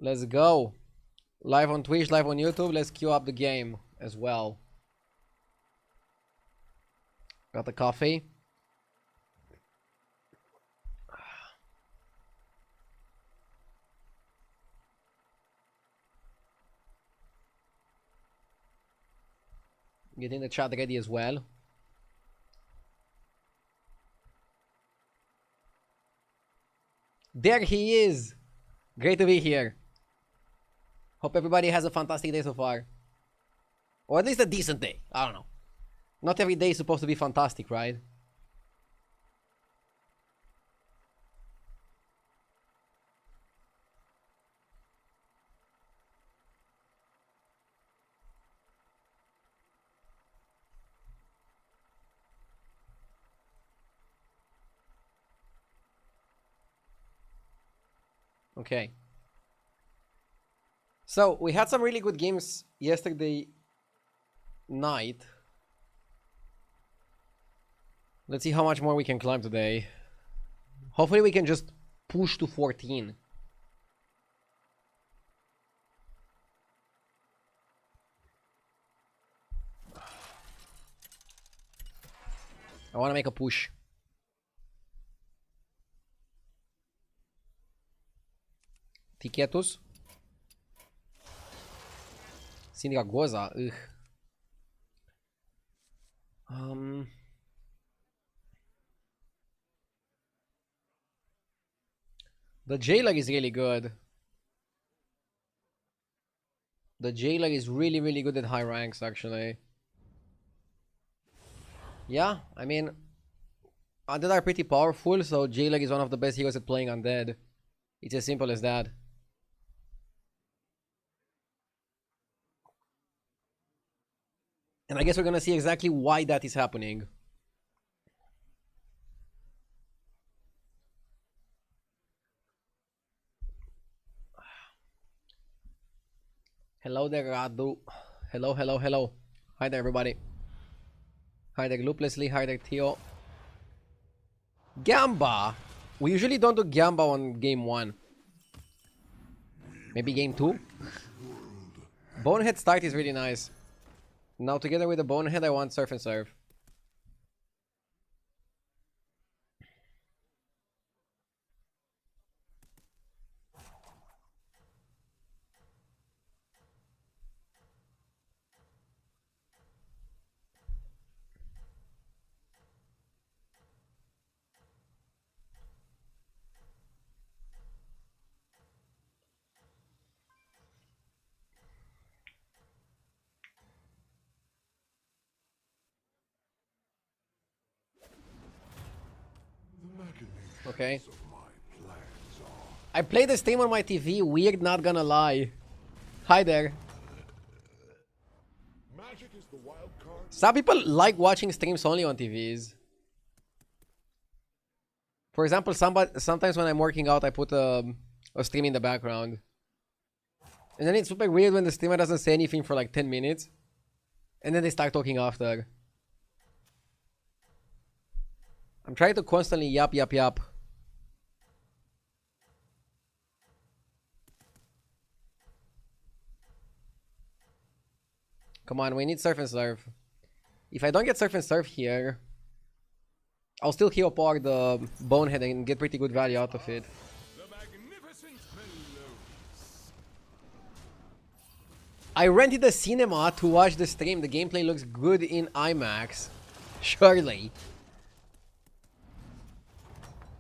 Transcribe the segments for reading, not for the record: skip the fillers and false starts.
Let's go. Live on Twitch, live on YouTube. Let's queue up the game as well. Got the coffee. Getting the chat ready as well. There he is. Great to be here. Hope everybody has a fantastic day so far. Or at least a decent day. I don't know. Not every day is supposed to be fantastic, right? Okay. So, we had some really good games yesterday night. Let's see how much more we can climb today. Hopefully we can just push to 14. I want to make a push. Tiquetos. Sinagoza. Ugh. The jailer is really good. The jailer is really good at high ranks, actually. Yeah, I mean, undead are pretty powerful, so jailer is one of the best heroes at playing undead. It's as simple as that. And I guess we're gonna see exactly why that is happening. Hello there, Radu. Hello. Hi there, everybody. Hi there, Looplessly. Hi there, Theo. Gamba! We usually don't do Gamba on game 1. Maybe game 2? Bonehead start is really nice. Now together with the Bonehead, I want Surf and Serve. Okay. I play the stream on my TV. Weird, not gonna lie. Hi there. Some people like watching streams only on TVs. For example, sometimes when I'm working out, I put a stream in the background. And then it's super weird when the streamer doesn't say anything for like 10 minutes. And then they start talking after. I'm trying to constantly yap. Come on, we need Surf and Serve. If I don't get Surf and Serve here, I'll still heal power the Bonehead and get pretty good value out of it. I rented the cinema to watch the stream. The gameplay looks good in IMAX. Surely.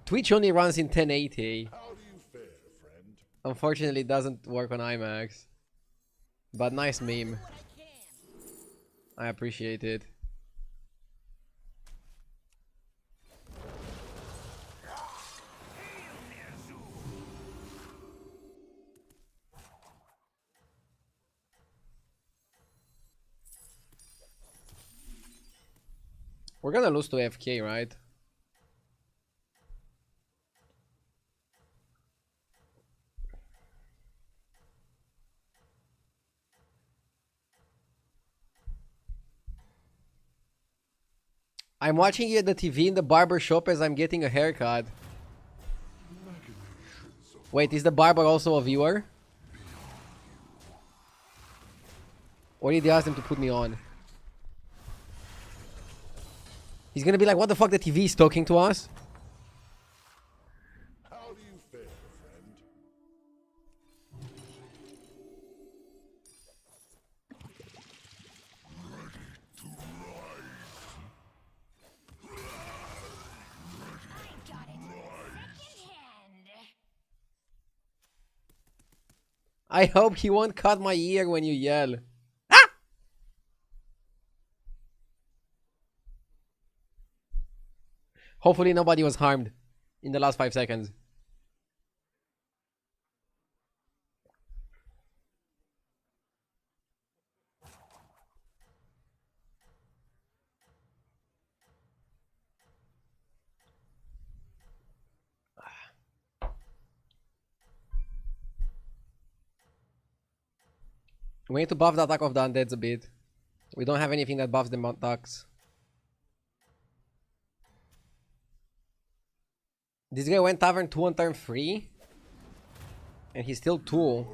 Twitch only runs in 1080. Unfortunately, it doesn't work on IMAX. But nice meme. I appreciate it. We're gonna lose to FK, right? I'm watching it at the TV in the barber shop as I'm getting a haircut. Wait, is the barber also a viewer? Or did he ask them to put me on? He's gonna be like, what the fuck, the TV is talking to us? How do you fare, friend? I hope he won't cut my ear when you yell. Hopefully nobody was harmed in the last 5 seconds. We need to buff the attack of the undeads a bit. We don't have anything that buffs the attacks. This guy went Tavern 2 on turn 3. And he's still 2.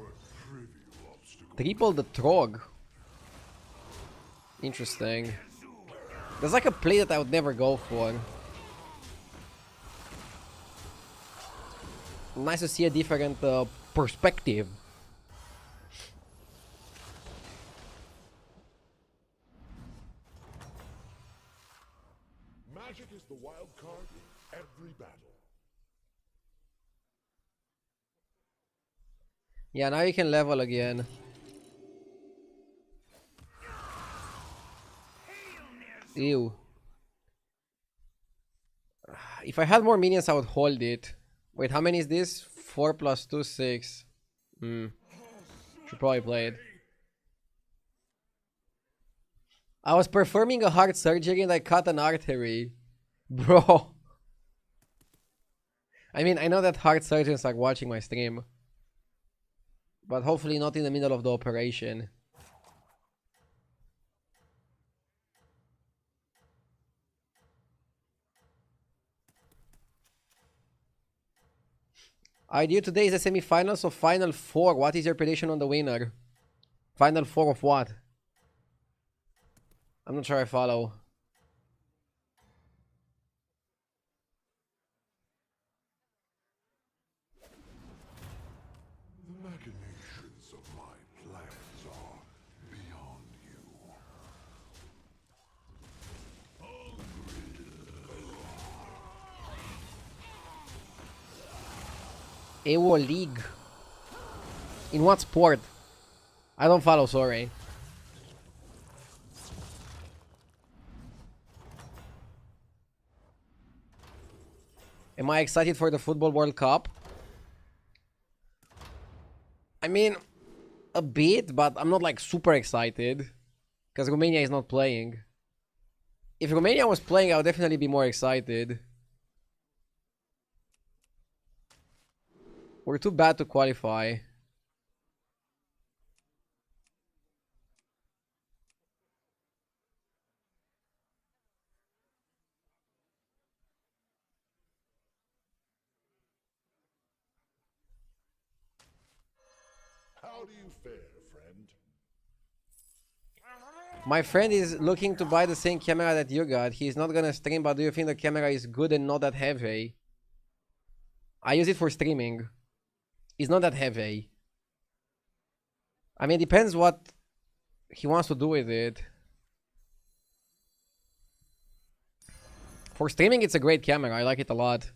Triple the Trog. Interesting. There's like a play that I would never go for. Nice to see a different perspective. Magic is the wild card in every battle. Yeah, now you can level again. Ew. If I had more minions, I would hold it. Wait, how many is this? 4 plus 2, 6. Should probably play it. I was performing a heart surgery and I cut an artery. Bro. I mean, I know that heart surgeons are watching my stream. But hopefully not in the middle of the operation. Idea today is the semi-finals of Final 4. What is your prediction on the winner? Final 4 of what? I'm not sure I follow. The machinations of my plans are beyond you. AWO League. In what sport? I don't follow, sorry. Am I excited for the Football World Cup? I mean, a bit, but I'm not like super excited. Because Romania is not playing. If Romania was playing, I would definitely be more excited. We're too bad to qualify. How do you fare, friend? My friend is looking to buy the same camera that you got. He's not gonna stream, but do you think the camera is good and not that heavy? I use it for streaming. It's not that heavy. I mean, it depends what he wants to do with it. For streaming, it's a great camera. I like it a lot.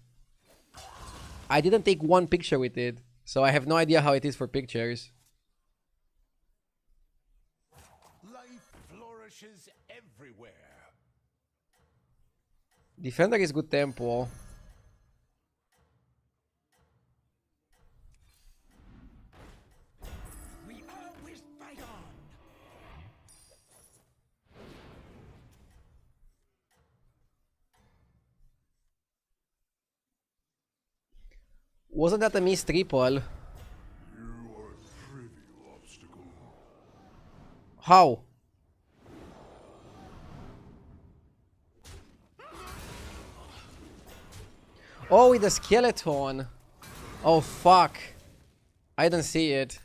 I didn't take one picture with it, so I have no idea how it is for pictures. Life flourishes everywhere. Defender is good tempo. We always fight on. Wasn't that a missed triple? You are a trivial obstacle. How? Oh, with the skeleton. Oh, fuck. I didn't see it.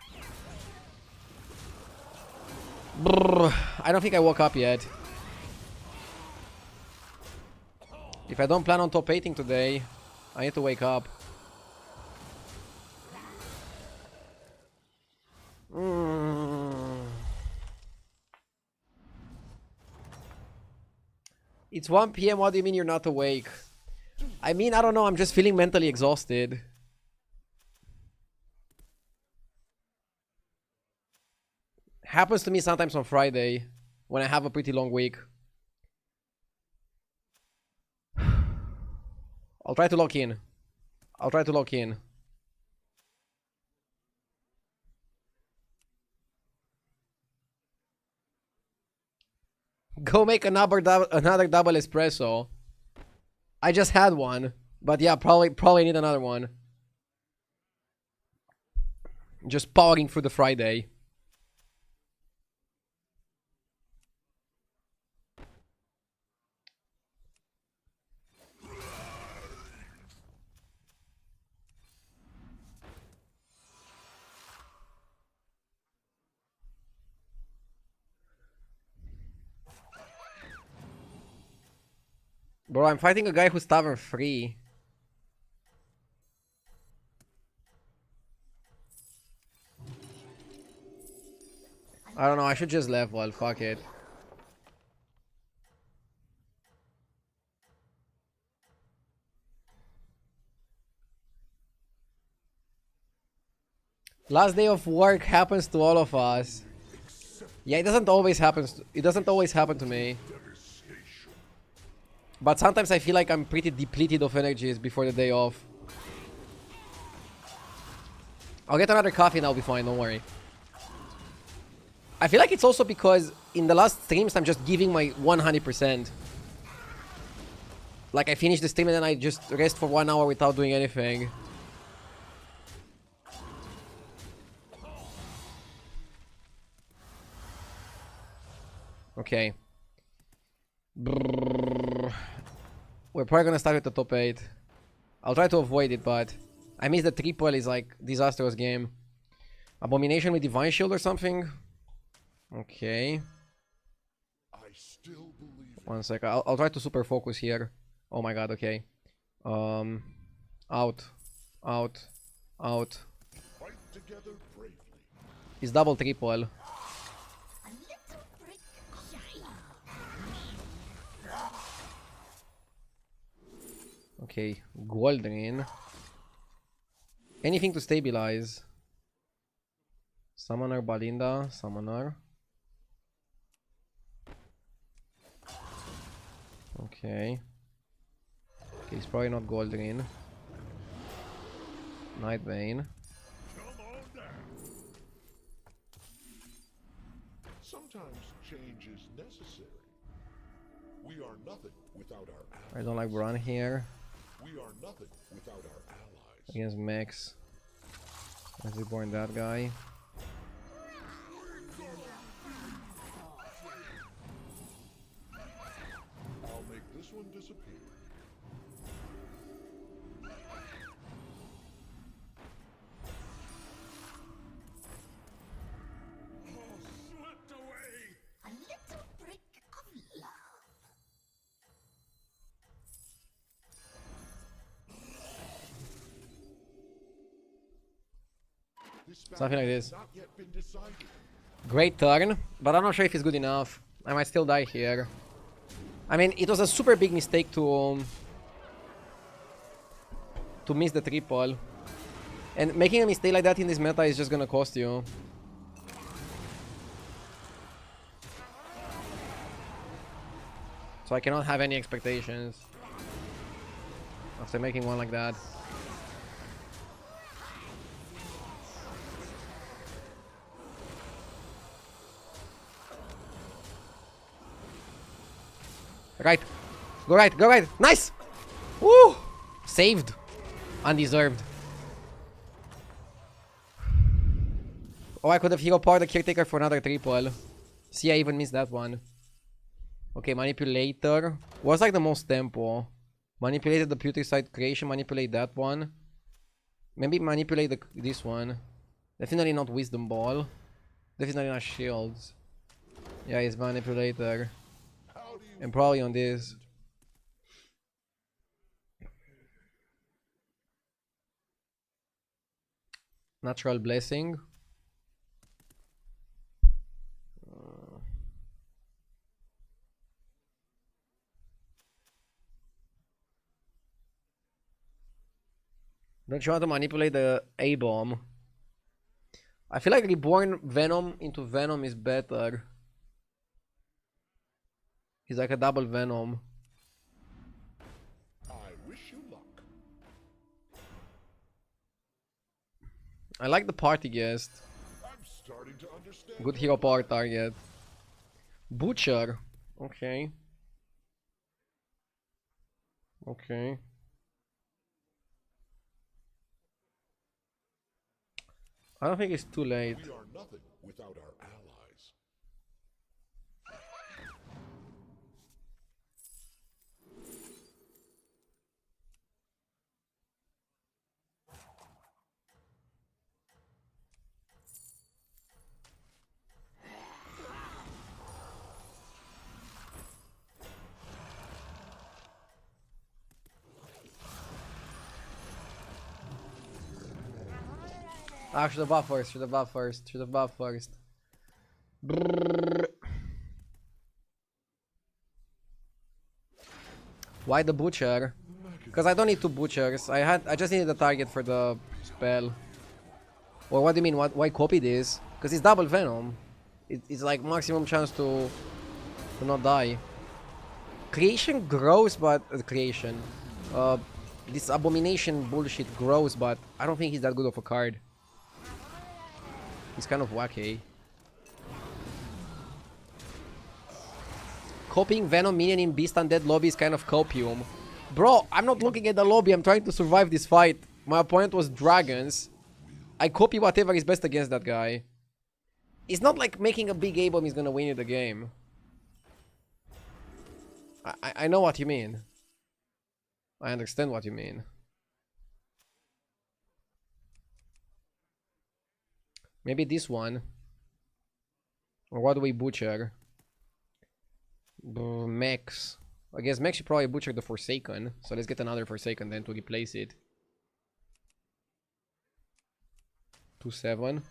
Brrr, I don't think I woke up yet. If I don't plan on top 8ing today, I need to wake up. It's 1 PM, what do you mean you're not awake? I mean, I don't know, I'm just feeling mentally exhausted. Happens to me sometimes on Friday, when I have a pretty long week. I'll try to lock in. I'll try to lock in. Go make another double espresso. I just had one, but yeah, probably need another one. Just powering through the Friday. Bro, I'm fighting a guy who's tavern 3. I don't know, I should just level, fuck it. Last day of work happens to all of us. Yeah, it doesn't always happen to me. But sometimes I feel like I'm pretty depleted of energies before the day off. I'll get another coffee and I'll be fine, don't worry. I feel like it's also because in the last streams I'm just giving my 100%. Like I finish the stream and then I just rest for 1 hour without doing anything. Okay. Brrr. We're probably gonna start with the top 8. I'll try to avoid it, but I miss the triple is like disastrous game. Abomination with Divine Shield or something? Okay. One sec. I'll try to super focus here. Oh my god, okay. Out. It's double triple. Okay, Goldrin. Anything to stabilize. Summoner, Balinda, Summoner. Okay. Okay, it's probably not Goldrin. Nightbane. Sometimes change is necessary. We are nothing without our allies. I don't like Bran here. We are nothing without our allies. Against Max. Let's reborn that guy. I'll make this one disappear. Slipped away. A little brick of love. Something like this. Great turn, but I'm not sure if it's good enough. I might still die here. I mean, it was a super big mistake to miss the triple. And making a mistake like that in this meta is just gonna cost you. So I cannot have any expectations after making one like that. Right. Go right. Go right. Nice! Woo! Saved. Undeserved. Oh, I could have hero powered the caretaker for another triple. See, I even missed that one. Okay, manipulator. Was like the most tempo. Manipulated the putrescide creation. Manipulate that one. Maybe manipulate this one. Definitely not wisdom ball. Definitely not shields. Yeah, he's manipulator. How do you And probably on this. Natural blessing. Don't you want to manipulate the A-bomb? I feel like reborn Venom into Venom is better. He's like a double Venom. I wish you luck. I like the party guest. I'm starting to understand. Good hero power target. Butcher. Okay. Okay. I don't think it's too late. We are nothing without our allies. Ah, should have buff first, should have buff first, should have buff first. Brrr. Why the butcher? Because I don't need two butchers. I just needed a target for the spell. Or what do you mean? Why copy this? Because it's double venom. It's like maximum chance to not die. Creation grows, but creation. This abomination bullshit grows, but I don't think he's that good of a card. He's kind of wacky. Copying Venom minion in Beast Undead lobby is kind of copium. Bro, I'm not looking at the lobby, I'm trying to survive this fight. My opponent was dragons. I copy whatever is best against that guy. It's not like making a big A-bomb is gonna win you the game. I know what you mean. I understand what you mean. Maybe this one. Or what do we butcher? Max. I guess Max should probably butcher the Forsaken. So let's get another Forsaken then to replace it. 2-7.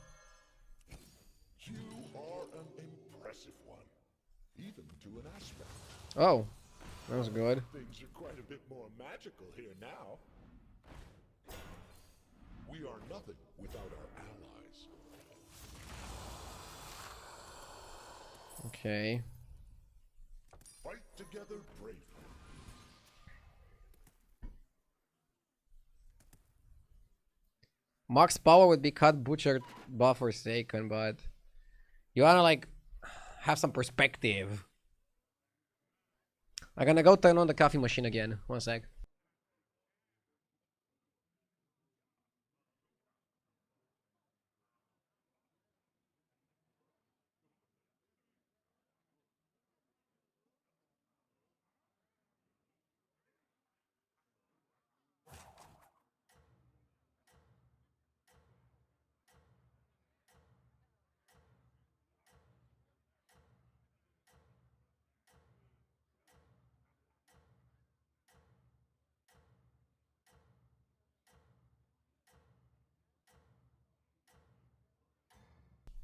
You are an impressive one, even to an aspect. Oh, that was good. Things are quite a bit more magical here now. We are nothing without our allies. Okay. Fight together bravely. Max power would be cut, butchered, buff, Forsaken, but you wanna like have some perspective. I'm gonna go turn on the coffee machine again. 1 sec.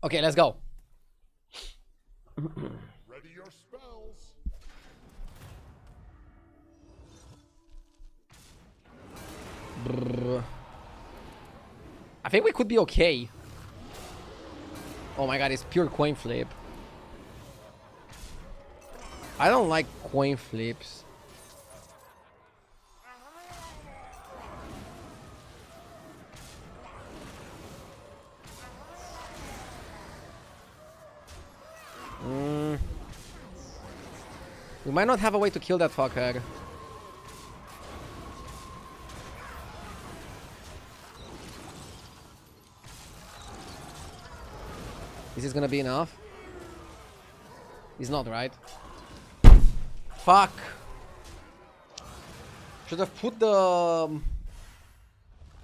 Okay, let's go. Ready your spells. Brrr. I think we could be okay. Oh my god, it's pure coin flip. I don't like coin flips. We might not have a way to kill that fucker. Is this gonna be enough? It's not, right? Fuck! Should have put the...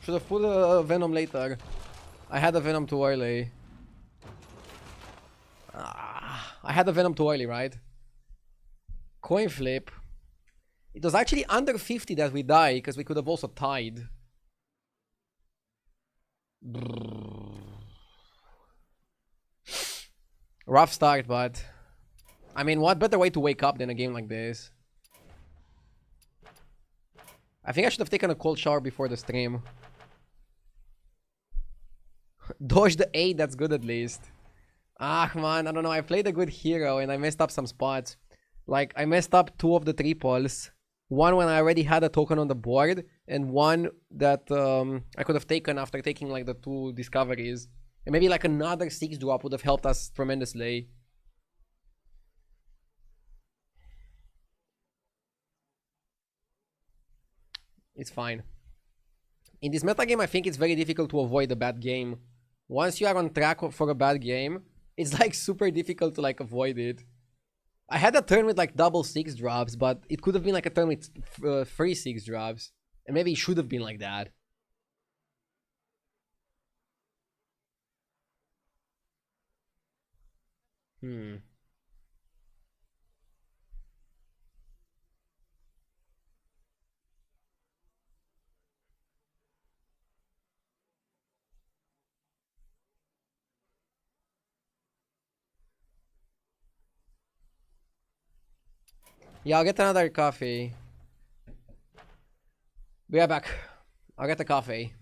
Should have put the Venom later. I had the Venom too early. Ah. I had the Venom too early, right? Coin flip. It was actually under 50 that we die, because we could have also tied. Rough start, but... I mean, what better way to wake up than a game like this? I think I should have taken a cold shower before the stream. Dodge the 8, that's good at least. Ah, man, I don't know. I played a good hero and I messed up some spots. Like, I messed up 2 of the triples. One when I already had a token on the board, and one that I could have taken after taking like the 2 discoveries. And maybe like another 6 drop would have helped us tremendously. It's fine. In this metagame, I think it's very difficult to avoid a bad game. Once you are on track for a bad game, it's like super difficult to like avoid it. I had a turn with like double 6 drops, but it could have been like a turn with 3 6 drops. And maybe it should have been like that. Yeah, I'll get another coffee. Be right back. I'll get the coffee.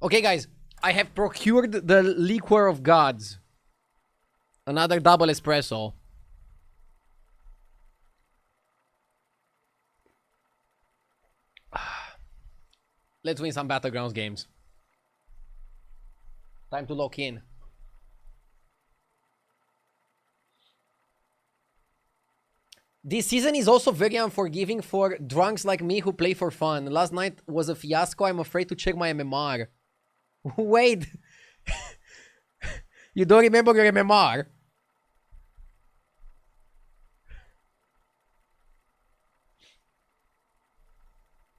Okay, guys. I have procured the liquor of gods. Another double espresso. Let's win some Battlegrounds games. Time to lock in. This season is also very unforgiving for drunks like me who play for fun. Last night was a fiasco. I'm afraid to check my MMR. Wait. You don't remember your MMR?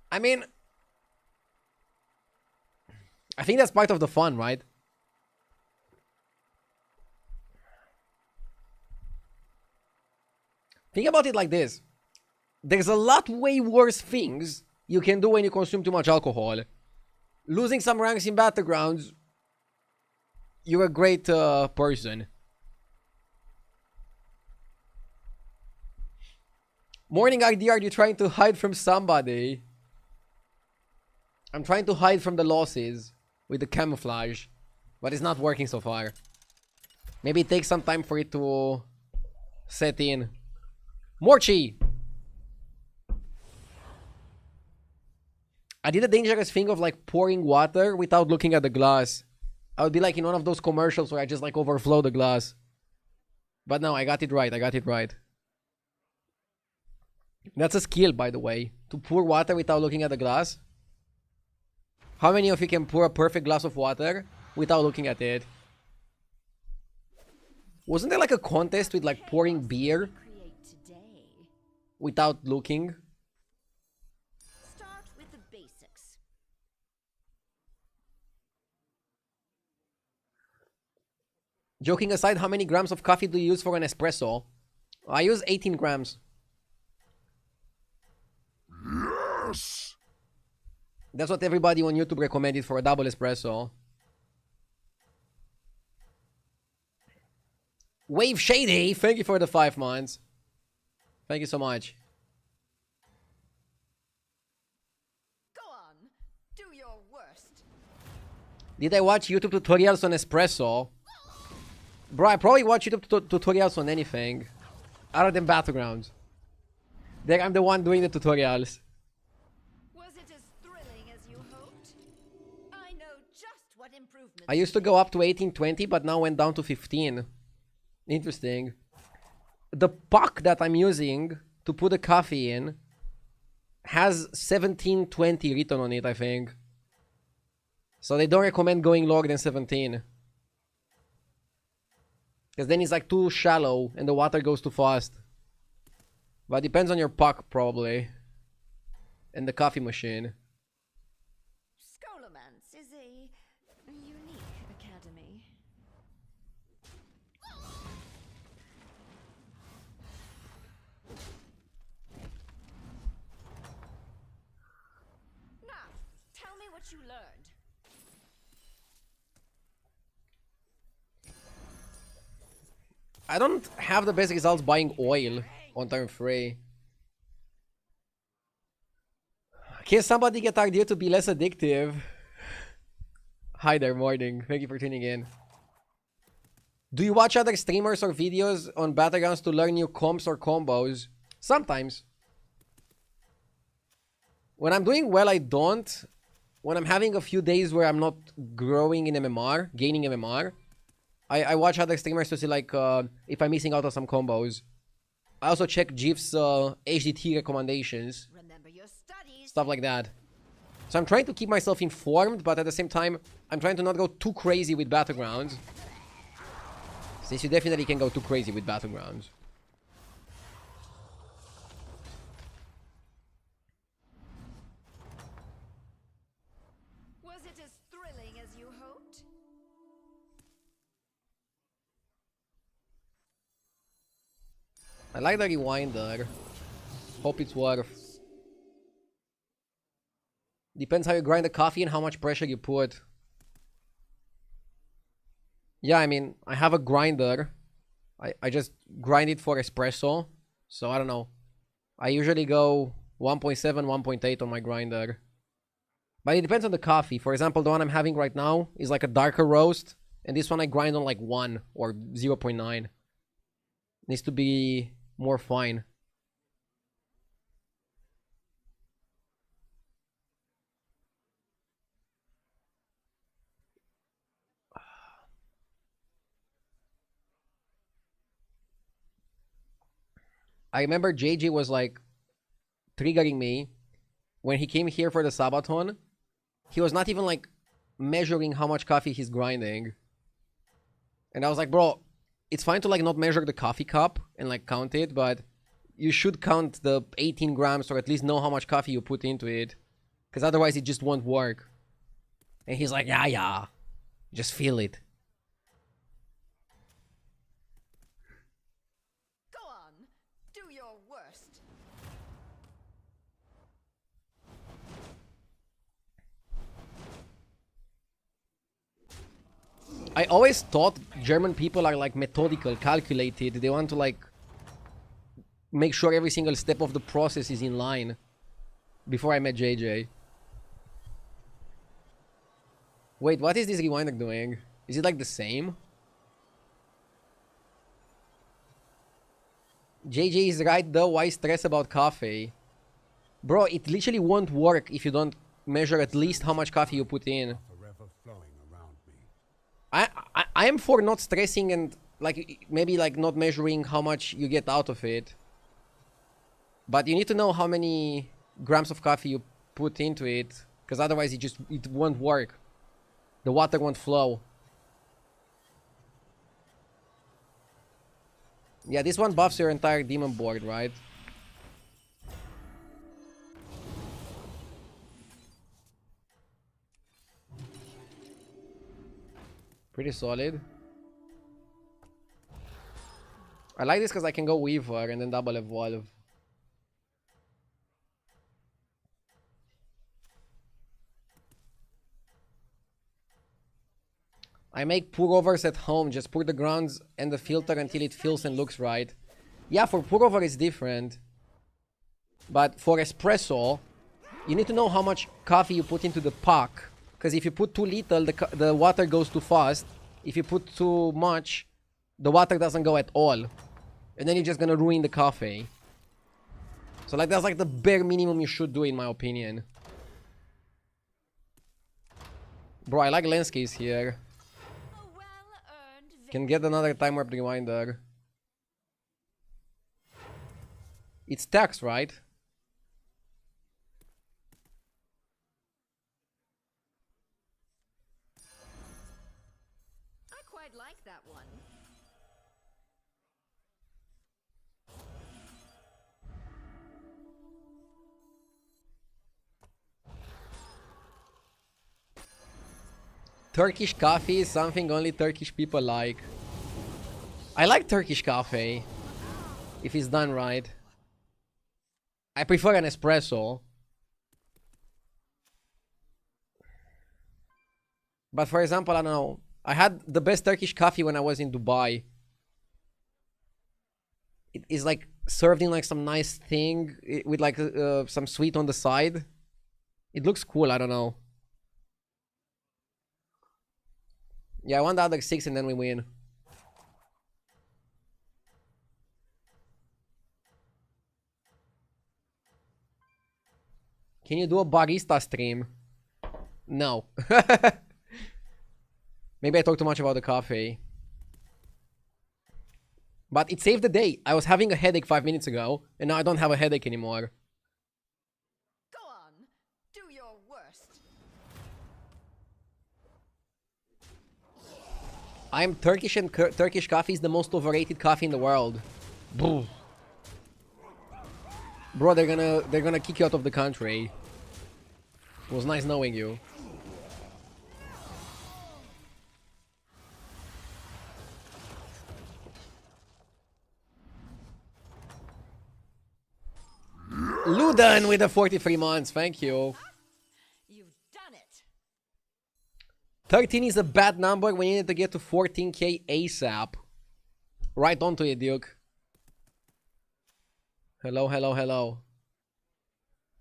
I mean, I think that's part of the fun, right? Think about it like this. There's a lot way worse things you can do when you consume too much alcohol. Losing some ranks in Battlegrounds, you're a great person. Morning RD, are you trying to hide from somebody? I'm trying to hide from the losses with the camouflage, but it's not working so far. Maybe it takes some time for it to set in. Morchi! I did a dangerous thing of like pouring water without looking at the glass. I would be like in one of those commercials where I just like overflow the glass. But no, I got it right. I got it right. That's a skill, by the way. To pour water without looking at the glass. How many of you can pour a perfect glass of water without looking at it? Wasn't there like a contest with like pouring beer without looking? Start with the basics. Joking aside, how many grams of coffee do you use for an espresso? I use 18 grams. Yes! That's what everybody on YouTube recommended for a double espresso. Wave Shady, thank you for the 5 months. Thank you so much. Go on, do your worst. Did I watch YouTube tutorials on espresso? Bro, I probably watch YouTube tutorials on anything other than Battlegrounds. There, I'm the one doing the tutorials. Was it as thrilling as you hoped? I know just what improvements. I used to go up to 1820, but now went down to 15. Interesting. The puck that I'm using to put the coffee in has 1720 written on it, I think. So they don't recommend going lower than 17. Because then it's like too shallow and the water goes too fast. But depends on your puck, probably. And the coffee machine. Scholomance is a unique academy. Now, tell me what you learned. I don't have the best results buying oil on turn 3. Can somebody get our deal to be less addictive? Hi there, morning. Thank you for tuning in. Do you watch other streamers or videos on Battlegrounds to learn new comps or combos? Sometimes. When I'm doing well, I don't. When I'm having a few days where I'm not growing in MMR, gaining MMR, I watch other streamers to see like if I'm missing out on some combos. I also check Jif's HDT recommendations. Remember your studies. Stuff like that. So I'm trying to keep myself informed, but at the same time, I'm trying to not go too crazy with Battlegrounds. Since you definitely can go too crazy with Battlegrounds. Was it as thrilling as you hoped? I like the rewinder. Hope it's worth. Depends how you grind the coffee and how much pressure you put. Yeah, I mean, I have a grinder. I just grind it for espresso. So, I don't know. I usually go 1.7, 1.8 on my grinder. But it depends on the coffee. For example, the one I'm having right now is like a darker roast. And this one I grind on like 1 or 0.9. Needs to be more fine. I remember JJ was like triggering me when he came here for the Sabaton. He was not even like measuring how much coffee he's grinding. And I was like, bro, it's fine to like not measure the coffee cup and like count it, but you should count the 18 grams or at least know how much coffee you put into it. Because otherwise it just won't work. And he's like, yeah, just feel it. Go on, do your worst. I always thought German people are like methodical, calculated. They want to like make sure every single step of the process is in line. Before I met JJ. Wait, what is this rewinder doing? Is it like the same? JJ is right though, why stress about coffee? Bro, it literally won't work if you don't measure at least how much coffee you put in. Forever flowing around me. I am for not stressing and like maybe like not measuring how much you get out of it. But you need to know how many grams of coffee you put into it, because otherwise it won't work. The water won't flow. Yeah, this one buffs your entire demon board, right? Pretty solid. I like this because I can go Weaver and then double evolve. I make pour-overs at home. Just pour the grounds and the filter until it feels and looks right. Yeah, for pour-over it's different. But for espresso, you need to know how much coffee you put into the puck. Because if you put too little, the water goes too fast. If you put too much, the water doesn't go at all. And then you're just gonna ruin the coffee. So like that's like the bare minimum you should do in my opinion. Bro, I like landscapes here. A well-earned victory. Can get another time warp reminder. It's tax, right? I quite like that one. Turkish coffee is something only Turkish people like. I like Turkish coffee. If it's done right. I prefer an espresso. But for example, I don't know. I had the best Turkish coffee when I was in Dubai. It is like served in like some nice thing with like some sweet on the side. It looks cool, I don't know. Yeah, I want the other 6 and then we win. Can you do a barista stream? No. Maybe I talked too much about the coffee. But it saved the day. I was having a headache 5 minutes ago, and now I don't have a headache anymore. Go on, do your worst. I'm Turkish, and Turkish coffee is the most overrated coffee in the world. Bro, they're gonna kick you out of the country. It was nice knowing you. Ludan with the 43 months, thank you. You've done it. 13 is a bad number. We needed to get to 14k ASAP. Right onto it, Duke. Hello, hello, hello.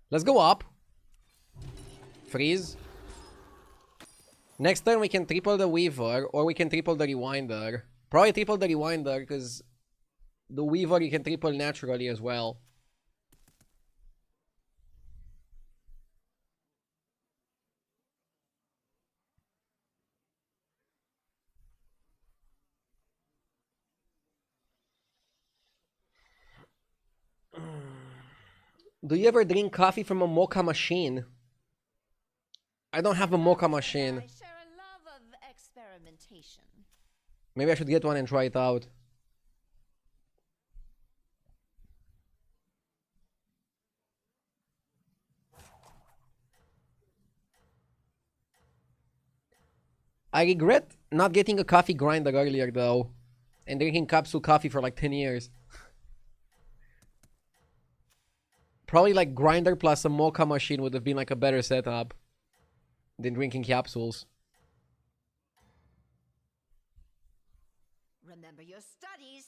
Let's go up. Freeze. Next turn we can triple the Weaver, or we can triple the Rewinder. Probably triple the Rewinder, because the Weaver you can triple naturally as well. Do you ever drink coffee from a mocha machine? I don't have a mocha machine. I share a love of experimentation. Maybe I should get one and try it out. I regret not getting a coffee grinder earlier though, and drinking capsule coffee for like 10 years. Probably like grinder plus a mocha machine would have been like a better setup than drinking capsules. Remember your studies.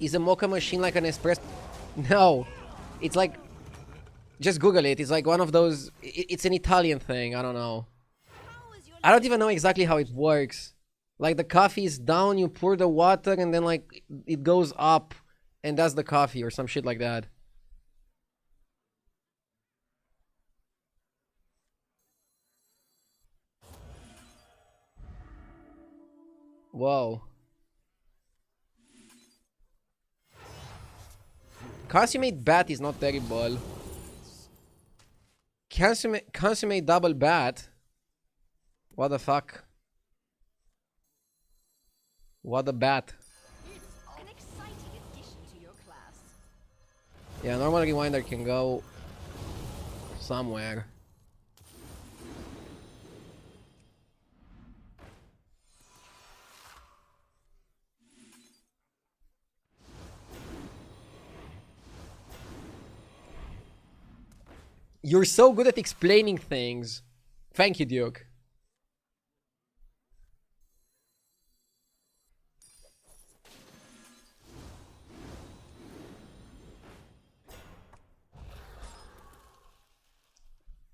Is a mocha machine like an espresso? No. It's like... Just Google it. It's like one of those... It's an Italian thing. I don't know. I don't even know exactly how it works. Like the coffee is down, you pour the water, and then like it goes up, and that's the coffee or some shit like that. Whoa. Consummate bat is not terrible. Consummate double bat? What the fuck? What a bat. An exciting addition to your class. Yeah, normal rewinder can go somewhere. You're so good at explaining things. Thank you, Duke.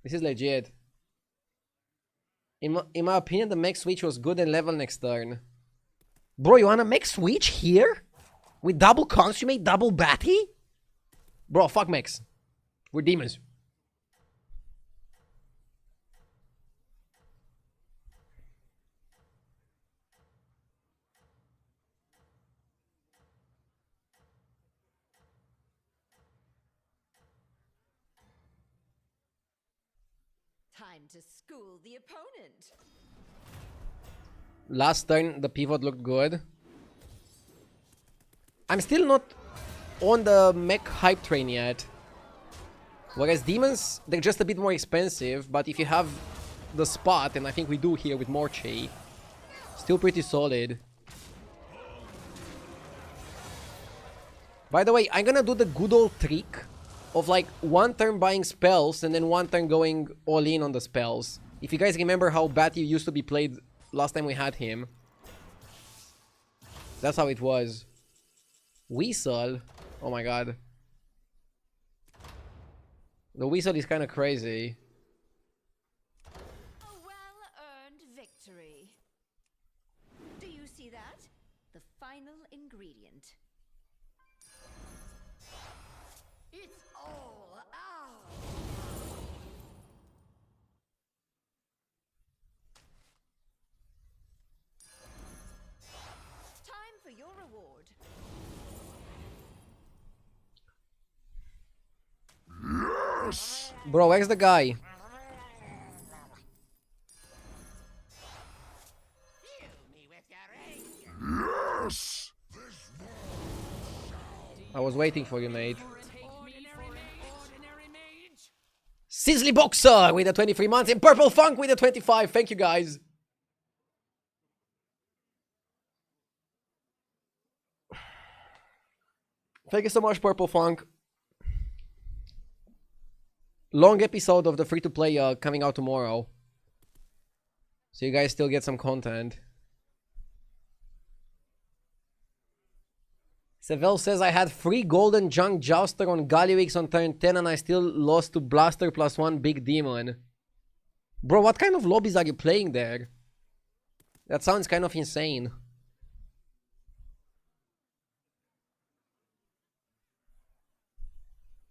This is legit. In my opinion, the mech switch was good and level next turn. Bro, you wanna mech switch here? With double consummate, double batty? Bro, fuck mechs. We're demons. Time to school the opponent. Last turn, the pivot looked good. I'm still not on the mech hype train yet. Whereas demons, they're just a bit more expensive, but if you have the spot, and I think we do here with Morche, still pretty solid. By the way, I'm gonna do the good old trick of like one turn buying spells and then one turn going all in on the spells. If you guys remember how Batty used to be played last time we had him, that's how it was. Weasel, oh my god. The Weasel is kind of crazy. A well-earned victory. Do you see that? The final ingredient. It's all ours. Time for your reward. Bro, where's the guy? I was waiting for you, mate. Sizzly Boxer with the 23 months and Purple Funk with the 25. Thank you, guys. Thank you so much, Purple Funk. Long episode of the free-to-play coming out tomorrow. So you guys still get some content. Sevel says I had 3 golden junk jouster on Galliwix on turn 10 and I still lost to Blaster +1 big demon. Bro, what kind of lobbies are you playing there? That sounds kind of insane.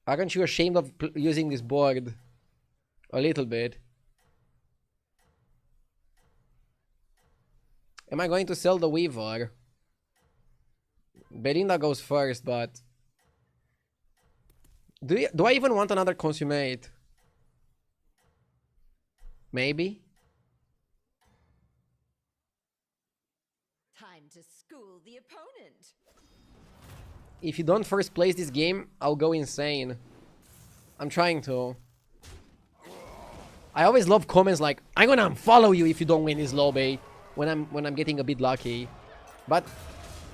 Aren't you ashamed of using this board? A little bit. Am I going to sell the Weaver? Belinda goes first, but... Do I even want another consummate? Maybe? Time to school the opponent. If you don't first place this game, I'll go insane. I'm trying to. I always love comments like, I'm gonna unfollow you if you don't win this lobby. When I'm getting a bit lucky. But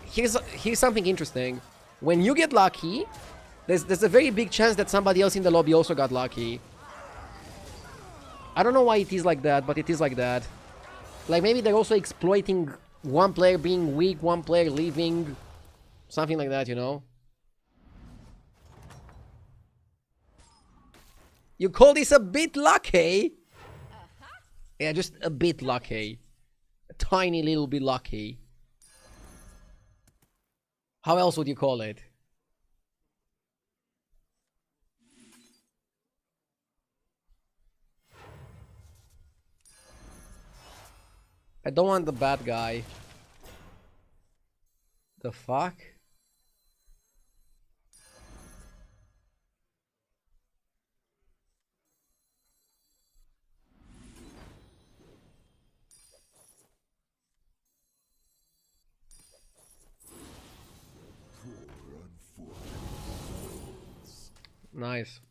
here's something interesting. When you get lucky, there's a very big chance that somebody else in the lobby also got lucky. I don't know why it is like that, but it is like that. Like maybe they're also exploiting one player being weak, one player leaving. Something like that, you know? You call this a bit lucky? Yeah, just a bit lucky. A tiny little bit lucky. How else would you call it? I don't want the bad guy. The fuck? Nice.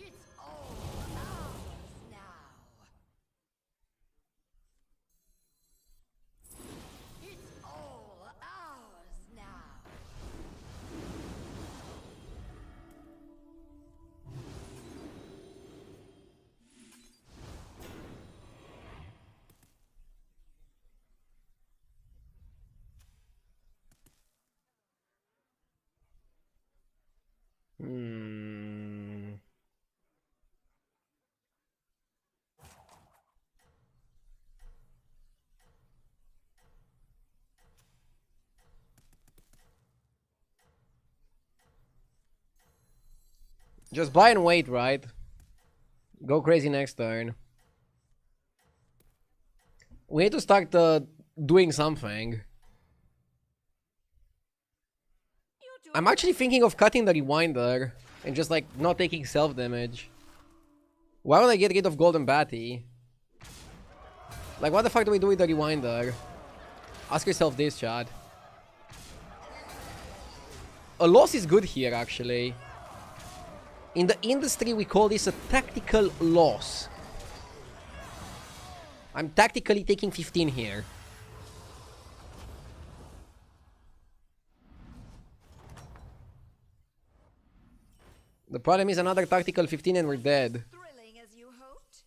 It's all ours now. It's all ours now. Just buy and wait, right? Go crazy next turn. We need to start doing something. I'm actually thinking of cutting the rewinder and just like not taking self damage. Why would I get rid of Golden Batty? Like what the fuck do we do with the rewinder? Ask yourself this, Chad. A loss is good here actually. In the industry we call this a tactical loss. I'm tactically taking 15 here. The problem is another tactical 15 and we're dead. Thrilling as you hoped.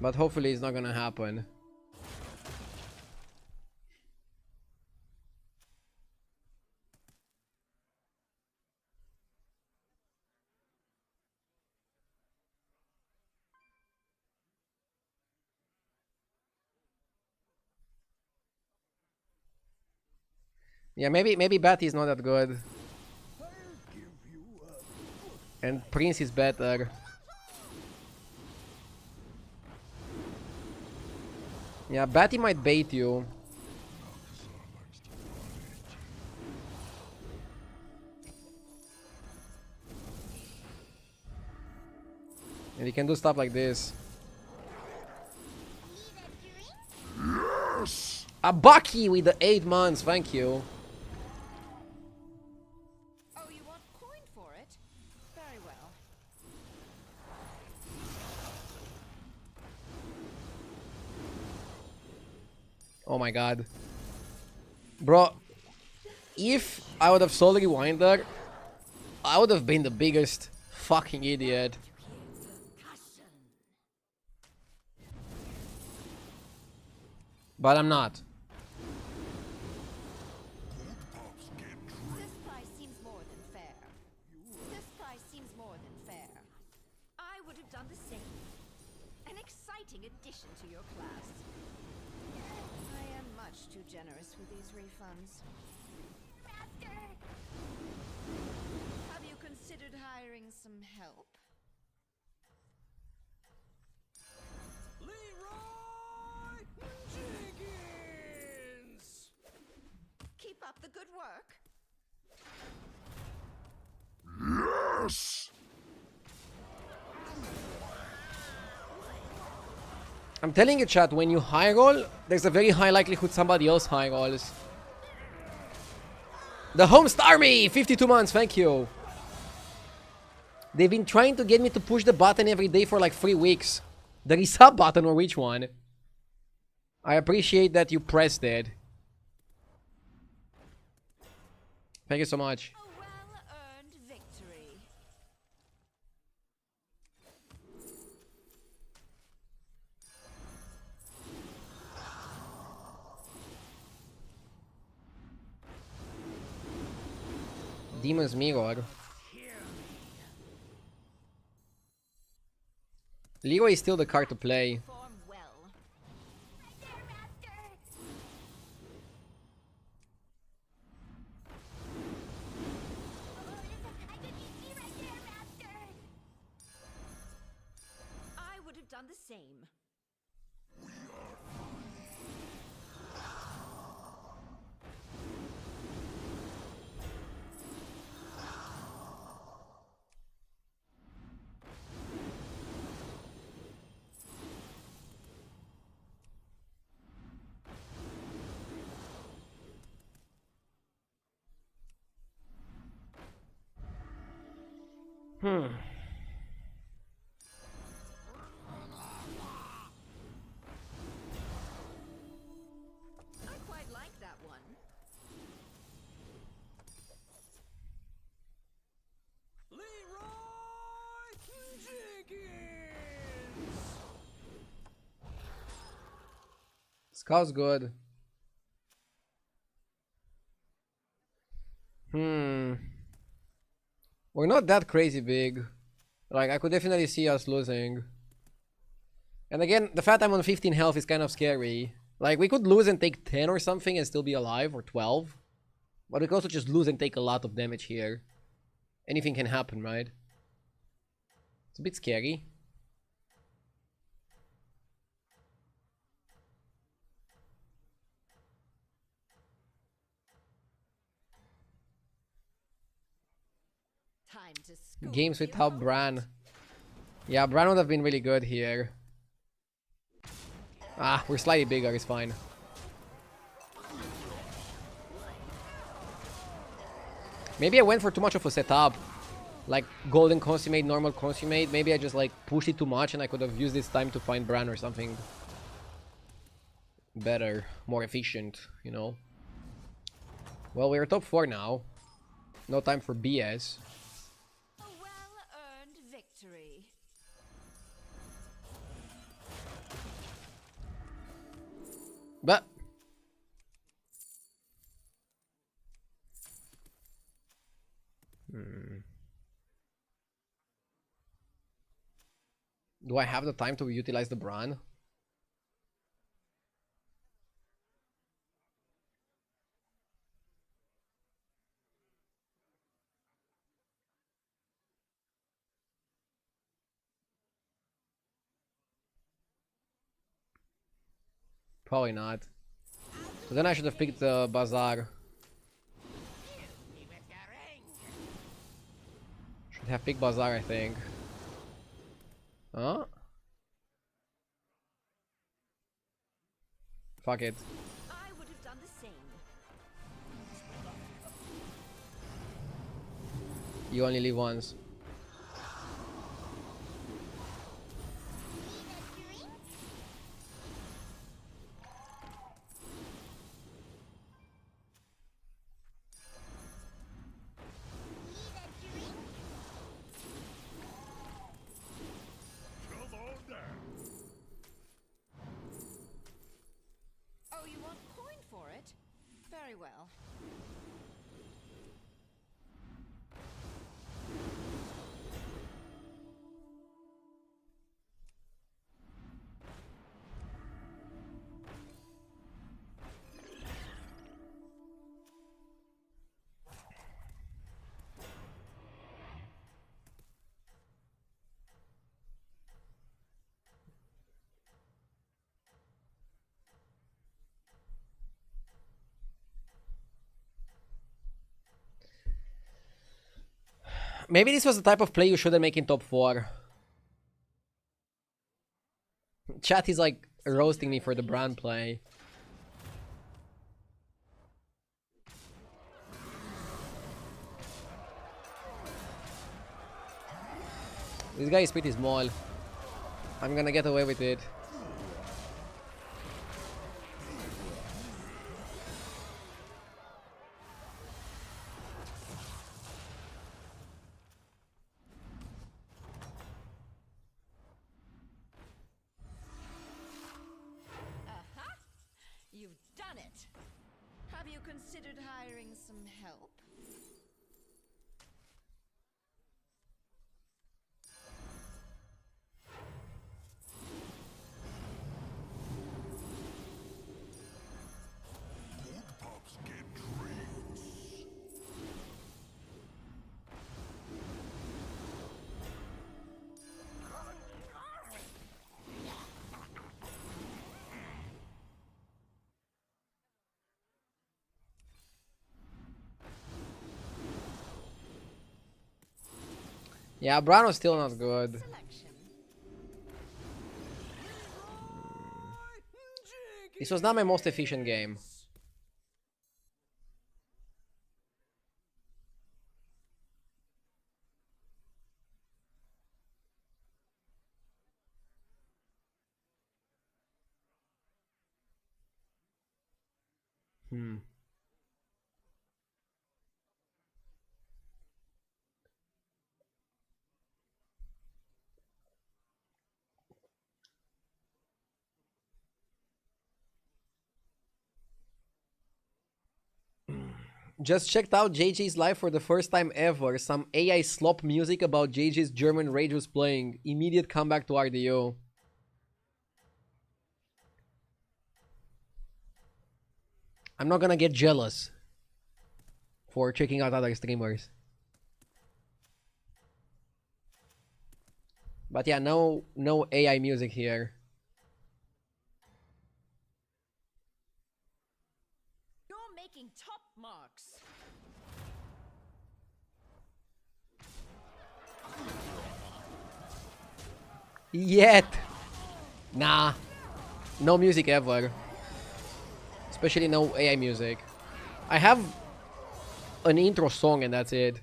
But hopefully it's not gonna happen. Yeah, maybe Batty is not that good. And Prince is better. Yeah, Batty might bait you. And you can do stuff like this. Yes! A Bucky with the 8 months, thank you. Oh, you want coin for it? Very well. Oh my god. Bro, if I would have Soul Rewinder, I would have been the biggest fucking idiot. But I'm not. This price seems more than fair. This price seems more than fair. I would have done the same. An exciting addition to your class. I am much too generous with these refunds. Master! Have you considered hiring some help? Keep up the good work. Yes! I'm telling you, chat, when you high roll, there's a very high likelihood somebody else high rolls. The Home's Army! 52 months, thank you. They've been trying to get me to push the button every day for like 3 weeks. The resub button or which one? I appreciate that you pressed it. Thank you so much. A well-earned victory. Demon's Mirror. Leroy is still the card to play. Perform well. Right there, Master! I would have done the same. I quite like that one. Scout's good. We're not that crazy big. Like, I could definitely see us losing. And again, the fact I'm on 15 health is kind of scary. Like, we could lose and take 10 or something and still be alive, or 12. But we could also just lose and take a lot of damage here. Anything can happen, right? It's a bit scary. Time to school Games your without opponent. Bran. Yeah, Bran would have been really good here. Ah, we're slightly bigger, it's fine. Maybe I went for too much of a setup. Like golden consummate, normal consummate. Maybe I just like pushed it too much and I could have used this time to find Bran or something better, more efficient, you know. Well, we're top 4 now. No time for BS. A well-earned victory. But do I have the time to utilize the Bran? Probably not. So then I should have picked the Bazaar. Should have picked Bazaar, I think. Huh? Fuck it. I would have done the same. You only live once. Maybe this was the type of play you shouldn't make in top 4. Chat is like roasting me for the brand play. This guy is pretty small. I'm gonna get away with it. You've done it. Have you considered hiring some help? Pops get drinks. Yeah, Brano's still not good. Selection. This was not my most efficient game. Just checked out JJ's live for the first time ever. Some AI slop music about JJ's German rage was playing. Immediate comeback to RDO. I'm not gonna get jealous for checking out other streamers. But yeah, no AI music here. You're making top marks. Yet. Nah. No music ever. Especially no AI music. I have an intro song and that's it.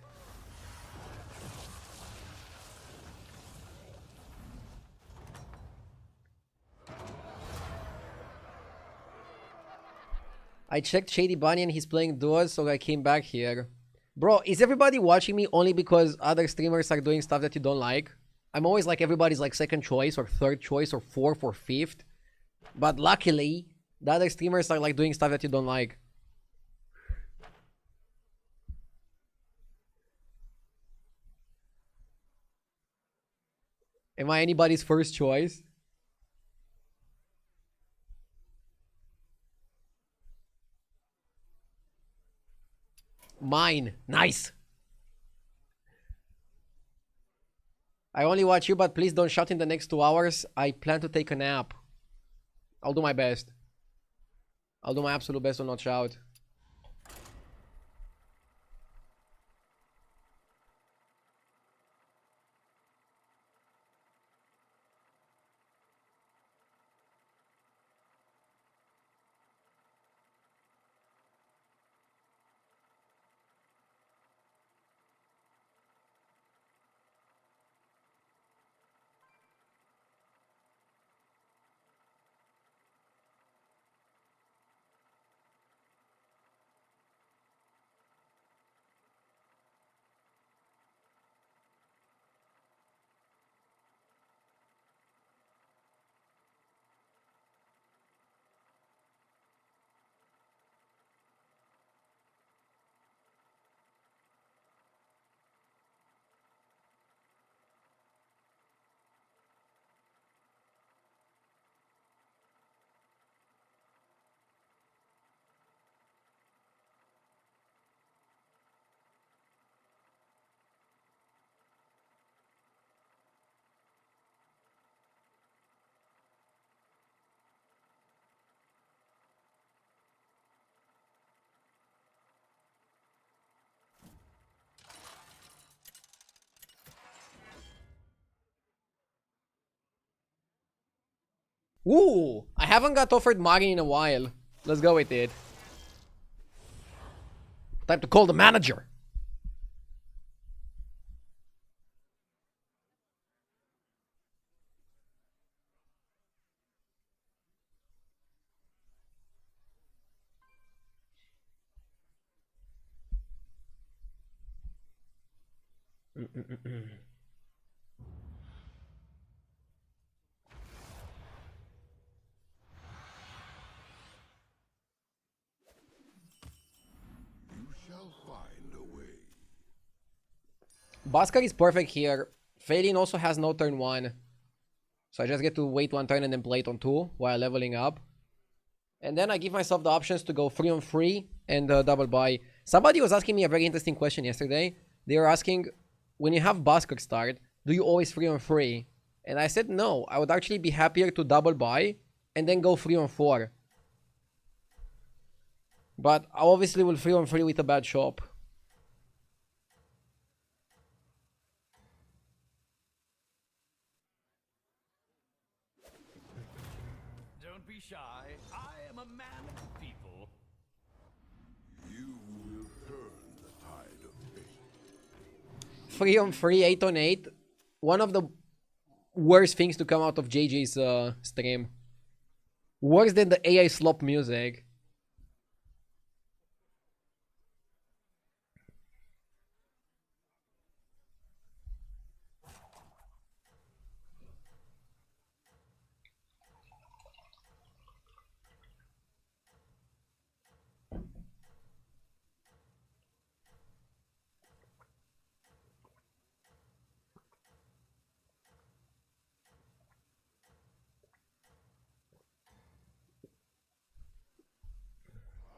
I checked Shady Bunny and he's playing duos, so I came back here. Bro, is everybody watching me only because other streamers are doing stuff that you don't like? I'm always like everybody's like second choice or third choice or fourth or fifth. But luckily, the other streamers are like doing stuff that you don't like. Am I anybody's first choice? Mine. Nice. I only watch you, but please don't shout in the next 2 hours. I plan to take a nap. I'll do my best. I'll do my absolute best to not shout. Ooh, I haven't got offered Mari in a while. Let's go with it. Time to call the manager. You shall find a way. Bhaskar is perfect here. Phelan also has no turn 1. So I just get to wait 1 turn and then play it on 2 while leveling up. And then I give myself the options to go 3 on 3 and double buy. Somebody was asking me a very interesting question yesterday. They were asking, when you have Bhaskar start, do you always 3 on 3? And I said no, I would actually be happier to double buy and then go 3 on 4. But I obviously will 3 on 3 with a bad shop. Don't be shy. I am a man of the people. You will turn the tide of fate. 3 on 3, 8 on 8. One of the worst things to come out of JJ's stream. Worse than the AI slop music.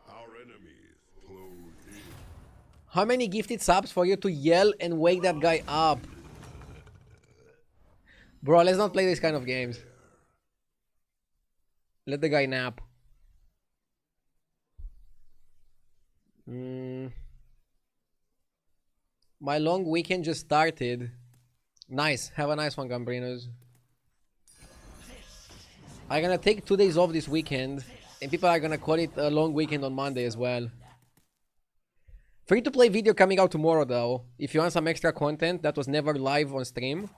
Our enemies close in. How many gifted subs for you to yell and wake that guy up? Bro, let's not play these kind of games. Let the guy nap. My long weekend just started. Nice. Have a nice one, Gambrinos. I'm gonna take 2 days off this weekend. And people are gonna call it a long weekend on Monday as well. Free-to-play video coming out tomorrow though. If you want some extra content that was never live on stream,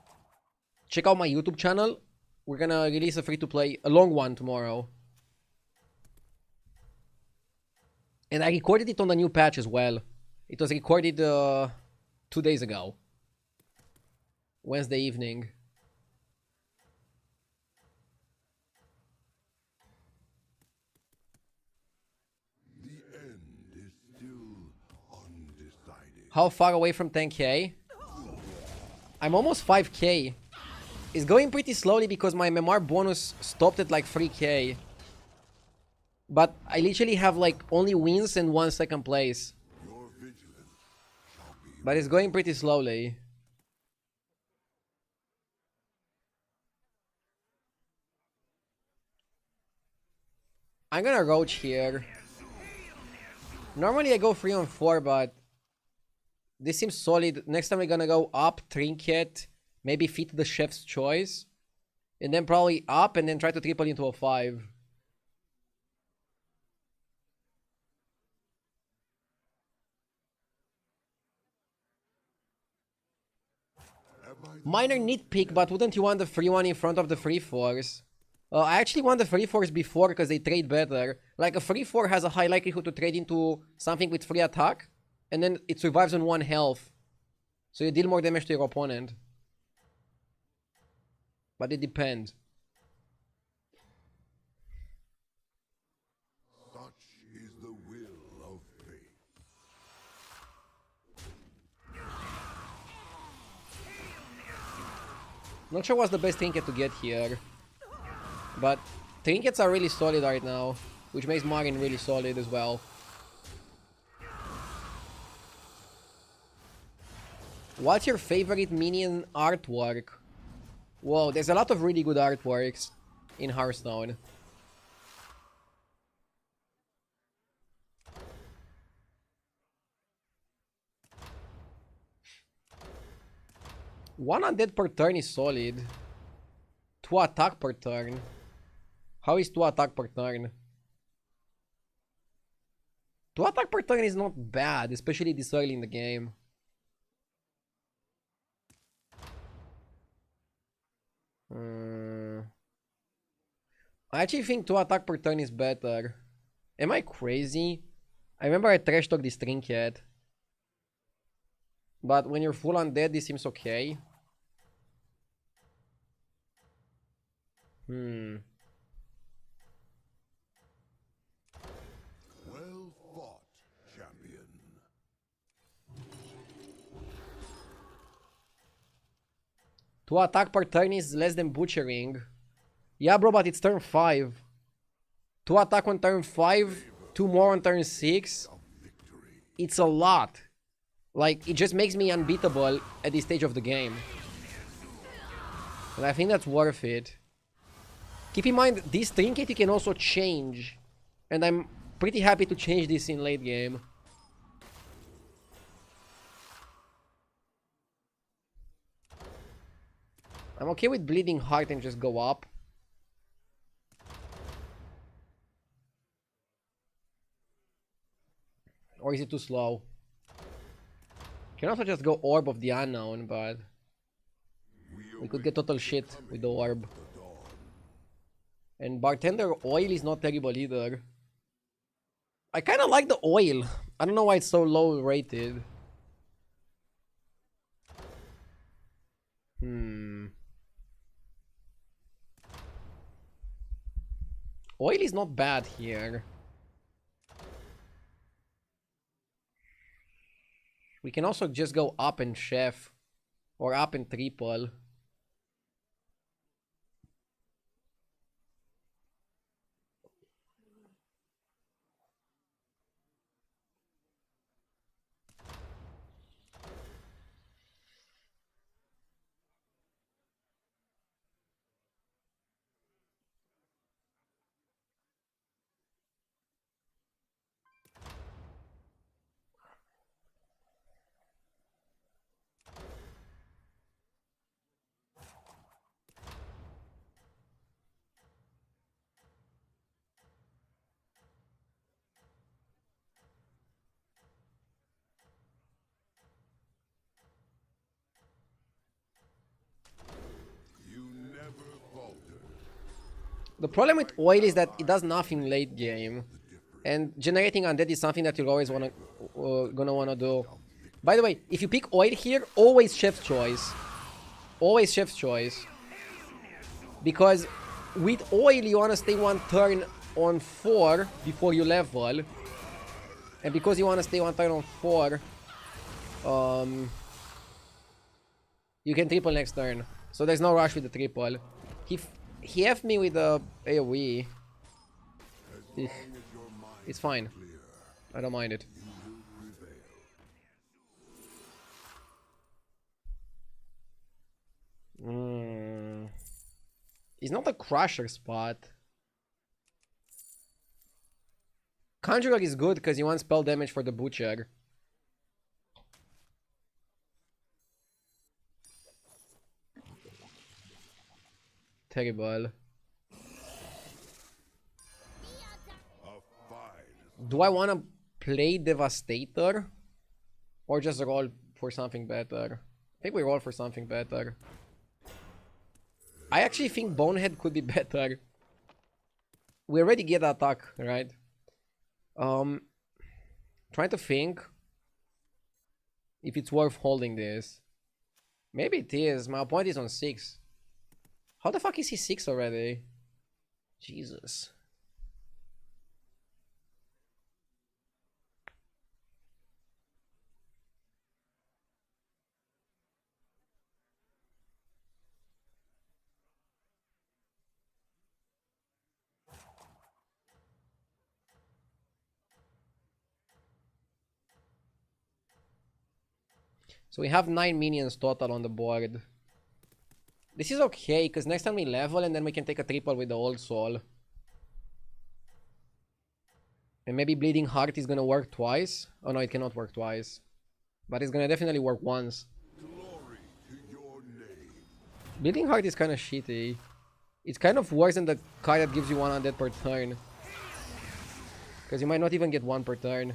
check out my YouTube channel. We're gonna release a free-to-play, a long one tomorrow. And I recorded it on the new patch as well. It was recorded 2 days ago. Wednesday evening. The end is still undecided. How far away from 10k? I'm almost 5k. It's going pretty slowly because my MMR bonus stopped at like 3k. But I literally have like only wins and 1 second place. Your vigilance shall be. But it's going pretty slowly. I'm gonna roach here. Normally I go 3 on 4, but this seems solid. Next time we're gonna go up, trinket, maybe fit the chef's choice, and then probably up and then try to triple into a 5. Minor nitpick, but wouldn't you want the free one in front of the free 4s? I actually want the free 4s before because they trade better. Like a free 4 has a high likelihood to trade into something with free attack, and then it survives on 1 health. So you deal more damage to your opponent. But it depends. Such is the will of fate. Not sure what's the best trinket to get here. But trinkets are really solid right now, which makes Marin really solid as well. What's your favorite minion artwork? Whoa, there's a lot of really good artworks in Hearthstone. One undead per turn is solid. 2 attack per turn. How is 2 attack per turn? 2 attack per turn is not bad, especially this early in the game. I actually think 2 attack per turn is better. Am I crazy? I remember I trash talked this trinket. But when you're full undead, this seems okay. Well fought, champion. Two attack per turn is less than butchering. Yeah, bro, but it's turn 5. 2 attack on turn 5, 2 more on turn 6. It's a lot. Like, it just makes me unbeatable at this stage of the game. And I think that's worth it. Keep in mind, this trinket you can also change. And I'm pretty happy to change this in late game. I'm okay with Bleeding Heart and just go up. Or is it too slow? Can also just go Orb of the Unknown, but we could get total shit with the Orb. And Bartender Oil is not terrible either. I kind of like the oil. I don't know why it's so low rated. Oil is not bad here. We can also just go up and chef. Or up and triple. The problem with oil is that it does nothing late game, and generating undead is something that you're always gonna wanna do. By the way, if you pick oil here, always chef's choice. Always chef's choice. Because with oil you wanna stay 1 turn on 4 before you level, and because you wanna stay 1 turn on 4, you can triple next turn. So there's no rush with the triple. He F'd me with the AoE. It's fine. I don't mind it. It's not a crusher spot. Conjurer is good because you want spell damage for the butcher. Terrible. Do I want to play Devastator? Or just roll for something better? I think we roll for something better. I actually think Bonehead could be better. We already get attack, right? Trying to think if it's worth holding this. Maybe it is. My opponent is on 6. How the fuck is he 6 already? Jesus. So we have 9 minions total on the board. This is okay, because next time we level and then we can take a triple with the old soul. And maybe Bleeding Heart is gonna work twice. Oh no, it cannot work twice. But it's gonna definitely work once. Glory to your name. Bleeding Heart is kinda shitty. It's kind of worse than the card that gives you 1 undead per turn. Because you might not even get 1 per turn.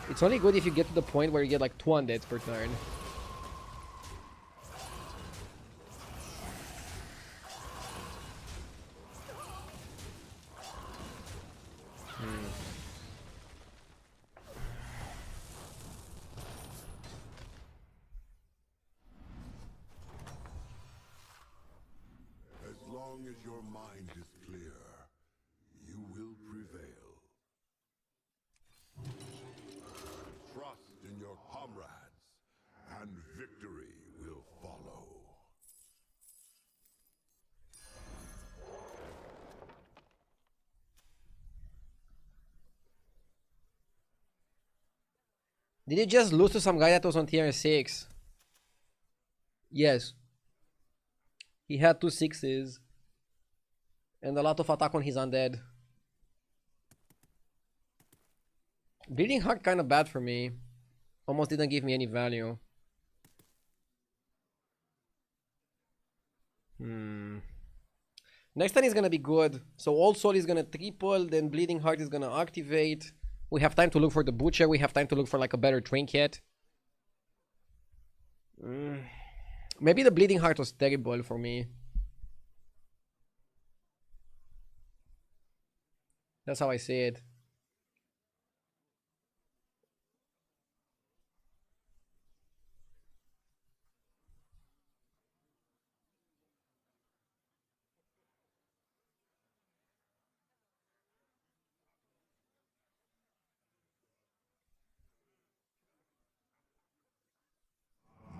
It's only good if you get to the point where you get like 2 undeads per turn. As long as your mind is clear, you will prevail. Trust in your comrades, and victory will follow. Did you just lose to some guy that was on tier 6? Yes. He had 2 6s. And a lot of attack on his undead. Bleeding Heart kinda bad for me. Almost didn't give me any value. Next turn is gonna be good. So Old Soul is gonna triple, then Bleeding Heart is gonna activate. We have time to look for the Butcher. We have time to look for like a better trinket. Maybe the Bleeding Heart was terrible for me. That's how I see it.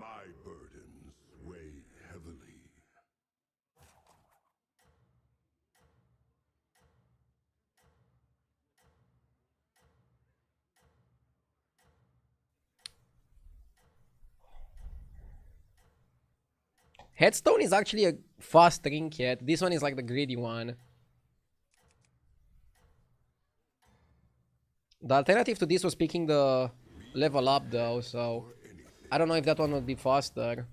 My burdens weigh heavily. Headstone is actually a fast trinket. This one is like the greedy one. The alternative to this was picking the level up though, so I don't know if that one would be faster.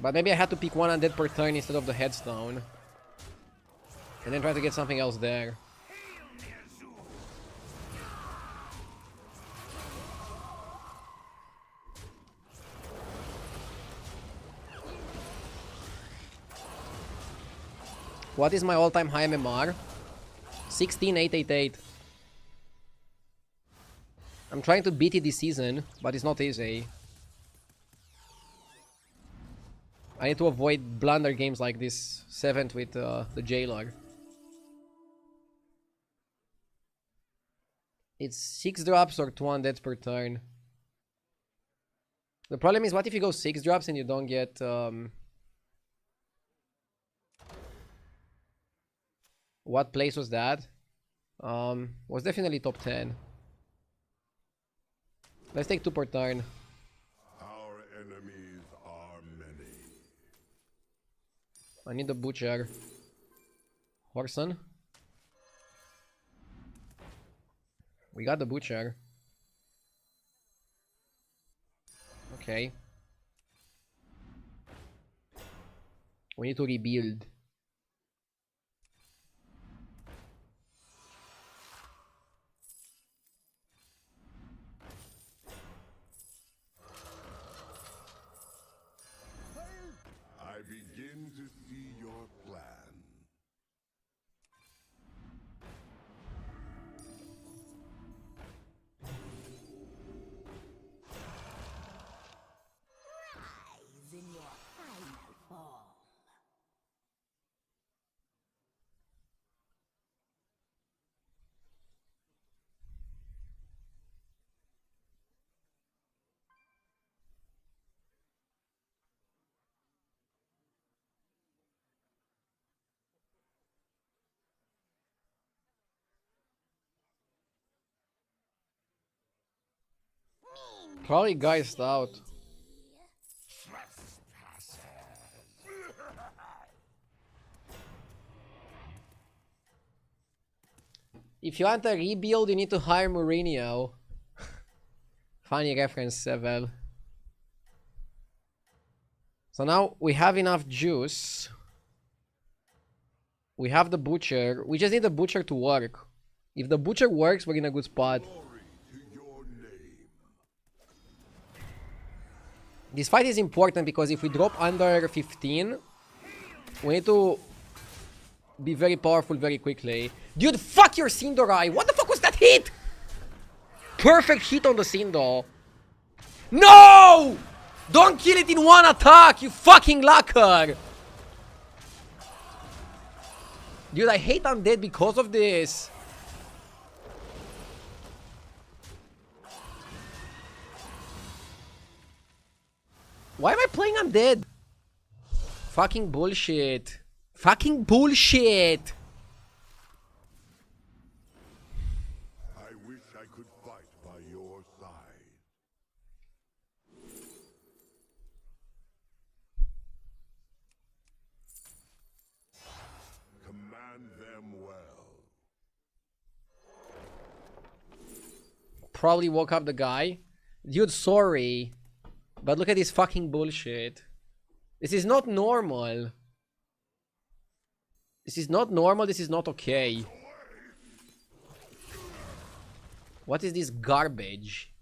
But maybe I had to pick 1 undead per turn instead of the headstone. And then try to get something else there. What is my all-time high MMR? 16,888. I'm trying to beat it this season, but it's not easy. I need to avoid blunder games like this 7th with the Jailer. It's 6 drops or 2 undeads per turn. The problem is, what if you go 6 drops and you don't get... What place was that? Was definitely top 10. Let's take 2 per turn. Our enemies are many. I need the Butcher. Horson. We got the Butcher. Okay. We need to rebuild. I begin to see your plan. Rise in your final form. Probably Geist out. If you want a rebuild, you need to hire Mourinho. Funny reference, Sevel. So now we have enough juice We have the butcher. We just need the butcher to work. If the butcher works, we're in a good spot. Glory to your name. This fight is important because if we drop under 15, we need to be very powerful very quickly. Dude, fuck your Sindorai! What the fuck was that hit? Perfect hit on the Sindo. No! Don't kill it in one attack, you fucking lacquer! Dude, I hate undead because of this. Why am I playing undead? Fucking bullshit. Fucking bullshit. I wish I could fight by your side. Command them well. Probably woke up the guy. Dude, sorry. But look at this fucking bullshit. This is not normal. This is not normal. This is not okay. What is this garbage?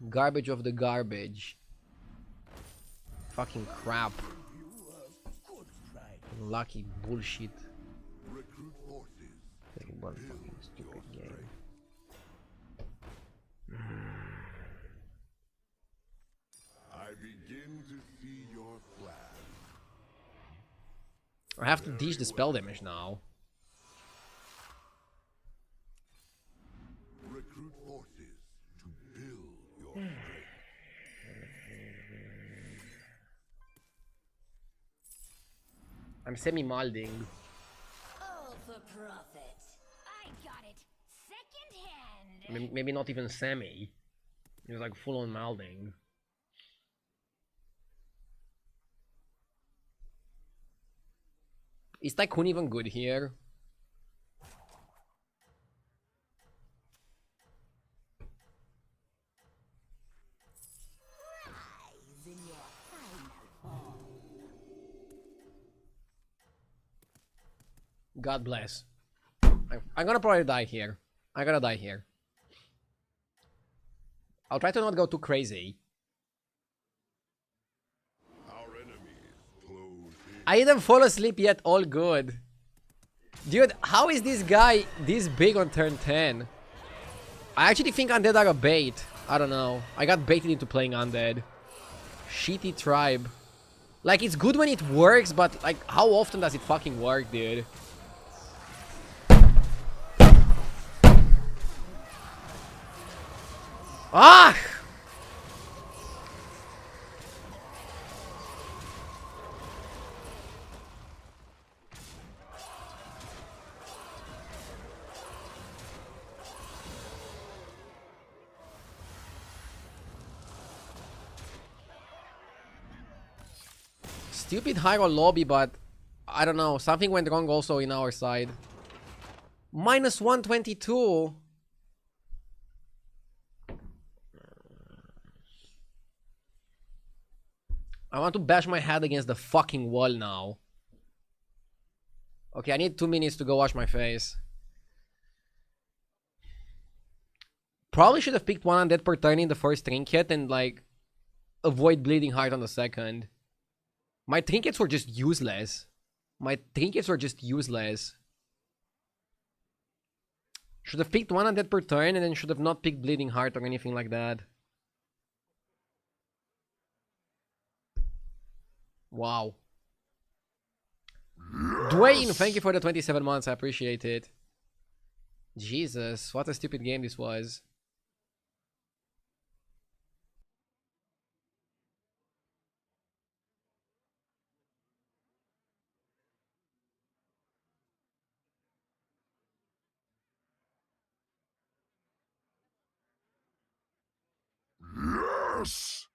Garbage of the garbage. Fucking crap. Lucky bullshit. Recruit forces. One fucking stupid game. I begin to see your plan. I have to dish the spell damage now. Recruit forces to build your strength. I'm semi-malding. All for profit. I got it. Second hand. Maybe not even semi. It was like full-on malding. Is Tycoon even good here? Rise in your final form. God bless. I'm gonna probably die here. I'm gonna die here. I'll try to not go too crazy. Our enemies close in. I didn't fall asleep yet, all good. Dude, how is this guy this big on turn 10? I actually think undead are a bait. I don't know. I got baited into playing undead. Shitty tribe. Like, it's good when it works, but like, how often does it fucking work, dude? Ah! Stupid hero lobby, but I don't know. Something went wrong also in our side. Minus 122. I want to bash my head against the fucking wall now. Okay, I need 2 minutes to go wash my face. Probably should have picked one undead per turn in the first trinket and like avoid bleeding heart on the second. My trinkets were just useless. My trinkets were just useless. Should have picked one undead per turn and then should have not picked bleeding heart or anything like that. Wow. Dwayne, thank you for the 27 months. I appreciate it. Jesus, what a stupid game this was. Yes!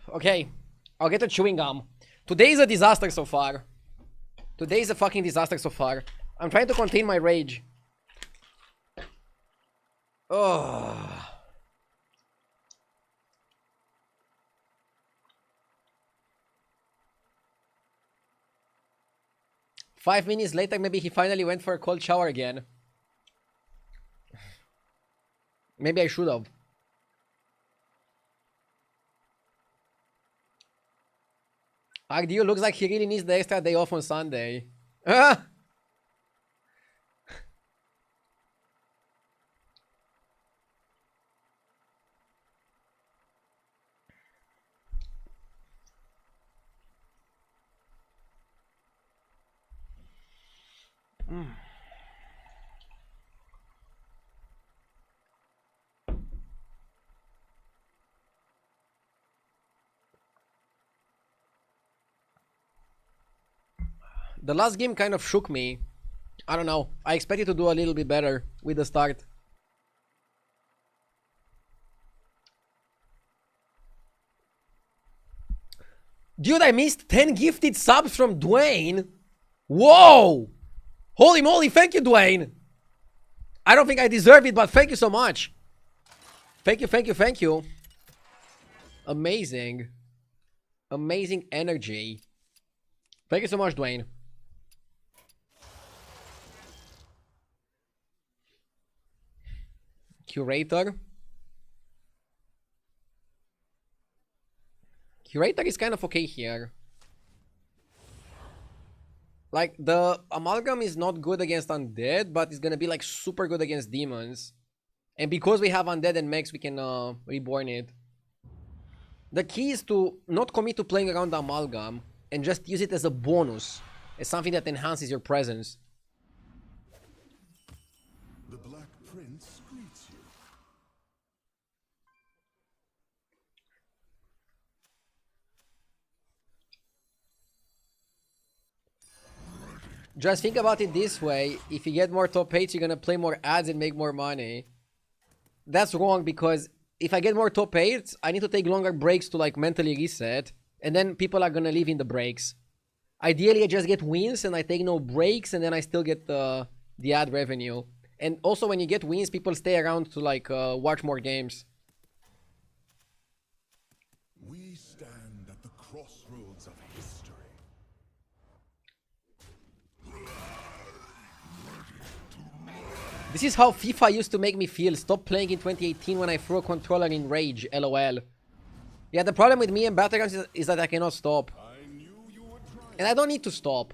Okay, I'll get a chewing gum. Today is a disaster so far. Today is a fucking disaster so far. I'm trying to contain my rage. Oh. Five minutes later, maybe he finally went for a cold shower again. Maybe I should have. Agdio looks like he really needs the extra day off on Sunday. Ah! The last game kind of shook me. I don't know. I expected to do a little bit better with the start. Dude, I missed 10 gifted subs from Dwayne. Whoa! Holy moly, thank you, Dwayne. I don't think I deserve it, but thank you so much. Thank you, thank you, thank you. Amazing. Amazing energy. Thank you so much, Dwayne. Curator. Curator is kind of okay here. Like, the Amalgam is not good against Undead, but it's gonna be like super good against Demons. And because we have Undead and Mechs, we can reborn it. The key is to not commit to playing around the Amalgam and just use it as a bonus. As something that enhances your presence. The Black Prince greets you. Just think about it this way. If you get more top 8s, you're gonna play more ads and make more money. That's wrong, because if I get more top 8s, I need to take longer breaks to like mentally reset. And then people are gonna leave in the breaks. Ideally, I just get wins and I take no breaks, and then I still get the ad revenue. And also, when you get wins, people stay around to like watch more games. We stand at the crossroads of history. This is how FIFA used to make me feel. Stop playing in 2018 when I threw a controller in rage. LOL. Yeah, the problem with me and Battlegrounds is that I cannot stop. And I don't need to stop.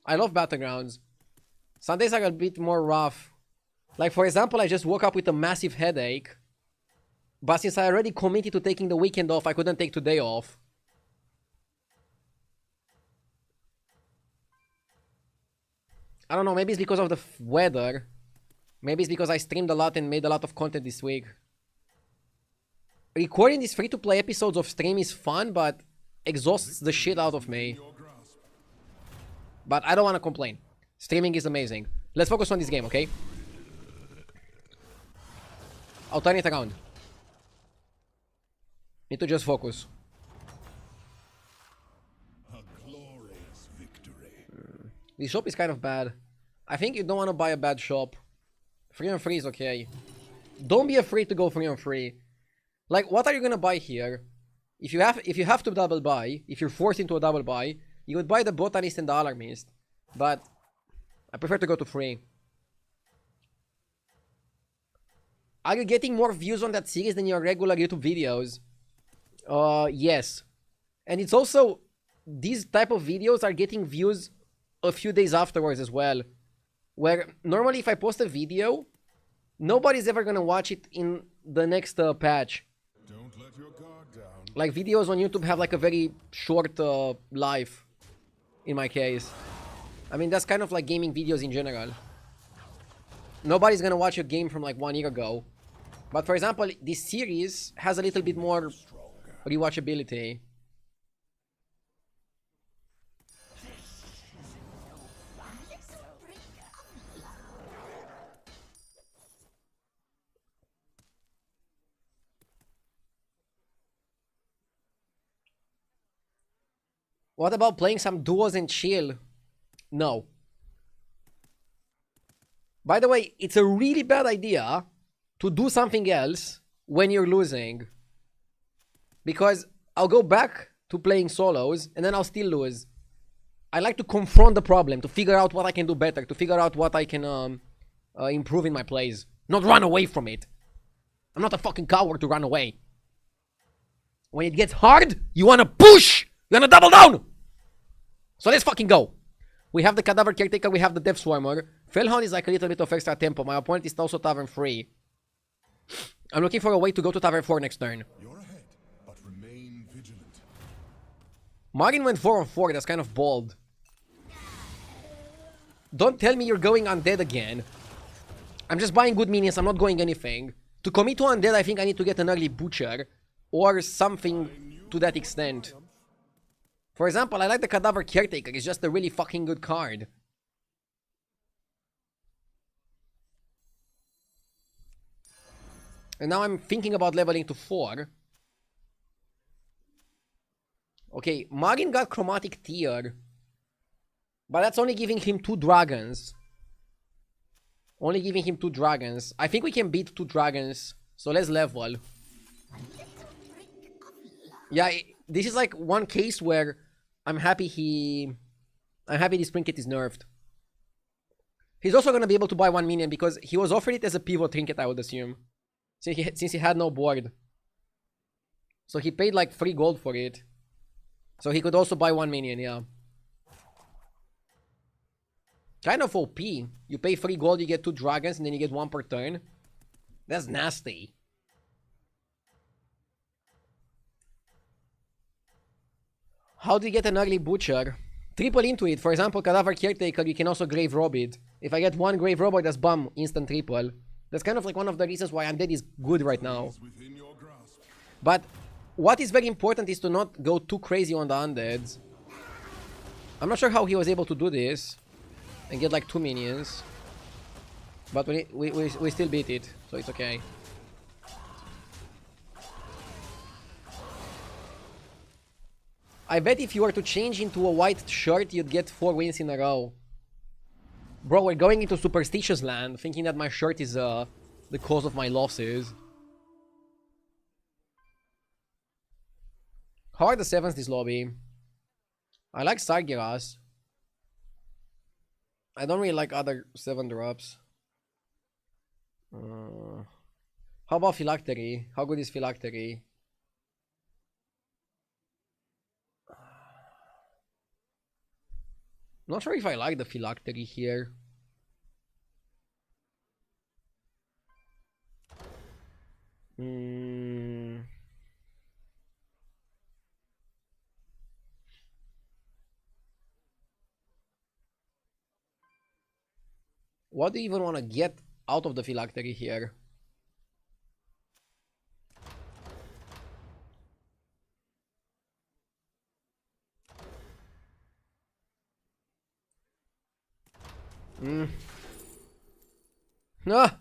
I love Battlegrounds. Sundays are a bit more rough. Like, for example, I just woke up with a massive headache. But since I already committed to taking the weekend off, I couldn't take today off. I don't know, maybe it's because of the weather. Maybe it's because I streamed a lot and made a lot of content this week. Recording these free-to-play episodes of stream is fun, but exhausts the shit out of me. But I don't want to complain. Streaming is amazing. Let's focus on this game, okay? I'll turn it around. Need to just focus. A glorious victory. This shop is kind of bad. I think you don't want to buy a bad shop. 3-on-3 is okay. Don't be afraid to go 3-on-3. Like, what are you gonna buy here? If you have to double buy, if you're forced into a double buy, you would buy the Botanist and the Alarmist. But I prefer to go to 3. Are you getting more views on that series than your regular YouTube videos? Yes. And it's also, these type of videos are getting views a few days afterwards as well. Where normally if I post a video, nobody's ever gonna watch it in the next patch. Don't let your guard down. Like, videos on YouTube have like a very short life, in my case. I mean, that's kind of like gaming videos in general. Nobody's gonna watch a game from like 1 year ago. But for example, this series has a little bit more rewatchability. What about playing some duos and chill? No. By the way, it's a really bad idea to do something else when you're losing. Because I'll go back to playing solos and then I'll still lose. I like to confront the problem, to figure out what I can do better, to figure out what I can improve in my plays. Not run away from it. I'm not a fucking coward to run away. When it gets hard, you wanna push! You wanna double down! So let's fucking go. We have the Cadaver Caretaker, we have the Death Swarmer. Fellhound is like a little bit of extra tempo. My opponent is also Tavern 3. I'm looking for a way to go to Tavern 4 next turn. You're ahead, but remain vigilant. Margin went 4 on 4, that's kind of bold. Don't tell me you're going undead again. I'm just buying good minions, I'm not going anything. To commit to undead, I think I need to get an early Butcher. Or something to that extent. For example, I like the Cadaver Caretaker, it's just a really fucking good card. And now I'm thinking about leveling to 4. Okay, Margin got Chromatic Tear. But that's only giving him 2 dragons. Only giving him 2 dragons. I think we can beat 2 dragons. So let's level. Yeah, this is like one case where I'm happy this trinket is nerfed. He's also gonna be able to buy 1 minion because he was offered it as a pivot trinket, I would assume. Since he had no board. So he paid like 3 gold for it. So he could also buy 1 minion, yeah. Kind of OP. You pay 3 gold, you get 2 dragons, and then you get 1 per turn. That's nasty. How do you get an early Butcher? Triple into it. For example, Cadaver Caretaker, you can also Grave Rob it. If I get 1 Grave Robber, that's bum, instant triple. That's kind of like one of the reasons why Undead is good right now. But what is very important is to not go too crazy on the Undeads. I'm not sure how he was able to do this and get like 2 minions. But we still beat it, so it's okay. I bet if you were to change into a white shirt, you'd get 4 wins in a row. Bro, we're going into superstitious land, thinking that my shirt is the cause of my losses. How are the 7s this lobby? I like Sargeras. I don't really like other 7 drops. How about Phylactery? How good is Phylactery? Not sure if I like the Phylactery here. What do you even want to get out of the Phylactery here? Ah!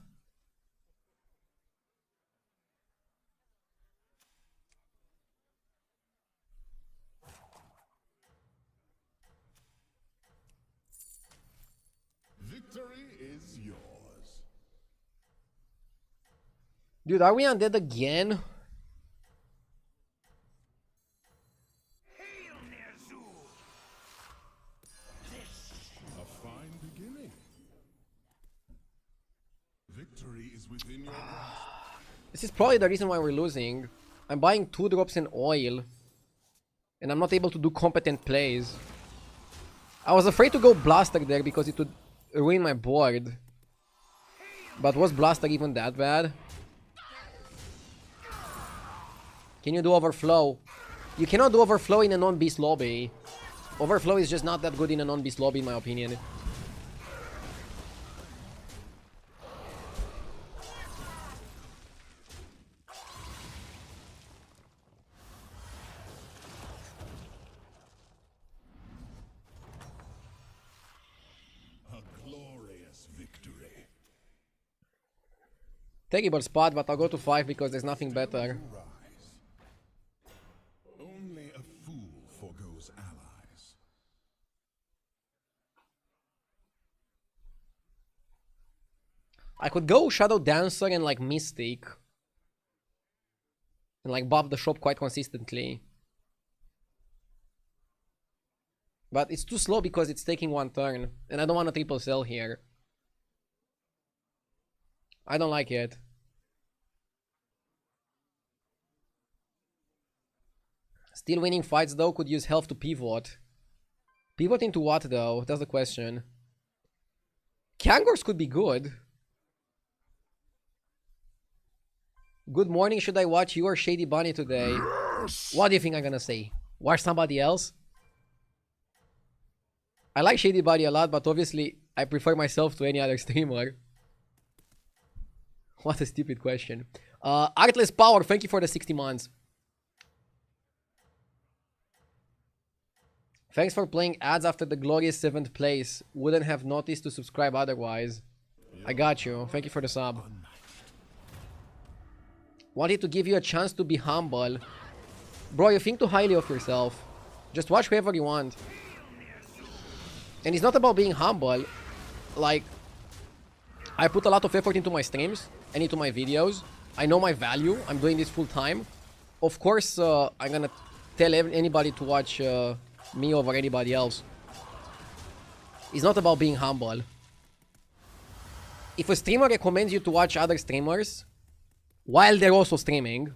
Victory is yours. Dude, are we undead again? A fine beginning. Victory is within your grasp. This is probably the reason why we're losing. I'm buying 2 drops in oil. And I'm not able to do competent plays. I was afraid to go Blaster there because it would ruin my board. But was Blaster even that bad? Can you do Overflow? You cannot do Overflow in a non-beast lobby. Overflow is just not that good in a non-beast lobby in my opinion. A glorious victory. Terrible spot, but I'll go to 5 because there's nothing better. Rise. Only a fool forgoes allies. I could go Shadow Dancer and like Mystic. And like buff the shop quite consistently. But it's too slow because it's taking one turn. And I don't want a triple sell here. I don't like it. Still winning fights though, could use health to pivot. Pivot into what though? That's the question. Kangors could be good. Good morning, should I watch you or Shady Bunny today? Yes. What do you think I'm gonna say? Watch somebody else? I like Shady Bunny a lot, but obviously I prefer myself to any other streamer. What a stupid question. Artless Power, thank you for the 60 months. Thanks for playing ads after the glorious 7th place. Wouldn't have noticed to subscribe otherwise. I got you. Thank you for the sub. Wanted to give you a chance to be humble. Bro, you think too highly of yourself. Just watch whoever you want. And it's not about being humble. Like, I put a lot of effort into my streams and into my videos. I know my value. I'm doing this full time. Of course, I'm gonna tell anybody to watch me over anybody else. It's not about being humble. If a streamer recommends you to watch other streamers while they're also streaming,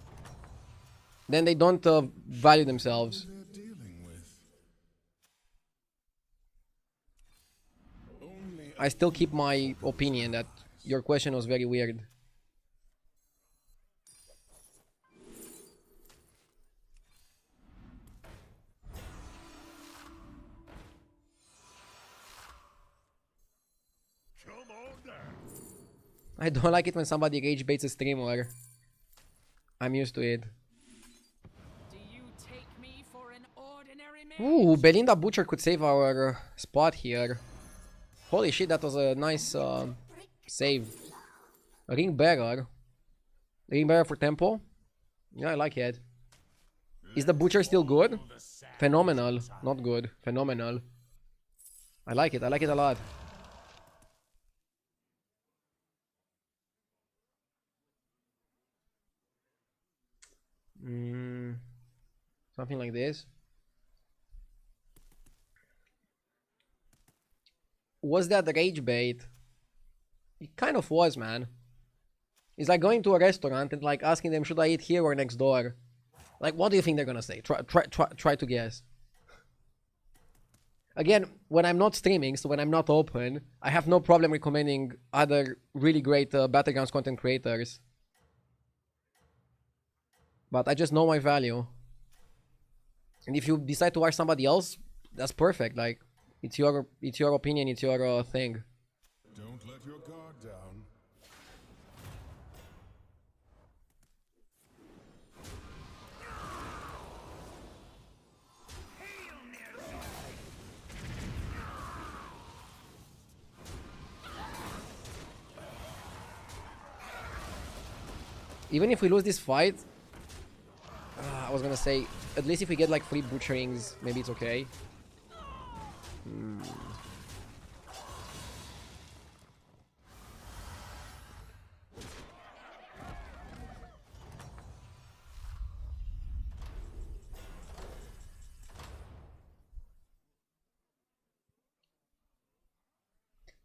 then they don't value themselves. I still keep my opinion that your question was very weird. I don't like it when somebody rage baits a streamer. I'm used to it. Do you take me for an ordinary man? Ooh, Belinda Butcher could save our spot here. Holy shit, that was a nice save. Ring Bearer. Ring Bearer for tempo? Yeah, I like it. Is the Butcher still good? Phenomenal. Not good. Phenomenal. I like it. I like it a lot. Something like this. Was that rage bait? It kind of was, man. It's like going to a restaurant and like asking them, should I eat here or next door? Like, what do you think they're gonna say? Try to guess. Again, when I'm not streaming, so when I'm not open, I have no problem recommending other really great Battlegrounds content creators. But I just know my value. And if you decide to watch somebody else, that's perfect. Like, it's your opinion, it's your thing. Don't let your guard down. Even if we lose this fight, I was gonna say, at least if we get like 3 butcherings, maybe it's okay.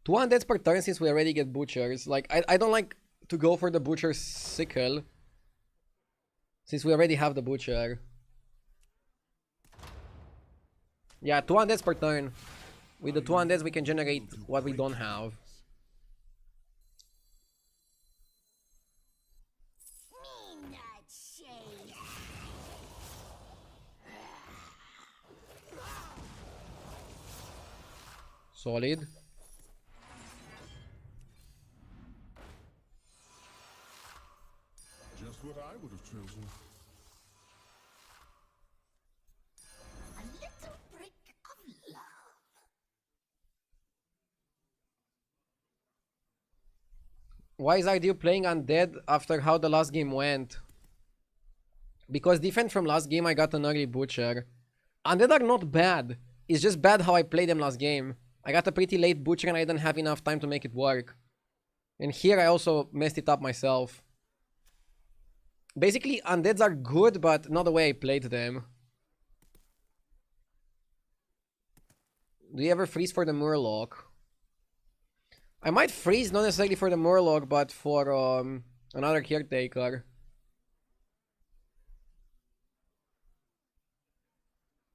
Two undeads per turn since we already get butchers. Like, I don't like to go for the butcher's sickle since we already have the butcher. Yeah, 2 undeads per turn. With the 2 undeads we can generate what we don't have. Me not say. Solid. Just what I would have chosen. A little brick of love. Why is Ideal playing undead after how the last game went? Because different from last game, I got an early butcher. Undead are not bad. It's just bad how I played them last game. I got a pretty late butcher and I didn't have enough time to make it work. And here I also messed it up myself. Basically, undeads are good, but not the way I played them. Do you ever freeze for the Murloc? I might freeze, not necessarily for the Murloc, but for another caretaker.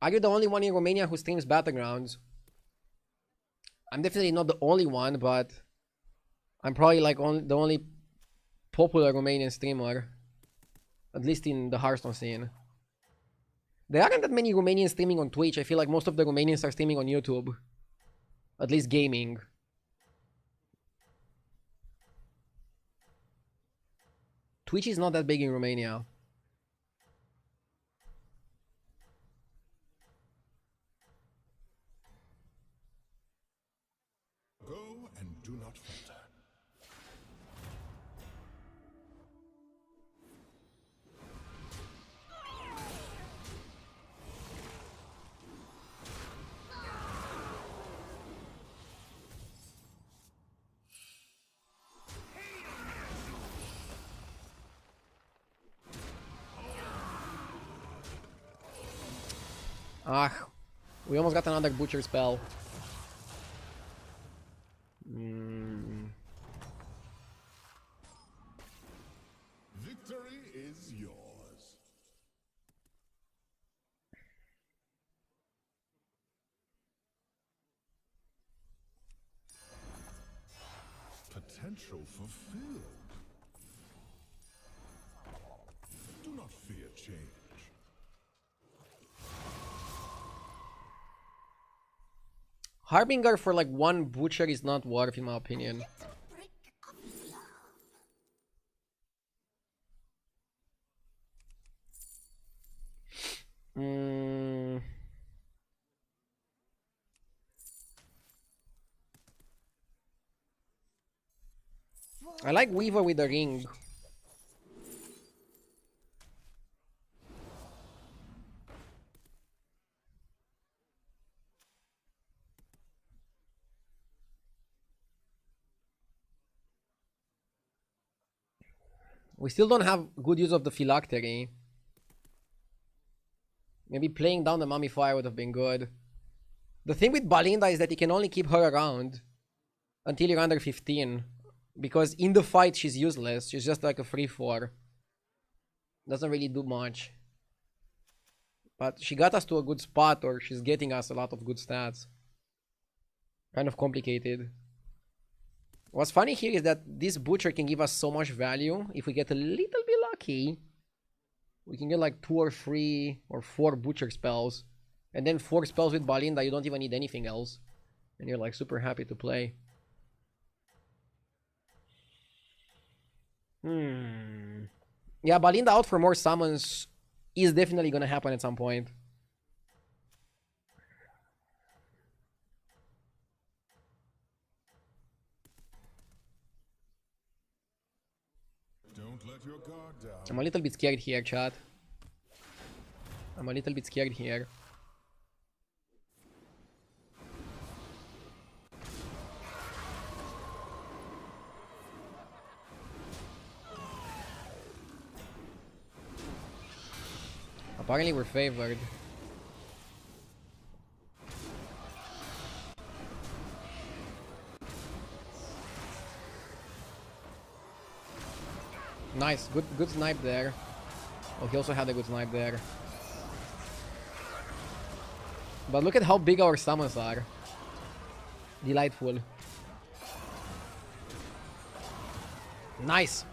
Are you the only one in Romania who streams Battlegrounds? I'm definitely not the only one, but I'm probably like the only popular Romanian streamer. At least in the Hearthstone scene. There aren't that many Romanians streaming on Twitch. I feel like most of the Romanians are streaming on YouTube. At least gaming. Twitch is not that big in Romania. Go and do not falter. Ah, we almost got another butcher spell. Victory is yours. Potential fulfilled. Do not fear change. Harbinger for like one butcher is not worth, in my opinion. I like Weaver with the ring. We still don't have good use of the phylactery. Maybe playing down the Mummifier would have been good. The thing with Balinda is that you can only keep her around until you're under 15. Because in the fight she's useless. She's just like a free 4. Doesn't really do much. But she got us to a good spot, or she's getting us a lot of good stats. Kind of complicated. What's funny here is that this butcher can give us so much value. If we get a little bit lucky, we can get like 2 or 3 or 4 butcher spells. And then 4 spells with Balinda, you don't even need anything else. And you're like super happy to play. Yeah, Balinda out for more summons is definitely gonna happen at some point. Don't let your guard down. I'm a little bit scared here, chat. I'm a little bit scared here. Apparently we're favored. Nice, good snipe there. Oh, he also had a good snipe there. But look at how big our summons are. Delightful. Nice.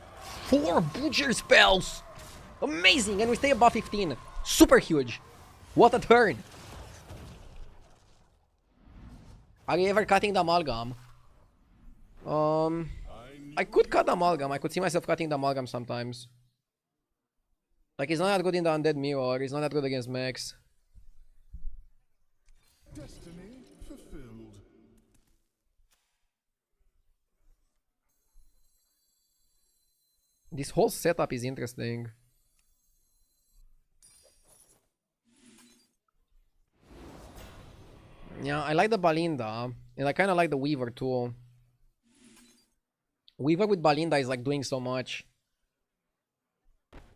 4 butcher spells. Amazing, and we stay above 15. Super huge. What a turn. Are you ever cutting the amalgam? I could cut the amalgam. I could see myself cutting the amalgam sometimes. Like, he's not that good in the undead mirror. He's not that good against mechs. Destiny fulfilled. This whole setup is interesting. Yeah, I like the Balinda. And I kind of like the Weaver too. Weaver with Balinda is like doing so much.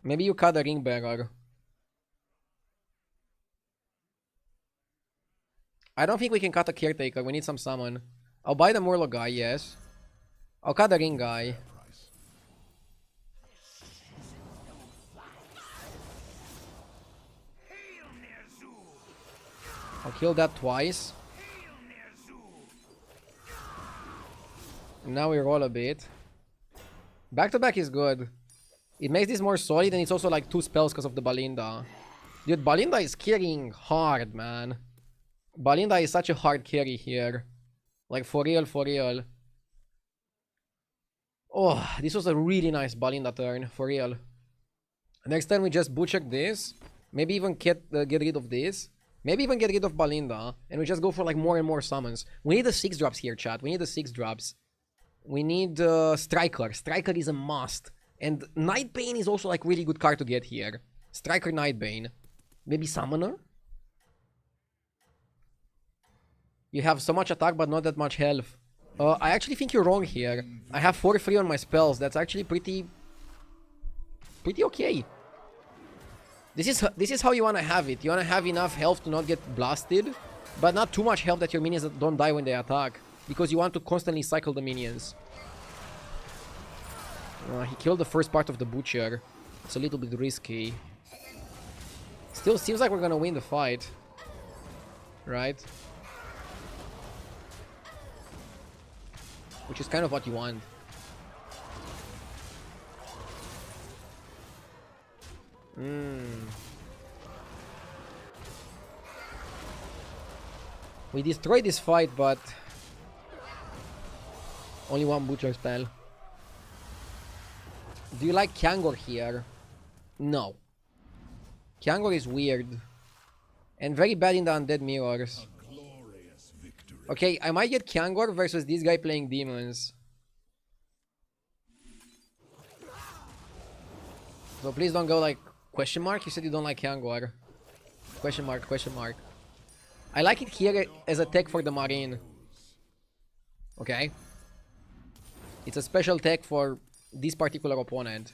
Maybe you cut the ring bearer. I don't think we can cut a caretaker. We need some summon. I'll buy the Murloc guy, yes. I'll cut the ring guy. I'll kill that twice. Now we roll a bit. Back to back is good. It makes this more solid and it's also like 2 spells because of the Balinda. Dude, Balinda is carrying hard, man. Balinda is such a hard carry here. Like for real, for real. Oh, this was a really nice Balinda turn, for real. Next time we just butcher this. Maybe even get rid of this. Maybe even get rid of Balinda. And we just go for like more and more summons. We need the 6 drops here, chat. We need the 6 drops. We need Striker. Striker is a must. And Nightbane is also like really good card to get here. Striker, Nightbane. Maybe Summoner? You have so much attack but not that much health. I actually think you're wrong here. I have 4 free on my spells. That's actually pretty okay. This is how you want to have it. You want to have enough health to not get blasted, but not too much health that your minions don't die when they attack, because you want to constantly cycle the minions. He killed the first part of the butcher. It's a little bit risky. Still seems like we're gonna win the fight, right? Which is kind of what you want. We destroyed this fight, but only 1 butcher spell. Do you like Kangor here? No. Kangor is weird. And very bad in the undead mirrors. Okay, I might get Kangor versus this guy playing demons. So please don't go like question mark. You said you don't like Kangor. Question mark, question mark. I like it here as a tech for the Marine. Okay. It's a special tech for this particular opponent.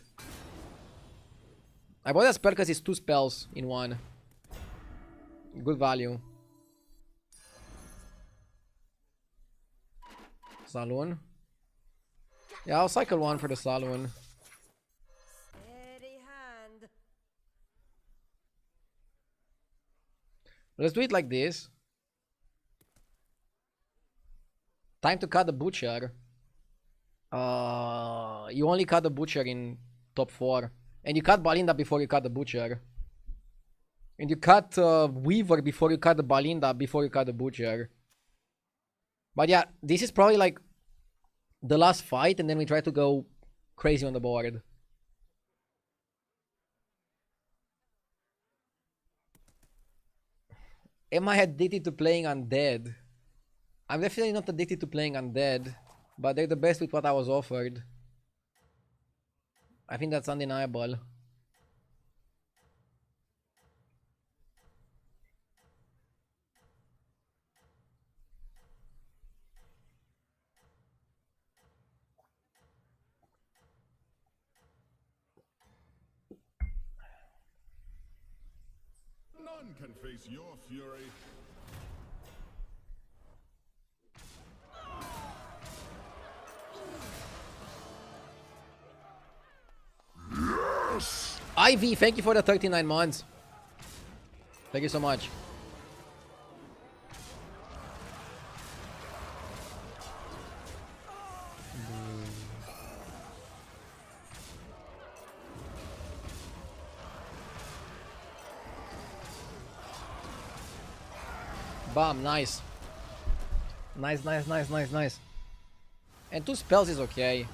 I bought a spell because it's 2 spells in 1. Good value. Saloon. Yeah, I'll cycle 1 for the Saloon. Steady hand. Let's do it like this. Time to cut the butcher. You only cut the butcher in top 4. And you cut Balinda before you cut the butcher. And you cut Weaver before you cut the Balinda, before you cut the butcher. But yeah, this is probably like the last fight, and then we try to go crazy on the board. Am I addicted to playing undead? I'm definitely not addicted to playing undead, but they're the best with what I was offered. I think that's undeniable. None can face your fury. Ivy, thank you for the 39 months. Thank you so much. Bam, nice. Nice, nice, nice, nice, nice. And 2 spells is okay.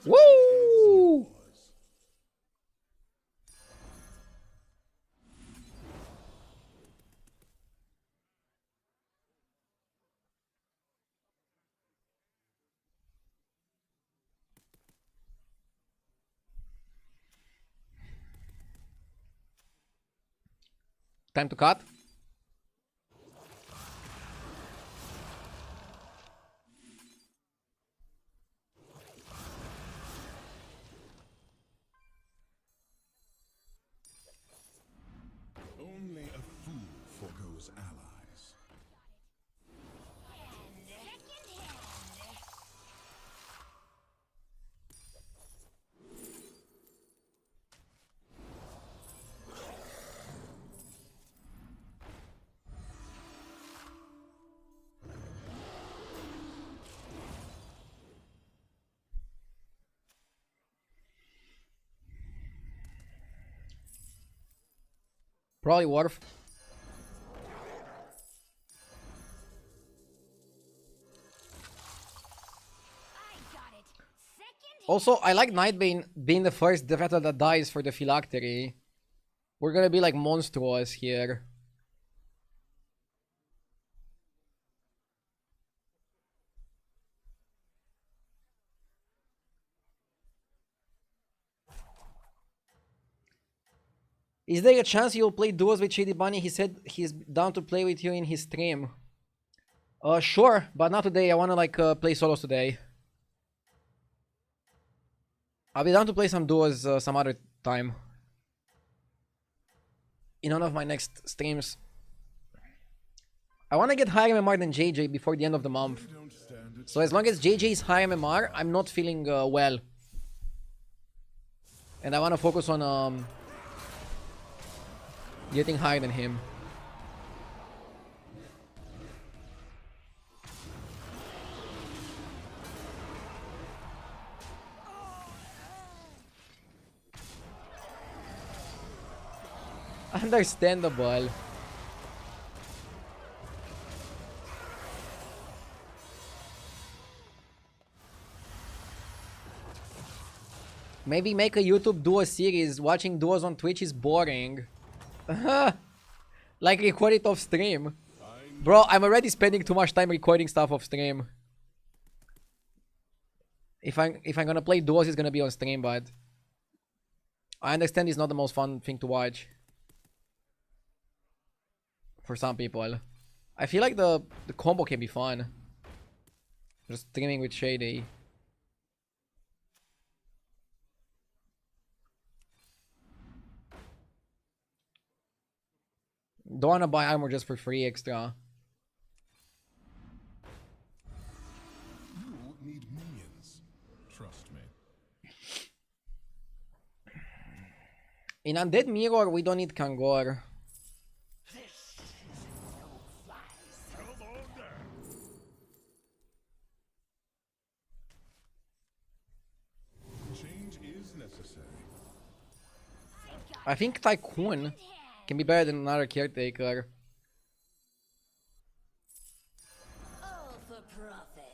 Woo! Time to cut. foe's allies. Probably worth. Also, I like Nightbane being the first Defector that dies for the Phylactery. We're gonna be like monstrous here. Is there a chance you'll play duos with Shady Bunny? He said he's down to play with you in his stream. Sure, but not today. I wanna like play solos today. I'll be down to play some duos some other time. In one of my next streams. I wanna get higher MMR than JJ before the end of the month. So as long as JJ is high MMR, I'm not feeling well. And I wanna focus on getting higher than him. Understandable. Maybe make a YouTube duo series. Watching duos on Twitch is boring. Like record it off stream. Bro, I'm already spending too much time recording stuff off stream. If I'm gonna play duos, it's gonna be on stream, but I understand it's not the most fun thing to watch. For some people. I feel like the combo can be fun. Just streaming with Shady. Don't wanna buy armor just for free extra. You need minions. Trust me. In Undead Mirror, we don't need Kangor. Change is necessary. I think Tycoon can be better than another Caretaker. All for profit.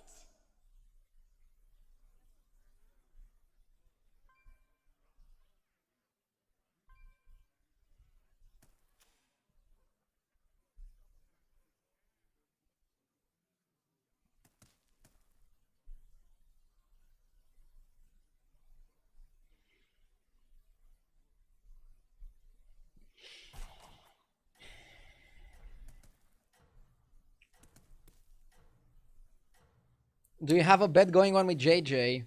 Do you have a bet going on with JJ?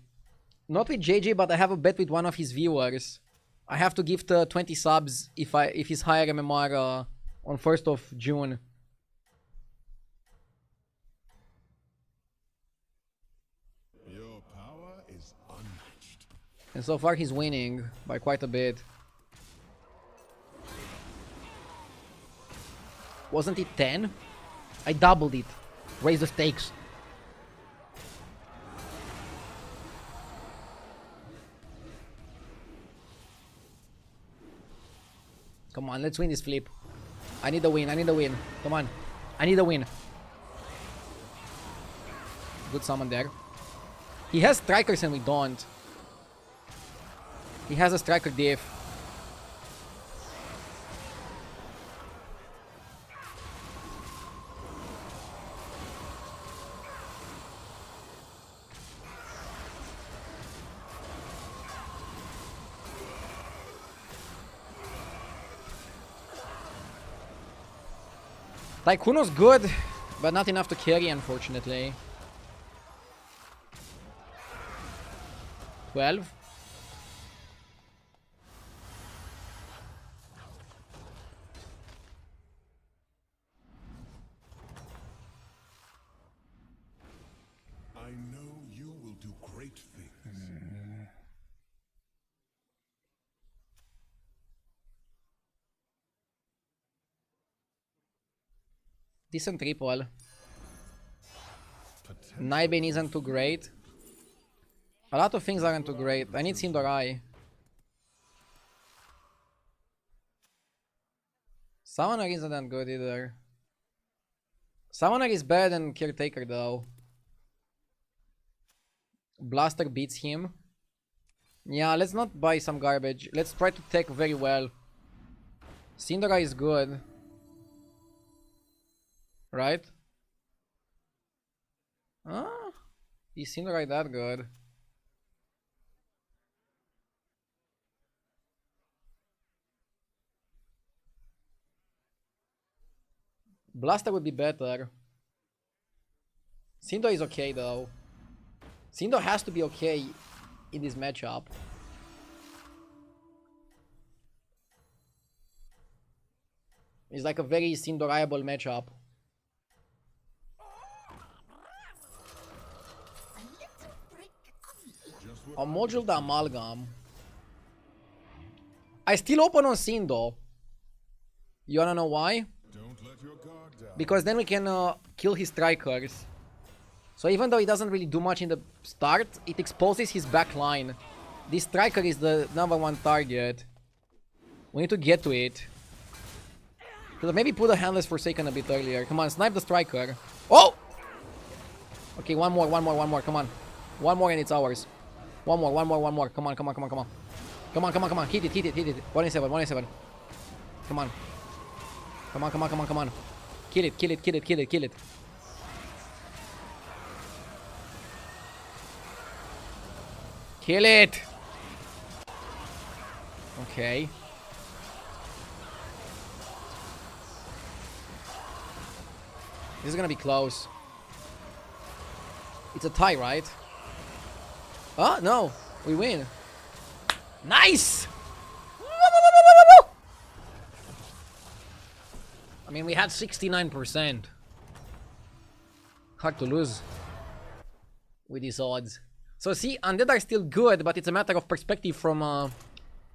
Not with JJ, but I have a bet with one of his viewers. I have to gift 20 subs if he's higher MMR on 1st of June. Your power is unmatched. And so far he's winning by quite a bit. Wasn't it 10? I doubled it. Raise the stakes. Come on, let's win this flip. I need a win, I need a win. Come on. I need a win. Good summon there. He has strikers and we don't. He has a striker diff. Tycoon was good, but not enough to carry, unfortunately. 12. Decent triple. Potential. Nibane isn't too great. A lot of things aren't too great. I need Sindorai. Summoner isn't that good either. Summoner is better than Caretaker though. Blaster beats him. Yeah, let's not buy some garbage. Let's try to tech very well. Sindorai is good. Right? Ah, is Sindorai that good? Blaster would be better. Sindo is okay though. Sindo has to be okay in this matchup. It's like a very Sindoraiable matchup. A module the Amalgam. I still open on Sindo. You wanna know why? Don't let your guard down. Because then we can kill his strikers. So even though he doesn't really do much in the start, it exposes his back line. This striker is the #1 target. We need to get to it. Could have maybe put a Handless Forsaken a bit earlier. Come on, snipe the striker. Oh! Okay, one more, come on. One more and it's ours. One more. Come on. Come on. Hit it. 1-7. Come on. Come on. Kill it. Kill it! Okay. This is gonna be close. It's a tie, right? Oh, no. We win. Nice! I mean, we had 69%. Hard to lose with these odds. So see, undead are still good, but it's a matter of perspective from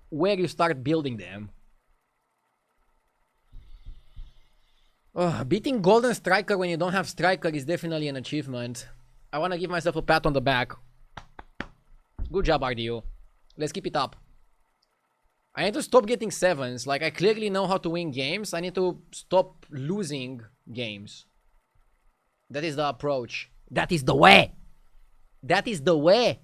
where you start building them. Beating Golden Striker when you don't have Striker is definitely an achievement. I want to give myself a pat on the back. Good job, RDU. Let's keep it up. I need to stop getting 7s. Like, I clearly know how to win games. I need to stop losing games. That is the approach. That is the way. That is the way.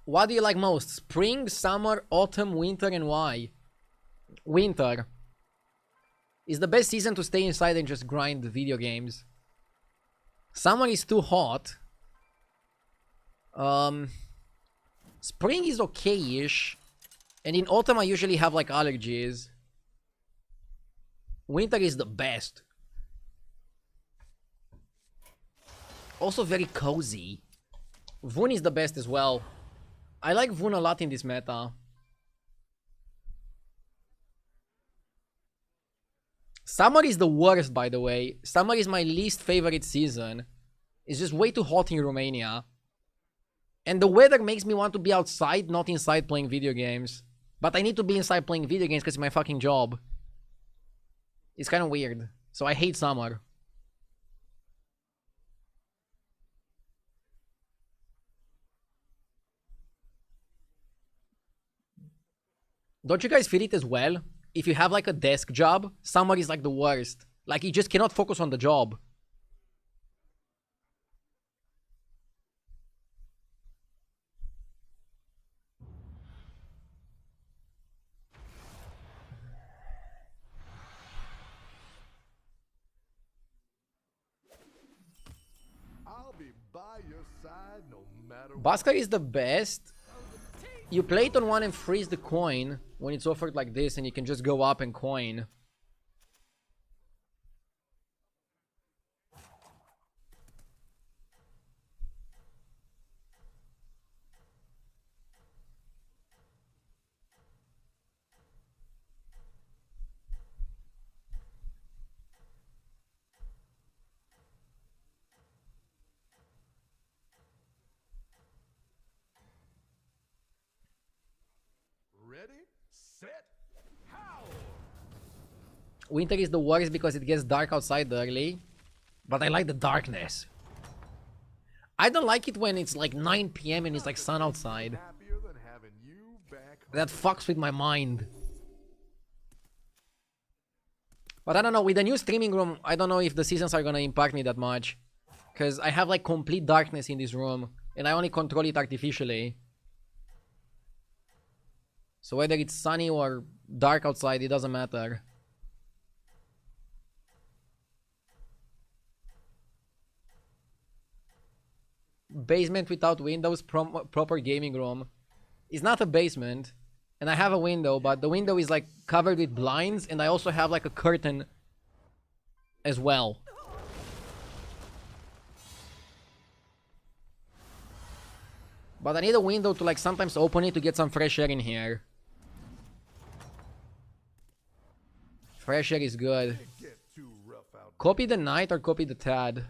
What do you like most? Spring, summer, autumn, winter, and why? Winter is the best season to stay inside and just grind video games. Summer is too hot. Spring is okay-ish. And in autumn I usually have like allergies. Winter is the best. Also very cozy. Vun is the best as well. I like Vun a lot in this meta. Summer is the worst, by the way. Summer is my least favorite season. It's just way too hot in Romania. And the weather makes me want to be outside, not inside playing video games. But I need to be inside playing video games because it's my fucking job. It's kind of weird. So I hate summer. Don't you guys feel it as well? If you have like a desk job, summer is like the worst. Like you just cannot focus on the job. by your side no matter Baskar is the best. You play it on one and freeze the coin when it's offered like this, and you can just go up and coin. Ready, set, howl! Winter is the worst because it gets dark outside early. But I like the darkness. I don't like it when it's like 9 PM and it's like sun outside. Happier than having you back home. That fucks with my mind. But I don't know, with the new streaming room, I don't know if the seasons are gonna impact me that much. Because I have like complete darkness in this room. And I only control it artificially. So whether it's sunny or dark outside, it doesn't matter. Basement without windows, proper gaming room. It's not a basement. And I have a window, but the window is like covered with blinds. And I also have like a curtain as well. But I need a window to like sometimes open it to get some fresh air in here. Fresh air is good. Get too rough out. Copy the knight or copy the tad?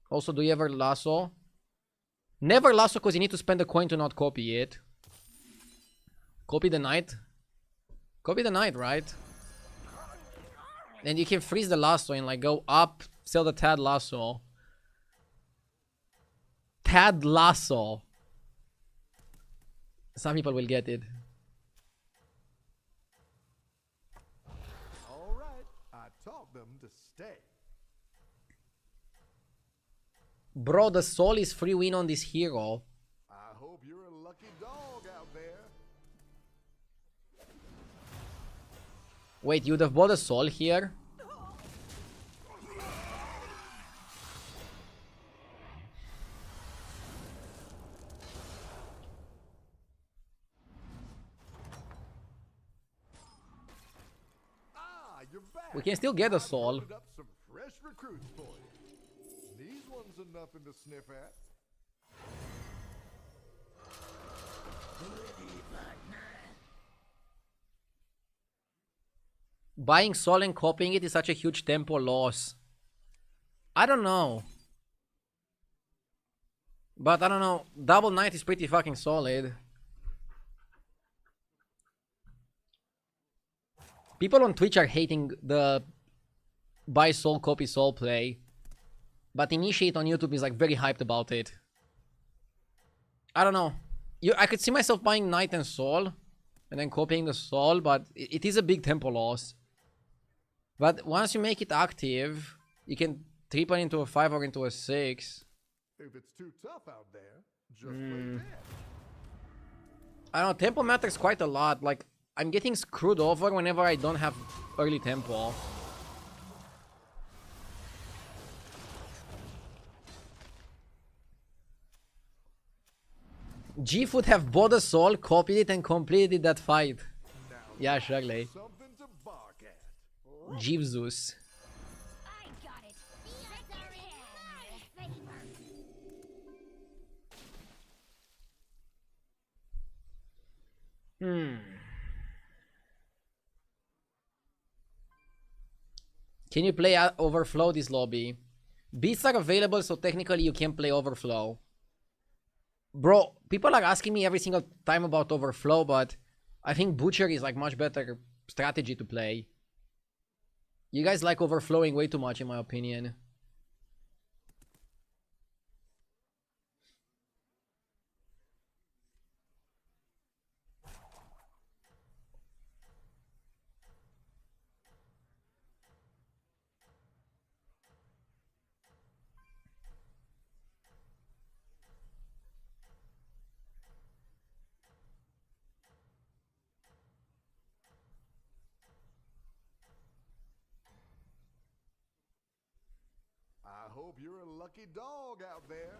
Also, do you ever lasso? Never lasso because you need to spend a coin to not copy it. Copy the knight. Copy the knight, right? And you can freeze the lasso and like go up, sell the tad lasso. Tad lasso. Some people will get it. All right, I taught them to stay. Bro, the soul is free win on this hero. I hope you're a lucky dog out there. Wait, you'd have bought a soul here? Ah, you're back. We can still get a soul. Loaded up some fresh recruits for you. These ones are nothing to sniff at. Buying soul and copying it is such a huge tempo loss. I don't know. But I don't know. Double knight is pretty fucking solid. People on Twitch are hating the buy soul, copy soul play. But Initiate on YouTube is like very hyped about it. I don't know. I could see myself buying knight and soul. And then copying the soul. But it is a big tempo loss. But once you make it active, you can triple into a 5 or into a 6. If it's too tough out there, just play dead. I don't know, tempo matters quite a lot. Like, I'm getting screwed over whenever I don't have early tempo. G would have bought a soul, copied it, and completed that fight. Yeah, surely. Something to bark at. Jeeves. I got it. Can you play Overflow this lobby? Beats are available, so technically you can play Overflow. Bro, people are asking me every single time about Overflow, but I think Butcher is like much better strategy to play. You guys like overflowing way too much in my opinion. hope you're a lucky dog out there.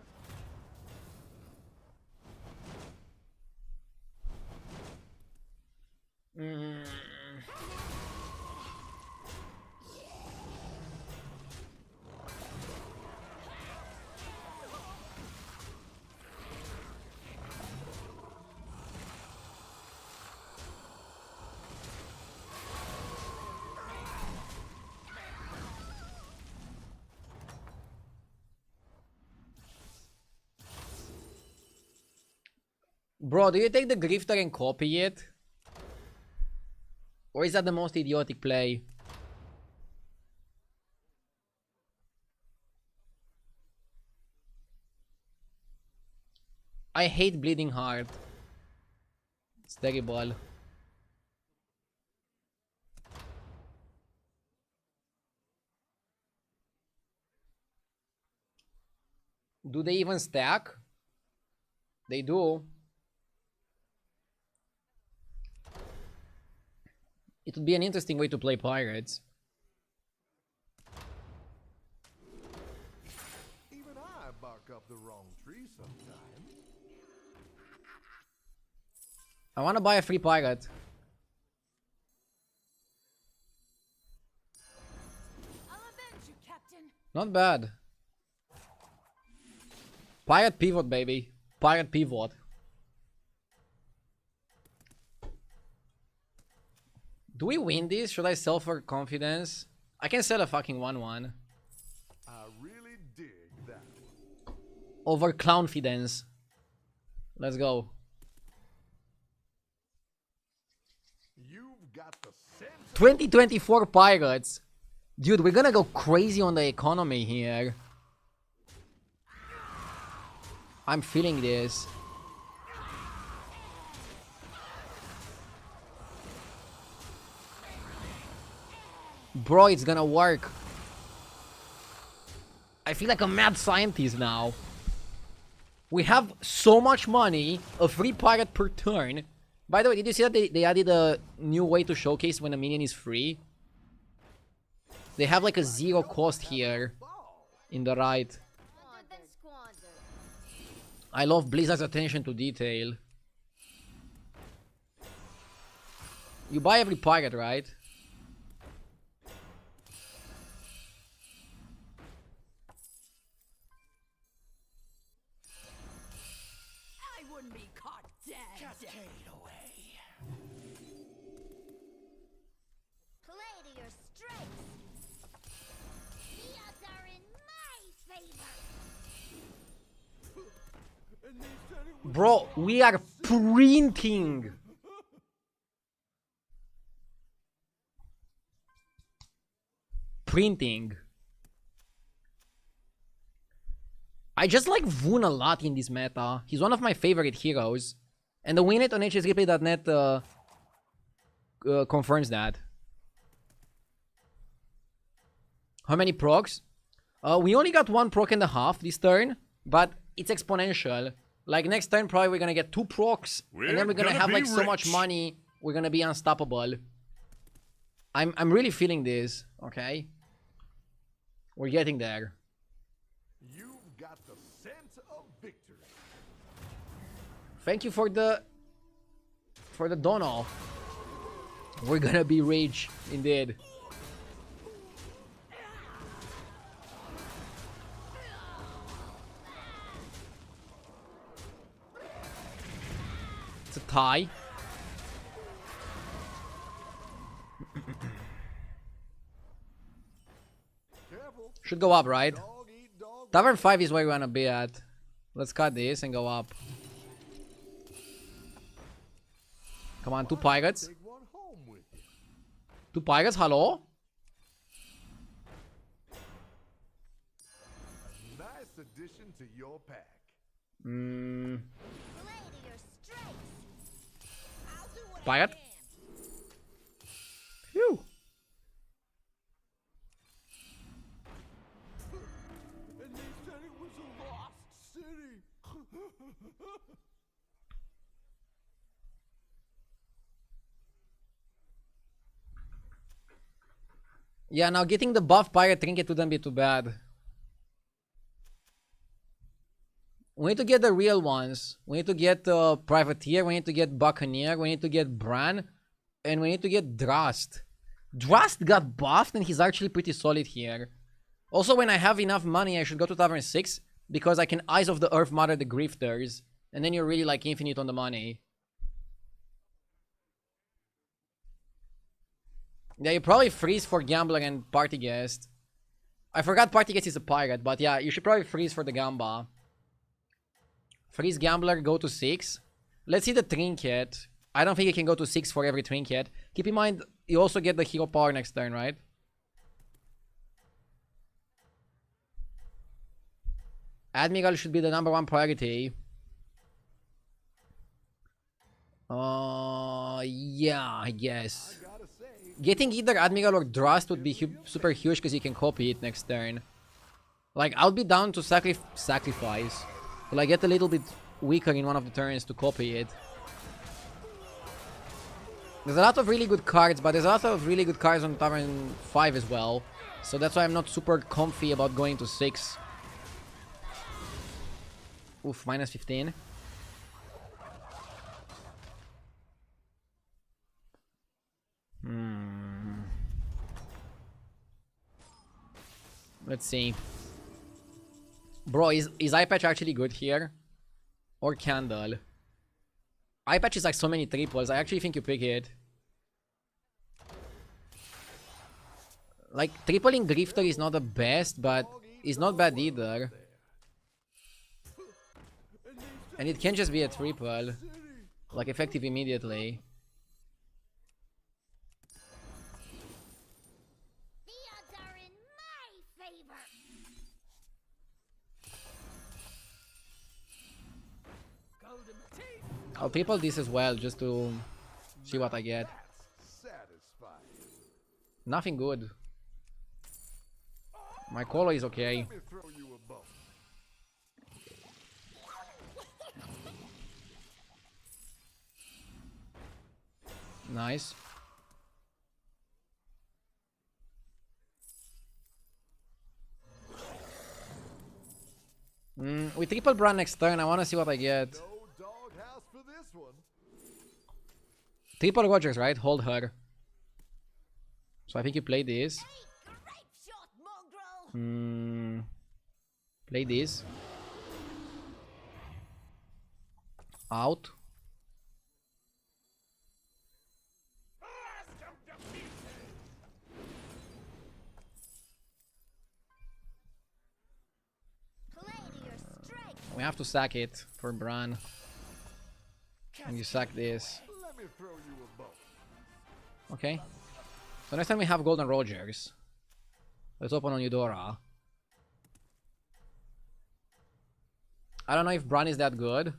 Bro, do you take the Grifter and copy it? Or is that the most idiotic play? I hate Bleeding Heart. It's terrible. Do they even stack? They do. It would be an interesting way to play pirates. Even I bark up the wrong tree sometimes. I want to buy a free pirate. I'll avenge you, Captain. Not bad. Pirate pivot, baby. Pirate pivot. Do we win this? Should I sell for confidence? I can sell a fucking 1-1. I really dig that. Over clownfidence. Let's go. You've got the sense. 2024 pirates. Dude, we're gonna go crazy on the economy here. I'm feeling this. Bro, it's gonna work. I feel like a mad scientist now. We have so much money, a free pirate per turn. By the way, did you see that they added a new way to showcase when a minion is free? They have like a 0 cost here in the right. Squandered then squandered. I love Blizzard's attention to detail. You buy every pirate, right? I wouldn't be caught dead. Play to your strengths. The odds are in my favor. Bro, we are printing. Printing. I just like Voon a lot in this meta. He's one of my favorite heroes. And the win rate on hsgameplay.net confirms that. How many procs? We only got 1 proc and a half this turn, but it's exponential. Like next turn, probably we're gonna get 2 procs, and then we're gonna have like so much money, we're gonna be unstoppable. I'm really feeling this. Okay, we're getting there. You've got the sense of victory. Thank you for the dono. We're gonna be rich indeed. It's a tie. Careful. Should go up, right? Dog eat dog. Tavern 5 is where we wanna be at. Let's cut this and go up. Come on, 2 pirates. Take one home with you. 2 pirates, hello? Nice addition to your pack. Play to your strengths. I'll do what Pirate. I can. Phew. And they said it was a lost city. Yeah, now getting the buff pirate trinket wouldn't be too bad. We need to get the real ones. We need to get Privateer, we need to get Buccaneer, we need to get Bran, and we need to get Drast. Drast got buffed and he's actually pretty solid here. Also, when I have enough money, I should go to Tavern 6 because I can Eyes of the Earth Mother the Grifters. And then you're really like infinite on the money. Yeah, you probably freeze for Gambler and Party Guest. I forgot Party Guest is a pirate, but yeah, you should probably freeze for the Gamba. Freeze Gambler, go to 6. Let's see the Trinket. I don't think you can go to 6 for every Trinket. Keep in mind, you also get the Hero Power next turn, right? Admiral should be the #1 priority. Yeah, I guess. Getting either Admiral or Drast would be super huge because you can copy it next turn. Like, I'll be down to sacrifice. Will I get a little bit weaker in one of the turns to copy it? There's a lot of really good cards, but there's a lot of really good cards on Tavern 5 as well. So that's why I'm not super comfy about going to 6. Oof, minus 15. Let's see. Bro, is Eye Patch actually good here? Or Candle? Eye Patch is like so many triples. I actually think you pick it. Like, tripling Grifter is not the best, but it's not bad either. And it can just be a triple. Like, effective immediately. The odds are in my favor. Golden teeth. I'll triple this as well, just to see what I get. Satisfying. Nothing good. My Colo is okay. Let me throw you a bone. Nice. We triple Bran next turn. I want to see what I get. No doghouse for this one. Triple Rogers, right? Hold her. So I think you play this. Hey, great shot, mongrel. Play this. Out. Play to your strength. We have to sack it for Bran. And you sack this. Let me throw you a bone. Okay. So next time we have Golden Rogers. Let's open on Eudora. I don't know if Bran is that good.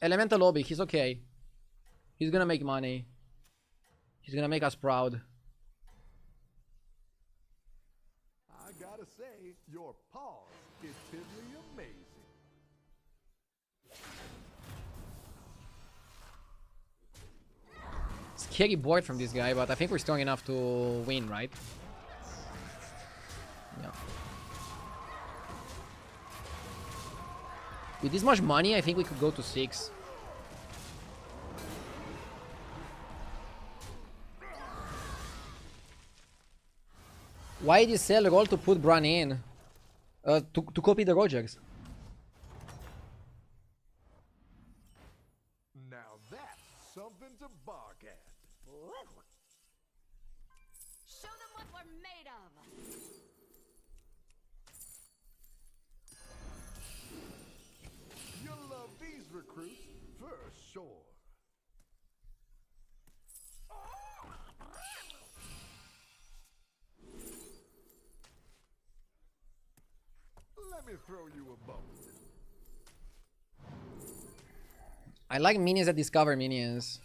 Elemental Lobby, he's okay. He's gonna make money. He's gonna make us proud. I gotta say, your pause is simply amazing. Scary board from this guy, but I think we're strong enough to win, right? Yeah. With this much money, I think we could go to 6. Why did you sell roll to put Bran in? To copy the Rogers. Now that's something to bark at. Show them what we're made of. You'll love these recruits for sure. Let me throw you a bone. I like minions that discover minions.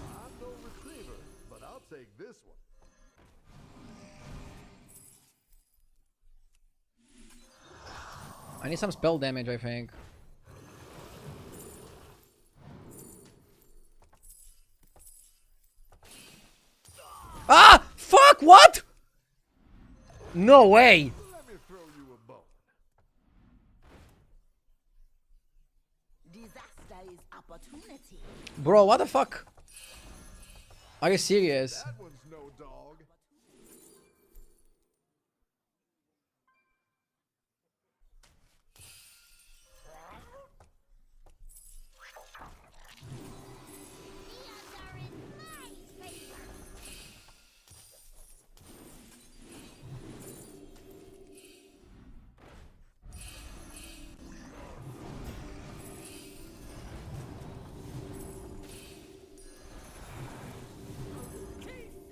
I'm no retriever, but I'll take this one. I need some spell damage, I think. Ah! Fuck! What? No way! Let me throw you a bone. opportunity. Bro, what the fuck? Are you serious? That one's no dog. The odds are in my favor.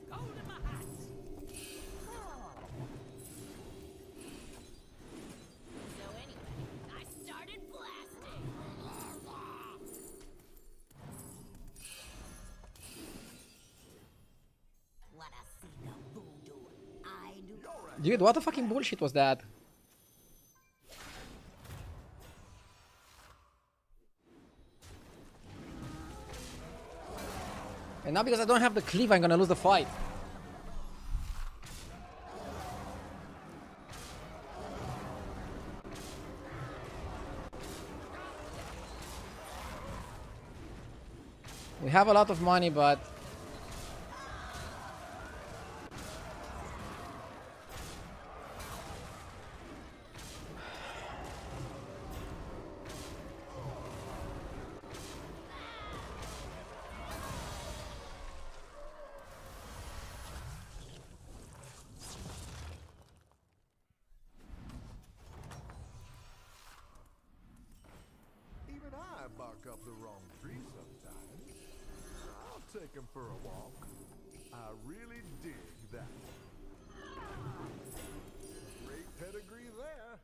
Gold in my hat. So anyway, I started blasting. Wanna see the voodoo I do? Dude, what the fucking bullshit was that? And now because I don't have the cleave, I'm gonna lose the fight. We have a lot of money, but... Even I bark up the wrong tree sometimes. I'll take him for a walk. I really dig that. Great pedigree there.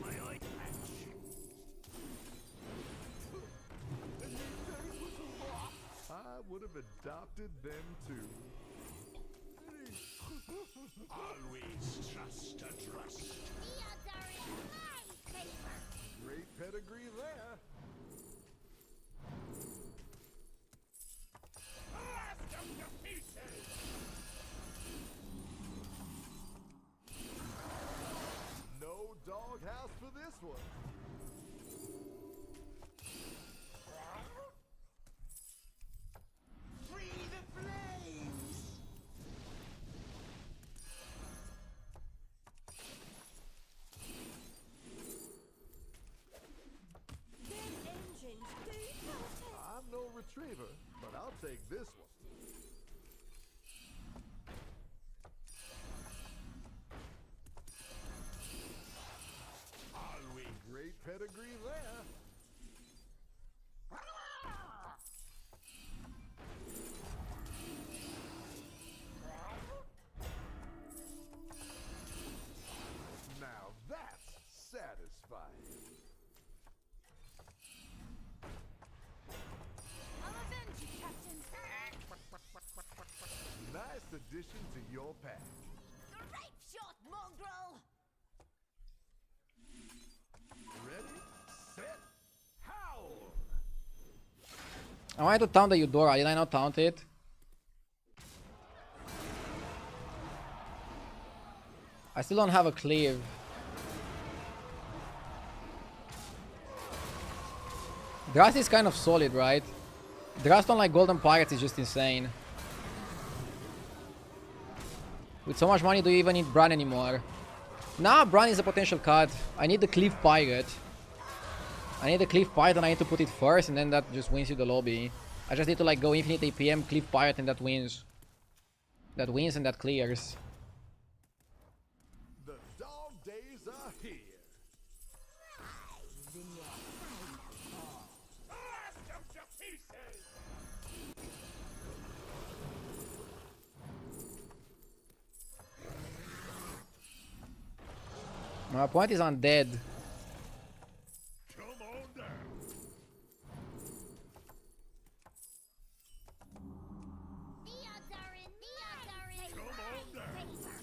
My eye patch. I would have adopted them too. Always trust a trust. The odds are in my favor. Great pedigree there. Blast them to pieces! No doghouse for this one. Free the flames! I'm no retriever, but I'll take this one. Always Great pedigree there. Now that's satisfying. I'll avenge you, Captain. Nice addition to your pack. Grape shot, mongrel! Ready, set, howl. I wanted to taunt the Eudora, did I not taunt it? I still don't have a cleave. Drast is kind of solid, right? Drast on like Golden Pirates is just insane. With so much money, do you even need Bran anymore? Nah, Bran is a potential card. I need the Cleave Pirate. I need the Cleave Pirate and I need to put it first and then that just wins you the lobby. I just need to like go Infinite APM, Cleave Pirate and that wins. That wins and that clears. The dog days are here. Rise in your final form. blast them to pieces! My opponent is undead. Come on down! The odds are in Come on my down! favor.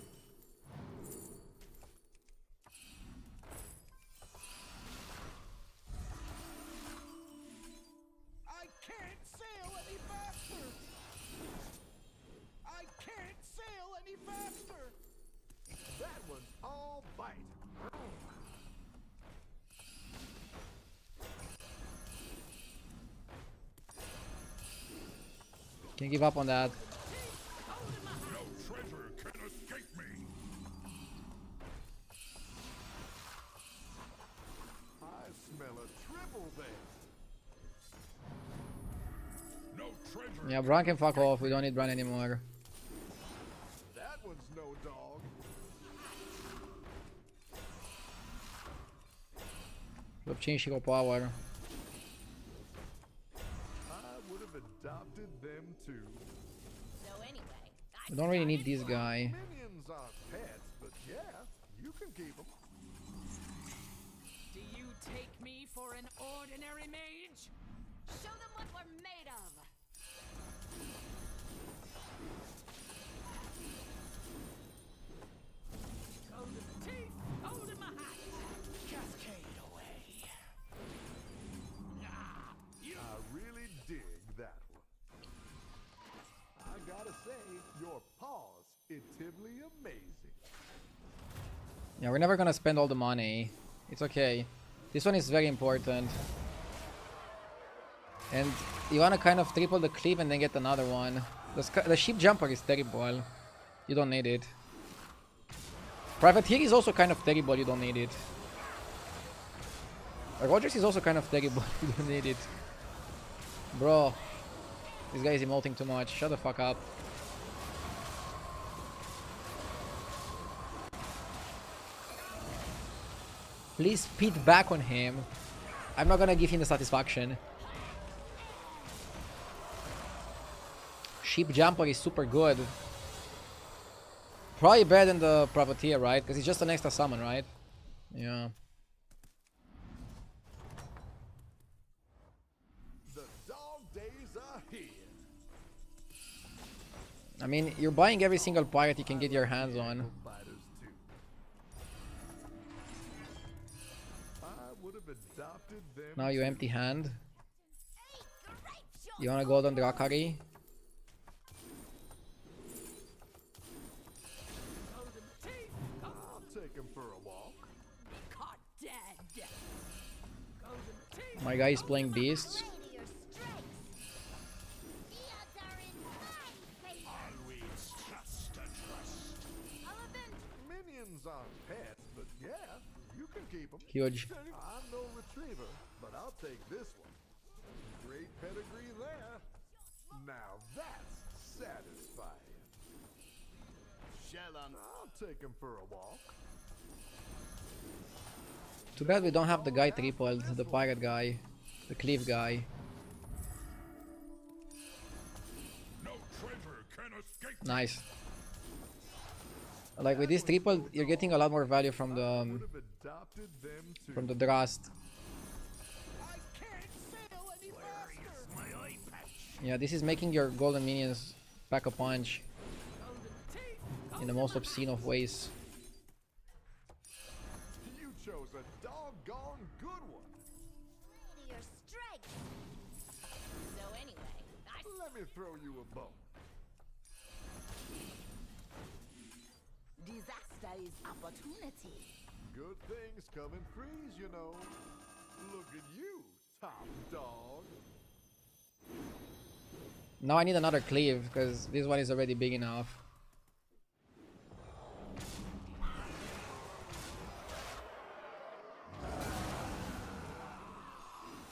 I can't sail any faster! I can't sail any faster! That one's all bite. Can give up on that. No treasure can escape me. I smell a triple there. No treasure. Yeah, Bron can fuck off. We don't need Bron anymore. That one's no dog. We've changed hero power. I would have adopted them too. So anyway, We don't really need this guy. Minions aren't pets, but yeah, you can keep them. Do you take me for an ordinary mage? show them what we're made of. Cold in the teeth, cold in my hat. Cascade away. Ah, you I really dig that one. I gotta say, your positively amazing. Yeah, we're never gonna spend all the money. It's okay. This one is very important. And you wanna kind of triple the clip and then get another one. The ship jumper is terrible. You don't need it. Privateer is also kind of terrible. You don't need it. Rogers is also kind of terrible. You don't need it. Bro. This guy is emoting too much. Shut the fuck up. Please speed back on him. I'm not gonna give him the satisfaction. Ship jumper is super good. Probably better than the Privateer, right? Because it's just an extra summon, right? Yeah. The dog days are here. I mean, you're buying every single pirate you can get your hands on. Fighters too. I would have adopted them. Now you empty hand. Hey, great shot. You wanna go on Drakari? cold in the teeth, I'll take him for a walk. caught dead. Cold in the teeth. My guy is playing Beasts. Play to your strengths. The odds are in my favor. Always trust and trust. Elephant. Minions aren't pets, but yeah, you can keep them. Huge. I'm no retriever, but I'll take this one. Great pedigree there. Now that's satisfying. Chillin. I'll take him for a walk. Too bad we don't have the guy tripled, the pirate guy, the cliff guy. No treasure can escape. Nice. Like with this triple, you're getting a lot more value from Would the have adopted them too. from the Drast. I can't sail any faster. My eye patch. Yeah, this is making your golden minions pack a punch Cold in the teeth, in the most obscene of ways. You chose a doggone good one. Play to your strengths. So anyway, Let me throw you a bone. Disaster is opportunity. Good things come in threes, you know. Look at you, top dog. Now I need another cleave because this one is already big enough.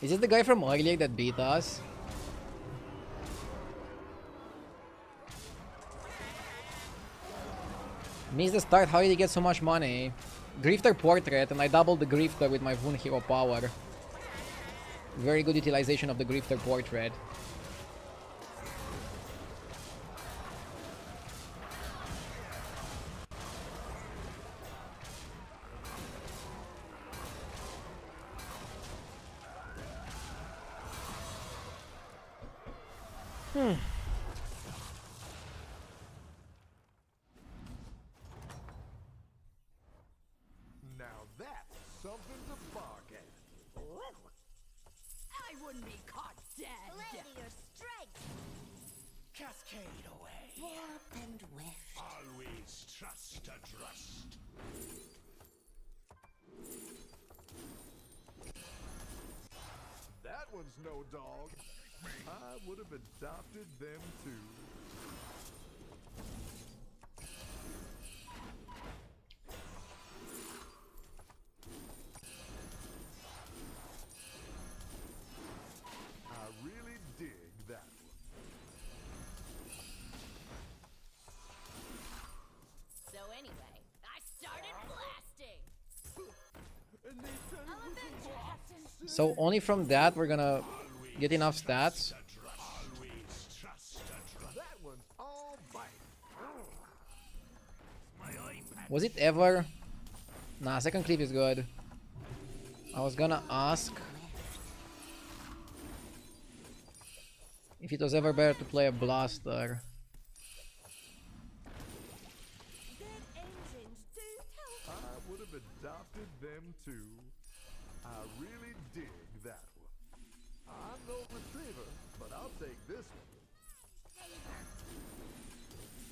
Is it the guy from earlier that beat us? Missed the start, how did he get so much money? Grifter Portrait, and I doubled the Grifter with my Voon Hero power. Very good utilization of the Grifter Portrait. Now that's something to bark at. I wouldn't be caught dead. play to your strengths. Cascade away. Warp and weft. Always trust and trust. That one's no dog. I would have adopted them too. I really dig that one. So anyway, I started blasting. I'll avenge you, Captain. So only from that we're gonna get enough stats. That one's all bite. Was it ever? Nah, second cleave is good. I was gonna ask if it was ever better to play a blaster. Dead engines do tell. I would have adopted them too. I really dig that one. I'm no retriever, but I'll take this one.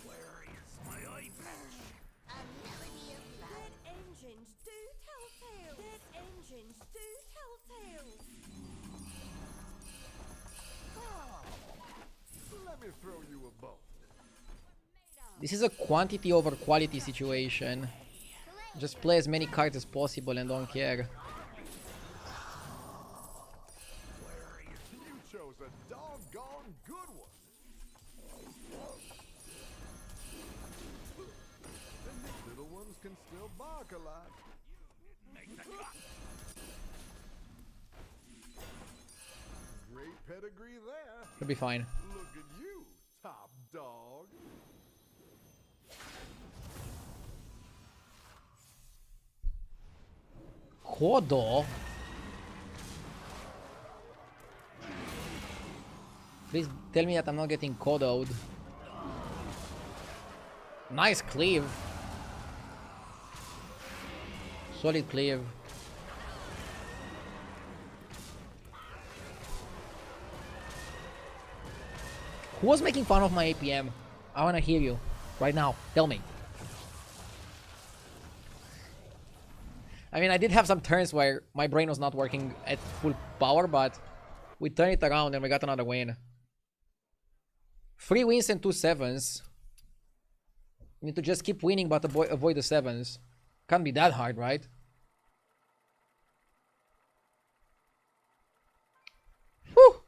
Where is my eye patch? A melody of love. Dead engines do tell tales. Dead engines do tell tales. Let me throw you a bone. This is a quantity over quality situation. Just play as many cards as possible and don't care. You chose a doggone good one. And these little ones can still bark a lot. Make the cut. Great pedigree there. Should be fine. Look at you, top dog. Kodo? Please tell me that I'm not getting kodoed. Nice cleave. Solid cleave. Who was making fun of my APM? I wanna hear you. Right now. Tell me. I mean, I did have some turns where my brain was not working at full power, but we turned it around and we got another win. 3 wins and 2 sevens. You need to just keep winning but avoid the sevens. Can't be that hard, right? Whew!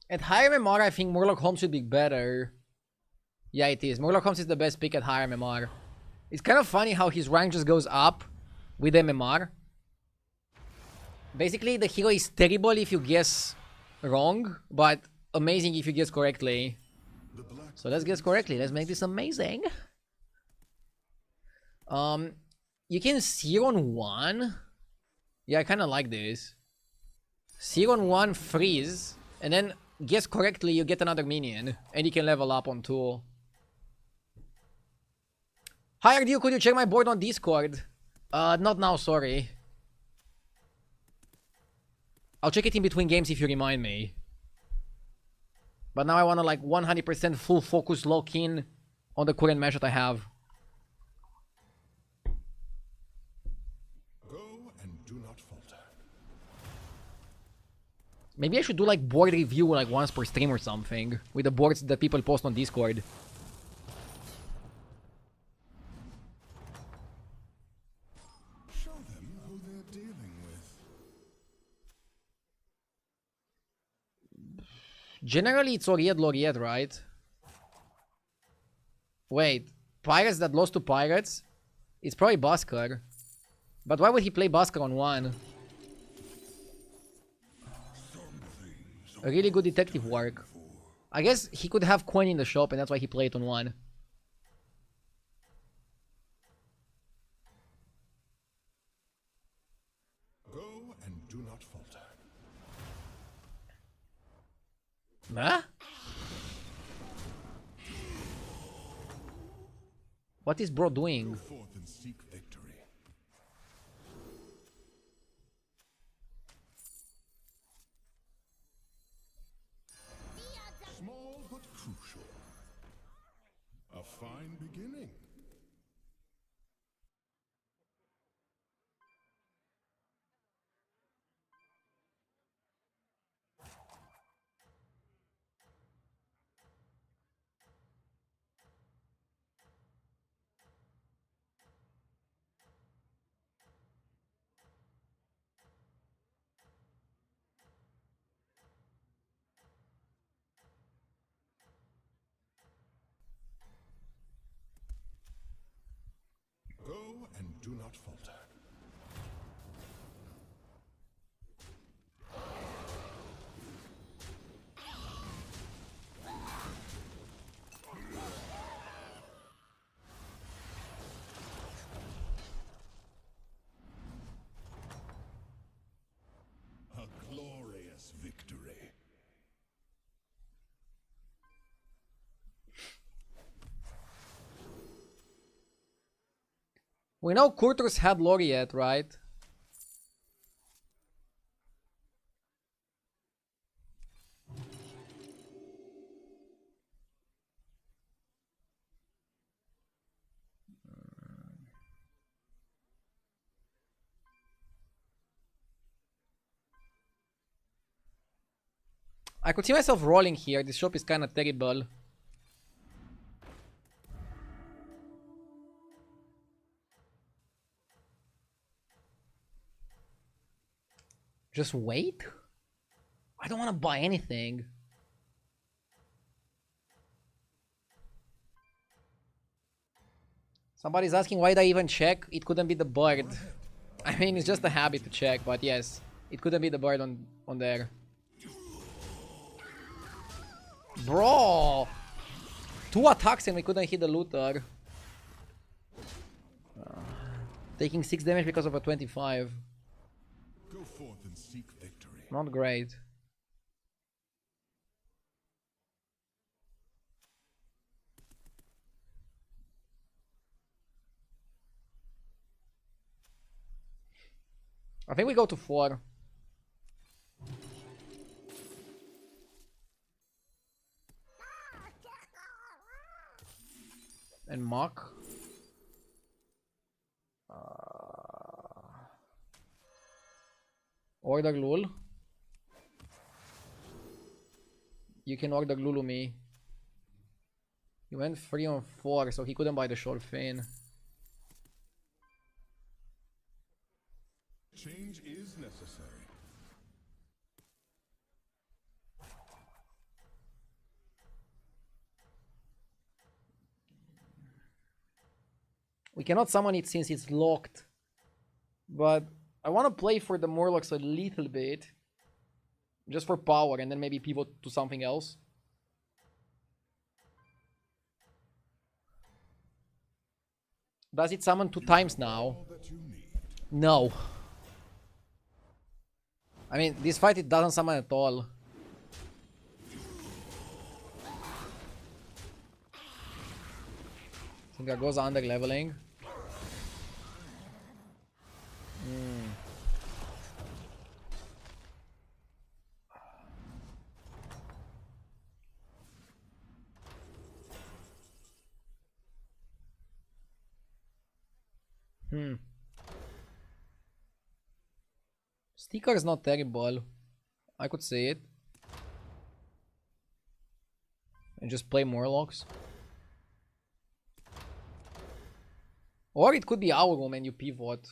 At higher MMR, I think Murloc Holmes should be better. Yeah, it is. Murloc Holmes is the best pick at higher MMR. It's kind of funny how his rank just goes up with MMR. Basically, the hero is terrible if you guess wrong, but amazing if you guess correctly. So let's guess correctly. Let's make this amazing. You can 0-on-1. Yeah, I kind of like this. 0-on-1 freeze, and then guess correctly, you get another minion, and you can level up on 2. Hi RDU, could you check my board on Discord? Not now, sorry. I'll check it in between games if you remind me. But now I wanna like 100% full focus lock in on the current match that I have. Go and do not falter. Maybe I should do like board review like once per stream or something. With the boards that people post on Discord. Show them who they're dealing with. Generally it's Laureate, right? Wait, Pirates that lost to Pirates? It's probably Busker. But why would he play Busker on 1? A really good detective work. I guess he could have coin in the shop and that's why he played on 1. Go and do not falter. Huh? What is bro doing? Go forth and seek victory. Small but crucial. A fine beginning. Go and do not falter. A glorious victory. We know Kurtus had Laureate, right? I could see myself rolling here. This shop is kind of terrible. Just wait? I don't want to buy anything. Somebody's asking why did I even check? It couldn't be the bird. I mean, it's just a habit to check, but yes. It couldn't be the bird on there. Bro! 2 attacks and we couldn't hit the looter. Taking 6 damage because of a 25. Go forth and seek victory. Not great. I think we go to 4. And Mock. Order Lul. You can order Lulu me. He went 3 on 4, so he couldn't buy the short fin. Change is necessary. We cannot summon it since it's locked. But I want to play for the Murlocs a little bit. Just for power and then maybe pivot to something else. Does it summon 2 times now? All that you need. No. I mean, this fight it doesn't summon at all. I think that goes under leveling. Sticker is not terrible. I could say it. And just play Morlocks. Or it could be our room and you pivot.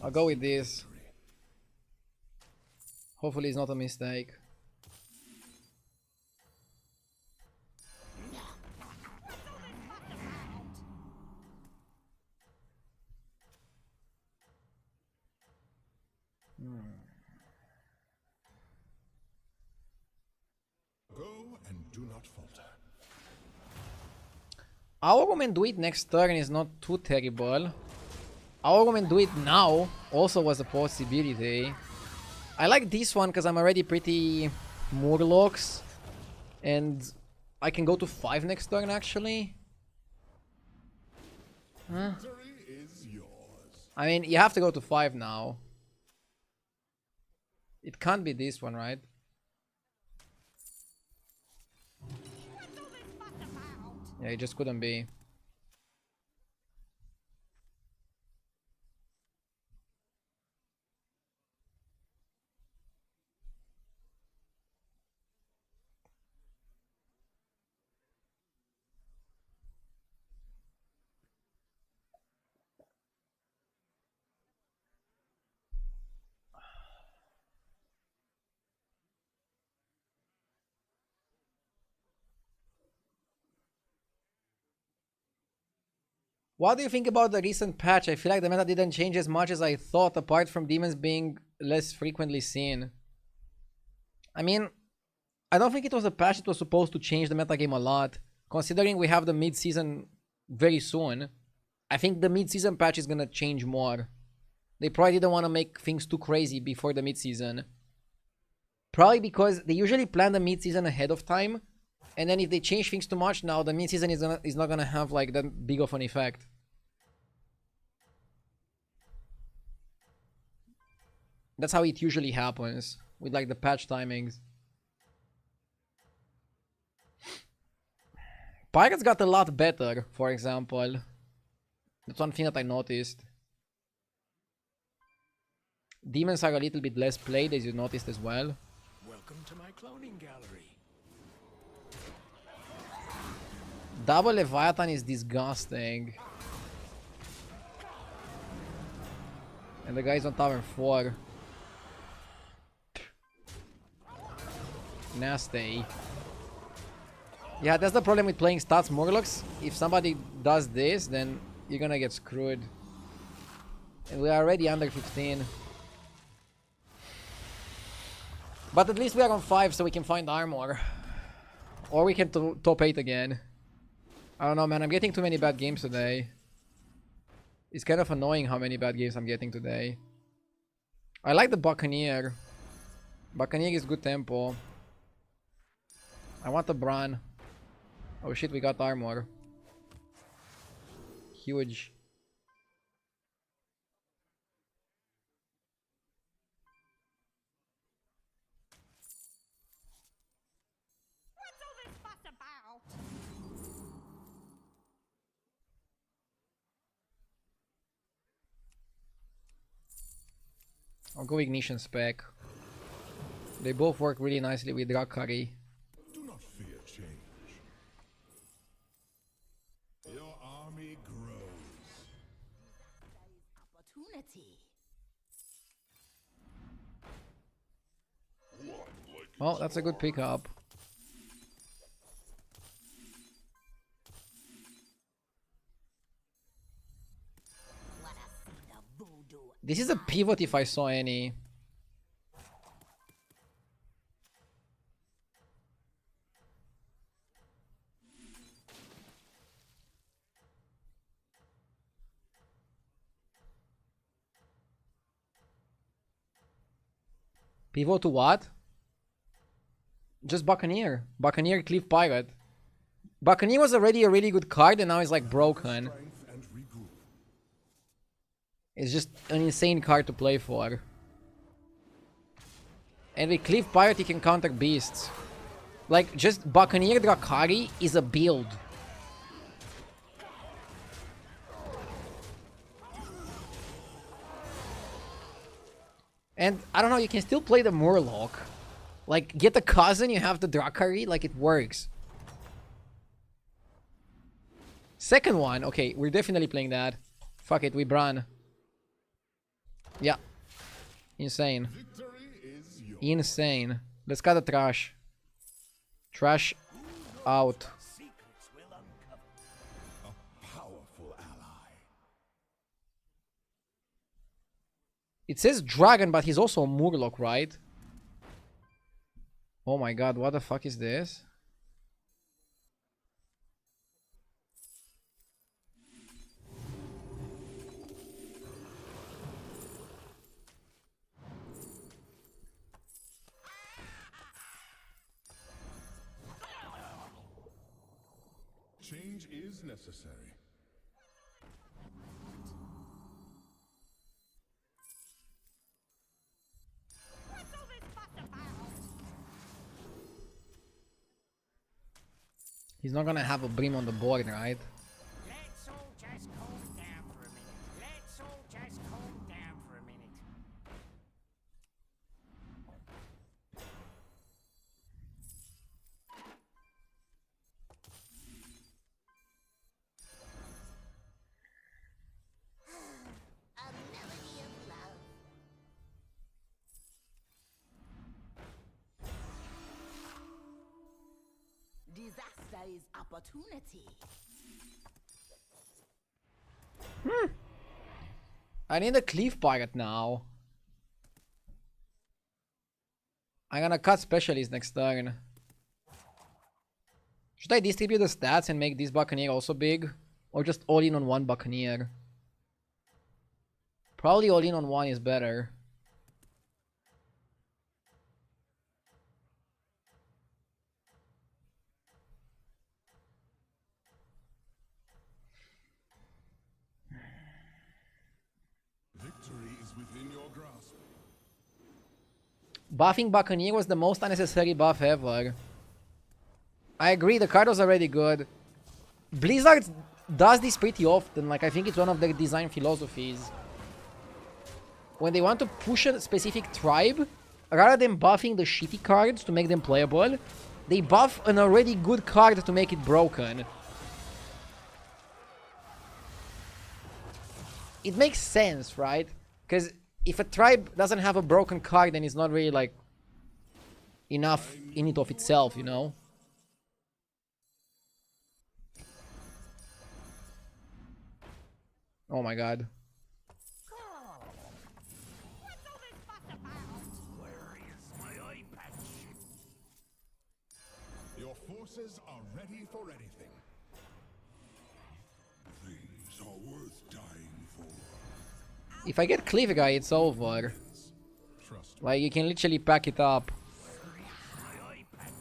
I'll go with this. Hopefully it's not a mistake. Go and do not falter. Our woman do it next turn is not too terrible. Our woman do it now also was a possibility. I like this one because I'm already pretty Murlocs. And I can go to 5 next turn actually. Huh? Victory is yours. I mean, you have to go to 5 now. It can't be this one, right? Yeah, it just couldn't be. What do you think about the recent patch? I feel like the meta didn't change as much as I thought, apart from demons being less frequently seen. I mean, I don't think it was a patch that was supposed to change the meta game a lot. Considering we have the mid-season very soon, I think the mid-season patch is gonna change more. They probably didn't want to make things too crazy before the mid-season. Probably because they usually plan the mid-season ahead of time. And then if they change things too much now, the mid-season is not gonna have like that big of an effect. That's how it usually happens with like the patch timings. Pirates got a lot better, for example. That's one thing that I noticed. Demons are a little bit less played, as you noticed as well. Welcome to my cloning gallery. Double Leviathan is disgusting. And the guy's on tower 4. Nasty. Yeah, that's the problem with playing stats Murlocs. If somebody does this, then you're gonna get screwed. And we are already under 15. But at least we are on 5, so we can find armor. Or we can top 8 again. I don't know, man. I'm getting too many bad games today. It's kind of annoying how many bad games I'm getting today. I like the Buccaneer. Buccaneer is good tempo. I want the Bran. Oh shit, we got armor. Huge. What's all this fuss about? I'll go Ignition Spec. They both work really nicely with Drakari. Do not fear change. Your army grows. Opportunity. Well, that's a good pickup. Wanna see the voodoo This is a pivot if I saw any. Pivot to what? Just Buccaneer. Buccaneer Cliff Pirate. Buccaneer was already a really good card and now it's like broken. Strength and regroup. It's just an insane card to play for. And with Cliff Pirate he can counter beasts. Like, just Buccaneer Drakari is a build. And I don't know, you can still play the Murloc. Like, get the cousin, you have the Drakari, like it works. Second one, okay, we're definitely playing that. Fuck it, we Bran. Yeah. Insane. Victory is yours. Insane. Let's cut the trash. Trash out. Secrets will uncover. A powerful ally. It says dragon, but he's also a Murloc, right? Oh my god, what the fuck is this? Change is necessary. What's all this fuss about? He's not gonna have a Brim on the board, right? Let's all just calm down for a minute. Let's all just calm down for a minute. A melody of love. Disaster is opportunity. I need a Cleave Pirate now. I'm gonna cut Specialist next turn. Should I distribute the stats and make this Buccaneer also big? Or just all in on one Buccaneer? Probably all in on one is better. Victory is within your grasp. Buffing Buccaneer was the most unnecessary buff ever. I agree, the card was already good. Blizzard does this pretty often, like I think it's one of their design philosophies. When they want to push a specific tribe, rather than buffing the shitty cards to make them playable, they buff an already good card to make it broken. It makes sense, right? Because if a tribe doesn't have a broken card, then it's not really like enough in it of itself, you know? Oh my god. What's all this fuss about? Where is my eye patch? Your forces are ready for anything. Things are worth dying for. If I get Cleave Guy, it's over. Trust me. Like, you can literally pack it up. My eye patch.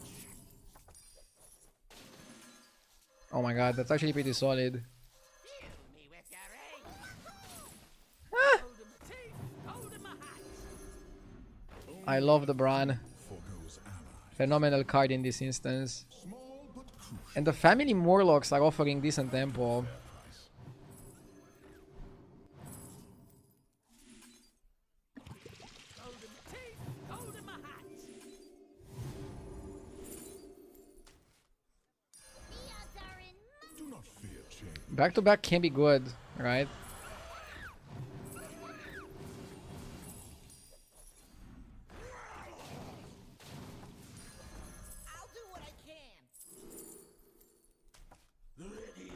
Oh my god, that's actually pretty solid. Kill me with your aim. Ah, Hold in my teeth. Hold in my hat. I love the Bran. Forgoes ally. Phenomenal card in this instance. Small but crucial. And the family Morlocks are offering decent tempo. Hold in my teeth. Hold in my hat. The odds are in Do not fear change. Back to back can be good, right? I'll do what I can. Ready.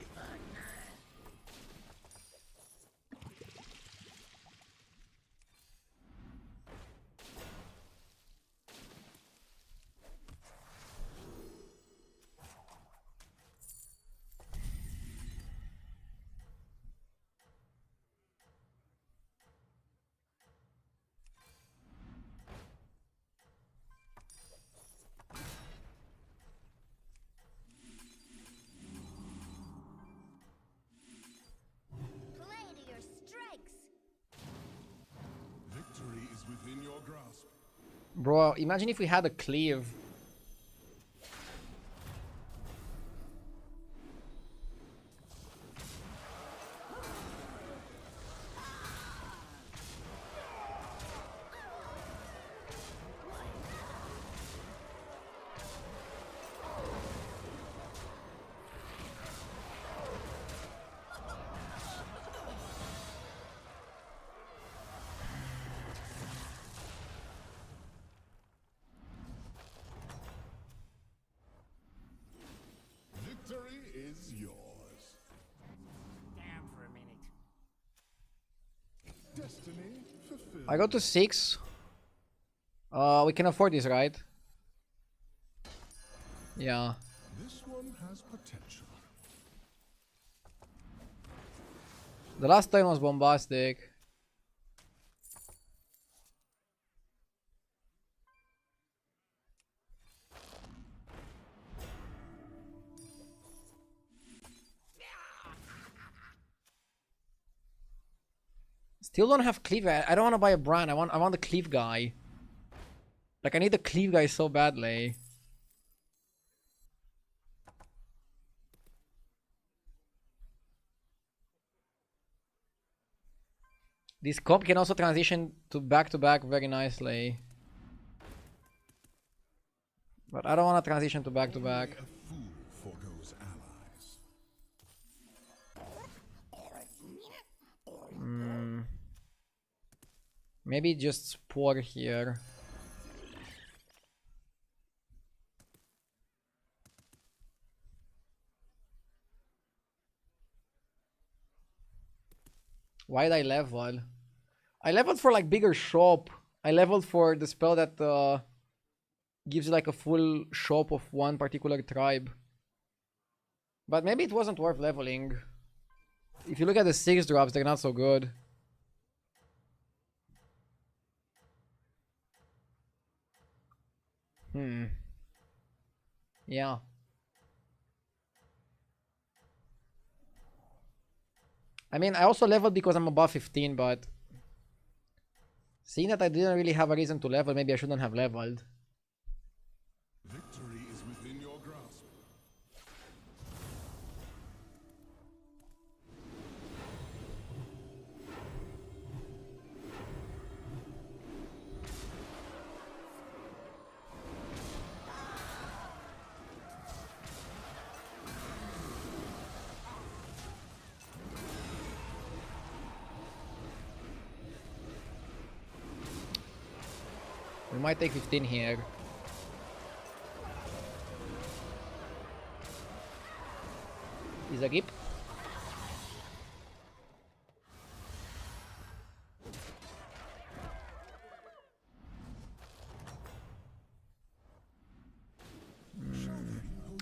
Bro, imagine if we had a cleave. Victory is yours. Down for a minute. Destiny fulfilled. I go to 6. We can afford this, right? Yeah. This one has potential. The last turn was bombastic. Still don't have cleave. I don't want to buy a brand. I want the cleave guy. Like I need the cleave guy so badly. This comp can also transition to back very nicely. But I don't want to transition to back. Only a fool forgoes allies. Maybe just Spore here. Why did I level? I leveled for like bigger shop. I leveled for the spell that gives you like a full shop of one particular tribe. But maybe it wasn't worth leveling. If you look at the 6 drops, they're not so good. Yeah. I mean, I also leveled because I'm above 15, but seeing that I didn't really have a reason to level, maybe I shouldn't have leveled. Victory is within your grasp. We might take 15 here. Is a gip?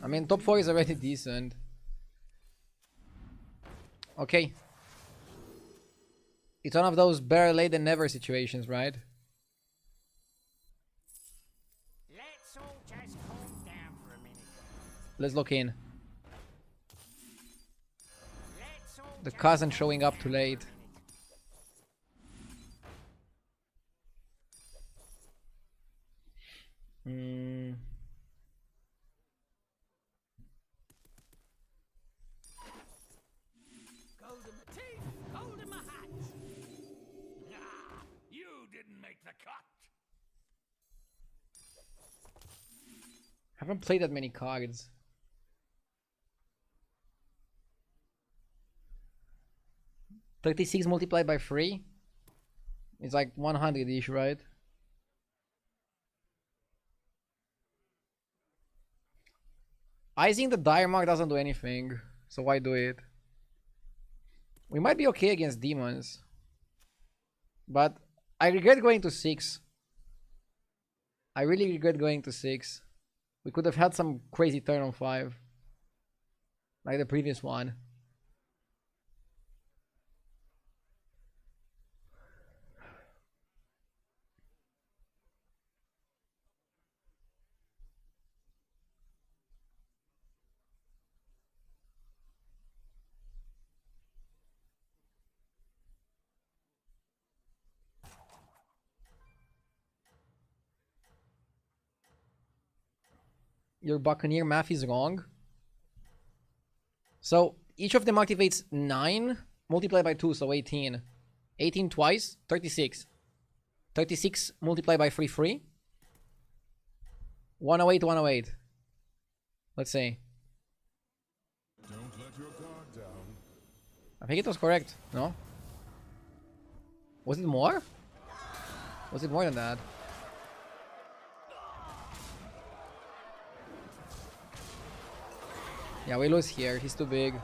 I mean, top 4 is already decent. Okay. It's one of those better late than never situations, right? Let's all just calm down for a minute. Let's look in. Let's all The just cousin calm showing up down too for a late. minute. Gold in my teeth, gold in my hat. Nah, you didn't make the cut. Haven't played that many cards. $36 multiplied by 3? It's like 100-ish, right? Icing the dire mark doesn't do anything, so why do it? We might be okay against demons. But I regret going to 6. I really regret going to 6. We could have had some crazy turn on 5. Like the previous one. Your Buccaneer math is wrong. So each of them activates 9 multiplied by 2, so 18. 18 twice, 36. 36 multiplied by 3, 3. 108, 108. Let's see. Don't let your guard down. I think it was correct, no? Was it more? Was it more than that? Yeah, we lose here. He's too big.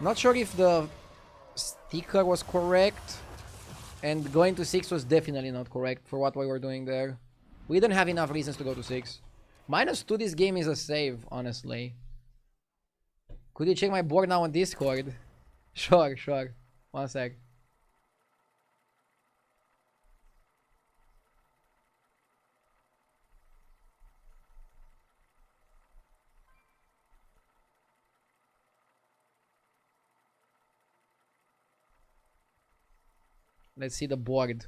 Not sure if the sticker was correct. And going to 6 was definitely not correct for what we were doing there. We didn't have enough reasons to go to 6. -2 this game is a save, honestly. Could you check my board now on Discord? Sure, sure. One sec. Let's see the board.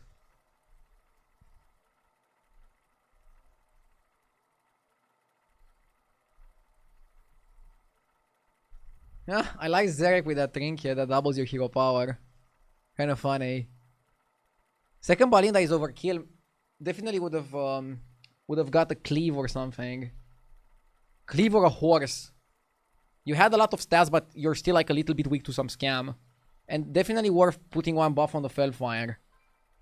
Yeah, I like Zarek with that trinket that doubles your hero power. Kind of funny. Second Balinda is overkill. Definitely would have got a cleave or something. Cleave or a horse. You had a lot of stats, but you're still like a little bit weak to some scam. And definitely worth putting one buff on the Felfire.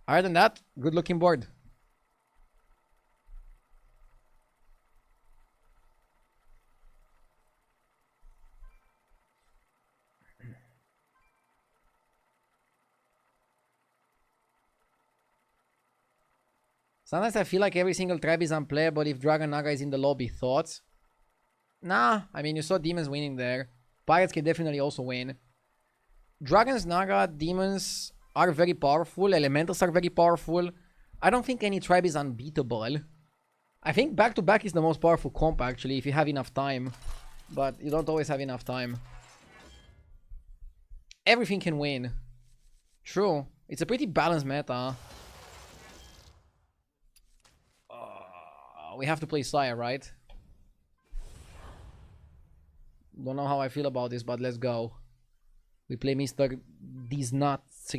Other than that, good looking board. Sometimes I feel like every single tribe is unplayable if Dragon Naga is in the lobby. Thoughts? Nah, I mean, you saw Demons winning there. Pirates can definitely also win. Dragons, Naga, Demons are very powerful. Elementals are very powerful. I don't think any tribe is unbeatable. I think back-to-back is the most powerful comp, actually, if you have enough time. But you don't always have enough time. Everything can win. True. It's a pretty balanced meta. We have to play Sire, right? Don't know how I feel about this, but let's go. We play Mr. These Nuts.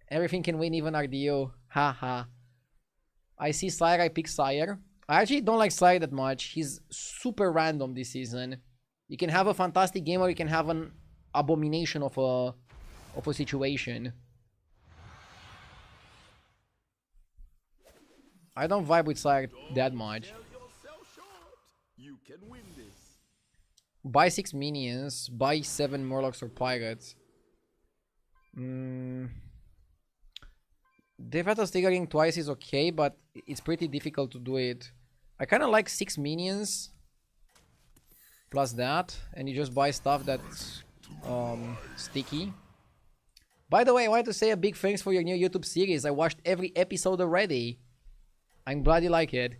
Everything can win, even RDO. Haha. I see Sire, I pick Sire. I actually don't like Sire that much. He's super random this season. You can have a fantastic game or you can have an abomination of a situation. I don't vibe with Sire that much. You can win this. Buy 6 minions, buy 7 Murlocs or Pirates. Default triggering twice is okay, but it's pretty difficult to do it. I kind of like 6 minions plus that, and you just buy stuff that's sticky. By the way, I wanted to say a big thanks for your new YouTube series. I watched every episode already. I'm glad you like it.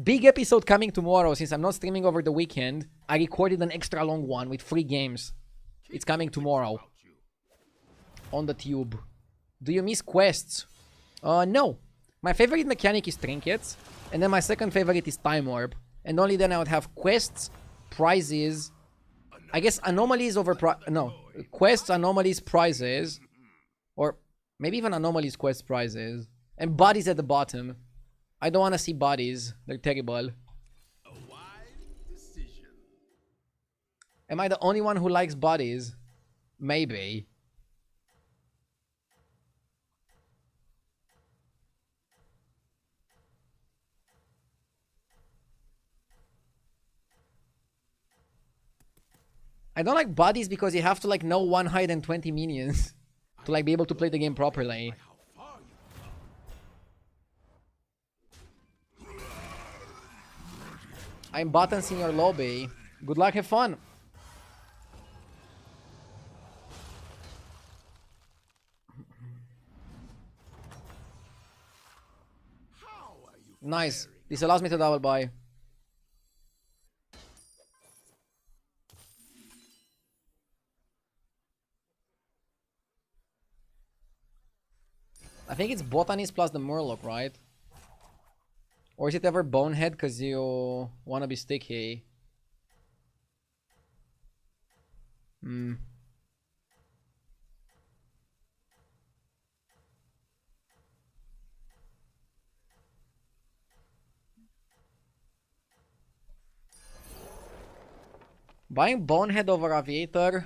Big episode coming tomorrow. Since I'm not streaming over the weekend, I recorded an extra long one with 3 games. It's coming tomorrow on the tube. Do you miss quests? No. My favorite mechanic is trinkets, and then my second favorite is time orb, and only then I would have quests, prizes. I guess anomalies over quests, anomalies, prizes, or maybe even anomalies, quests, prizes, and bodies at the bottom. I don't want to see bodies. They're terrible. A wise decision. Am I the only one who likes bodies? Maybe. I don't like bodies because you have to like know 120 minions to like be able to play the game properly. I'm buttons in your lobby. Good luck, have fun. Nice. This allows me to double buy. I think it's Botanist plus the Murloc, right? Or is it ever Bonehead because you want to be sticky? Hmm. Buying Bonehead over Aviator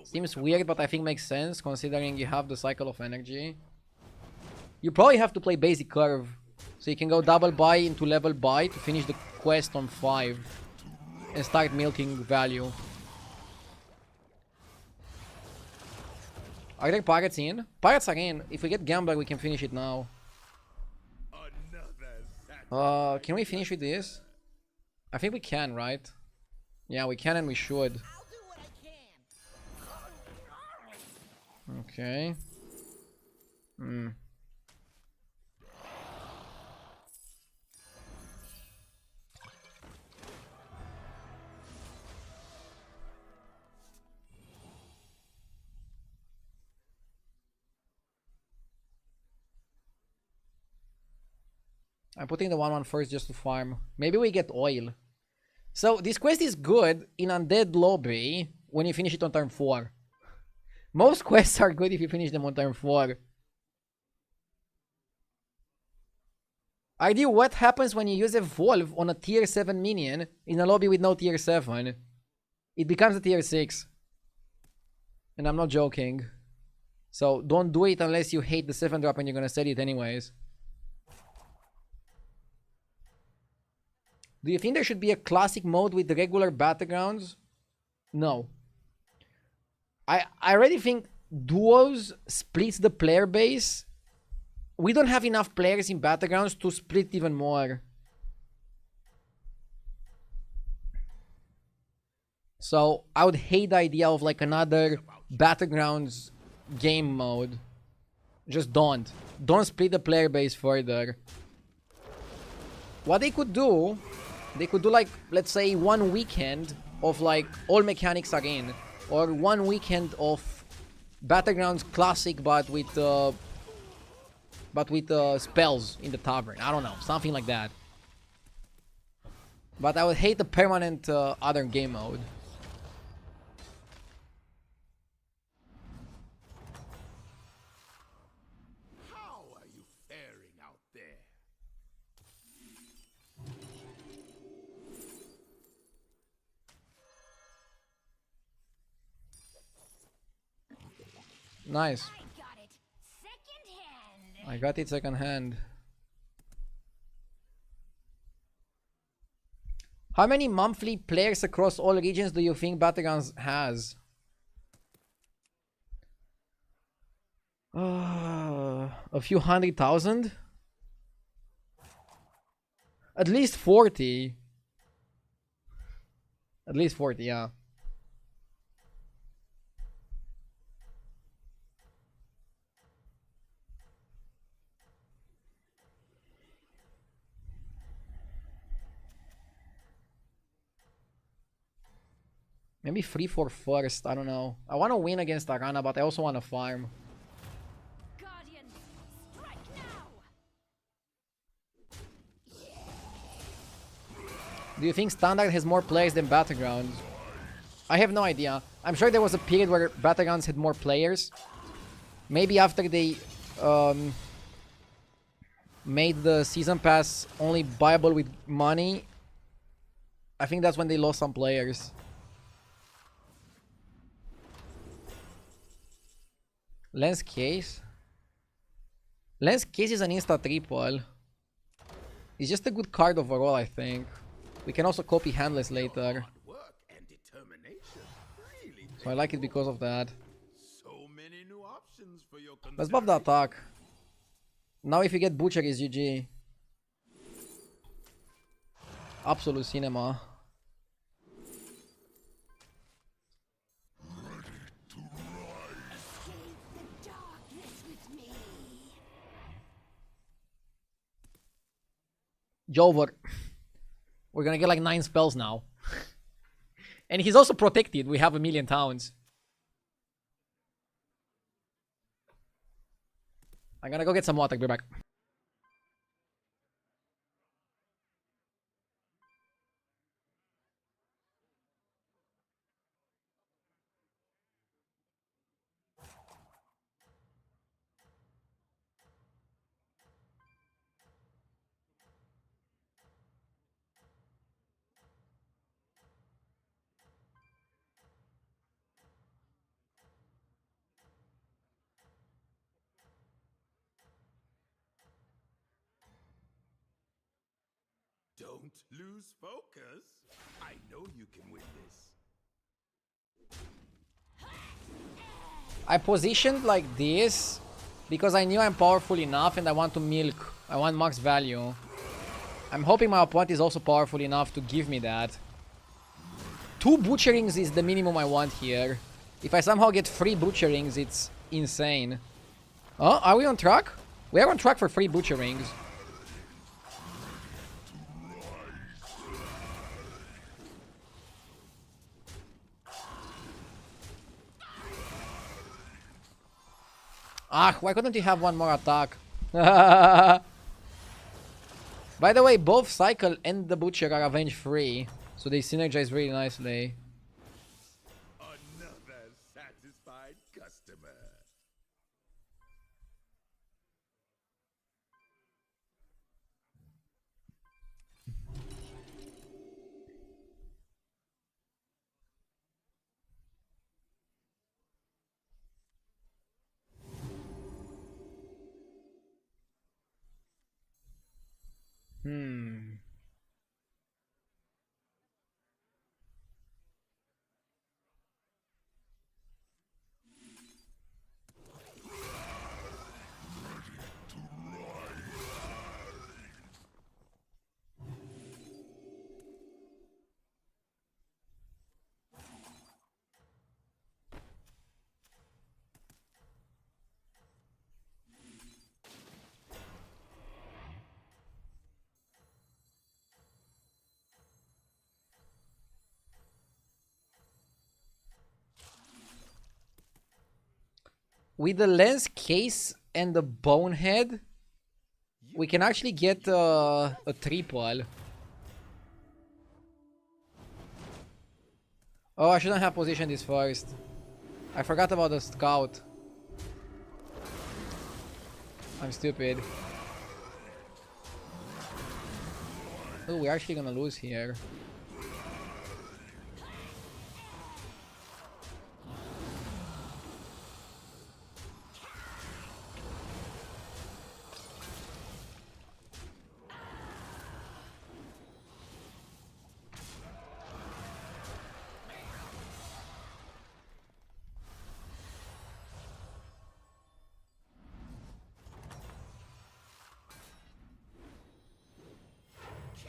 seems weird, but I think makes sense considering you have the cycle of energy. You probably have to play basic curve, so you can go double buy into level buy to finish the quest on 5 and start milking value. Are there pirates in? Pirates are in. If we get Gambler, we can finish it now. Can we finish with this? I think we can, right? Yeah, we can and we should. I'll do what I can. Okay. I'm putting the 1-1 first just to farm. Maybe we get oil. So this quest is good in Undead Lobby when you finish it on turn 4. Most quests are good if you finish them on turn 4. Idea, what happens when you use Evolve on a tier 7 minion in a lobby with no tier 7? It becomes a tier 6. And I'm not joking. So don't do it unless you hate the 7 drop and you're gonna set it anyways. Do you think there should be a classic mode with regular battlegrounds? No. I already think duos splits the player base. We don't have enough players in battlegrounds to split even more. So I would hate the idea of like another battlegrounds game mode. Just don't. Don't split the player base further. What they could do like, let's say, one weekend of like all mechanics are in, or one weekend of Battlegrounds Classic but with spells in the tavern. I don't know, something like that. But I would hate the permanent other game mode. How are you faring out there? Nice. I got it second hand. I got it second hand. How many monthly players across all regions do you think Battlegrounds has? A few 100,000? At least 40. At least 40, yeah. Maybe 3 for first, I don't know. I want to win against Arana, but I also want to farm. Guardians, strike now! Do you think Standard has more players than Battlegrounds? I have no idea. I'm sure there was a period where Battlegrounds had more players. Maybe after they made the season pass only buyable with money, I think that's when they lost some players. Lens Case? Lens Case is an insta triple. It's just a good card overall, I think. We can also copy Handless later. Work and determination. Really So I like it because of that. so many new options for your Let's buff the attack. Now if you get Butcher is GG. Absolute cinema. The darkness with me. Jover. We're gonna get like 9 spells now. And he's also protected. We have 1,000,000 towns. I'm gonna go get some water, be back. Don't lose focus. I know you can win this. I positioned like this because I knew I'm powerful enough and I want to milk. I want max value. I'm hoping my opponent is also powerful enough to give me that. 2 butcherings is the minimum I want here. If I somehow get 3 butcherings, it's insane. Oh, are we on track? We are on track for 3 butcherings. Ah, why couldn't he have one more attack? By the way, both Cycle and the Butcher are Avenge free, so they synergize really nicely. Another satisfied customer. With the lens case and the bonehead, we can actually get a triple. Oh, I shouldn't have positioned this first. I forgot about the scout. I'm stupid. Oh, we're actually gonna lose here.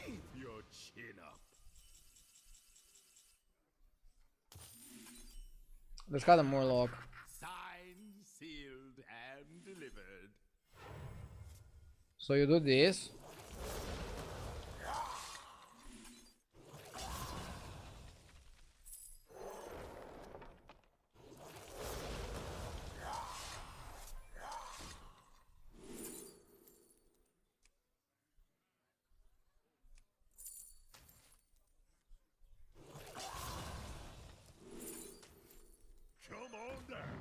Keep your chin up. Let's got a Morlock. Signed, sealed, and delivered. So you do this. Come on down.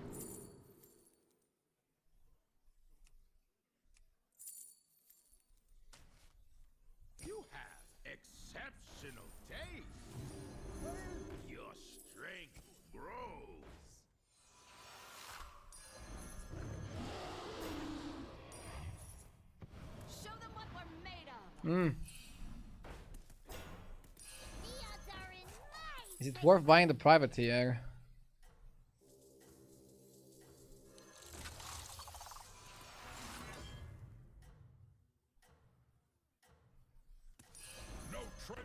You have exceptional taste. Your strength grows. Show them what we're made of. The odds are in my Is it worth buying the privateer? No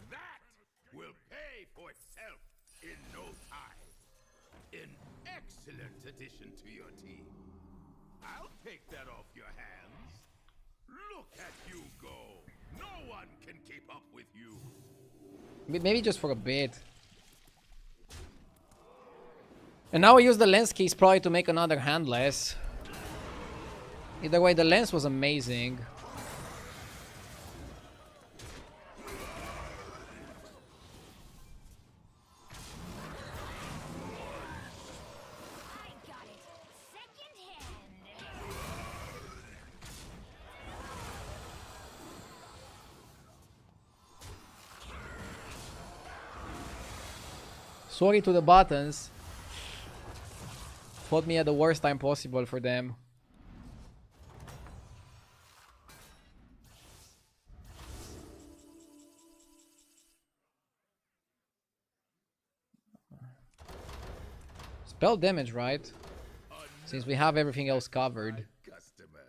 that will pay for itself in no time. An excellent addition to your team. I'll take that off your hands. Look at you go. No one can keep up with you. Maybe just for a bit. And now we use the lens case probably to make another hand less. Either way, the lens was amazing. I got it. Second hand. Sorry to the buttons. Fought me at the worst time possible for them. Spell damage, right? Since we have everything else covered. Customer.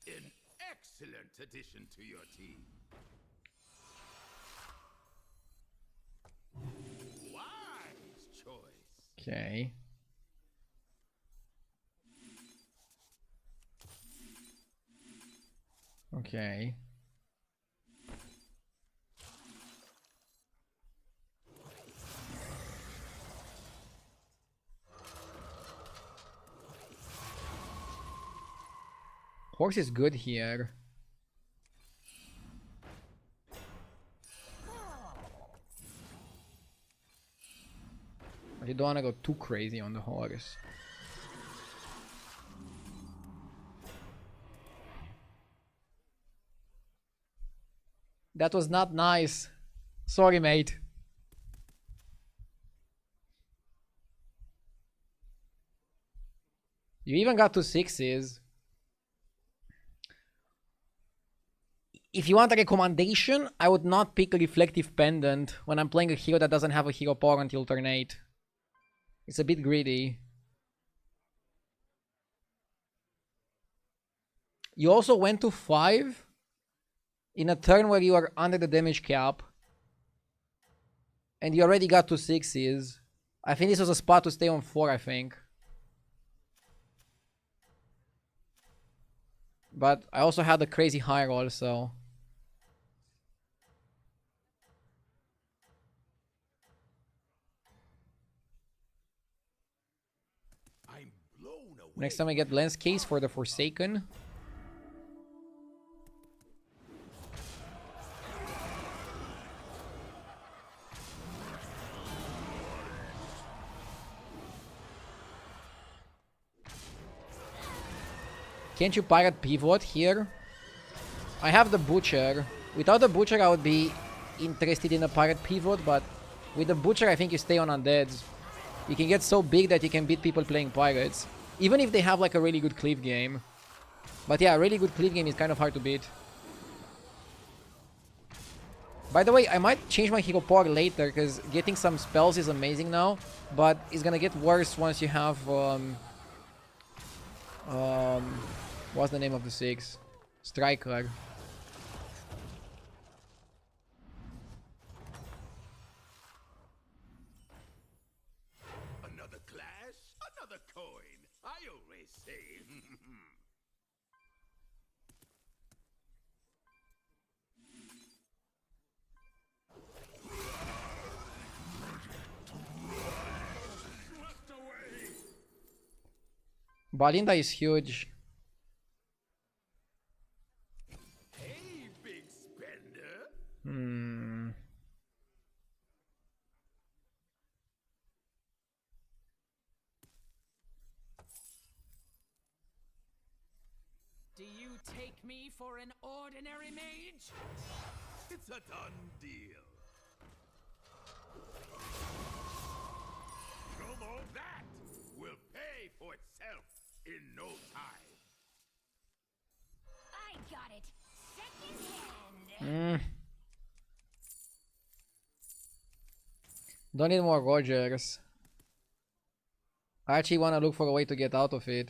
An excellent addition to your team. Wise choice. Okay. Okay. Horse is good here. But you don't want to go too crazy on the horse. That was not nice. Sorry, mate. You even got 2 6s. If you want a recommendation, I would not pick a Reflective Pendant when I'm playing a hero that doesn't have a hero power until turn 8. It's a bit greedy. You also went to 5 in a turn where you are under the damage cap. And you already got 2 6s. I think this was a spot to stay on 4, I think. But I also had a crazy high roll, so... I'm blown away. Next time I get Lens Case for the Forsaken. Can't you pirate pivot here? I have the Butcher. Without the Butcher I would be interested in a pirate pivot, but with the Butcher I think you stay on undeads. You can get so big that you can beat people playing pirates. Even if they have like a really good cleave game. But yeah, a really good cleave game is kind of hard to beat. By the way, I might change my hero power later, because getting some spells is amazing now. But it's gonna get worse once you have... what's the name of the 6? Striker. Another clash, another coin. I always say. Balinda is huge. Hey, big spender. Do you take me for an ordinary mage? It's a done deal. Come on, that will pay for itself in no time. I got it. Second hand. Don't need more Rogers. I actually want to look for a way to get out of it.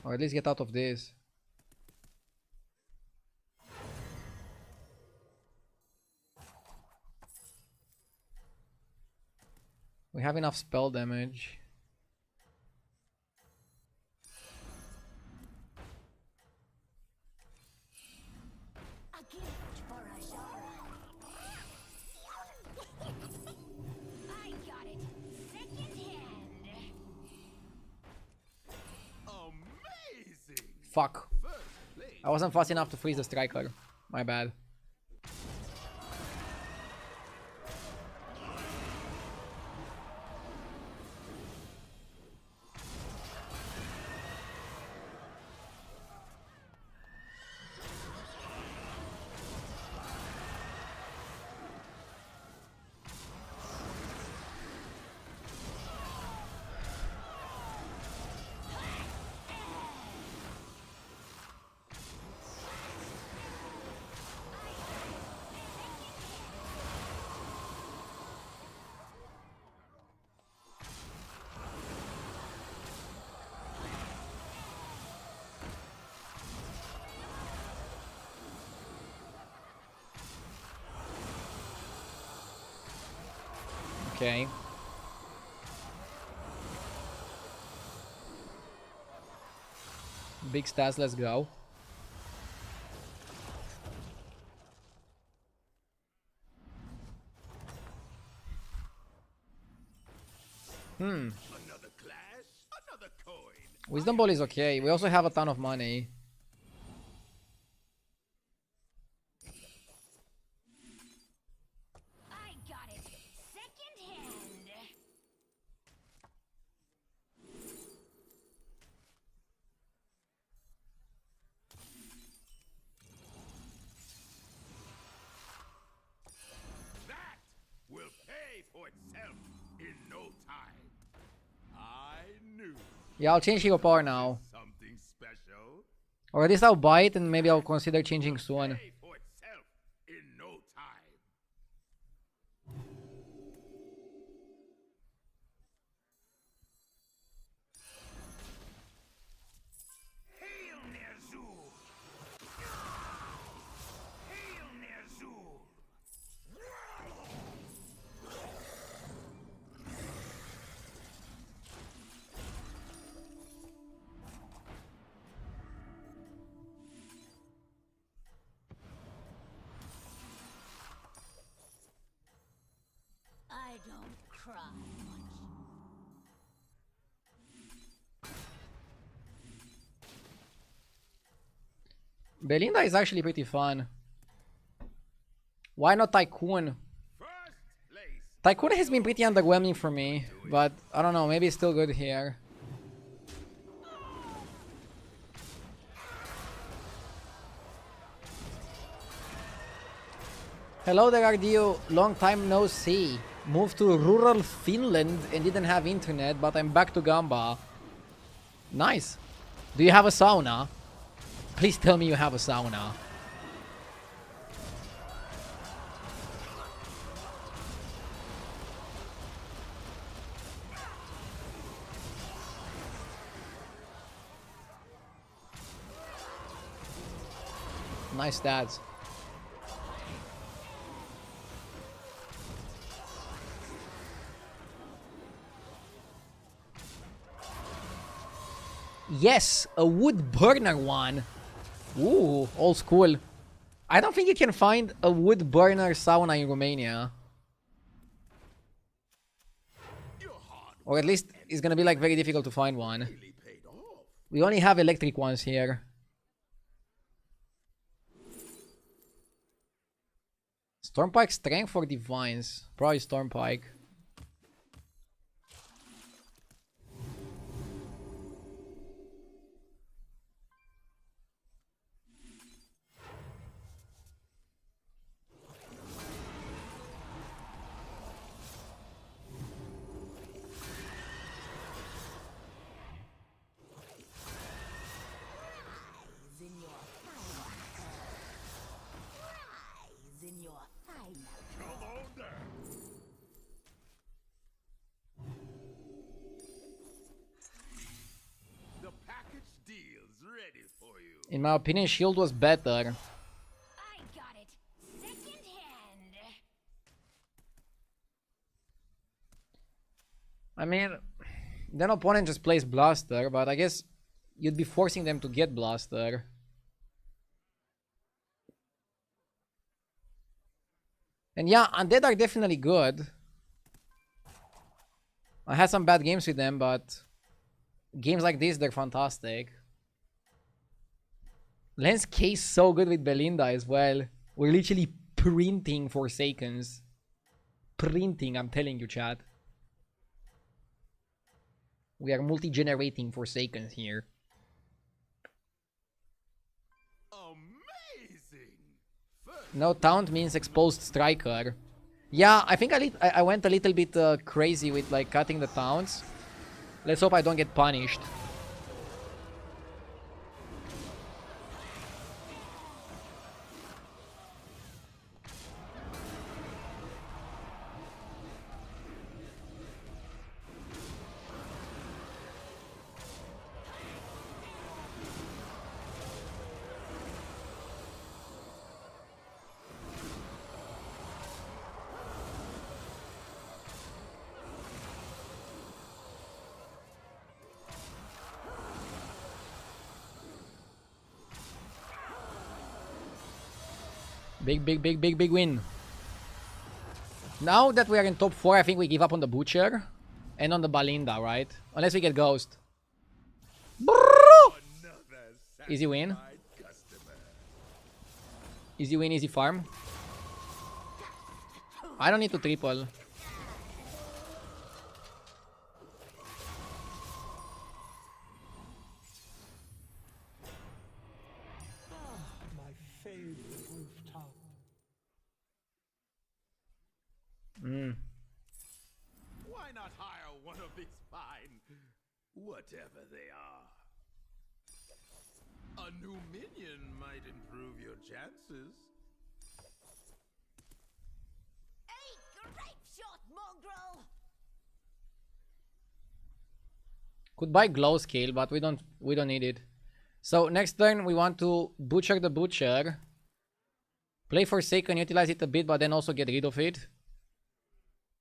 Or at least get out of this. We have enough spell damage. A gift for a genre. I got Fuck. I wasn't fast enough to freeze the striker. My bad. Okay. Big stats, let's go. Another clash, another coin. Wisdom Ball is okay. We also have a ton of money. I got it. Second hand. That will pay for itself in no time. I knew Yeah, I'll change Hero Power now. something special. Or at least I'll buy it and maybe I'll consider changing soon. Pay for itself in no time. Hail Ner'zhul! Hail Ner'zhul! I don't cry much. Belinda is actually pretty fun. Why not Tycoon? First place. Tycoon has been pretty underwhelming for me, but I don't know, maybe it's still good here. Hello there, RDO. Long time no see. Moved to rural Finland and didn't have internet, but I'm back to Gamba. Nice. Do you have a sauna? Please tell me you have a sauna. Nice stats. Yes, a wood burner one. Ooh, old school. I don't think you can find a wood burner sauna in Romania. Or at least it's gonna be like very difficult to find one. We only have electric ones here. Stormpike strength for divines. Probably Stormpike. The package deal's ready for you. In my opinion, Shield was better. I got it. Second hand. I mean, then opponent just plays Blaster, but I guess you'd be forcing them to get Blaster. And yeah, Undead are definitely good. I had some bad games with them, but games like this, they're fantastic. Lens case so good with Belinda as well. We're literally printing Forsakens. Printing, I'm telling you, chat. We are multi-generating Forsakens here. Amazing! No taunt means exposed striker. Yeah, I think I went a little bit crazy with like cutting the taunts. Let's hope I don't get punished. Big win. Now that we are in top 4, I think we give up on the Butcher and on the Balinda, right? Unless we get Ghost. Easy win. Easy win, easy farm. I don't need to triple. My favorite rooftop. Why not hire one of these fine, whatever they are? A new minion might improve your chances. Hey, grape shot, mongrel! Could buy glow skill, but we don't need it. So next turn we want to butcher the Butcher. Play Forsaken, utilize it a bit, but then also get rid of it.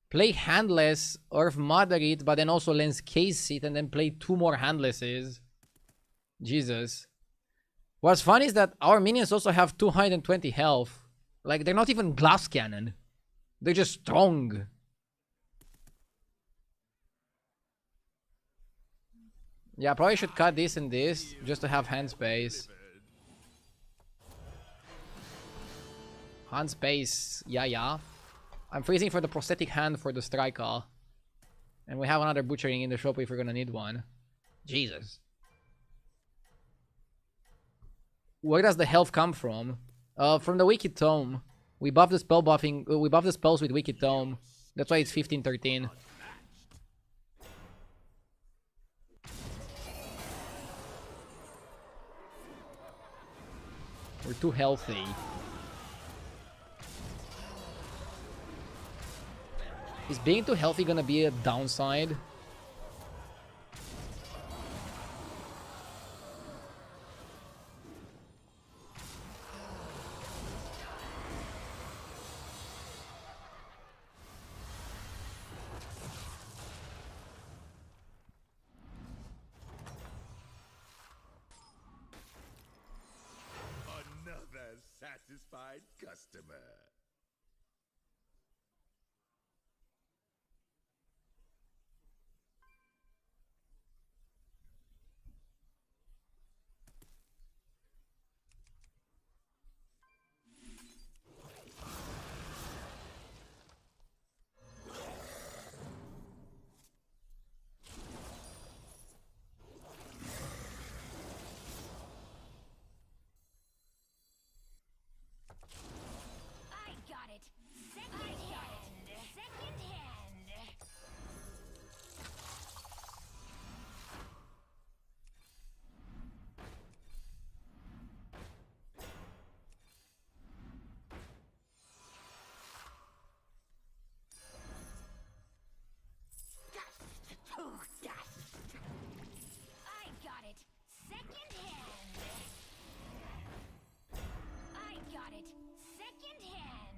Play Handless, Earth Mother it, but then also Lens Case it, and then play 2 more Handlesses. Jesus. What's fun is that our minions also have 220 health. Like, they're not even glass cannon. They're just strong. Yeah, probably should cut this and this, just to have hand space. Hand space, yeah. I'm freezing for the prosthetic hand for the striker. And we have another butchering in the shop if we're gonna need one. Jesus. Where does the health come from? From the Wicked Tome. We buff the spell buffing. We buff the spells with Wicked Tome. That's why it's 15-13. We're too healthy. Is being too healthy gonna be a downside? Another satisfied customer. I got it! Second hand! Second hand! I got it! Second hand! I got it! Second hand!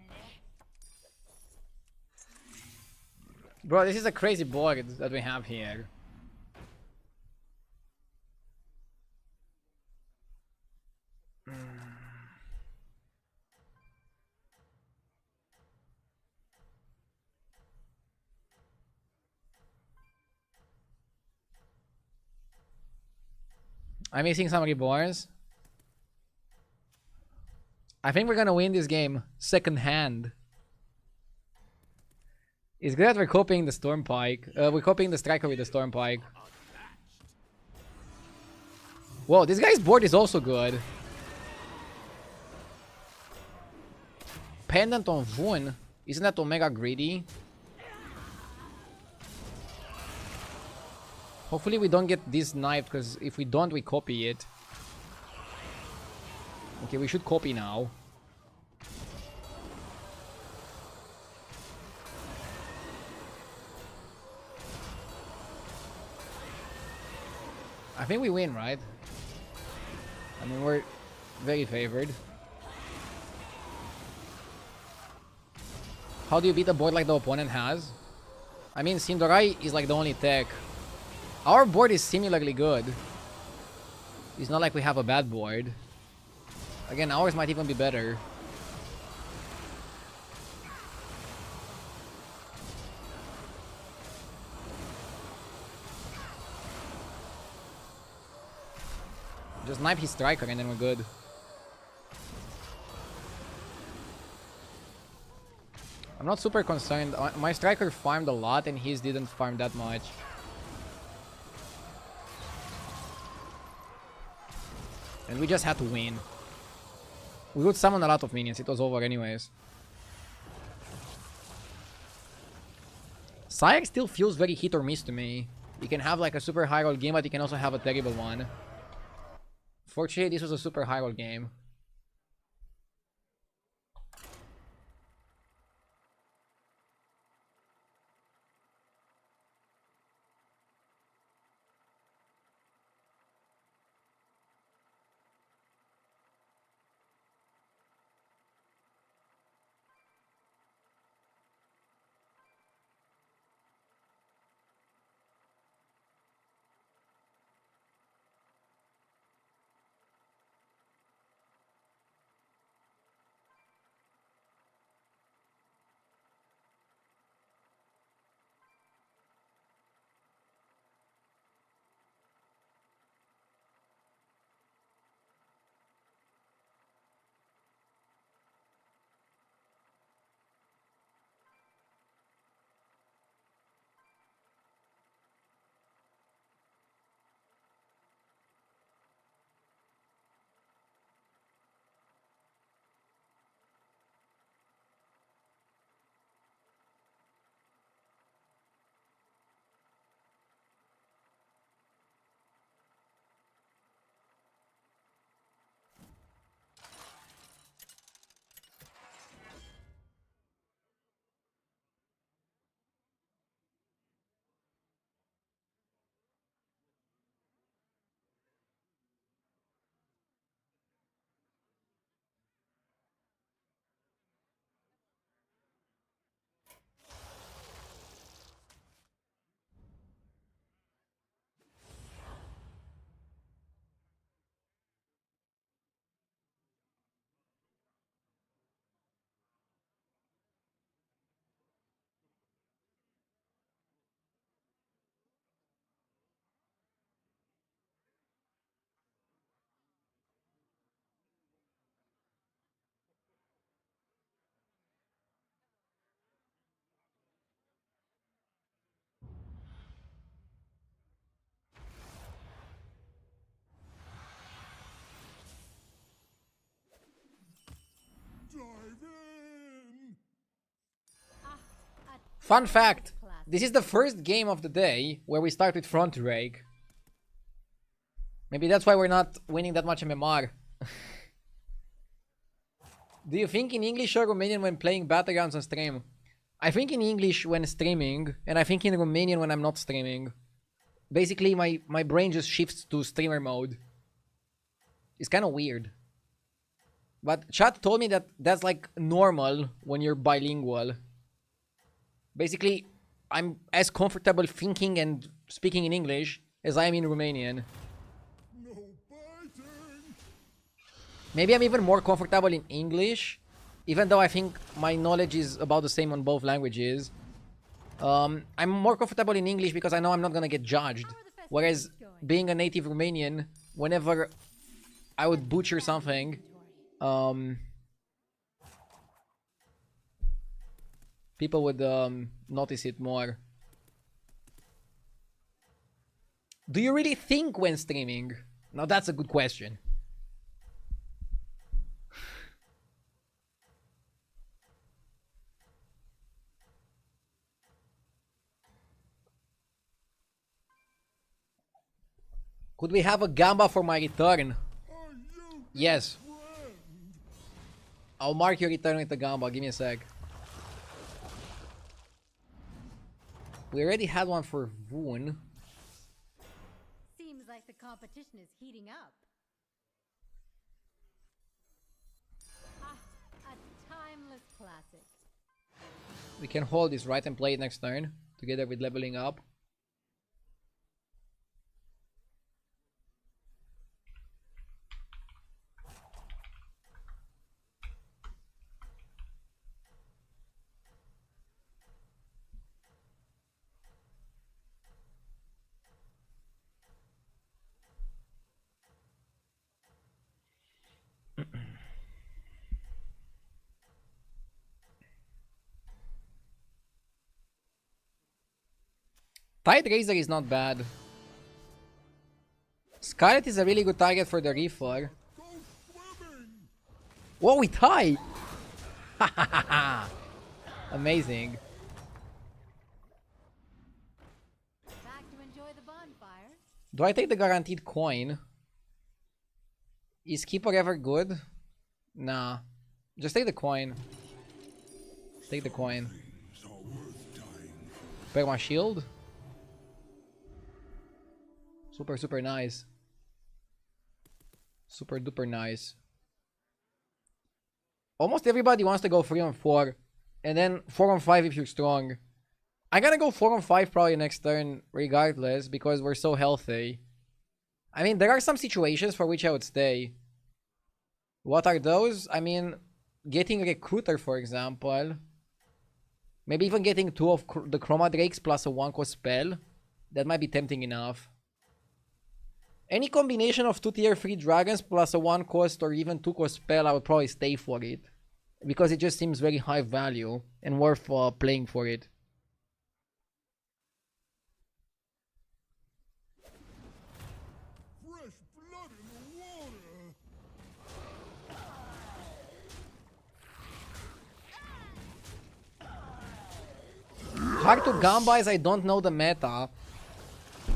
Bro, this is a crazy board that we have here. I'm missing some reborns. I think we're gonna win this game second hand. It's good that we're copying the Storm Pike. We're copying the Striker with the Storm Pike. Whoa, this guy's board is also good. Pendant on Vun. Isn't that Omega greedy? Hopefully we don't get this knife, because if we don't, we copy it. Okay, we should copy now. I think we win, right? I mean, we're very favored. How do you beat a board like the opponent has? I mean, Sindorai is like the only tech. Our board is similarly good. It's not like we have a bad board. Again, ours might even be better. Just knife his Striker and then we're good. I'm not super concerned. My Striker farmed a lot and his didn't farm that much. And we just had to win. We would summon a lot of minions. It was over anyways. Sayak still feels very hit or miss to me. You can have like a super high roll game, but you can also have a terrible one. Fortunately, this was a super high roll game. Fun fact, this is the first game of the day where we start with front rake. Maybe that's why we're not winning that much MMR. Do you think in English or Romanian when playing Battlegrounds on stream? I think in English when streaming, and I think in Romanian when I'm not streaming. Basically, my brain just shifts to streamer mode. It's kind of weird. But chat told me that that's like normal when you're bilingual. Basically, I'm as comfortable thinking and speaking in English as I am in Romanian. No biting. Maybe I'm even more comfortable in English, even though I think my knowledge is about the same on both languages. I'm more comfortable in English because I know I'm not gonna get judged. Whereas being a native Romanian, whenever I would butcher something, people would notice it more. Do you really think when streaming? Now that's a good question. Could we have a gamba for my return? Yes. I'll mark your return with the gamba. Give me a sec. We already had one for Voon. Seems like the competition is heating up. Ah, a timeless classic. We can hold this right and play it next turn together with leveling up. Tide Razor is not bad. Scarlet is a really good target for the Reaper. Whoa, we tie! Amazing. Back to enjoy the bonfire. Do I take the guaranteed coin? Is Keeper ever good? Nah. Just take the coin. Take the coin. Perma shield. Super nice. Super duper nice. Almost everybody wants to go 3 on 4. And then 4 on 5 if you're strong. I'm gonna go 4 on 5 probably next turn regardless because we're so healthy. I mean, there are some situations for which I would stay. What are those? I mean, getting Recruiter, for example. Maybe even getting 2 of the Chroma Drakes plus a 1-cost spell. That might be tempting enough. Any combination of 2 tier 3 dragons plus a 1-cost or even 2-cost spell, I would probably stay for it. Because it just seems very high value and worth playing for it. Fresh blood in the water. Hard to gamba as I don't know the meta.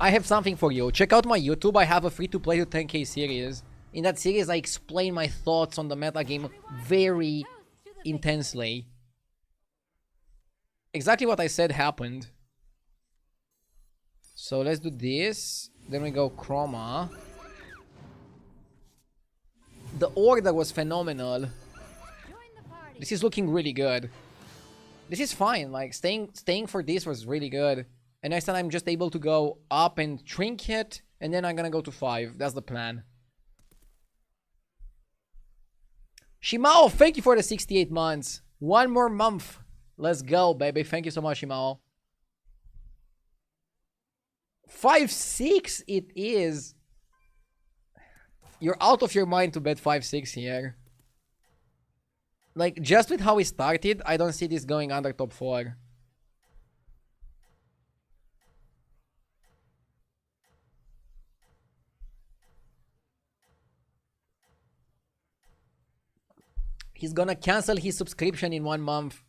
I have something for you. Check out my YouTube. I have a free to play to 10k series. In that series, I explain my thoughts on the meta game very intensely. Exactly what I said happened. So let's do this. Then we go Chroma. The order was phenomenal. This is looking really good. This is fine. Like staying for this was really good. And next time I'm just able to go up and Trinket. And then I'm gonna go to 5. That's the plan. Shimao, thank you for the 68 months. 1 more month. Let's go, baby. Thank you so much, Shimao. 5-6 it is. You're out of your mind to bet 5-6 here. Like, just with how we started, I don't see this going under top 4. He's gonna cancel his subscription in 1 month.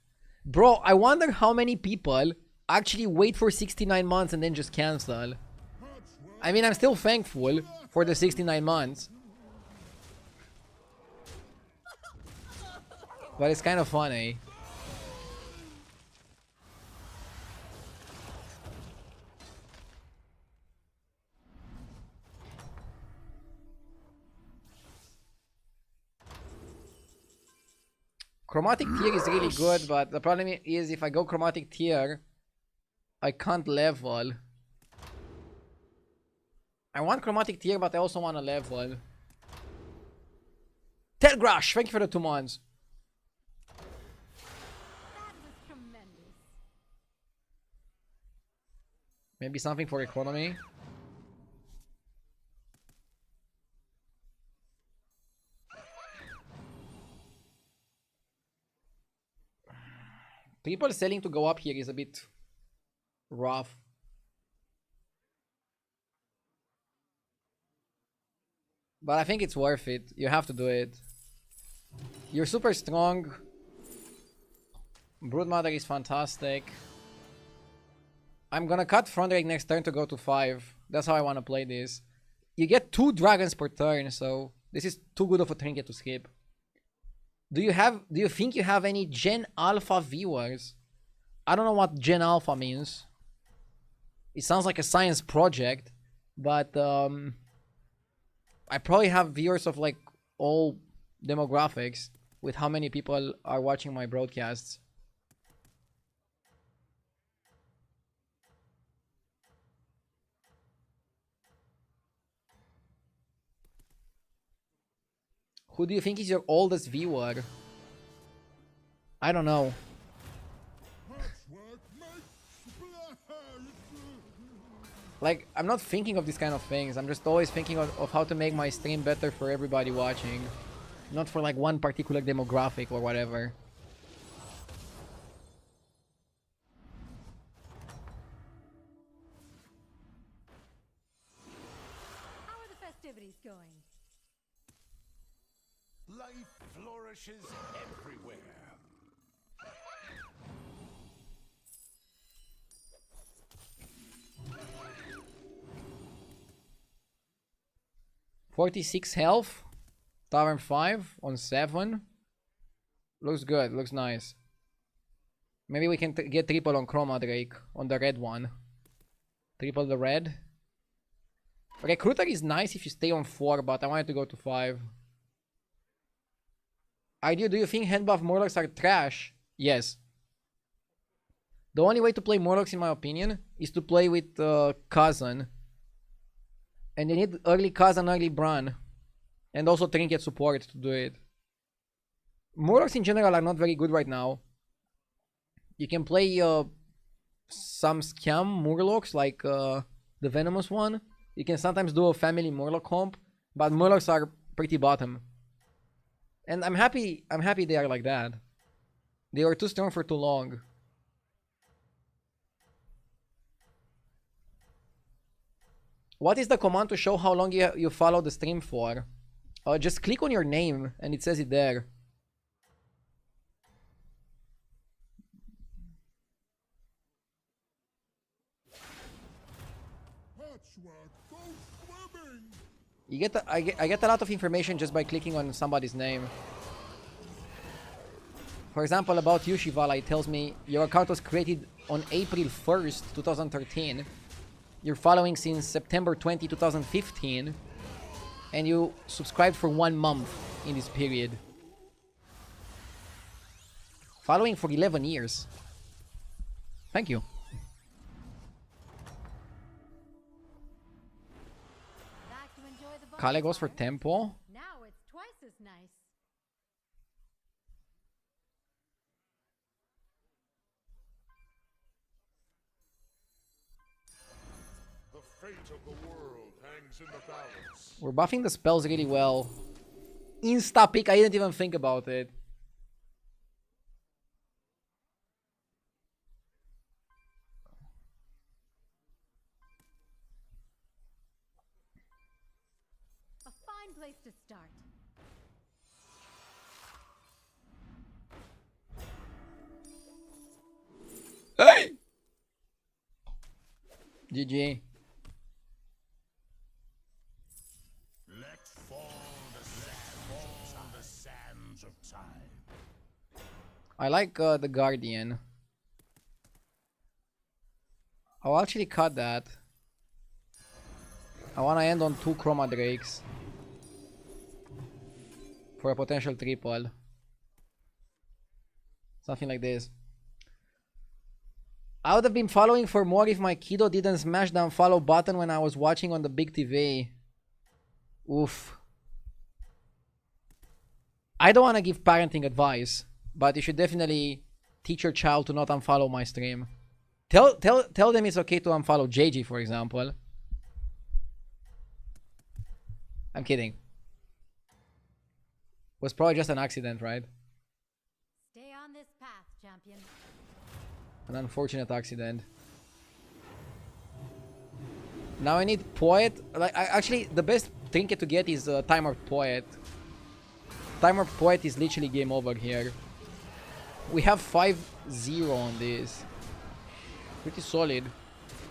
Bro, I wonder how many people actually wait for 69 months and then just cancel. I mean, I'm still thankful for the 69 months. But it's kind of funny. Chromatic tier is really good, but the problem is if I go chromatic tier, I can't level. I want chromatic tier, but I also want to level. Telgrash, thank you for the 2 months. That was tremendous. Maybe something for economy. People selling to go up here is a bit rough. But I think it's worth it. You have to do it. You're super strong. Broodmother is fantastic. I'm gonna cut front rake next turn to go to 5. That's how I want to play this. You get 2 dragons per turn, so this is too good of a trinket to skip. Do you think you have any Gen Alpha viewers? I don't know what Gen Alpha means. It sounds like a science project, but I probably have viewers of like all demographics with how many people are watching my broadcasts. Who do you think is your oldest viewer? I don't know. Like, I'm not thinking of these kind of things. I'm just always thinking of how to make my stream better for everybody watching. Not for like one particular demographic or whatever. How are the festivities going? Life flourishes everywhere. $46 health. Tavern 5 on 7. Looks good. Looks nice. Maybe we can get triple on Chroma Drake on the red one. Triple the red. Recruiter is nice if you stay on 4, but I wanted to go to 5. Idea, do you think hand buff Morlocks are trash? Yes. The only way to play Morlocks, in my opinion, is to play with Cousin. And you need early Cousin, early Bran. And also Trinket support to do it. Morlocks in general are not very good right now. You can play some scam Murlocs, like the Venomous one. You can sometimes do a family Murloc comp, but Murlocs are pretty bottom. And I'm happy they are like that. They were too strong for too long. What is the command to show how long you follow the stream for? Just click on your name and it says it there. You get I get a lot of information just by clicking on somebody's name. For example, about you, Shivala, it tells me your account was created on April 1st, 2013. You're following since September 20, 2015. And you subscribed for 1 month in this period. Following for 11 years. Thank you. Back to enjoy the Kale goes for bonfire. tempo. Now it's twice as nice. The fate of the world hangs in the balance. We're buffing the spells really well. Insta-pick, I didn't even think about it. A fine place to start. Hey! GG. Let fall the sands of time. I like the Guardian. I'll actually cut that. I want to end on 2 Chroma Drakes. For a potential triple. Something like this. I would have been following for more if my kiddo didn't smash the unfollow button when I was watching on the big TV. Oof. I don't want to give parenting advice, but you should definitely teach your child to not unfollow my stream. Tell them it's okay to unfollow JG, for example. I'm kidding. Was probably just an accident, right? Stay on this path, champion. An unfortunate accident. Now I need Poet. Like, actually, the best trinket to get is Timer Poet. Timer Poet is literally game over here. We have 5-0 on this. Pretty solid.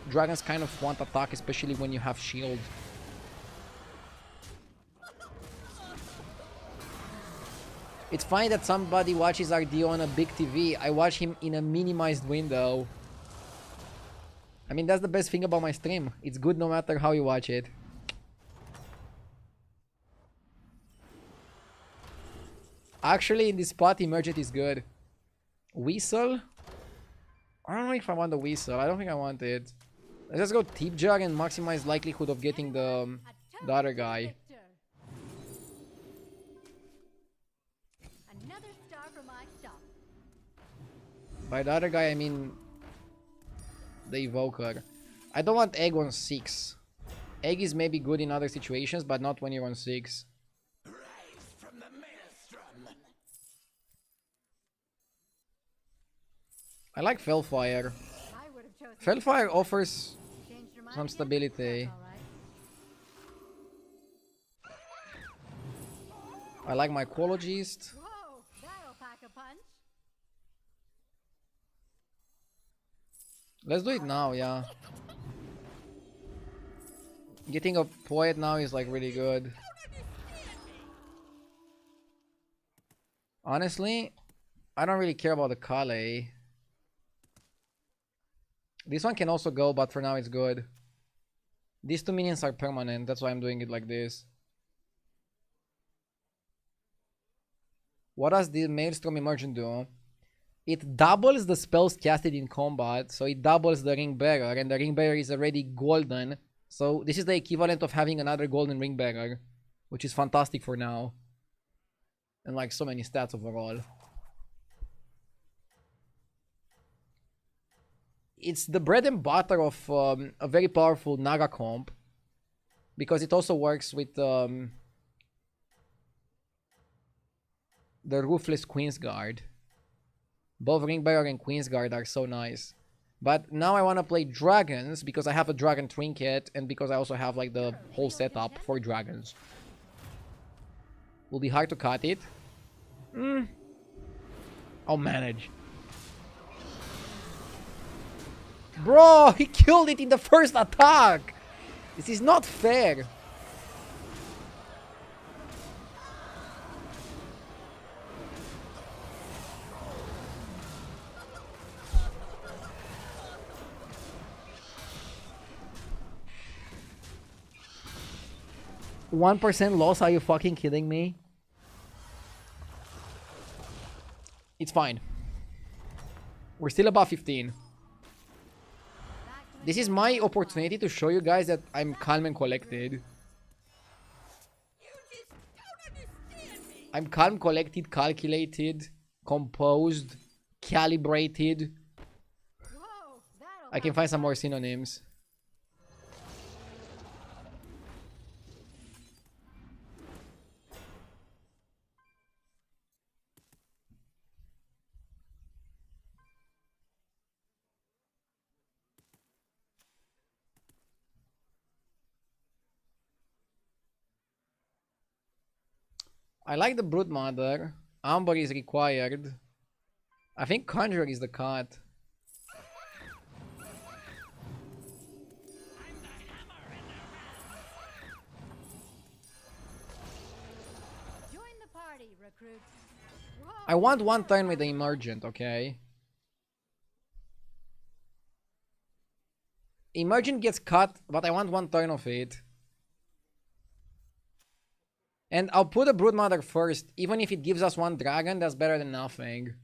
Dragons kind of want attack, especially when you have shield. It's funny that somebody watches RD on a big TV. I watch him in a minimized window. I mean, that's the best thing about my stream. It's good no matter how you watch it. Actually, in this spot, Emergent is good. Whistle? I don't know if I want the Whistle. I don't think I want it. Let's just go Tip Jar and maximize likelihood of getting the other guy. Another star for my stop. By the other guy, I mean the Evoker. I don't want Egg on 6. Egg is maybe good in other situations, but not when you're on 6. I like Fellfire. I would have chosen Fellfire offers changed your mind some again? stability. That's all right. I like my Mycologist. Whoa, that'll pack a punch. Let's do it now, yeah. Getting a Poet now is like really good. Honestly, I don't really care about the Kale. This one can also go, but for now it's good. These 2 minions are permanent, that's why I'm doing it like this. What does the Maelstrom Emergent do? It doubles the spells casted in combat, so it doubles the Ring Bearer, and the Ring Bearer is already golden. So this is the equivalent of having another golden Ring Bearer, which is fantastic for now. And like so many stats overall. It's the bread and butter of a very powerful Naga comp, because it also works with the Ruthless Queensguard. Both Ringbearer and Queensguard are so nice. But now I want to play dragons because I have a dragon trinket and because I also have like the whole setup for dragons. Will be hard to cut it. I'll manage. Bro, he killed it in the first attack. This is not fair. %1 loss? Are you fucking kidding me? It's fine. We're still above 15. This is my opportunity to show you guys that I'm calm and collected. I'm calm, collected, calculated, composed, calibrated. I can find some more synonyms. I like the Broodmother. Amber is required. I think Conjurer is the cut. Join the party, recruit. I want one turn with the Emergent, okay? Emergent gets cut, but I want one turn of it. And I'll put a Broodmother first. Even if it gives us one dragon, that's better than nothing.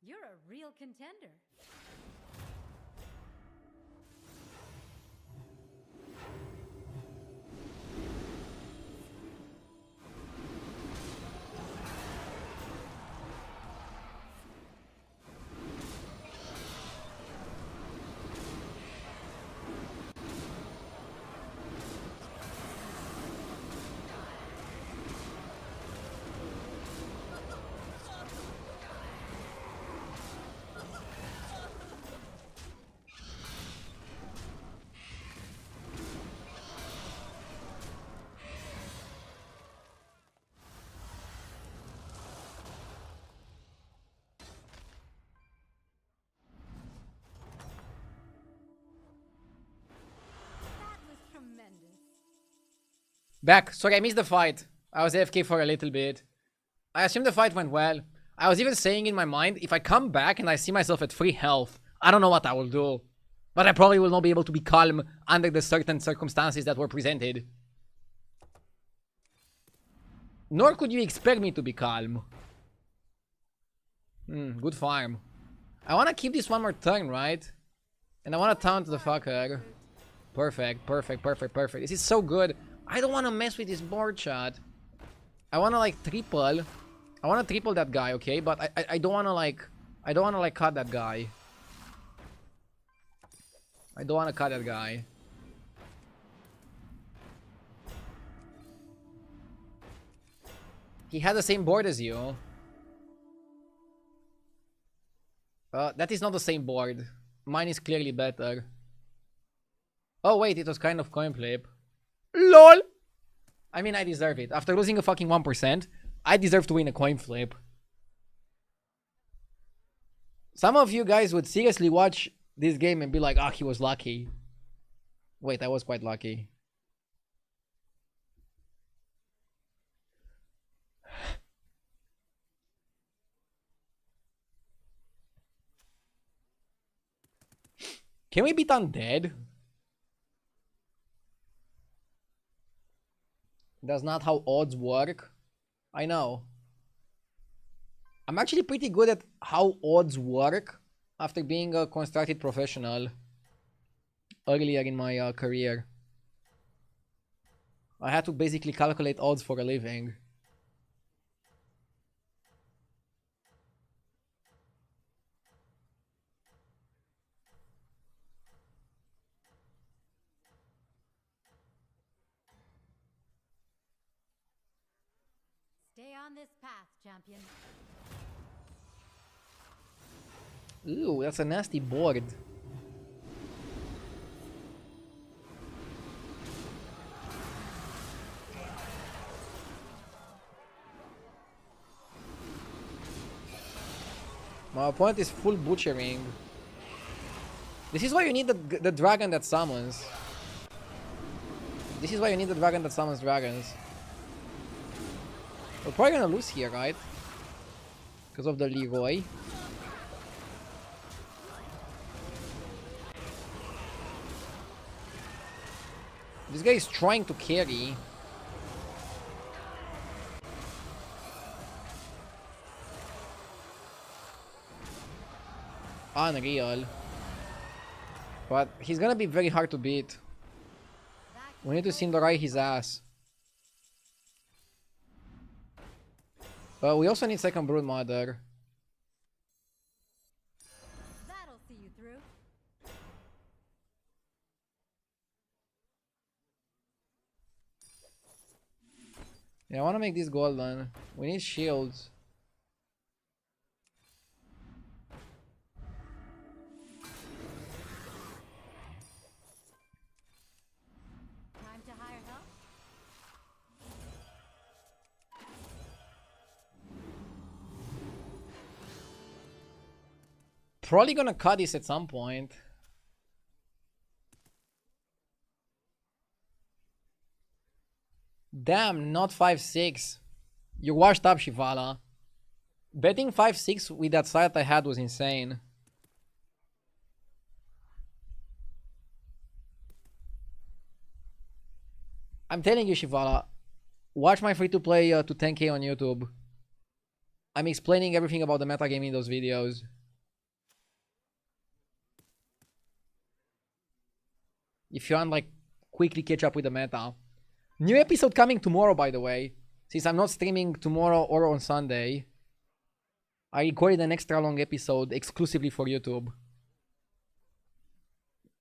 You're a real contender. That was tremendous. Back. Sorry, I missed the fight. I was AFK for a little bit. I assume the fight went well. I was even saying in my mind, if I come back and I see myself at 3 health, I don't know what I will do. But I probably will not be able to be calm under the certain circumstances that were presented. Nor could you expect me to be calm. Good farm. I want to keep this one more turn, right? And I want to taunt the fucker. Perfect, perfect, perfect, perfect. This is so good. I don't want to mess with this board, chat. I want to like triple. I want to triple that guy, okay? But I don't want to like... I don't want to like cut that guy. I don't want to cut that guy. He had the same board as you. That is not the same board. Mine is clearly better. Oh wait, it was kind of coin flip. LOL! I mean, I deserve it. After losing a fucking 1%, I deserve to win a coin flip. Some of you guys would seriously watch this game and be like, ah, he was lucky. Wait, I was quite lucky. Can we beat undead? That's not how odds work. I know. I'm actually pretty good at how odds work after being a constructed professional earlier in my career. I had to basically calculate odds for a living. Stay on this path, champion. Ooh, that's a nasty board. My opponent is full butchering. This is why you need the dragon that summons. This is why you need the dragon that summons dragons. We're probably gonna lose here, right? Because of the Leroy. This guy is trying to carry. Unreal. But he's gonna be very hard to beat. We need to Cinderai his ass. We also need second Brood Mother. That'll see you through. Yeah, I want to make this golden. We need shields. Time to hire help. Probably gonna cut this at some point. Damn, not 5-6. You washed up, Shivala. Betting 5-6 with that side I had was insane. I'm telling you, Shivala, watch my free-to-play to 10k on YouTube. I'm explaining everything about the metagame in those videos. if you want like quickly catch up with the meta. New episode coming tomorrow, by the way. Since I'm not streaming tomorrow or on Sunday, I recorded an extra long episode exclusively for YouTube.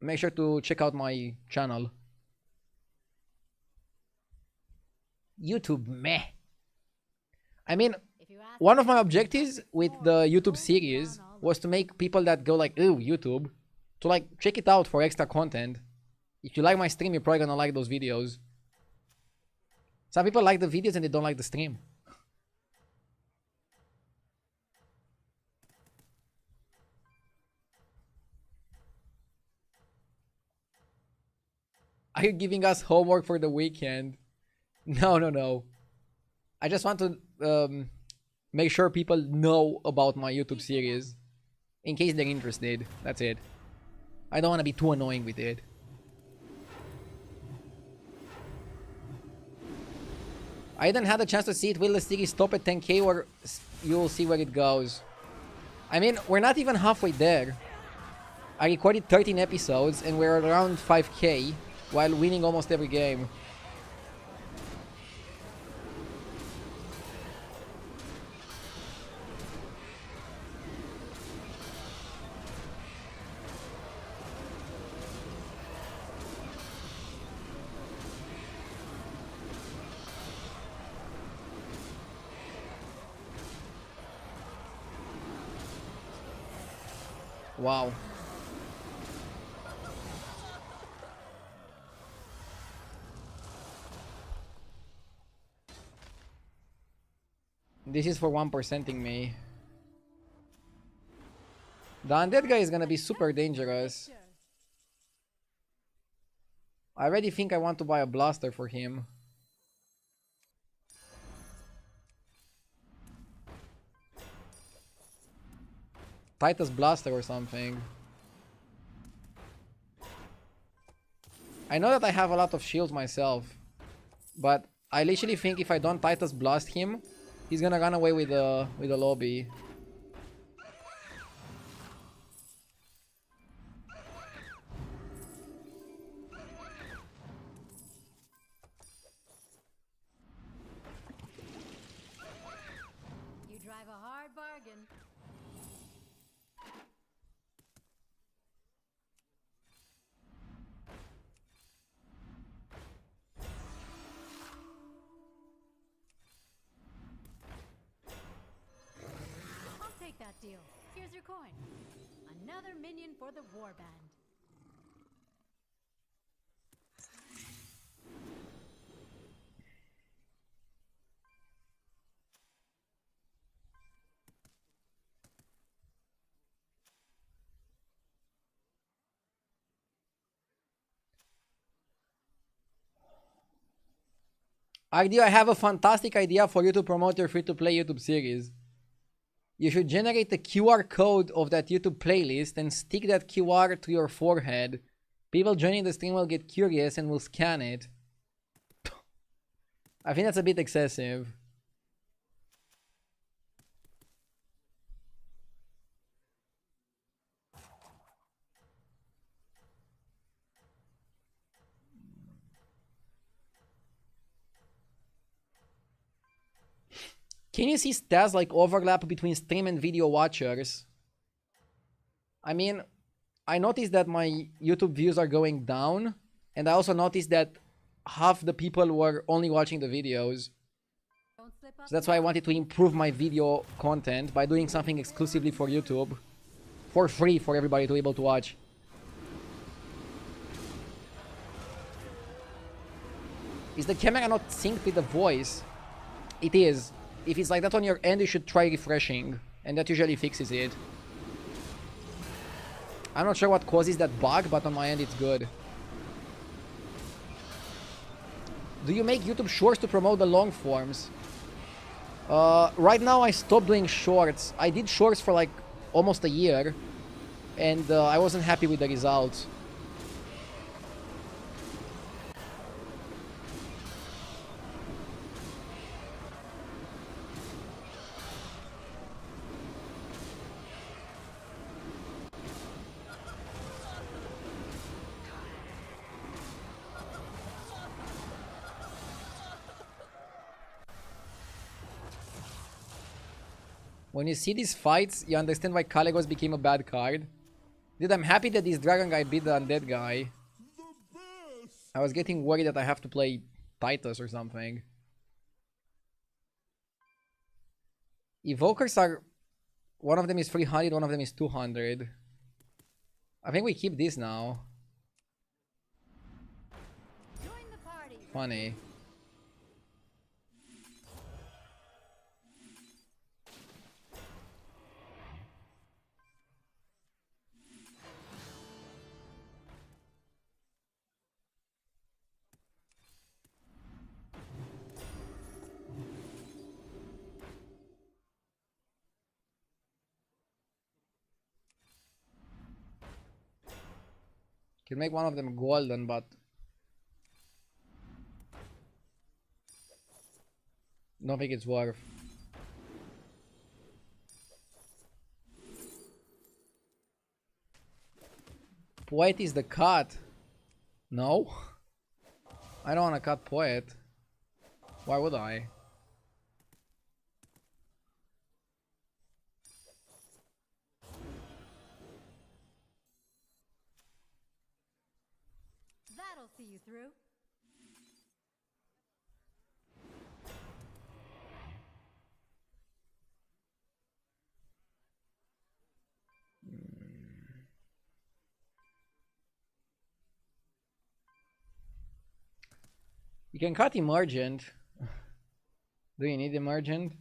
Make sure to check out my channel. YouTube meh. I mean, one of my objectives with the YouTube series was to make people that go like, ooh, YouTube, to like check it out for extra content. If you like my stream, you're probably gonna like those videos. Some people like the videos and they don't like the stream. Are you giving us homework for the weekend? No. I just want to make sure people know about my YouTube series. In case they're interested. That's it. I don't want to be too annoying with it. I didn't have the chance to see it. Will the series stop at 10k or you'll see where it goes? I mean, we're not even halfway there. I recorded 13 episodes and we're around 5k while winning almost every game. Wow. This is for 1%ing me. The undead guy is gonna be super dangerous. I already think I want to buy a blaster for him. Titus blaster or something. I know that I have a lot of shields myself, but I literally think if I don't Titus blast him, he's gonna run away with the lobby. You drive a hard bargain. Take that deal. Here's your coin. Another minion for the warband. Idea, I have a fantastic idea for you to promote your free-to-play YouTube series. You should generate the QR code of that YouTube playlist and stick that QR to your forehead. People joining the stream will get curious and will scan it. I think that's a bit excessive. Can you see stats like overlap between stream and video watchers? I mean, I noticed that my YouTube views are going down, and I also noticed that half the people were only watching the videos. So that's why I wanted to improve my video content by doing something exclusively for YouTube. For free for everybody to be able to watch. Is the camera not synced with the voice? It is. If it's like that on your end, you should try refreshing, and that usually fixes it. I'm not sure what causes that bug, but on my end it's good. Do you make YouTube shorts to promote the long forms? Right now I stopped doing shorts. I did shorts for like almost a year, and I wasn't happy with the results. When you see these fights, you understand why Caligos became a bad card. Dude, I'm happy that this dragon guy beat the undead guy. I was getting worried that I have to play Titus or something. Evokers are... One of them is 300, one of them is 200. I think we keep this now. Join the party. Funny. Can make one of them golden, but don't think it's worth. Poet is the cut. No? I don't want to cut Poet. Why would I? That'll see you through. You can cut Emergent. Do you need Emergent?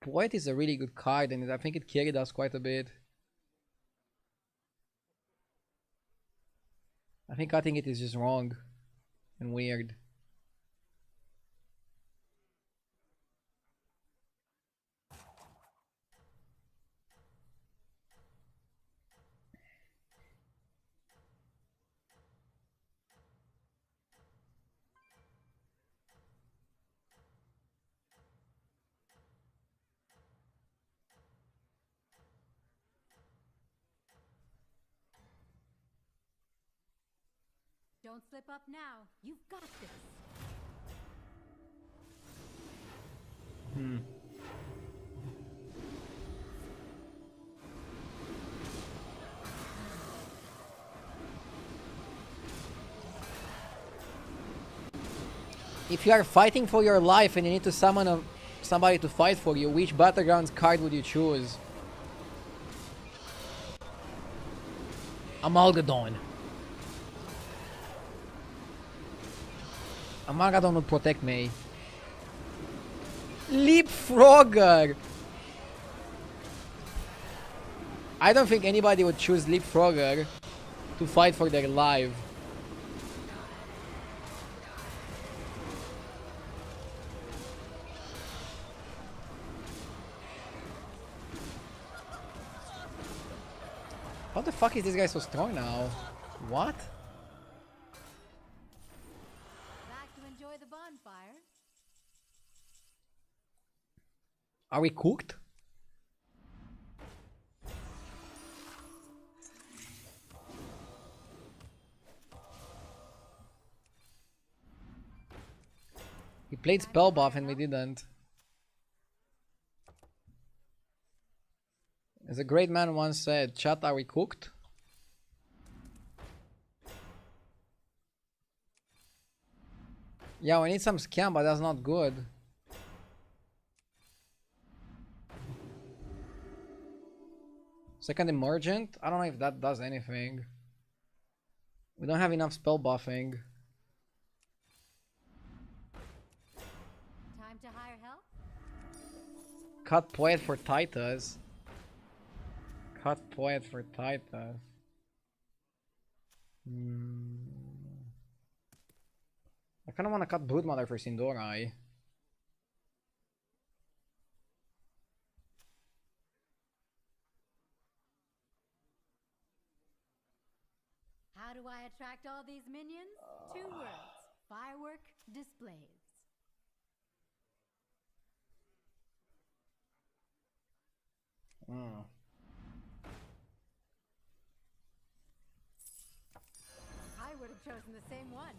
Poet is a really good card and I think it carried us quite a bit. I think cutting it is just wrong and weird. Don't slip up now. You've got this. If you are fighting for your life and you need to summon somebody to fight for you, which Battlegrounds card would you choose? Amalgadon. Amalgadon would protect me. Leapfrogger! I don't think anybody would choose Leapfrogger to fight for their life. How the fuck is this guy so strong now? What? Back to enjoy the bonfire. Are we cooked? He played spell buff and we didn't. As a great man once said, chat, are we cooked? Yeah, we need some scam, but that's not good. Second Emergent? I don't know if that does anything. We don't have enough spell buffing. Time to hire help? Cut Poet for Titus. Cut Poet for Titus. I kinda wanna cut Broodmother for Sindorai. How do I attract all these minions? 2 words. Firework displays. I would have chosen the same one.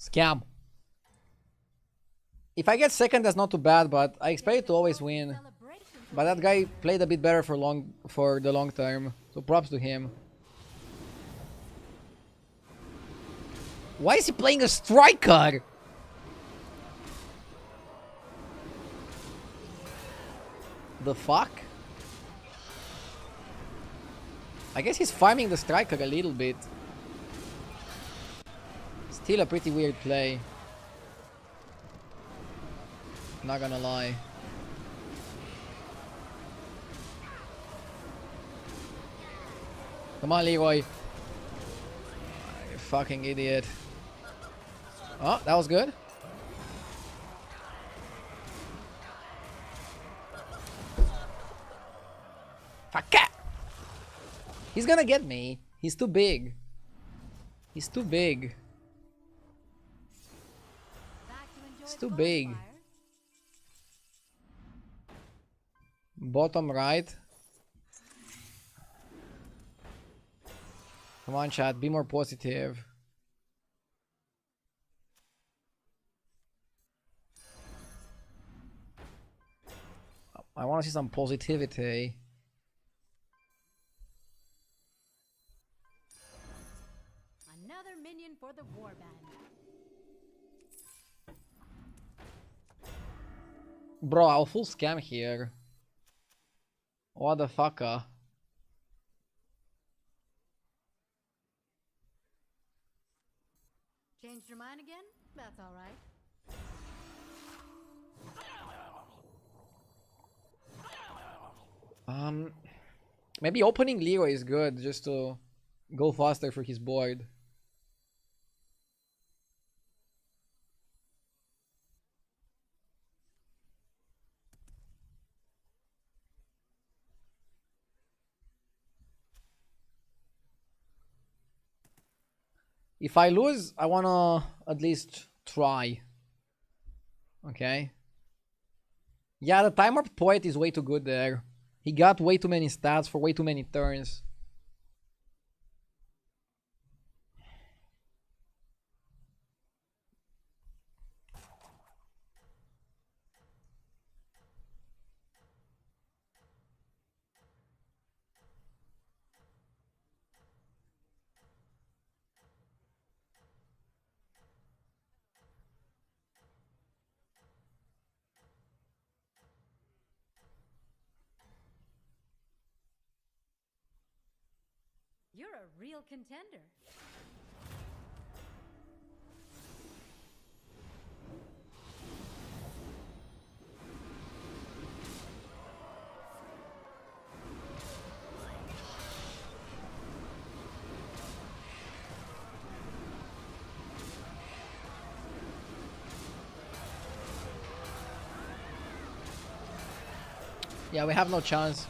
Scam. If I get second, that's not too bad, but I expect it to always win. But that guy played a bit better for the long term, so props to him. Why is he playing a striker? The fuck? I guess he's farming the striker a little bit. Still a pretty weird play. Not gonna lie. Come on, Leroy. You fucking idiot. Oh, that was good. Fuck it. He's gonna get me. He's too big. He's too big. It's too big. Bottom right. Come on, chat. Be more positive. I want to see some positivity. Another minion for the warband. Bro, I'll full scam here. What the fucker? Changed your mind again? That's alright. Maybe opening Leroy is good just to go faster for his board. If I lose, I wanna at least try. Okay. Yeah, the timer poet is way too good there. He got way too many stats for way too many turns. You're a real contender. Yeah, we have no chance.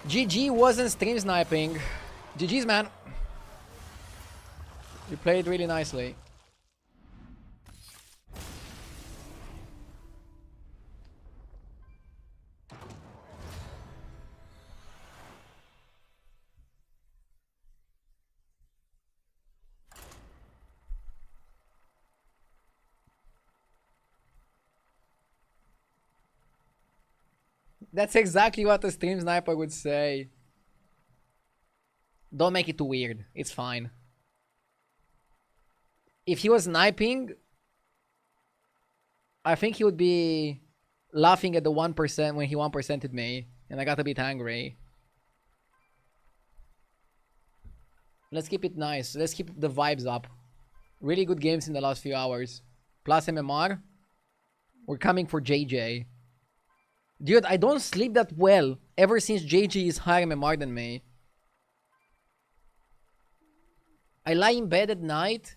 GG wasn't stream sniping. GG's, man. You played really nicely. That's exactly what a stream sniper would say. Don't make it too weird. It's fine. If he was sniping, I think he would be laughing at the 1% when he 1%ed me. And I got a bit angry. Let's keep it nice. Let's keep the vibes up. Really good games in the last few hours. Plus MMR. We're coming for JJ. Dude, I don't sleep that well ever since JJ is higher MMR than me. I lie in bed at night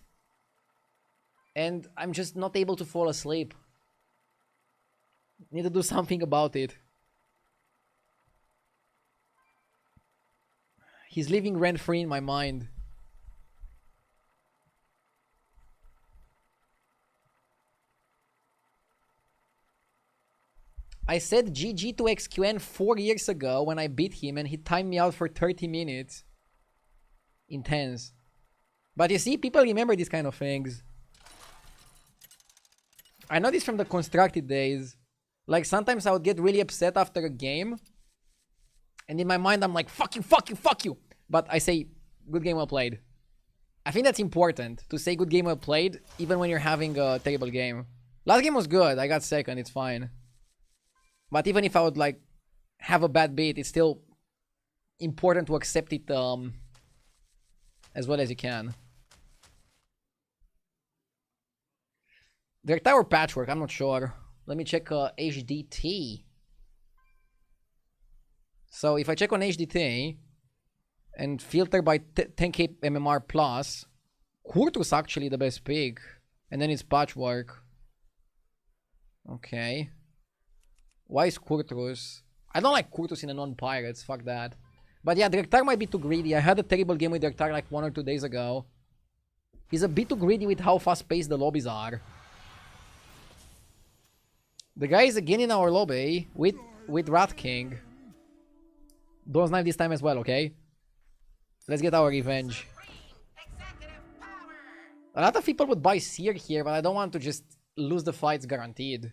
and I'm just not able to fall asleep. Need to do something about it. He's living rent-free in my mind. I said GG to XQN 4 years ago when I beat him and he timed me out for 30 minutes. Intense. But you see, people remember these kind of things. I know this from the constructed days. Like, sometimes I would get really upset after a game. And in my mind, I'm like, fuck you, fuck you, fuck you. But I say, good game well played. I think that's important, to say good game well played, even when you're having a terrible game. Last game was good. I got second. It's fine. But even if I would, like, have a bad beat, it's still important to accept it as well as you can. Direct Tower Patchwork, I'm not sure. Let me check HDT. So if I check on HDT and filter by 10k MMR plus, Kurtus actually the best pick. And then it's Patchwork. Okay. Why is Kurtus? I don't like Kurtus in a non-pirates, fuck that. But yeah, Direktar might be too greedy. I had a terrible game with Direktar like 1 or 2 days ago. He's a bit too greedy with how fast-paced the lobbies are. The guy is again in our lobby with Rat King. Don't snipe this time as well, okay? Let's get our revenge. A lot of people would buy Seer here, but I don't want to just lose the fights guaranteed.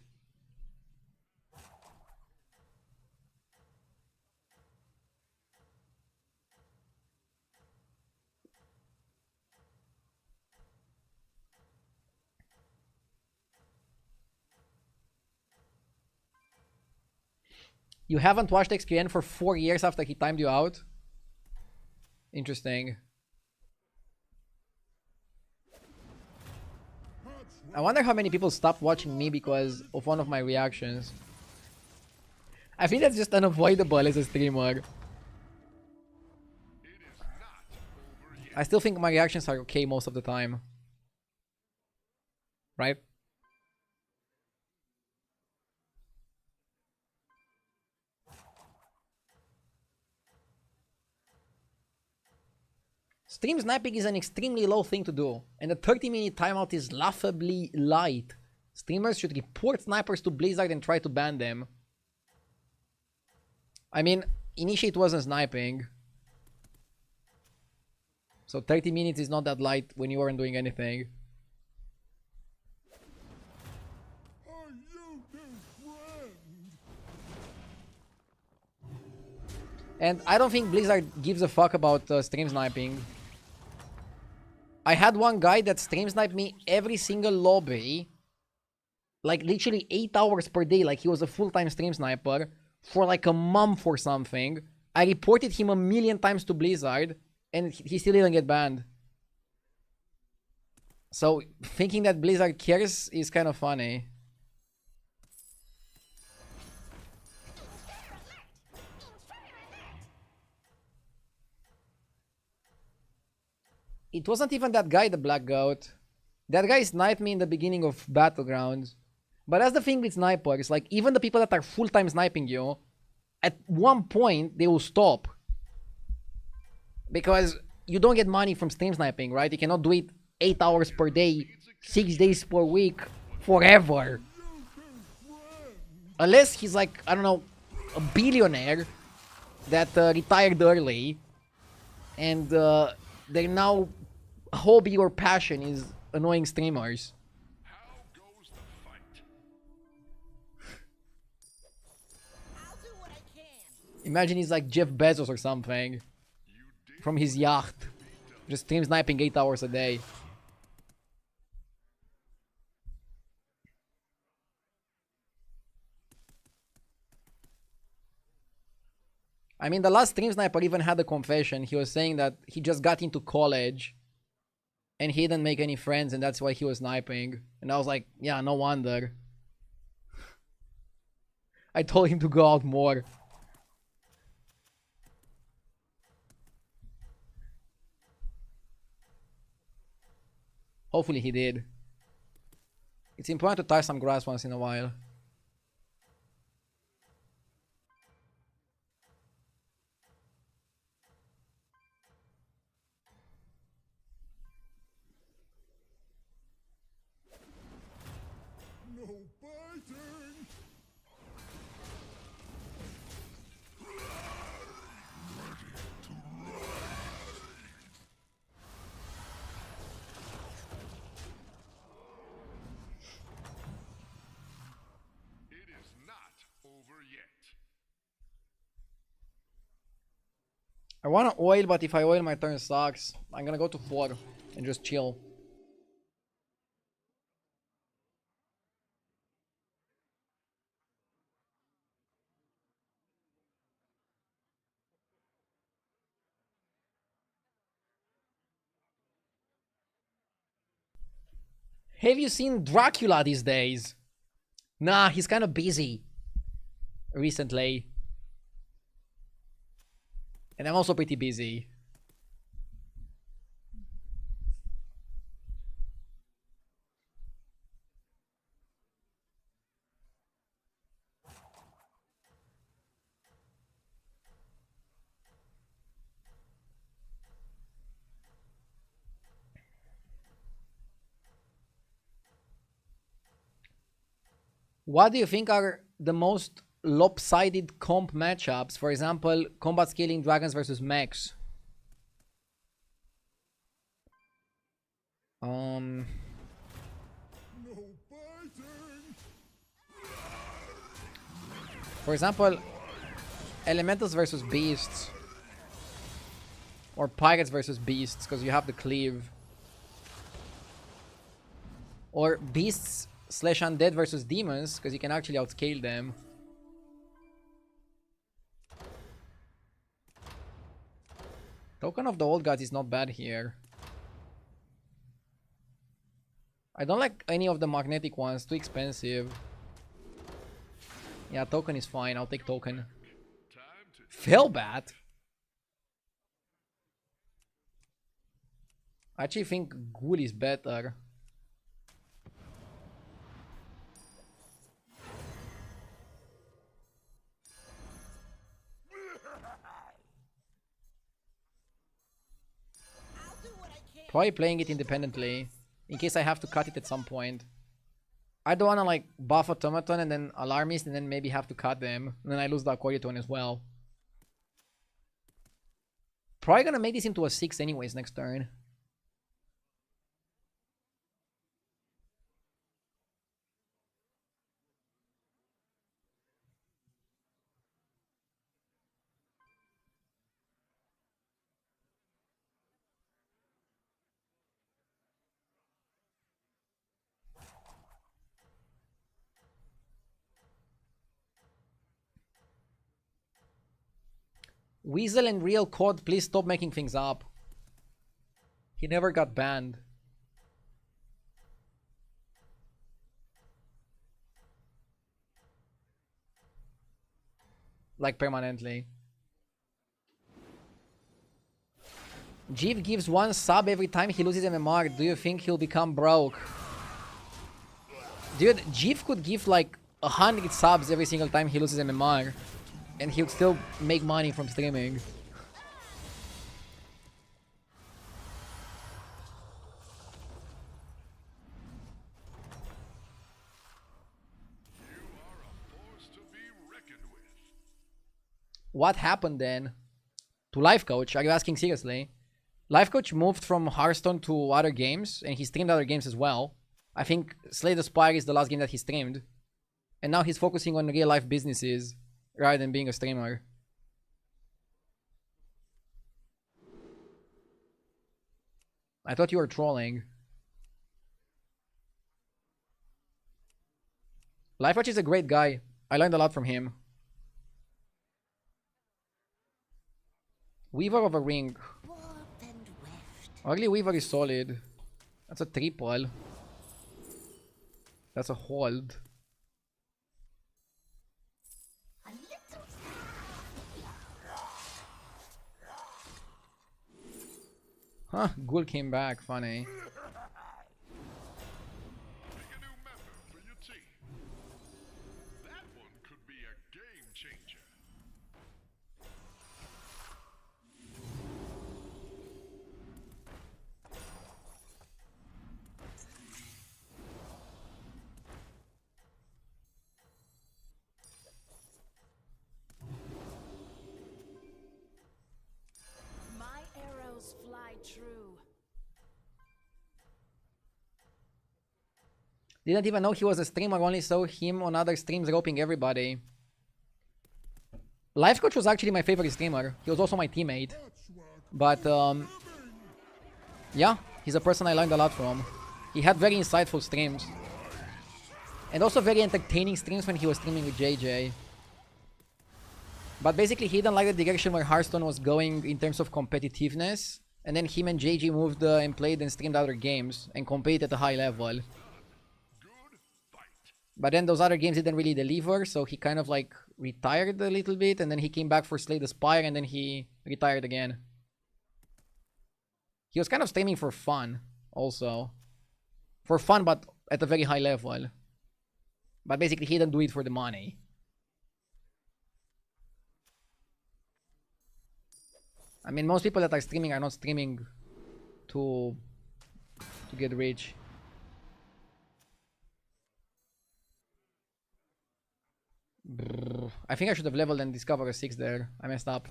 You haven't watched XQN for 4 years after he timed you out? Interesting. I wonder how many people stopped watching me because of one of my reactions. I think that's just unavoidable as a streamer. I still think my reactions are okay most of the time. Right? Stream sniping is an extremely low thing to do, and a 30-minute timeout is laughably light. Streamers should report snipers to Blizzard and try to ban them. I mean, Initiate wasn't sniping. So 30 minutes is not that light when you aren't doing anything. And I don't think Blizzard gives a fuck about stream sniping. I had one guy that stream sniped me every single lobby. Like literally 8 hours per day. Like he was a full-time stream sniper. For like a month or something. I reported him a million times to Blizzard. And he still didn't get banned. So thinking that Blizzard cares is kind of funny. It wasn't even that guy, the Black Goat. That guy sniped me in the beginning of Battlegrounds. But that's the thing with snipers. Like, even the people that are full-time sniping you, at one point, they will stop. Because you don't get money from stream sniping, right? You cannot do it 8 hours per day, 6 days per week, forever. Unless he's like, I don't know, a billionaire that retired early. And they're now... hobby or passion is annoying streamers. How goes the fight? I'll do what I can. Imagine he's like Jeff Bezos or something. From his yacht. Just stream sniping 8 hours a day. I mean, the last stream sniper even had a confession. He was saying that he just got into college. And he didn't make any friends, and that's why he was sniping. And I was like, yeah, no wonder. I told him to go out more. Hopefully he did. It's important to tie some grass once in a while. I want to oil, but if I oil, my turn sucks. I'm gonna go to 4 and just chill. Have you seen Dracula these days? Nah, he's kind of busy recently. And I'm also pretty busy. What do you think are the most lopsided comp matchups? For example, combat scaling dragons versus mechs. For example, elementals versus beasts. Or pirates versus beasts, because you have the cleave. Or beasts / undead versus demons, because you can actually outscale them. Token of the Old Gods is not bad here. I don't like any of the magnetic ones, too expensive. Yeah, token is fine, I'll take token. Fellbat? I actually think Ghoul is better. Probably playing it independently, in case I have to cut it at some point. I don't wanna like buff Automaton and then Alarmist and then maybe have to cut them. And then I lose the Accordion as well. Probably gonna make this into a 6 anyways next turn. Weasel and Real Code, please stop making things up. He never got banned. Like permanently. Jeev gives 1 sub every time he loses MMR. Do you think he'll become broke? Dude, Jeev could give like 100 subs every single time he loses MMR. And he would still make money from streaming. What happened then to Life Coach? Are you asking seriously? Life Coach moved from Hearthstone to other games, and he streamed other games as well. I think Slay the Spire is the last game that he streamed. And now he's focusing on real life businesses rather than being a streamer. I thought you were trolling. Lifewatch is a great guy. I learned a lot from him. Weaver of a Ring. Early Weaver is solid. That's a triple. That's a hold. Huh, Ghoul came back, funny. Didn't even know he was a streamer, only saw him on other streams roping everybody. Life Coach was actually my favorite streamer. He was also my teammate. But, yeah, he's a person I learned a lot from. He had very insightful streams. And also very entertaining streams when he was streaming with JJ. But basically, he didn't like the direction where Hearthstone was going in terms of competitiveness. And then him and JJ moved and played and streamed other games and competed at a high level. But then those other games didn't really deliver, so he kind of like retired a little bit, and then he came back for Slay the Spire, and then he retired again. He was kind of streaming for fun, also. For fun, but at a very high level. But basically, he didn't do it for the money. I mean, most people that are streaming are not streaming to get rich. Brrr. I think I should have leveled and discovered a 6 there. I messed up.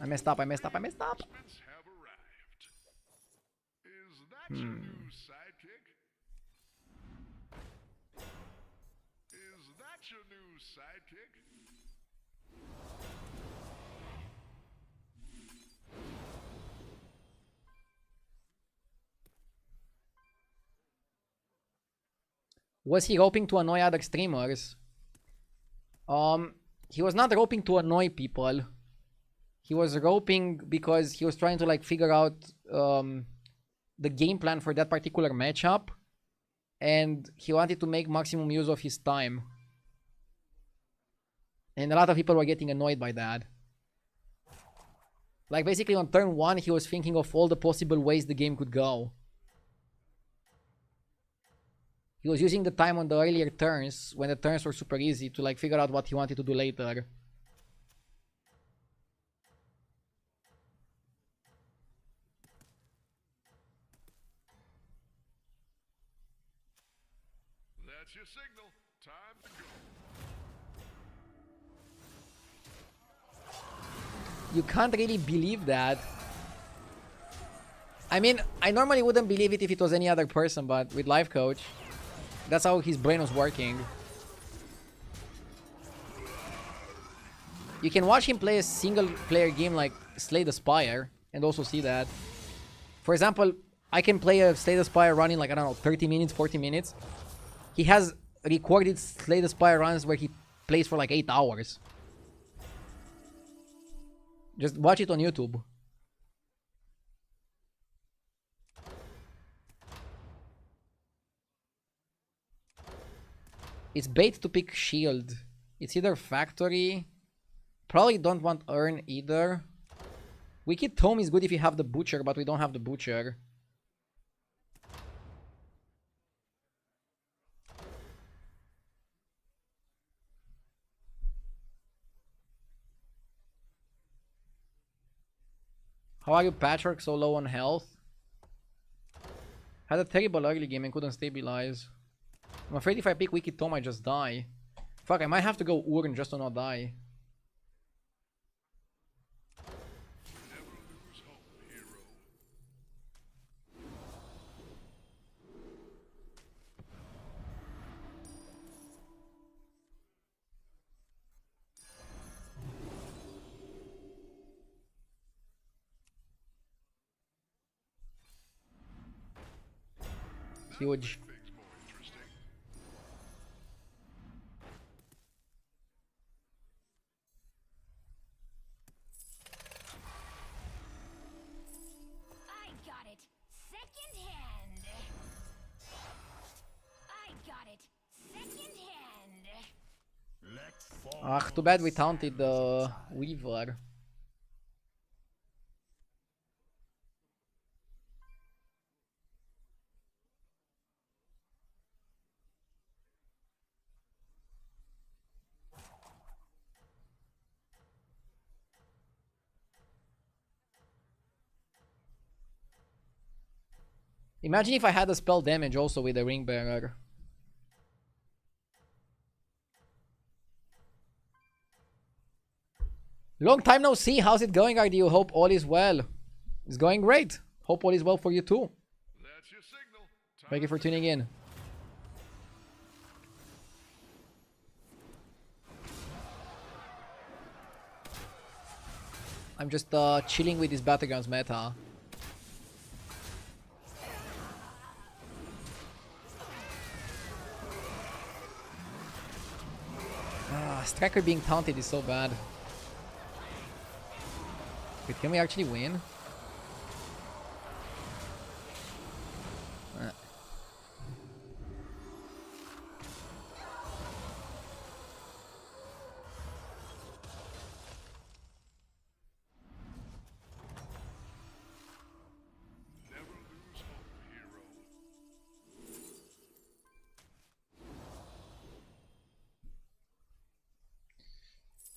I messed up. Is that your new sidekick? Is that your new sidekick? Was he hoping to annoy other streamers? He was not roping to annoy people. He was roping because he was trying to like figure out the game plan for that particular matchup, and he wanted to make maximum use of his time. And a lot of people were getting annoyed by that. Like basically on turn 1, he was thinking of all the possible ways the game could go. He was using the time on the earlier turns, when the turns were super easy, to like figure out what he wanted to do later. That's your signal. Time to go. You can't really believe that. I mean, I normally wouldn't believe it if it was any other person, but with Life Coach, that's how his brain was working. You can watch him play a single player game like Slay the Spire and also see that. For example, I can play a Slay the Spire run in like, I don't know, 30 minutes, 40 minutes. He has recorded Slay the Spire runs where he plays for like 8 hours. Just watch it on YouTube. It's bait to pick shield. It's either factory. Probably don't want earn either. Wicked Tome is good if you have the butcher, but we don't have the butcher. How are you, Patchwork? So low on health. Had a terrible early game and couldn't stabilize. I'm afraid if I pick Wicked Tome, I just die. Fuck, I might have to go Urn just to not die. Never lose hope, hero. Huge. Things more interesting. I got it second hand. I got it second hand. Let's fall. Ah, too bad we taunted the Weaver. Imagine if I had a spell damage also with the Ring Bearer. Long time no see. How's it going, RDU? Hope all is well. It's going great. Hope all is well for you too. That's your signal. Thank you for tuning in. I'm just chilling with this Battlegrounds meta. Striker being taunted is so bad. Wait, can we actually win?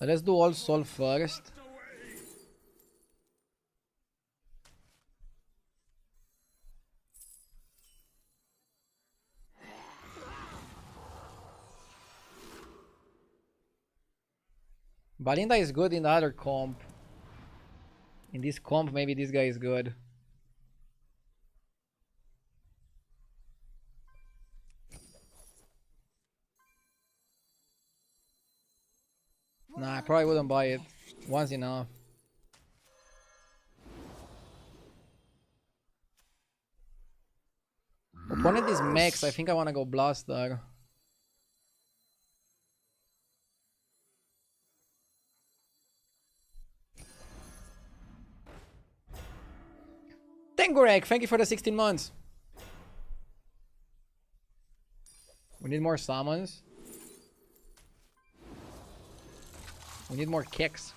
Let's do all soul first. Balinda is good in the other comp. In this comp, maybe this guy is good. Nah, I probably wouldn't buy it. One's enough. Opponent is Max. I think I want to go Blaster. Tengurek, thank you for the 16 months. We need more summons. We need more kicks.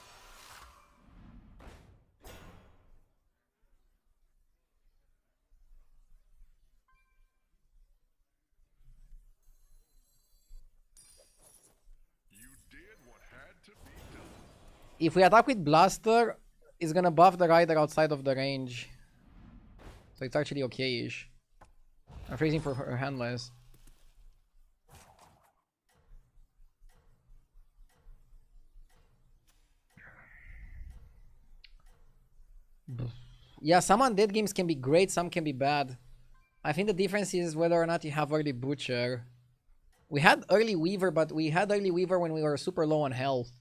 You did what had to be done. If we attack with Blaster, it's gonna buff the rider outside of the range. So it's actually okay-ish. I'm freezing for her handless. Yeah, some undead games can be great, some can be bad. I think the difference is whether or not you have early Butcher. We had early Weaver, but we had early Weaver when we were super low on health.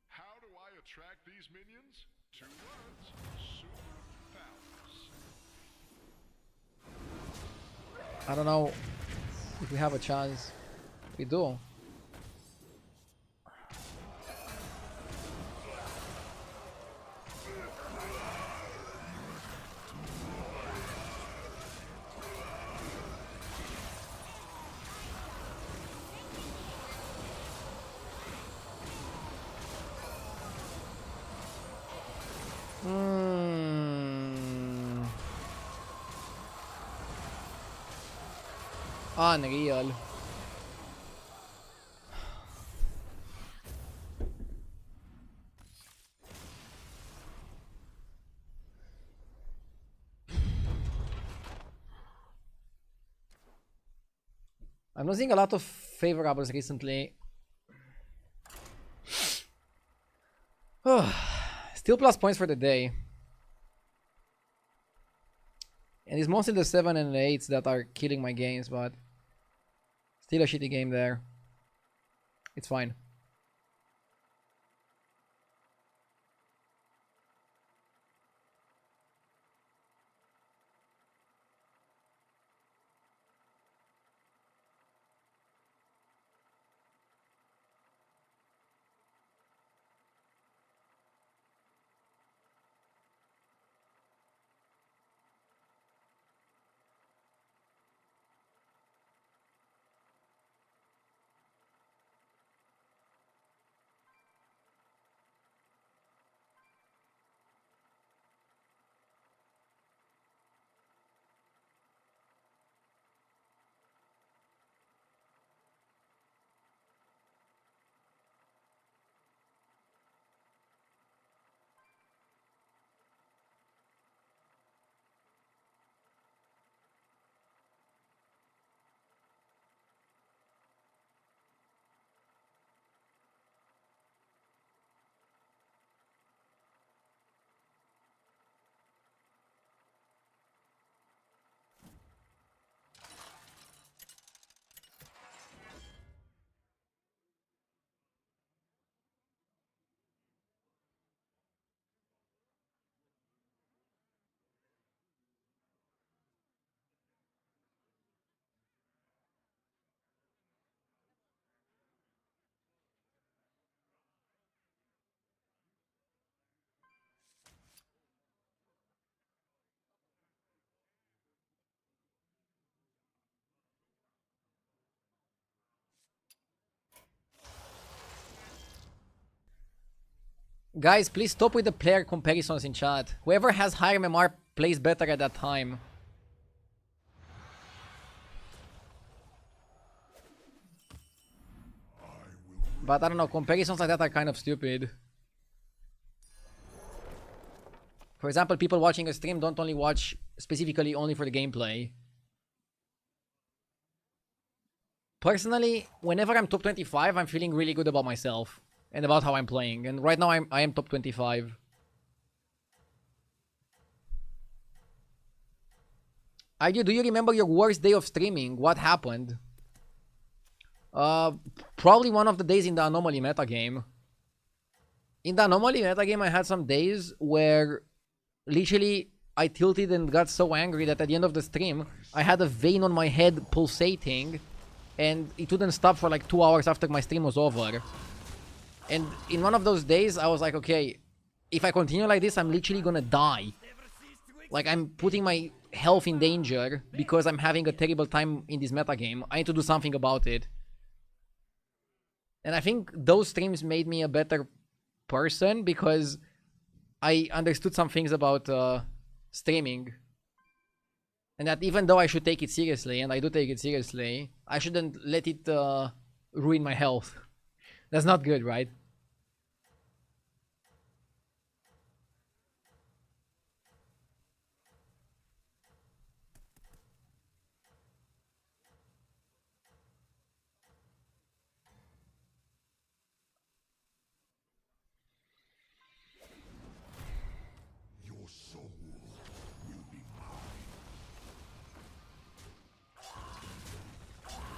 How do I attract these minions? 2 words. Super powers. I don't know if we have a chance. We do. Unreal. I'm losing a lot of favorables recently. Still plus points for the day. And it's mostly the 7 and 8s that are killing my games, but still a shitty game there. It's fine. Guys, please stop with the player comparisons in chat. Whoever has higher MMR plays better at that time. But I don't know, comparisons like that are kind of stupid. For example, people watching a stream don't only watch specifically only for the gameplay. Personally, whenever I'm top 25, I'm feeling really good about myself and about how I'm playing. And right now I am top 25. Do you remember your worst day of streaming? What happened? Probably one of the days in the Anomaly metagame. In the Anomaly metagame, I had some days where literally I tilted and got so angry that at the end of the stream, I had a vein on my head pulsating, and it wouldn't stop for like 2 hours after my stream was over. And in one of those days, I was like, okay, if I continue like this, I'm literally gonna die. Like, I'm putting my health in danger because I'm having a terrible time in this metagame. I need to do something about it. And I think those streams made me a better person because I understood some things about streaming. And that even though I should take it seriously, and I do take it seriously, I shouldn't let it ruin my health. That's not good, right?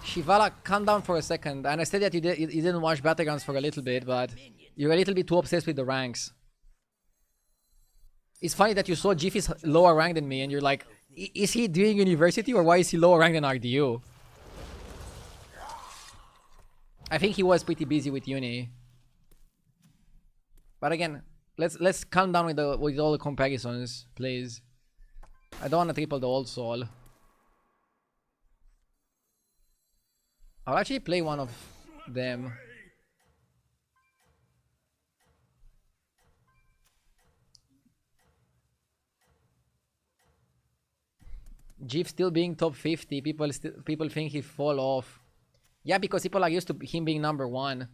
Shivala, calm down for a second. I understand that you didn't watch Battlegrounds for a little bit, but you're a little bit too obsessed with the ranks. It's funny that you saw Jiffy's lower rank than me, and you're like, is he doing university or why is he lower rank than RDU? I think he was pretty busy with uni. But again, let's calm down with all the comparisons, please. I don't want to triple the old soul. I'll actually play one of them. Jeff still being top 50. People think he fall off. Yeah, because people are used to him being number 1.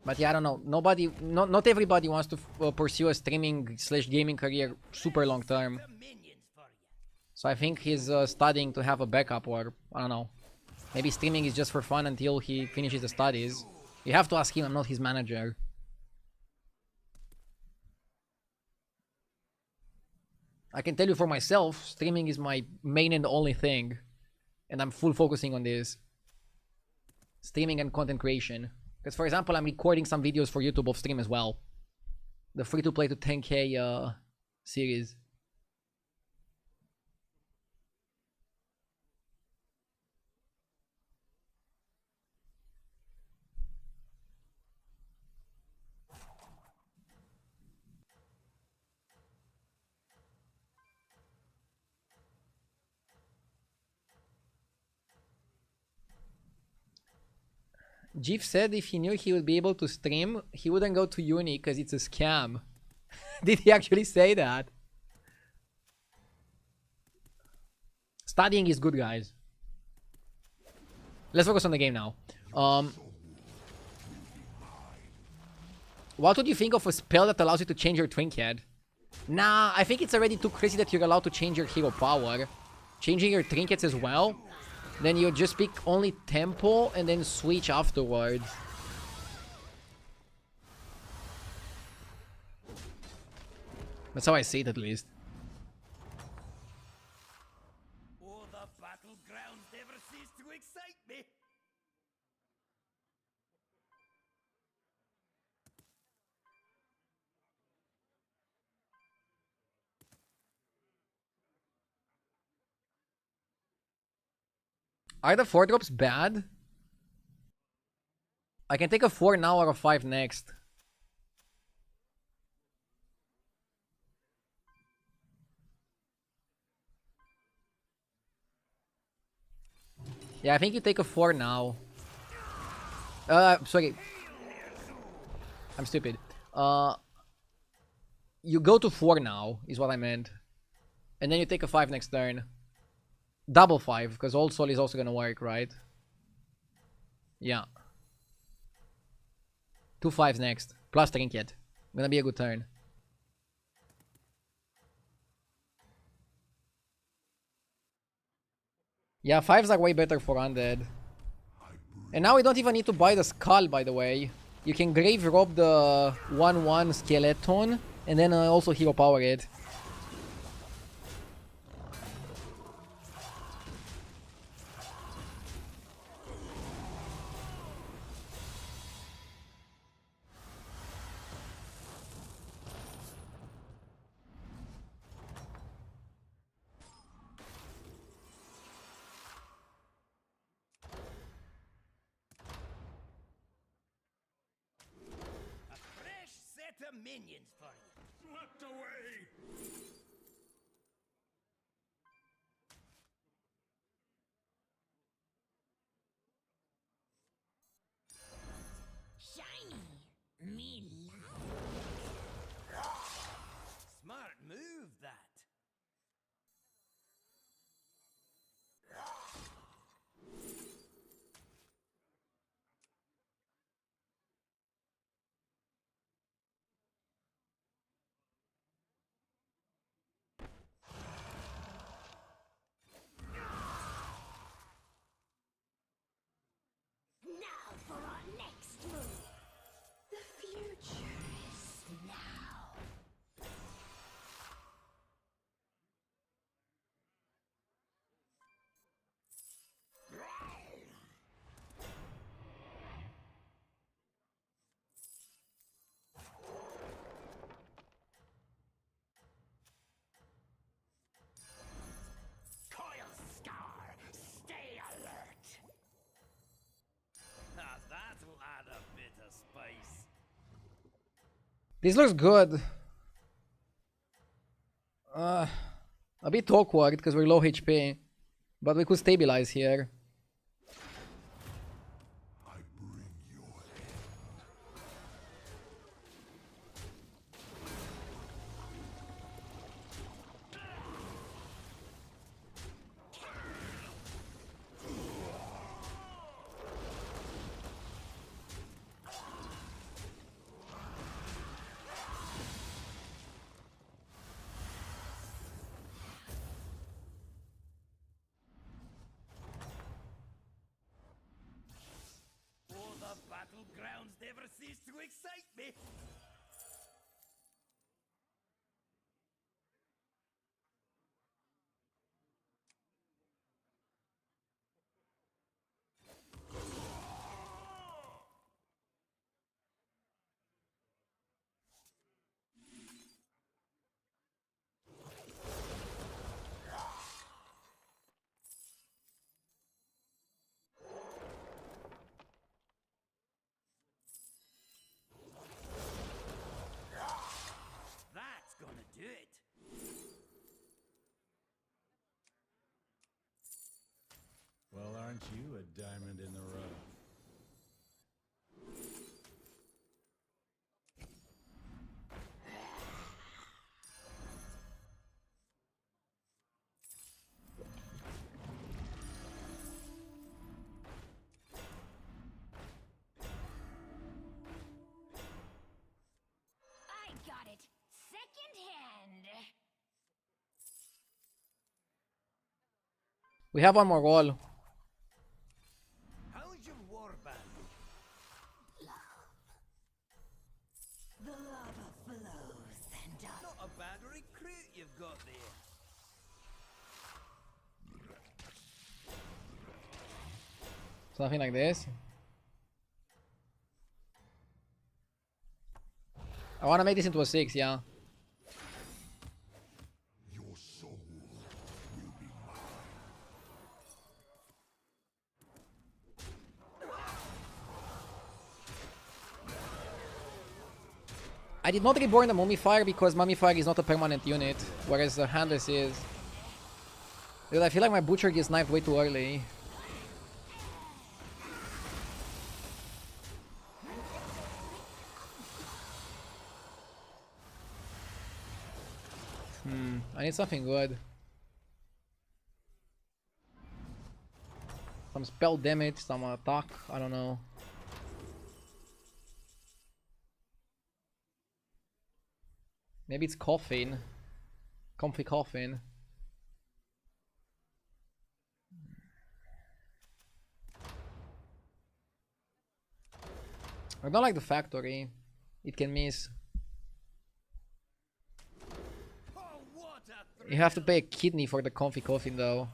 But yeah, I don't know. Not everybody wants to pursue a streaming / gaming career super long term. So I think he's studying to have a backup, or I don't know. Maybe streaming is just for fun until he finishes the studies. You have to ask him. I'm not his manager. I can tell you for myself, streaming is my main and only thing, and I'm full focusing on this. Streaming and content creation. Because, for example, I'm recording some videos for YouTube off stream as well. The free-to-play to 10k series. Jeff said if he knew he would be able to stream, he wouldn't go to uni because it's a scam. Did he actually say that? Studying is good, guys. Let's focus on the game now. What would you think of a spell that allows you to change your trinket? Nah, I think it's already too crazy that you're allowed to change your hero power. Changing your trinkets as well? Then you just pick only tempo and then switch afterwards. That's how I see it, at least. Oh, the battlegrounds never cease to excite me. Are the 4 drops bad? I can take a 4 now or a 5 next. Yeah, I think you take a 4 now. Sorry. I'm stupid. You go to 4 now, is what I meant. And then you take a 5 next turn. Double 5, because Old Soul is also gonna work, right? Yeah. 2 5s next. Plus Trinket. Gonna be a good turn. Yeah, 5s are way better for Undead. And now we don't even need to buy the Skull, by the way. You can Grave Rob the 1-1 Skeleton, and then also Hero Power it. Fresh set of minions for you. Swept away! Shiny. Me Smart move, that. Now for our next move. The future is now. Coil Scar, stay alert! Now that'll add a bit of spice. This looks good. A bit awkward because we're low HP. But we could stabilize here. Oh, the battlegrounds never cease to excite me. That's gonna do it. Well, aren't you a diamond in the rough? I got it. Second hand. We have one more roll. How's your warband? The lava flows and Not a bad recruit you've got there. Something like this. I want to make this into a 6, yeah. Your soul will be mine. I did not reborn the Mummifier because Mummifier is not a permanent unit, whereas the Handless is. Dude, I feel like my Butcher gets sniped way too early. I need something good. Some spell damage, some attack, I don't know. Maybe it's Coffin. Comfy Coffin. I don't like the factory. It can miss. You have to pay a kidney for the Comfy Coffin though.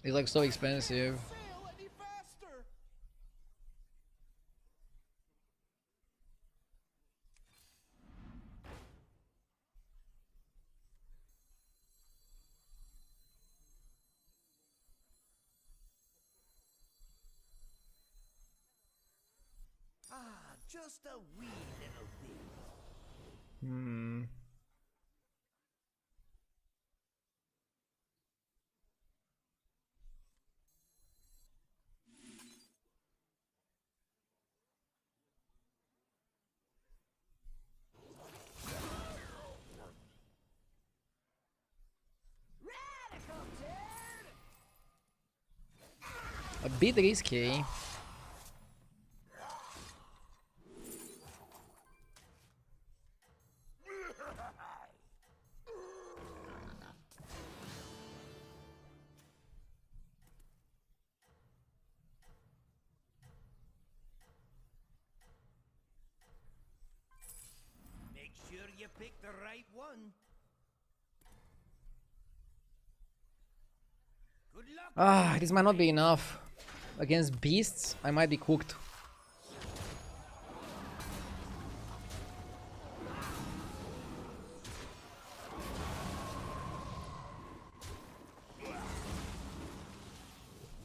It's like so expensive. Sail any faster! Ah, just a wee little thing. A bit risky. Make sure you pick the right one. Good luck. Ah, this might not be enough. Against beasts, I might be cooked.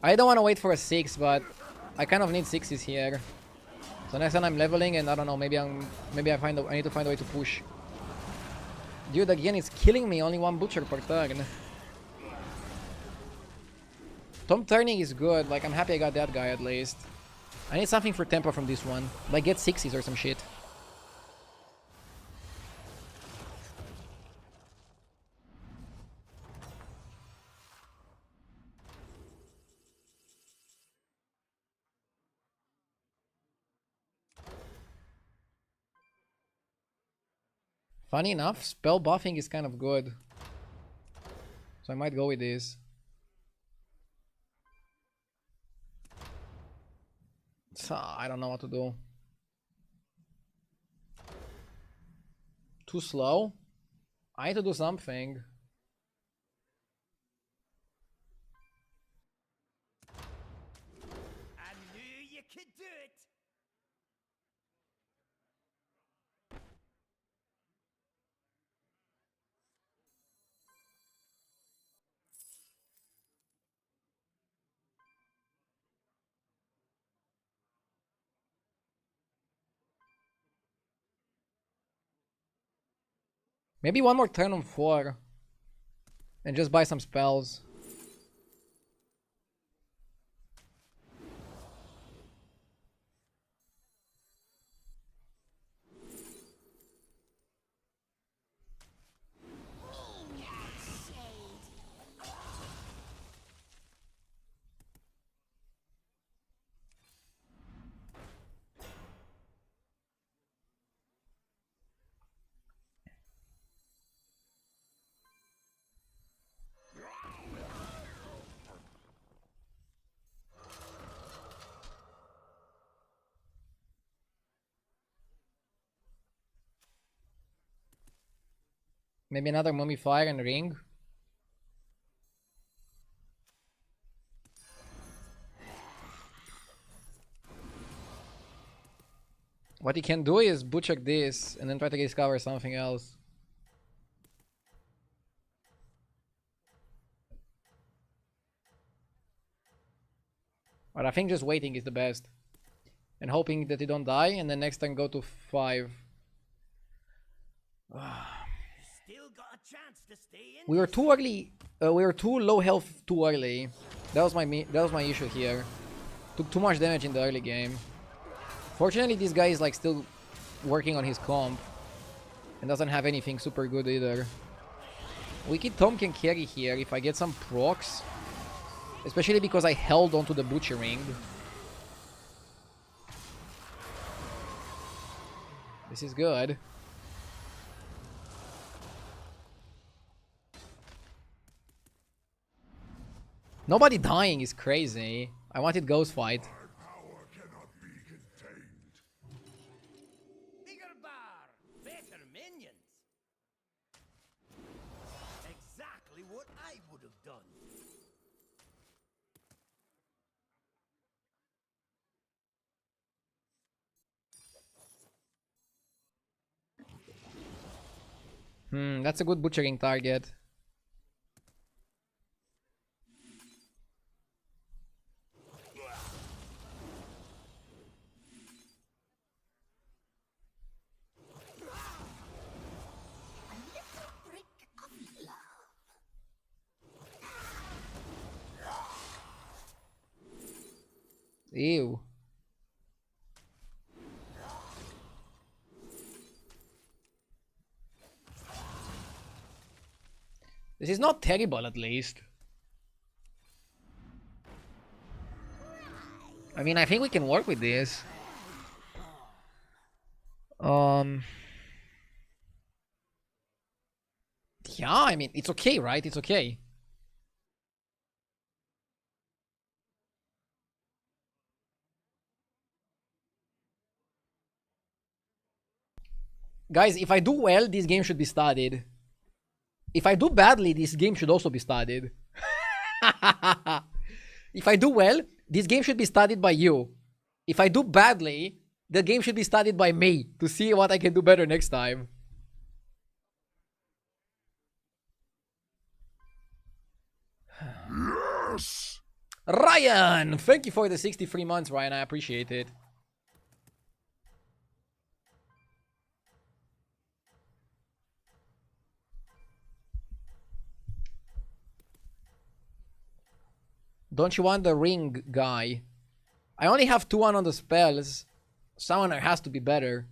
I don't want to wait for a 6, but I kind of need 6s here. So next time I'm leveling and I don't know, maybe I need to find a way to push. Dude, again, it's killing me. Only one Butcher per turn. Tom turning is good. Like, I'm happy I got that guy at least. I need something for tempo from this one. Like, get 6s or some shit. Funny enough, spell buffing is kind of good. So I might go with this. So, I don't know what to do. Too slow? I need to do something. I knew you could do it. Maybe one more turn on 4. And just buy some spells. Maybe another Mummifier and Ring. What he can do is butcher this and then try to discover something else. But I think just waiting is the best. And hoping that they don't die and then next time go to 5. Still got a chance to stay in. We were too early. We were too low health too early. That was my issue here. Took too much damage in the early game. Fortunately, this guy is like still working on his comp and doesn't have anything super good either. Wicked Tom can carry here if I get some procs, especially because I held onto the butchering. This is good. Nobody dying is crazy. I wanted ghost fight. Power cannot be contained. Bigger bar, better minions. Exactly what I would have done. That's a good butchering target. Ew. This is not terrible, at least. I mean, I think we can work with this. Yeah, I mean, it's okay, right? It's okay. Guys, if I do well, this game should be studied. If I do badly, this game should also be studied. If I do well, this game should be studied by you. If I do badly, the game should be studied by me to see what I can do better next time. Yes! Ryan! Thank you for the 63 months, Ryan. I appreciate it. Don't you want the ring, guy? I only have 2-1 on the spells. Summoner has to be better.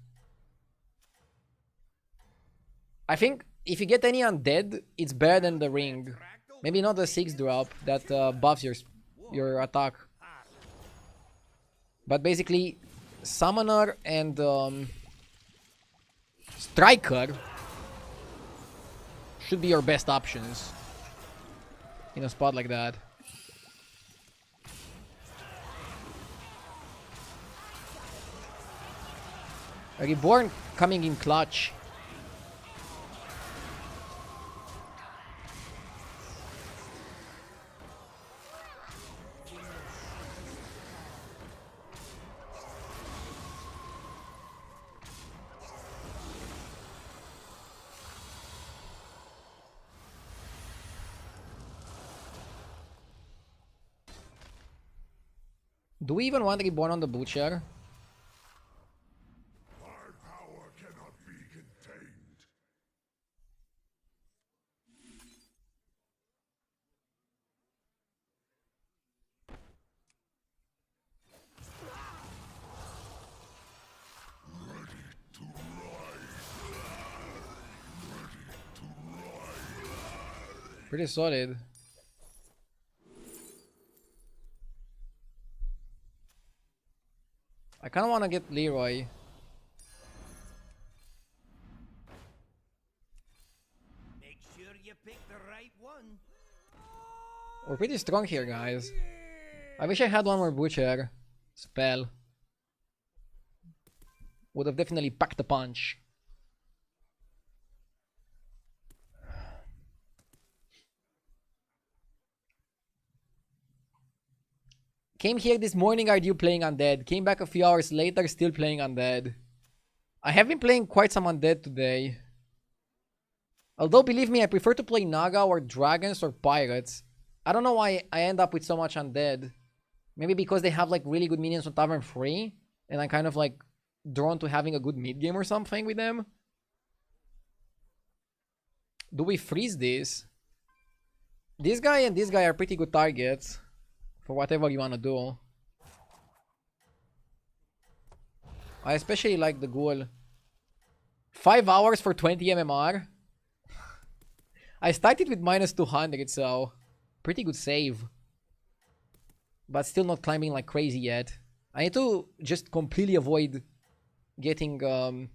I think if you get any undead, it's better than the ring. Maybe not the 6-drop that buffs your attack. But basically, Summoner and Striker should be your best options in a spot like that. Reborn coming in clutch. Do we even want Reborn on the Butcher? My power cannot be contained. Pretty solid. I kind of want to get Leroy. Make sure you pick the right one. We're pretty strong here, guys. I wish I had one more Butcher spell. Would have definitely packed a punch. Came here this morning, are you playing Undead? Came back a few hours later, still playing Undead. I have been playing quite some Undead today. Although, believe me, I prefer to play Naga or Dragons or Pirates. I don't know why I end up with so much Undead. Maybe because they have like really good minions on Tavern 3. And I'm kind of like drawn to having a good mid game or something with them. Do we freeze this? This guy and this guy are pretty good targets for whatever you want to do. I especially like the ghoul. 5 hours for 20 MMR. I started with minus 200, so pretty good save. But still not climbing like crazy yet. I need to just completely avoid getting 5,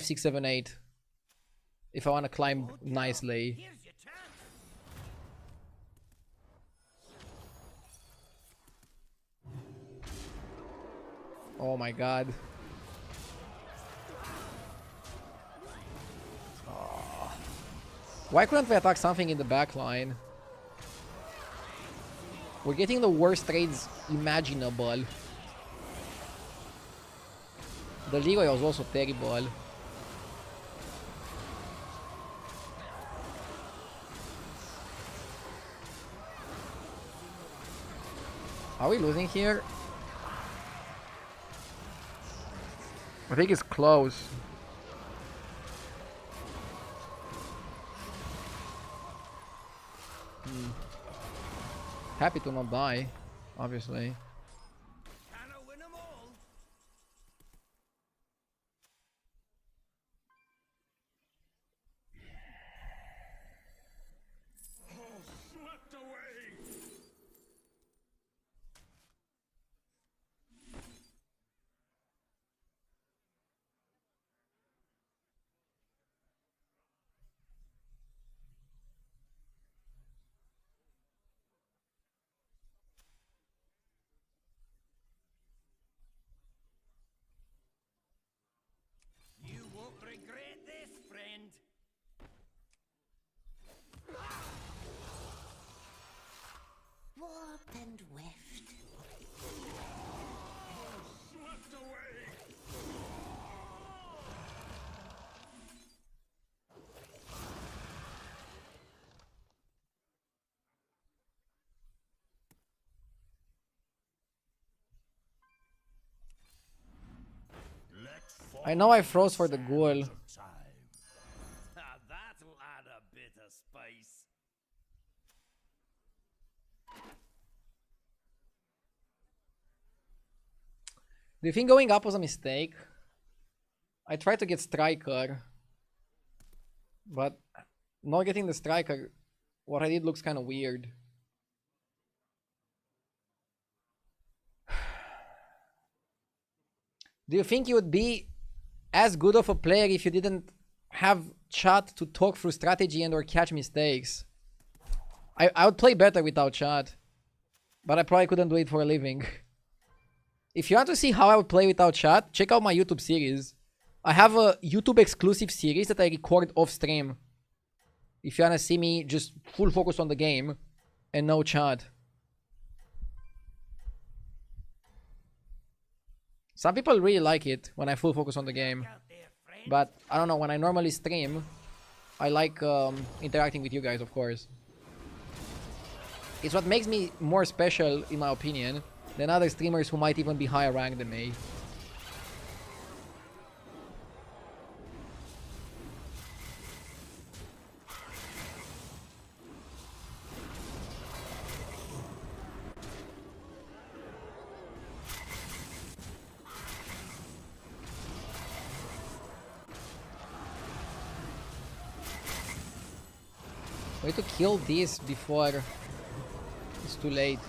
6, 7, 8 if I want to climb nicely. Here's your chance. Oh my god. Why couldn't we attack something in the back line? We're getting the worst trades imaginable. The Leroy was also terrible. Are we losing here? I think it's close. Happy to not die, obviously. Can I win 'em all? Oh, swept away! You won't regret this, friend. Warp and weft. Swept away! I know I froze for the ghoul. That'll add a bit of spice. Do you think going up was a mistake? I tried to get striker, but not getting the striker, what I did looks kind of weird. Do you think you would be as good of a player if you didn't have chat to talk through strategy and or catch mistakes? I would play better without chat, but I probably couldn't do it for a living. If you want to see how I would play without chat, check out my YouTube series. I have a YouTube exclusive series that I record off stream. If you want to see me just full focus on the game and no chat. Some people really like it when I full focus on the game. But I don't know, when I normally stream, I like interacting with you guys, of course. It's what makes me more special, in my opinion, than other streamers who might even be higher ranked than me. We need to kill this before it's too late.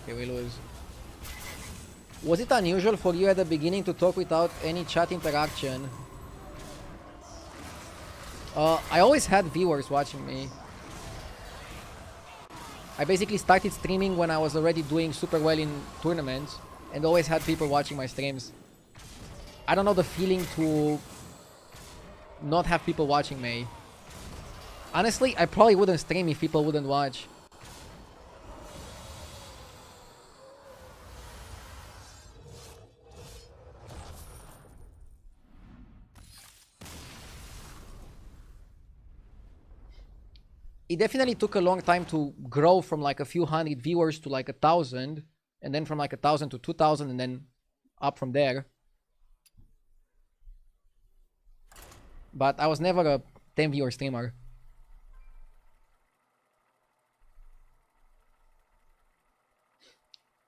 Okay, we lose. Was it unusual for you at the beginning to talk without any chat interaction? I always had viewers watching me. I basically started streaming when I was already doing super well in tournaments and always had people watching my streams. I don't know the feeling to not have people watching me. Honestly, I probably wouldn't stream if people wouldn't watch. It definitely took a long time to grow from like a few hundred viewers to like 1,000. and then from like 1,000 to 2,000, and then up from there. But I was never a 10 viewer streamer.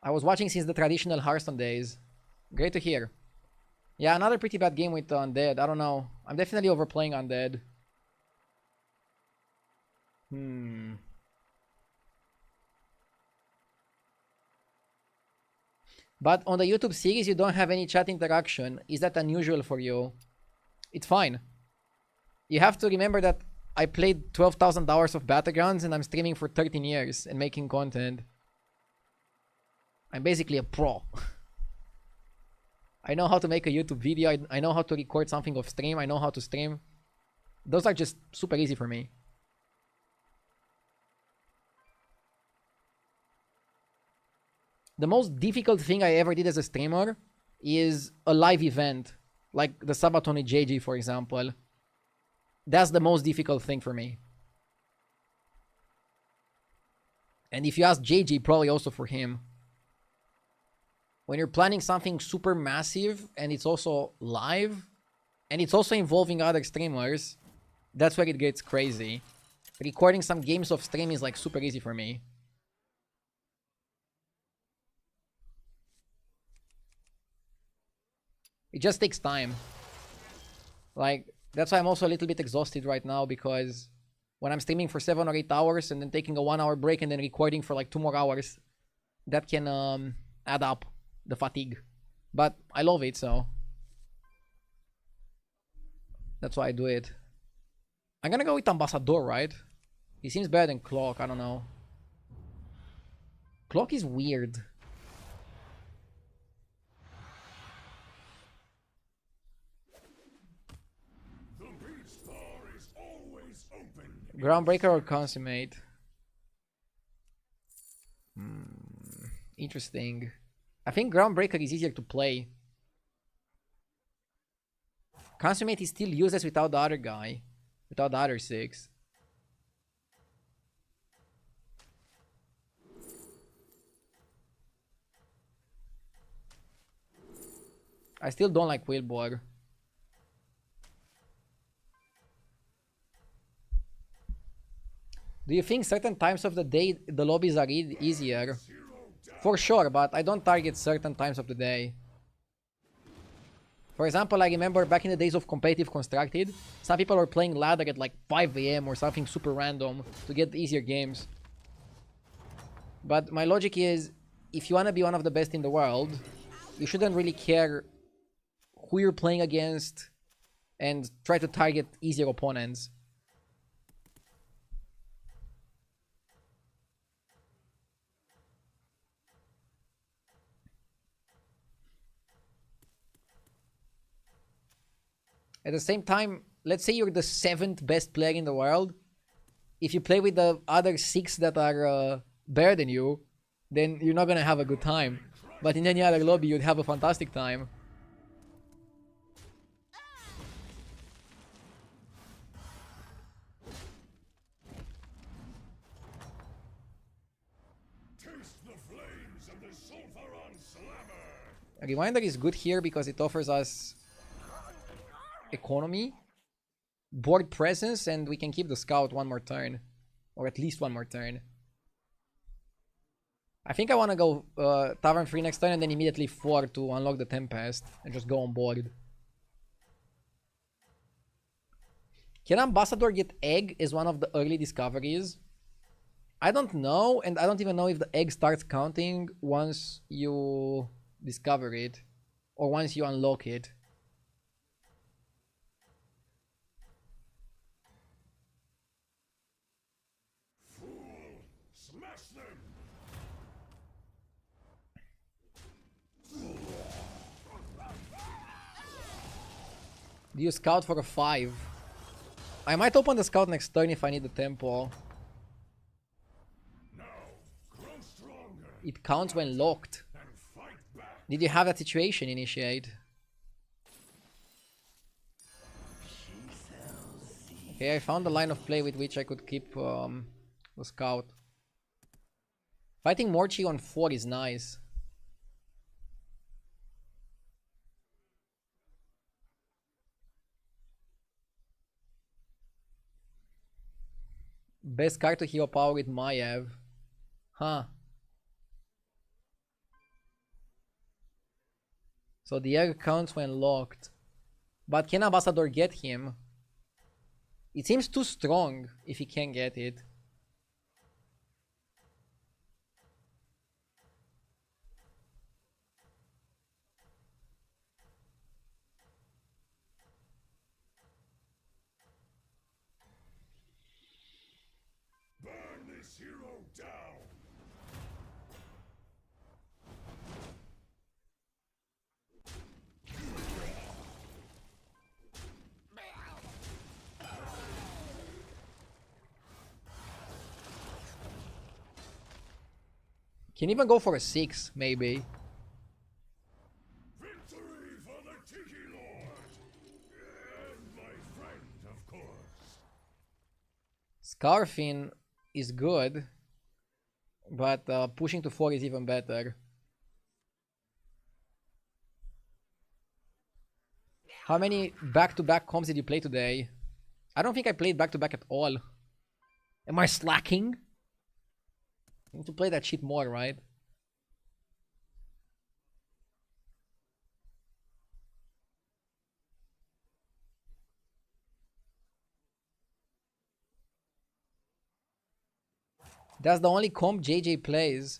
I was watching since the traditional Hearthstone days. Great to hear. Yeah, another pretty bad game with Undead. I don't know. I'm definitely overplaying Undead. But on the YouTube series, you don't have any chat interaction. Is that unusual for you? It's fine. You have to remember that I played 12,000 hours of Battlegrounds and I'm streaming for 13 years and making content. I'm basically a pro. I know how to make a YouTube video. I know how to record something off stream. I know how to stream. Those are just super easy for me. The most difficult thing I ever did as a streamer is a live event. Like the Sabaton with JG, for example. That's the most difficult thing for me. And if you ask JG, probably also for him. When you're planning something super massive and it's also live and it's also involving other streamers, that's where it gets crazy. Recording some games off stream is like super easy for me. It just takes time. Like, that's why I'm also a little bit exhausted right now, because when I'm streaming for 7 or 8 hours and then taking a 1 hour break and then recording for like 2 more hours, that can add up. The fatigue. But I love it, so that's why I do it. I'm gonna go with Ambassador, right? He seems better than Clock, I don't know. Clock is weird. The beach bar is always open. Groundbreaker or Consummate? Interesting. I think Groundbreaker is easier to play. Consummate is still useless without the other guy. Without the other 6. I still don't like Wilbur. Do you think certain times of the day the lobbies are easier? For sure, but I don't target certain times of the day. For example, I remember back in the days of competitive constructed, some people were playing ladder at like 5 AM or something super random to get easier games. But my logic is, if you want to be one of the best in the world, you shouldn't really care who you're playing against and try to target easier opponents. At the same time, let's say you're the 7th best player in the world. If you play with the other 6 that are better than you, then you're not gonna have a good time. But in any other lobby, you'd have a fantastic time. Taste the flames of the Sulfuron Slammer. A reminder is good here because it offers us economy, board presence, and we can keep the scout 1 more turn, or at least 1 more turn. I think I want to go Tavern 3 next turn and then immediately 4 to unlock the Tempest and just go on board. Can Ambassador get egg as one of the early discoveries? I don't know, and I don't even know if the egg starts counting once you discover it or once you unlock it. Do you scout for a 5? I might open the scout next turn if I need the tempo. It counts when locked. Did you have that situation initiate? Okay, I found a line of play with which I could keep the scout. Fighting Morchi on 4 is nice. Best card to hero power with Maiev. Huh. So the egg counts when locked. But can Ambassador get him? It seems too strong if he can get it. Burn this hero down! Can even go for a 6, maybe. Victory for the Tiki Lord! And my friend, of course. Scarfin is good, but pushing to 4 is even better. How many back-to-back comps did you play today? I don't think I played back-to-back at all. Am I slacking? I need to play that shit more, right? That's the only comp JJ plays.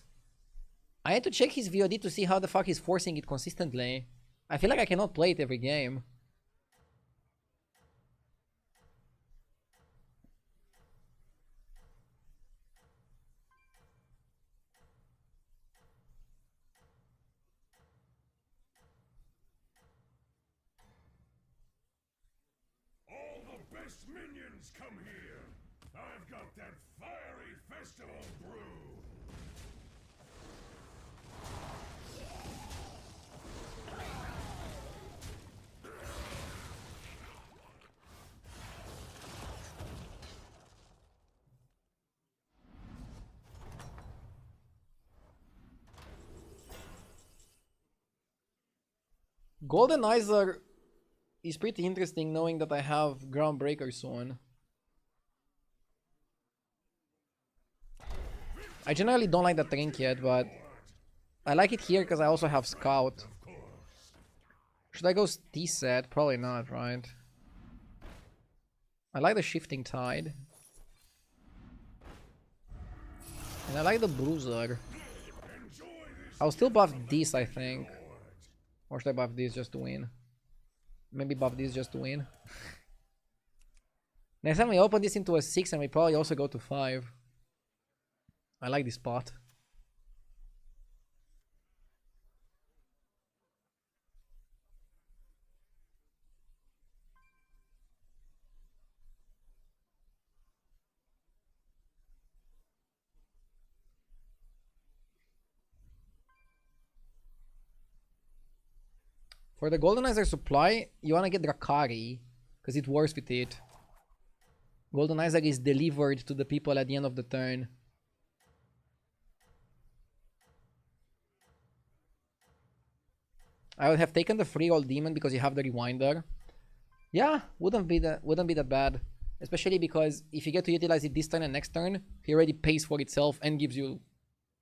I had to check his VOD to see how the fuck he's forcing it consistently. I feel like I cannot play it every game. All the best minions come here. I've got that fiery festival brew. Goldenizer is pretty interesting knowing that I have Groundbreaker soon. I generally don't like the trinket, but I like it here because I also have Scout. Should I go T-set? Probably not, right? I like the Shifting Tide. And I like the Bruiser. I'll still buff this, I think. Or should I buff this just to win? Maybe buff this just to win. Next time we open this into a 6 and we probably also go to 5. I like this spot. For the Goldenizer supply, you wanna get Drakari, because it works with it. Goldenizer is delivered to the people at the end of the turn. I would have taken the free roll demon because you have the rewinder. Yeah, wouldn't be that bad. Especially because if you get to utilize it this turn and next turn, he already pays for itself and gives you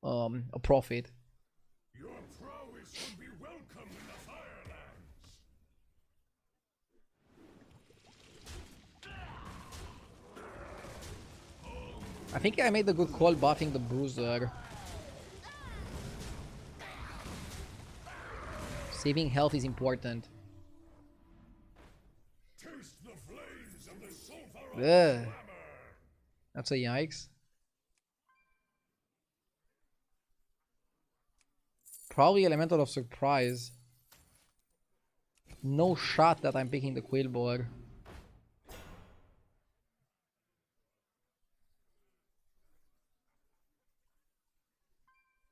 a profit. Your prowess would be welcome in the Firelands. I think I made a good call buffing the Bruiser. Saving health is important. Taste the flames of the sulfur of Ugh. glamour. That's a yikes. Probably Elemental of Surprise. No shot that I'm picking the Quillboar.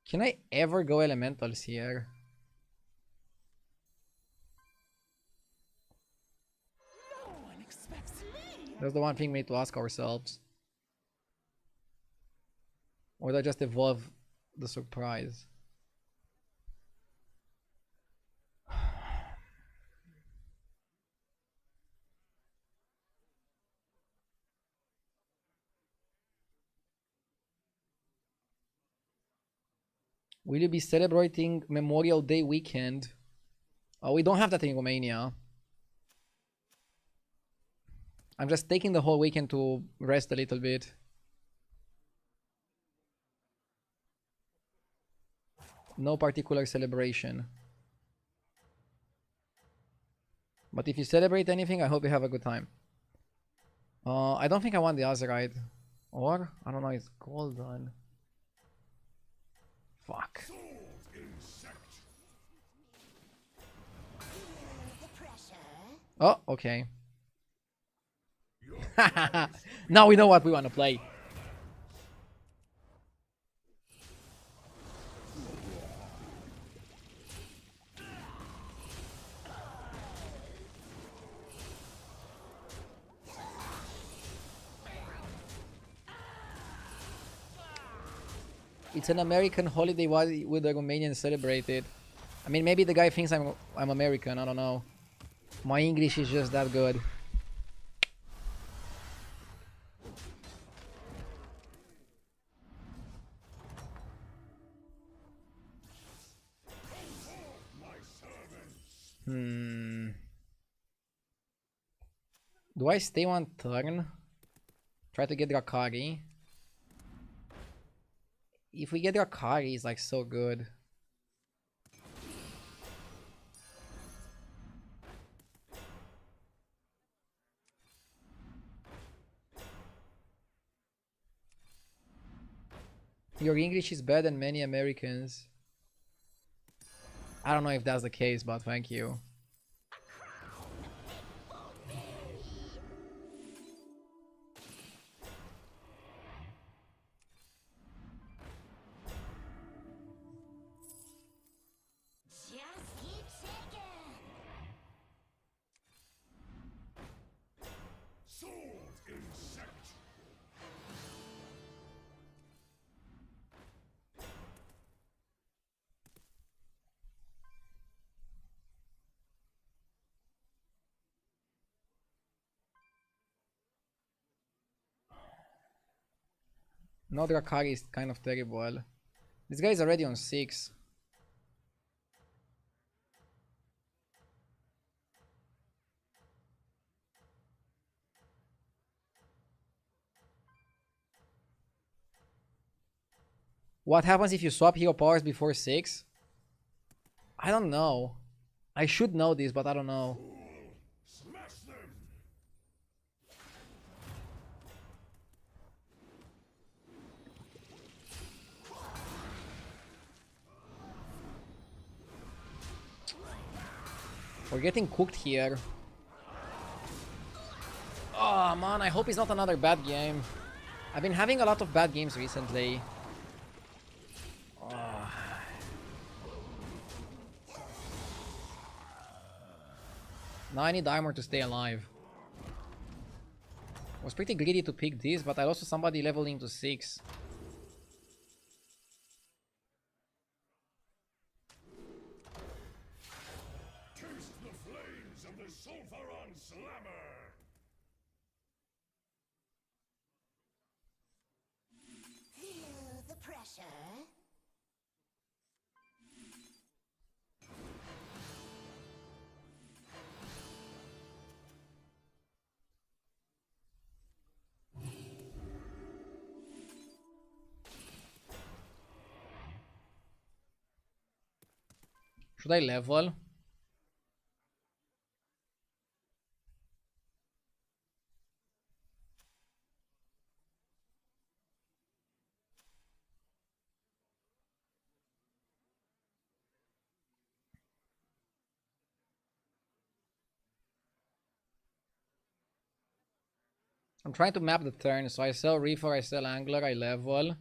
Can I ever go Elementals here? That's the one thing we need to ask ourselves. Or did I just evolve the surprise? Will you be celebrating Memorial Day weekend? Oh, we don't have that in Romania. I'm just taking the whole weekend to rest a little bit. No particular celebration. But if you celebrate anything, I hope you have a good time. I don't think I want the Azerite. Or, I don't know, it's golden. Fuck. Oh, okay. Now we know what we want to play. It's an American holiday. Why would the Romanians celebrate it? I mean, maybe the guy thinks I'm American. I don't know. My English is just that good. Do I stay one turn? Try to get Rakari. If we get Rakari, it's like so good. Your English is better than many Americans. I don't know if that's the case, but thank you. No, Drakari is kind of terrible. This guy is already on 6. What happens if you swap hero powers before 6? I don't know. I should know this, but I don't know. We're getting cooked here. Oh man, I hope it's not another bad game. I've been having a lot of bad games recently. Now I need armor to stay alive. I was pretty greedy to pick this, but I also somebody leveling to 6. Should I level? I'm trying to map the turn, so I sell Reaper, I sell Angler, I level.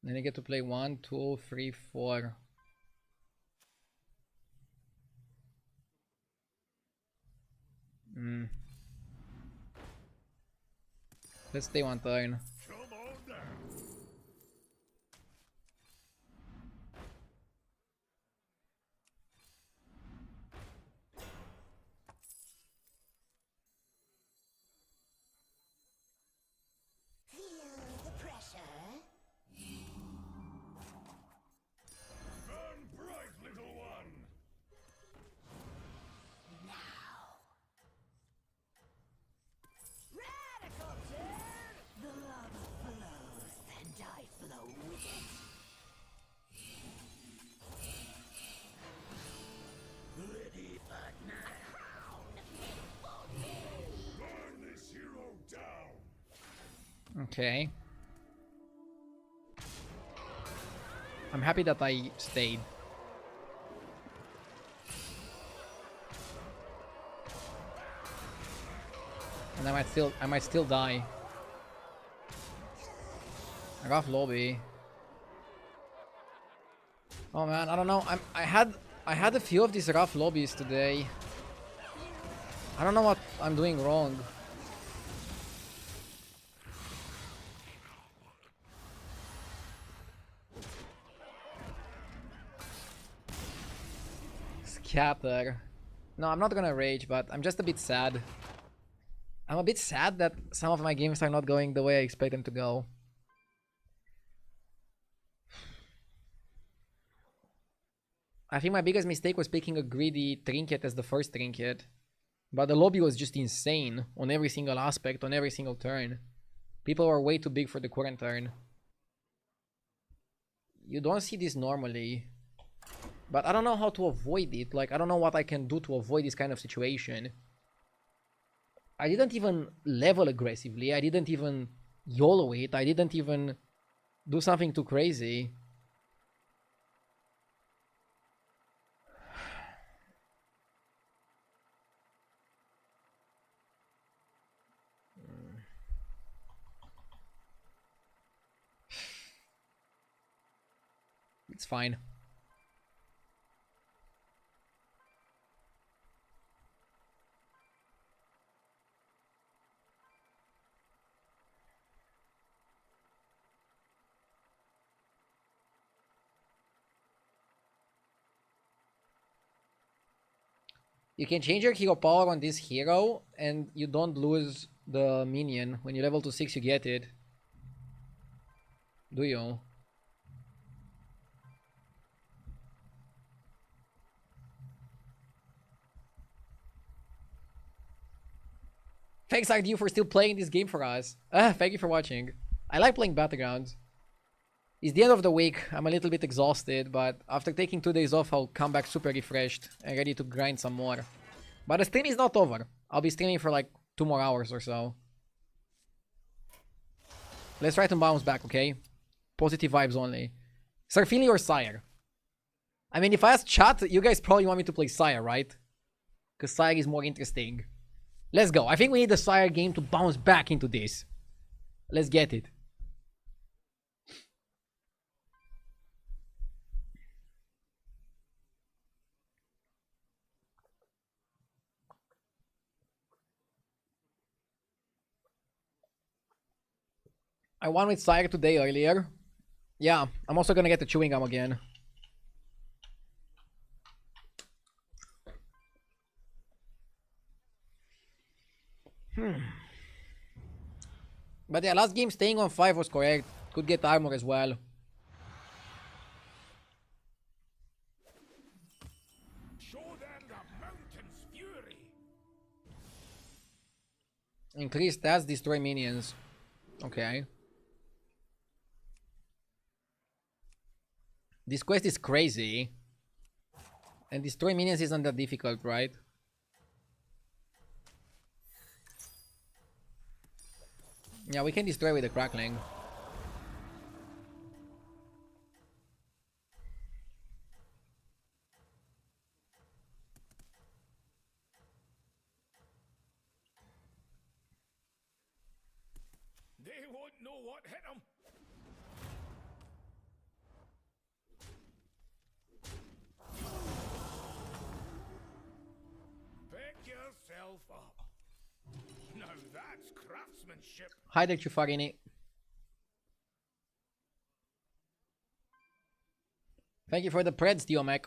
Then I get to play 1, 2, 3, 4. Let's stay one turn. Okay. I'm happy that I stayed. And I might still die. Rough lobby. Oh man, I don't know. I had a few of these rough lobbies today. I don't know what I'm doing wrong. Scatter. No, I'm not gonna rage, but I'm just a bit sad. I'm a bit sad that some of my games are not going the way I expect them to go. I think my biggest mistake was picking a greedy trinket as the first trinket. But the lobby was just insane on every single aspect, on every single turn. People were way too big for the current turn. You don't see this normally. But I don't know how to avoid it. Like, I don't know what I can do to avoid this kind of situation. I didn't even level aggressively. I didn't even YOLO it. I didn't even do something too crazy. It's fine. You can change your hero power on this hero and you don't lose the minion. When you level to 6 you get it. Do you? Thanks RDU for still playing this game for us. Thank you for watching. I like playing Battlegrounds. It's the end of the week. I'm a little bit exhausted, but after taking 2 days off, I'll come back super refreshed and ready to grind some more. But the stream is not over. I'll be streaming for like 2 more hours or so. Let's try to bounce back, okay? Positive vibes only. Sarfili or Sire? I mean, if I ask chat, you guys probably want me to play Sire, right? Because Sire is more interesting. Let's go. I think we need the Sire game to bounce back into this. Let's get it. I won with Sire today earlier. Yeah, I'm also gonna get the chewing gum again. But yeah, last game staying on 5 was correct. Could get armor as well. Show them the mountain's fury. Increase stats, destroy minions. Okay. This quest is crazy. And destroy minions isn't that difficult, right? Yeah, we can destroy with the crackling. They won't know what hit them. Pick yourself up. Now that's craftsmanship. Hi there, Chufarini. Thank you for the Preds, Diomek.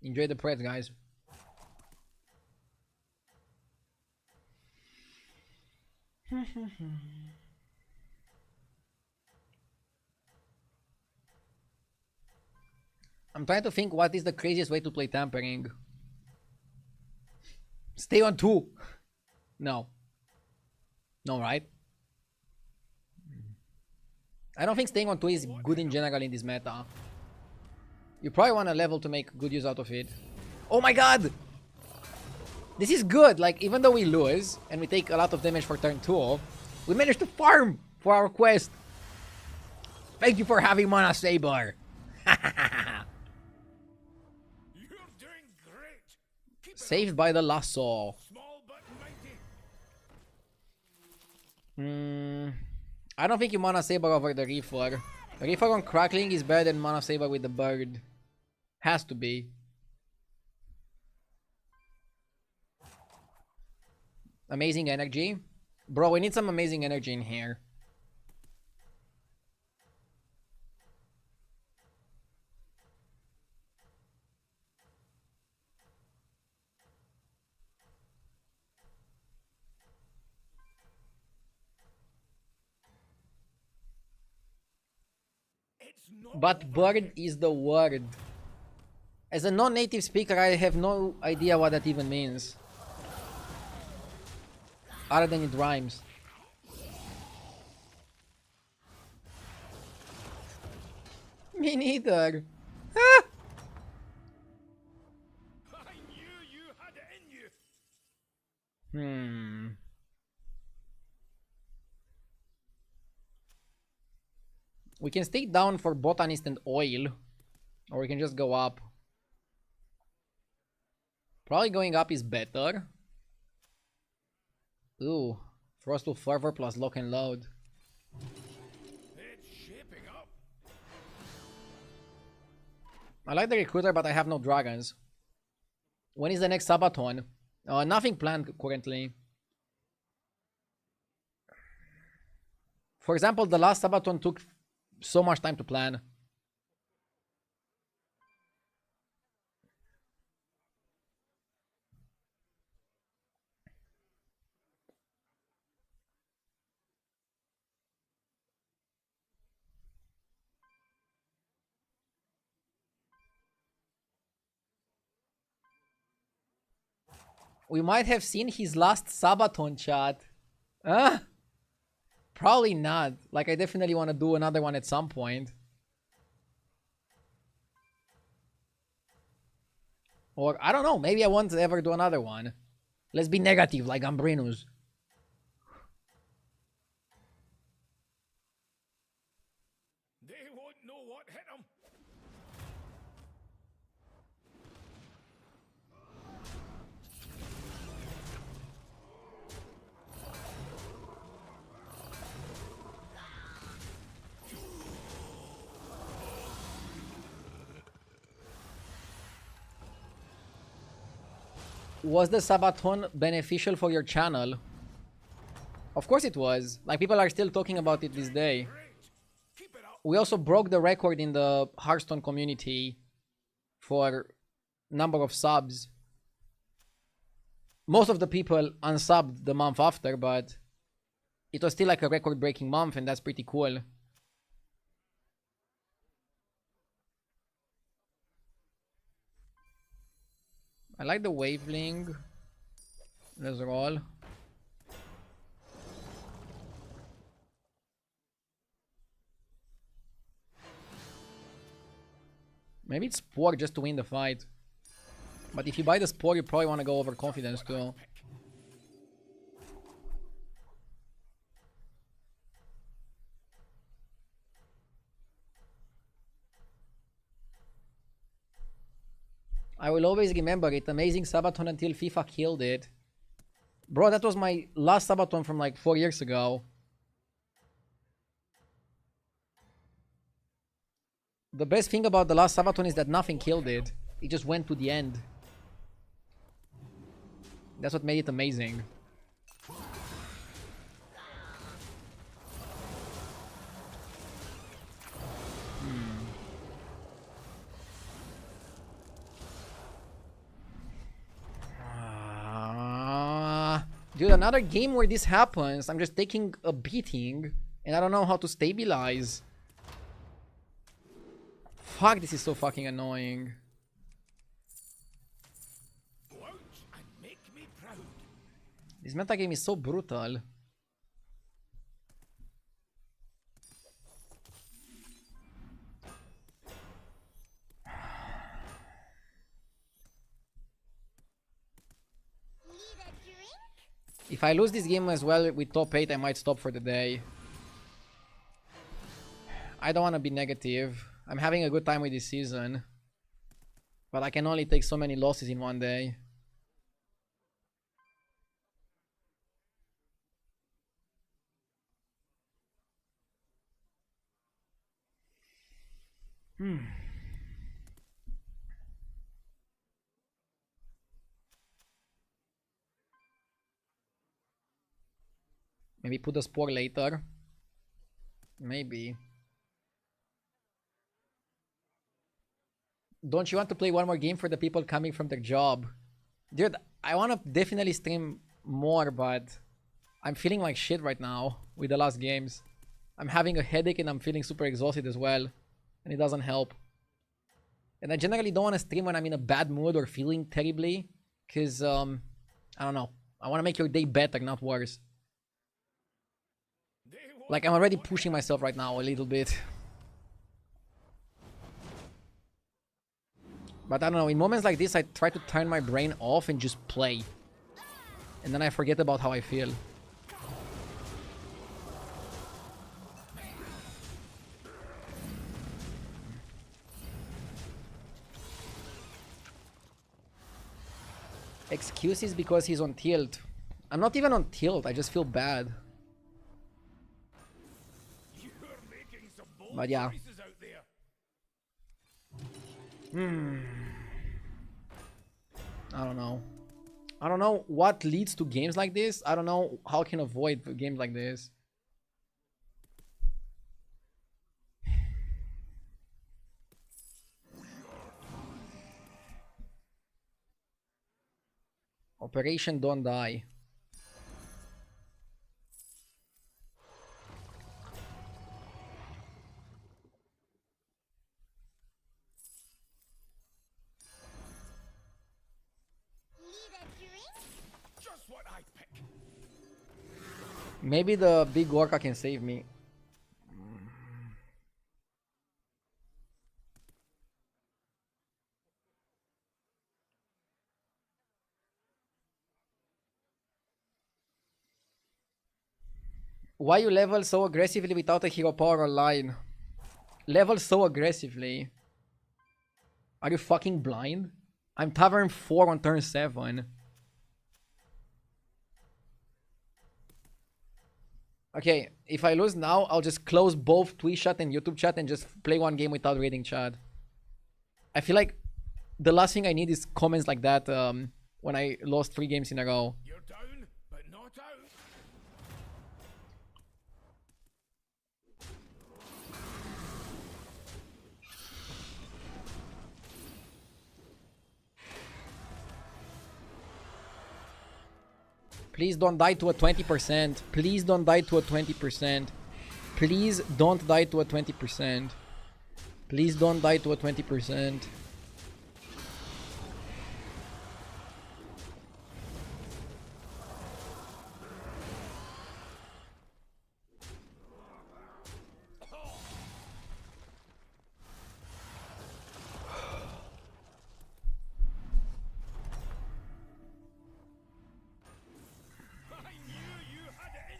Enjoy the Preds, guys. I'm trying to think what is the craziest way to play tampering. Stay on 2. No. No, right? I don't think staying on 2 is good in general in this meta. You probably want a level to make good use out of it. Oh my god! This is good. Like, even though we lose and we take a lot of damage for turn 2, We managed to farm for our quest. Thank you for having Mana Saber. You're doing great. Keep it Saved by the lasso. up, small but mighty. I don't think you Mana Saber over the Reaper. Reaper on Crackling is better than Mana Saber with the bird. Has to be. Amazing energy. Bro, we need some amazing energy in here. But bird is the word. As a non-native speaker, I have no idea what that even means. Other than it rhymes. Me neither. Ah! I knew you had it in you. We can stay down for Botanist and Oil. Or we can just go up. Probably going up is better. Ooh. Frostful Fervor plus Lock and Load. It's shaping up. I like the Recruiter, but I have no dragons. When is the next Sabaton? Nothing planned currently. For example, the last Sabaton took so much time to plan. We might have seen his last Sabaton, chat. Huh? Probably not. Like, I definitely want to do another one at some point. Or, I don't know. Maybe I won't ever do another one. Let's be negative, like Ambrinus. They won't know what hit them. Was the Sabaton beneficial for your channel? Of course it was. Like, people are still talking about it this day. We also broke the record in the Hearthstone community for number of subs. Most of the people unsubbed the month after, but it was still like a record-breaking month, and that's pretty cool. I like the Waveling. Let's roll. Maybe it's Spore just to win the fight. But if you buy the Spore, you probably want to go over Confidence too. I will always remember it. Amazing Sabaton until FIFA killed it. Bro, that was my last Sabaton from like 4 years ago. The best thing about the last Sabaton is that nothing killed it. It just went to the end. That's what made it amazing. Dude, another game where this happens. I'm just taking a beating and I don't know how to stabilize. Fuck, this is so fucking annoying. This meta game is so brutal. If I lose this game as well with top 8, I might stop for the day. I don't want to be negative. I'm having a good time with this season. But I can only take so many losses in one day. Maybe put a spore later. Maybe. Don't you want to play one more game for the people coming from their job? Dude, I want to definitely stream more, but I'm feeling like shit right now with the last games. I'm having a headache and I'm feeling super exhausted as well. And it doesn't help. And I generally don't want to stream when I'm in a bad mood or feeling terribly. Because, I don't know. I want to make your day better, not worse. Like, I'm already pushing myself right now a little bit. But I don't know, in moments like this, I try to turn my brain off and just play. And then I forget about how I feel. Excuses because he's on tilt. I'm not even on tilt, I just feel bad. But yeah. I don't know. I don't know what leads to games like this. I don't know how I can avoid games like this. Operation Don't Die. Maybe the big orca can save me. Why you level so aggressively without a hero power online? Level so aggressively? Are you fucking blind? I'm Tavern 4 on turn 7. Okay, if I lose now, I'll just close both Twitch chat and YouTube chat and just play one game without reading chat. I feel like the last thing I need is comments like that when I lost 3 games in a row. You're down, but not out. Please don't die to a 20%. Please don't die to a 20%. Please don't die to a 20%. Please don't die to a 20%.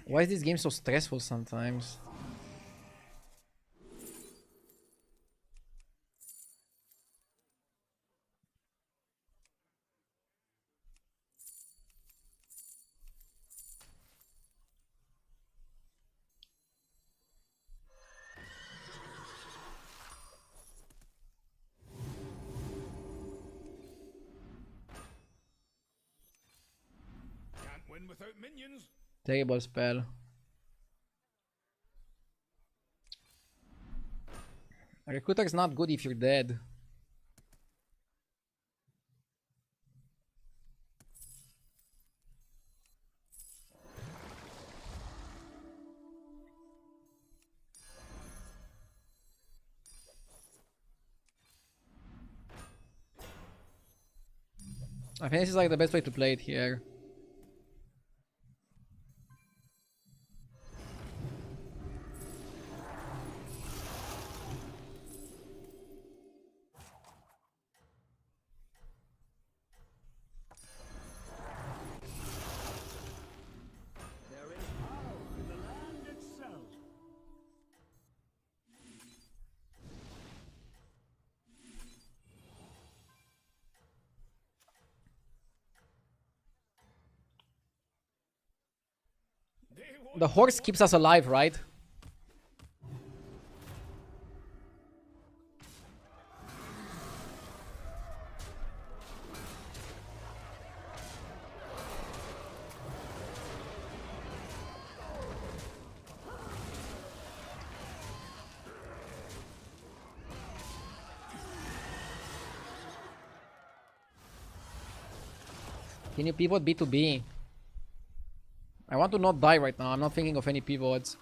Why is this game so stressful sometimes? Can't win without minions. Terrible spell. A recruiter is not good if you're dead. I think this is like the best way to play it here. The horse keeps us alive, right? Can you pivot B2B? I want to not die right now. I'm not thinking of any pivots.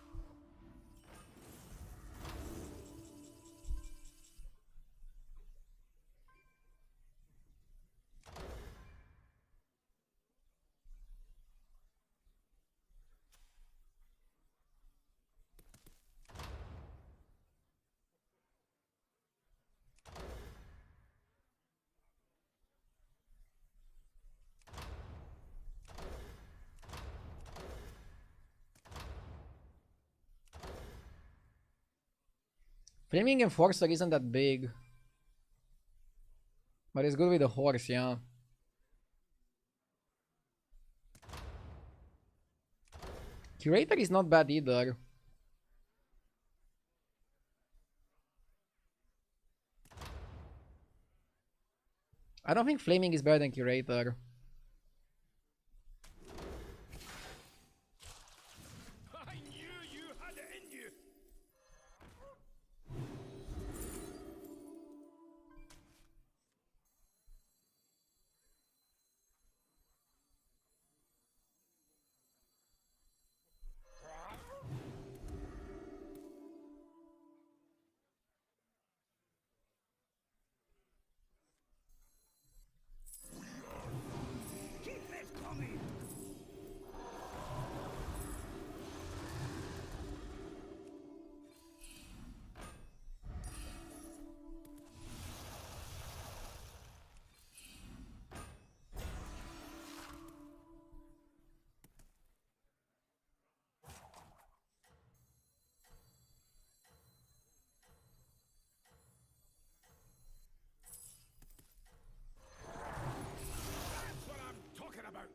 Flaming Enforcer isn't that big. But it's good with the horse, yeah. Curator is not bad either. I don't think Flaming is better than Curator. I knew you had it in you. Keep it coming. That's what I'm talking about.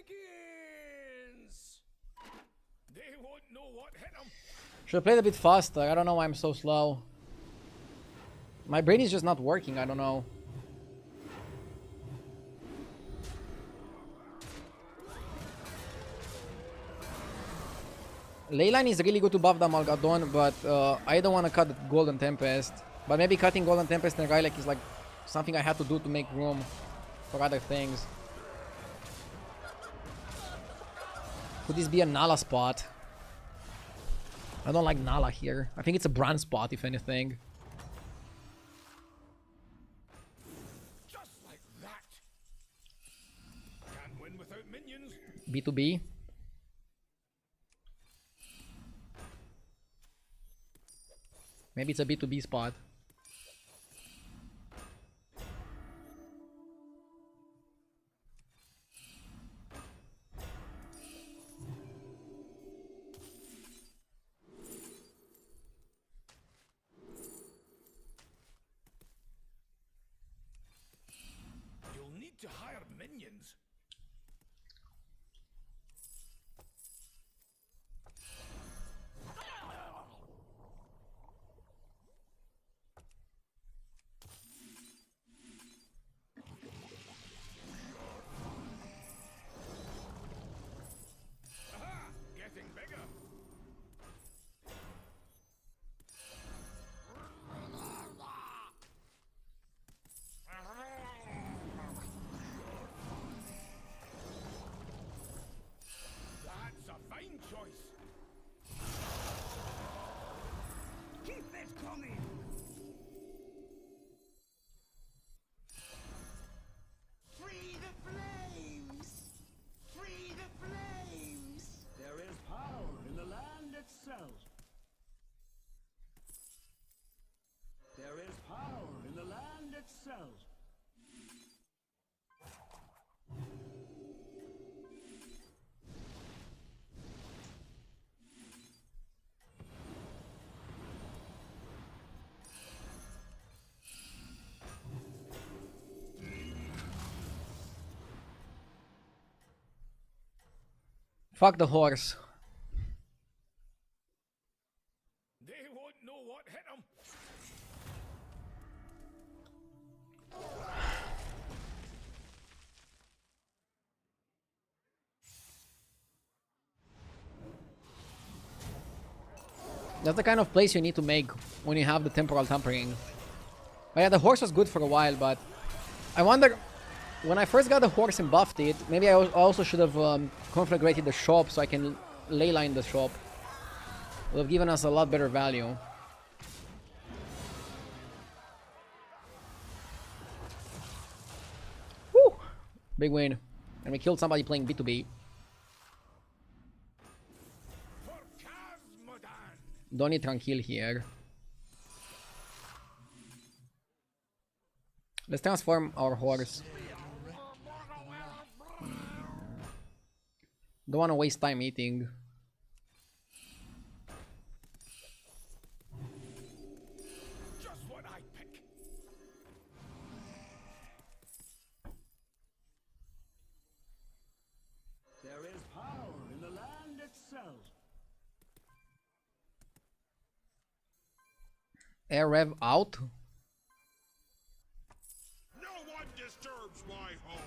Jenkins! They won't know what hit them. Should have played a bit faster. I don't know why I'm so slow. My brain is just not working. I don't know. Leyline is really good to buff the Malgadon, but I don't want to cut the Golden Tempest. But maybe cutting Golden Tempest and Rylek is like something I had to do to make room for other things. Could this be a Nala spot? I don't like Nala here. I think it's a Bran spot, if anything. Just like that. Can't win without minions. B2B. Maybe it's a B2B spot. You'll need to hire minions. Fuck the horse. They won't know what hit them. That's the kind of place you need to make when you have the temporal tampering. But yeah, the horse was good for a while, but I wonder, when I first got the horse and buffed it, maybe I also should have conflagrated the shop so I can leyline the shop. Would have given us a lot better value. Woo! Big win. And we killed somebody playing B2B. Don't need tranquil here. Let's transform our horse. Don't want to waste time eating. Just what I pick. There is power in the land itself. Air rev out. No one disturbs my home.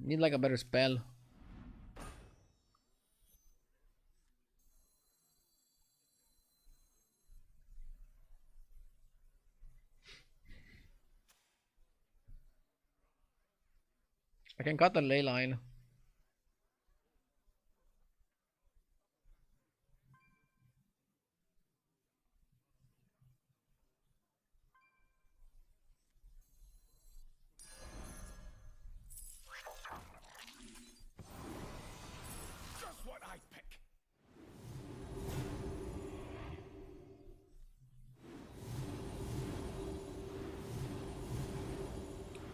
Need like a better spell. I can cut the ley line. Just what I pick.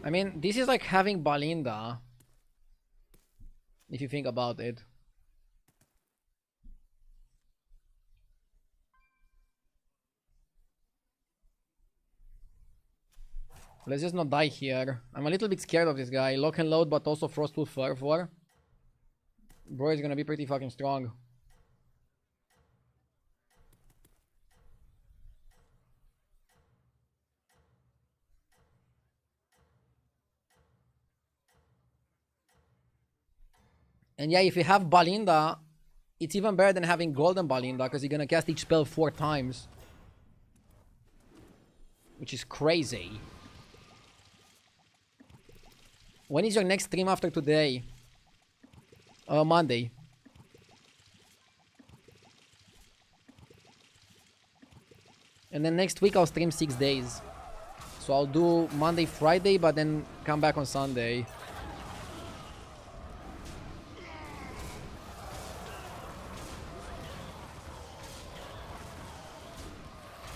I mean, this is like having Balinda. If you think about it. Let's just not die here. I'm a little bit scared of this guy. Lock and load, but also Frostwood Fervor. Bro is gonna be pretty fucking strong. And yeah, if you have Balinda, it's even better than having Golden Balinda, because you're gonna cast each spell 4 times. Which is crazy. When is your next stream after today? Monday. And then next week I'll stream 6 days. So I'll do Monday, Friday, but then come back on Sunday.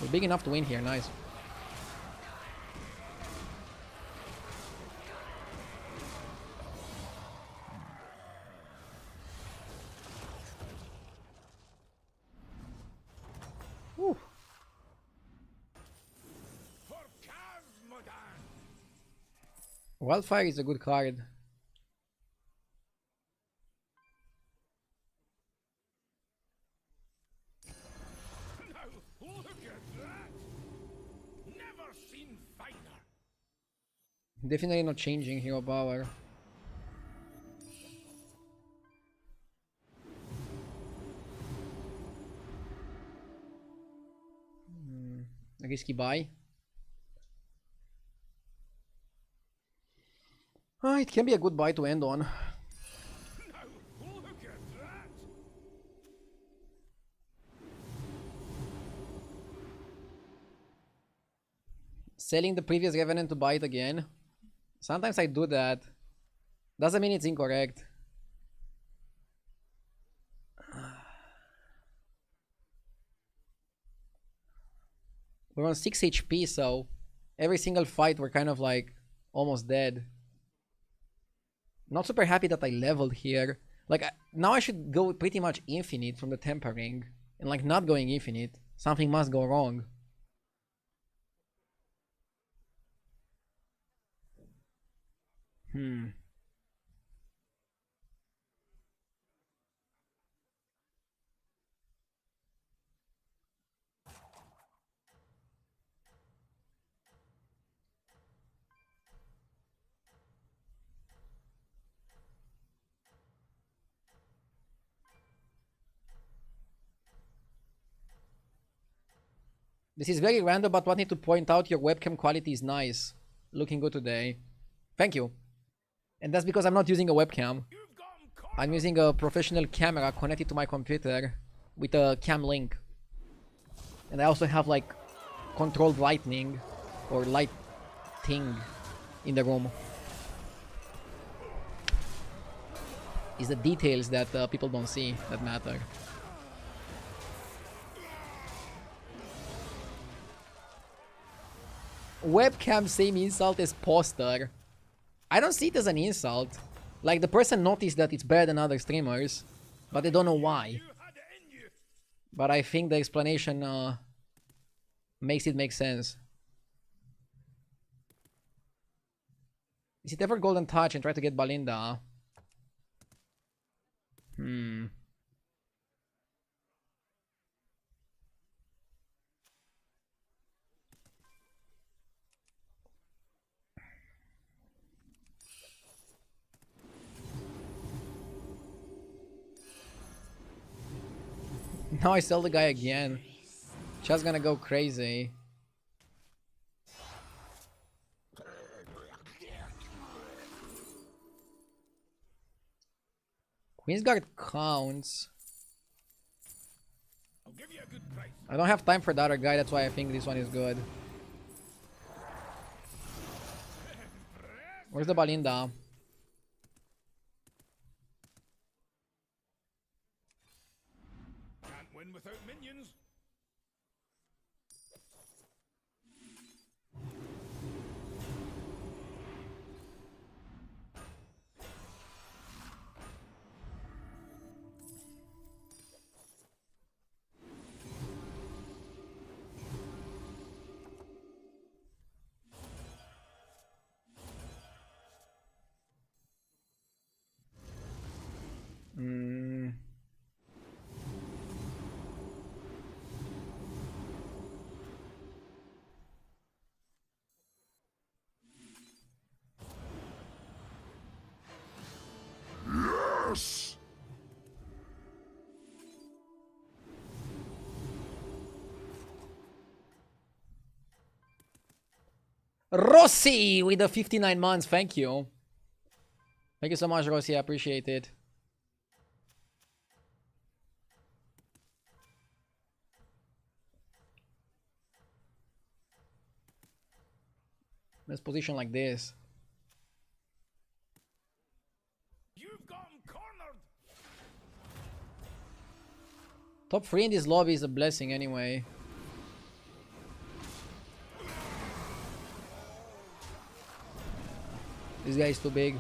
We're big enough to win here, nice. Whew. Wildfire is a good card. Definitely not changing hero power. A risky buy. It can be a good buy to end on. Selling the previous Revenant to buy it again. Sometimes I do that. Doesn't mean it's incorrect. We're on 6 HP, so every single fight we're kind of like almost dead. Not super happy that I leveled here. Like, now I should go pretty much infinite from the tempering. And like not going infinite. Something must go wrong. This is very random, but wanted to point out your webcam quality is nice. Looking good today. Thank you. And that's because I'm not using a webcam. I'm using a professional camera connected to my computer with a cam link. And I also have like controlled lighting or lighting in the room. It's the details that people don't see that matter. Webcam same insult as poster. I don't see it as an insult. Like, the person noticed that it's better than other streamers, but they don't know why. But I think the explanation makes it make sense. Is it ever golden touch and try to get Balinda? Now I sell the guy again. Just gonna go crazy. Queensguard counts. I don't have time for the other guy, that's why I think this one is good. Where's the Balinda? Can't win without minions. Yes! Rossi with the 59 months, thank you. Thank you so much, Rossi, I appreciate it. Let's position like this. You've got him cornered. Top 3 in this lobby is a blessing anyway. This guy is too big.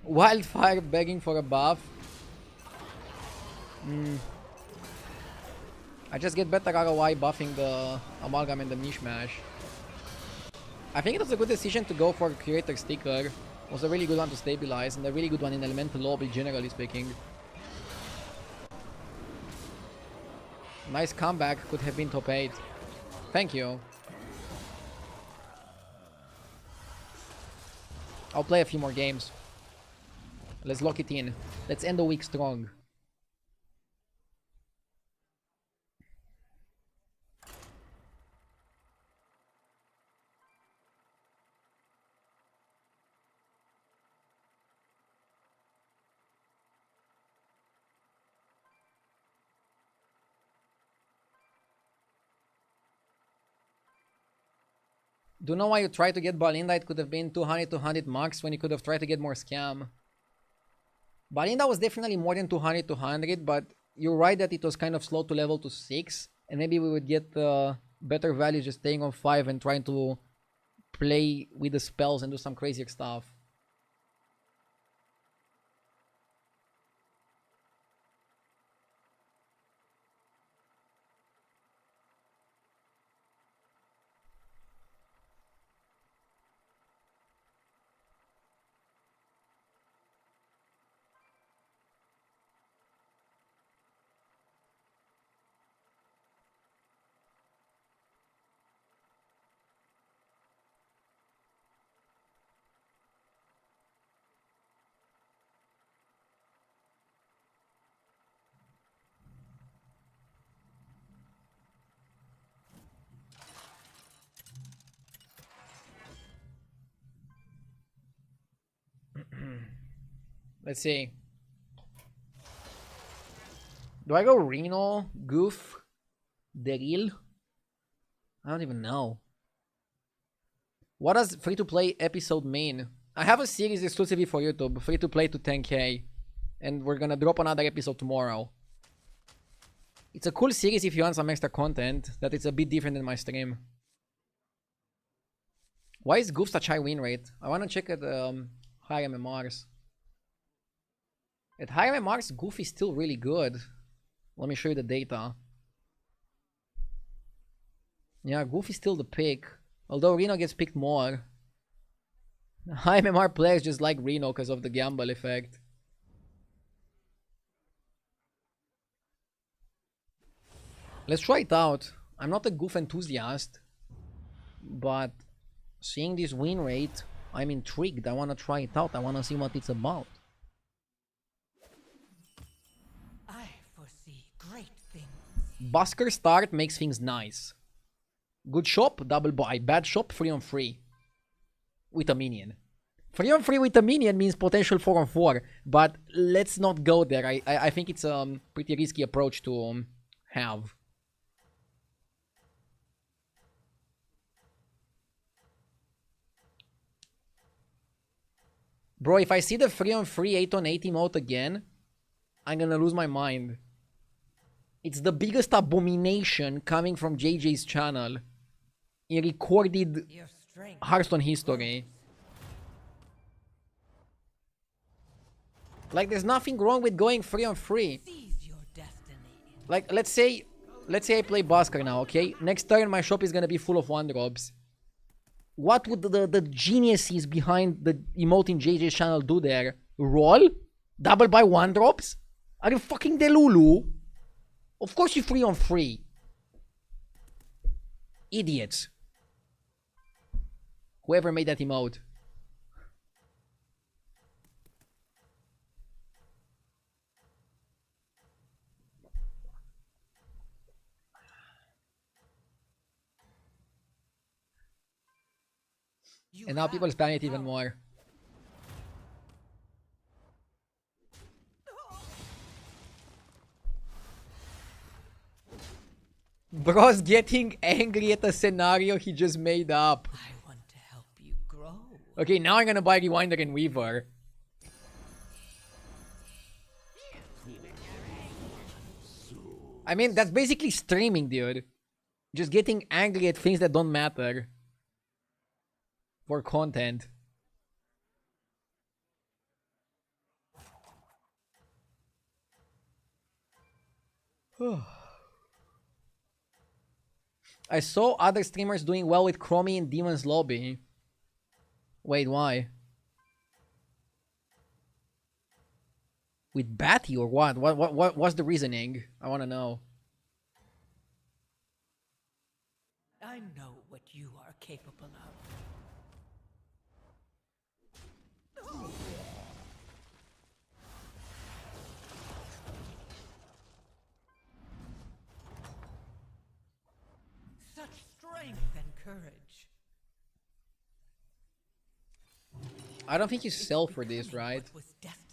Wildfire begging for a buff. I just get better ROI buffing the Amalgam and the Mishmash. I think it was a good decision to go for Curator Sticker. It was a really good one to stabilize and a really good one in Elemental Lobby, generally speaking. Nice comeback, could have been top 8. Thank you. I'll play a few more games. Let's lock it in. Let's end the week strong. Do you know why you tried to get Balinda? It could have been 200 max when you could have tried to get more scam. Balinda was definitely more than 200, but you're right that it was kind of slow to level to 6. And maybe we would get better value just staying on 5 and trying to play with the spells and do some crazier stuff. Let's see. Do I go Reno, Goof, Daryl? I don't even know. What does free-to-play episode mean? I have a series exclusively for YouTube, free-to-play to 10k. And we're gonna drop another episode tomorrow. It's a cool series if you want some extra content, that it's a bit different than my stream. Why is Goof such high win rate? I wanna check at high MMRs. At high MMRs, Goof is still really good. Let me show you the data. Yeah, Goof is still the pick. Although Reno gets picked more. High MMR players just like Reno because of the gamble effect. Let's try it out. I'm not a Goof enthusiast, but seeing this win rate, I'm intrigued. I want to try it out. I want to see what it's about. I foresee great things. Busker start makes things nice. Good shop, double buy. Bad shop, 3-on-3. With a minion. 3-on-3 with a minion means potential 4-on-4. But let's not go there. I think it's a pretty risky approach to have. Bro, if I see the 3-on-3 8-on-8 emote again, I'm gonna lose my mind. It's the biggest abomination coming from JJ's channel in recorded Hearthstone history. Like, there's nothing wrong with going 3-on-3. Like, let's say I play Busker now, okay? Next turn my shop is gonna be full of 1-drops. What would the geniuses behind the emote in JJ's channel do there? Roll? Double buy 1-drops? Are you fucking Delulu? Of course you 3-on-3. Idiots. Whoever made that emote. And now people spam it even more. Bro's getting angry at the scenario he just made up. I want to help you grow. Okay, now I'm gonna buy Rewinder and Weaver. I mean, that's basically streaming, dude. Just getting angry at things that don't matter. For content. I saw other streamers doing well with Chromie in Demon's Lobby. Wait, why? With Batty or what? What's the reasoning? I want to know. I know what you are capable of. Such strength and courage. I don't think you sell for this, right? Was destined.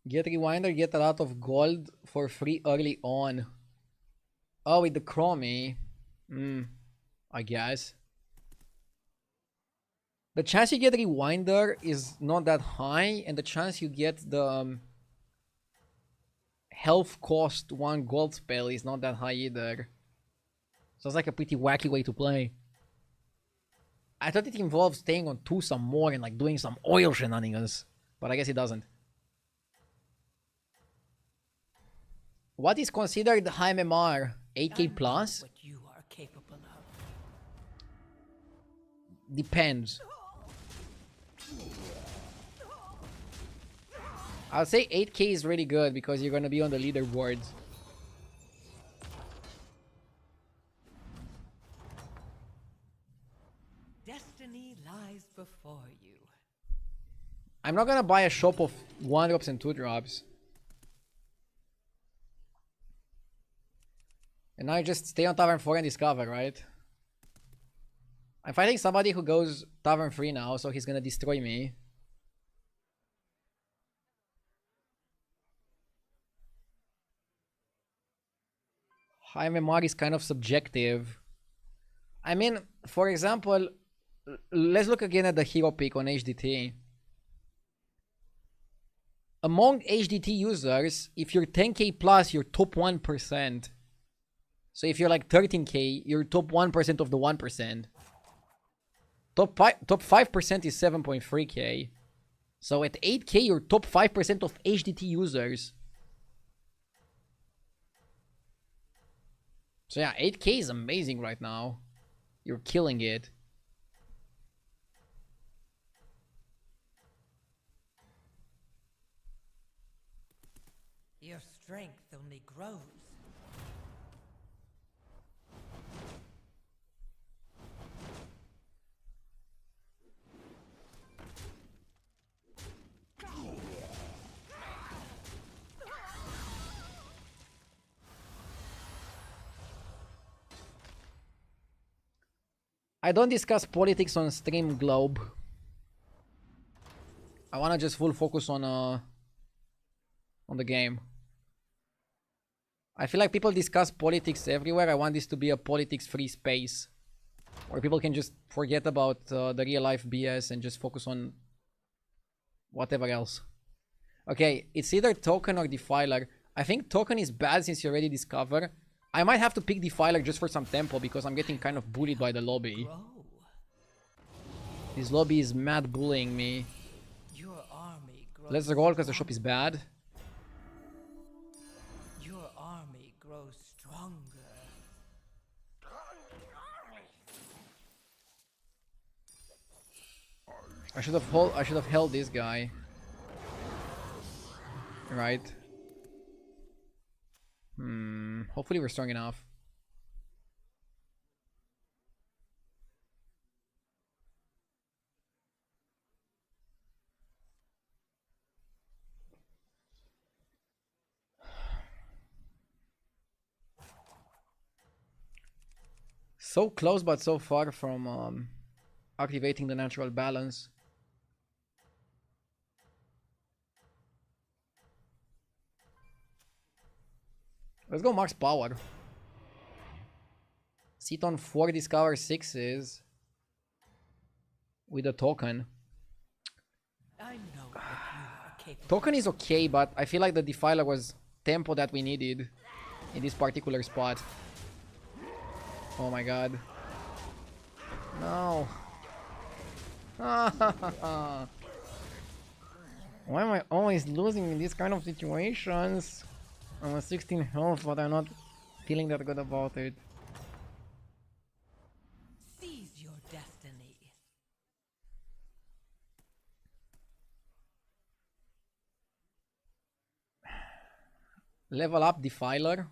Get Rewinder, get a lot of gold for free early on. Oh, with the Chromie. I guess. The chance you get Rewinder is not that high, and the chance you get the health cost 1 gold spell is not that high either. So it's like a pretty wacky way to play. I thought it involved staying on 2 some more and like doing some oil shenanigans, but I guess it doesn't. What is considered high MMR? 8k plus? What you are capable of. Depends. I'll say 8k is really good because you're gonna be on the leaderboards. Destiny lies before you. I'm not gonna buy a shop of 1 drops and 2 drops. And now I just stay on Tavern 4 and discover, right? I'm fighting somebody who goes Tavern 3 now, so he's gonna destroy me. High MMR is kind of subjective. I mean, for example, let's look again at the hero pick on HDT. Among HDT users, if you're 10k plus, you're top 1%. So if you're like 13k, you're top 1% of the 1%. Top 5% is 7.3k. So at 8k, you're top 5% of HDT users. So yeah, 8k is amazing right now. You're killing it. Your strength only grows. I don't discuss politics on stream, Globe. I wanna just full focus on the game. I feel like people discuss politics everywhere. I want this to be a politics-free space where people can just forget about the real-life BS and just focus on whatever else. Okay, it's either Token or Defiler. I think Token is bad since you already discover. I might have to pick Defiler just for some tempo because I'm getting kind of bullied by the lobby. This lobby is mad bullying me. Your army grows. Let's roll because the shop is bad. Your army grows stronger. I should have held this guy. Right. Hopefully we're strong enough. So close but so far from activating the natural balance. Let's go max power. Sit on 4 discover 6s with a token. I know what you are capable. Token is okay, but I feel like the Defiler was tempo that we needed in this particular spot. Oh my god. No. Why am I always losing in these kind of situations? I'm at 16 health, but I'm not feeling that good about it. Seize your destiny. Level up Defiler.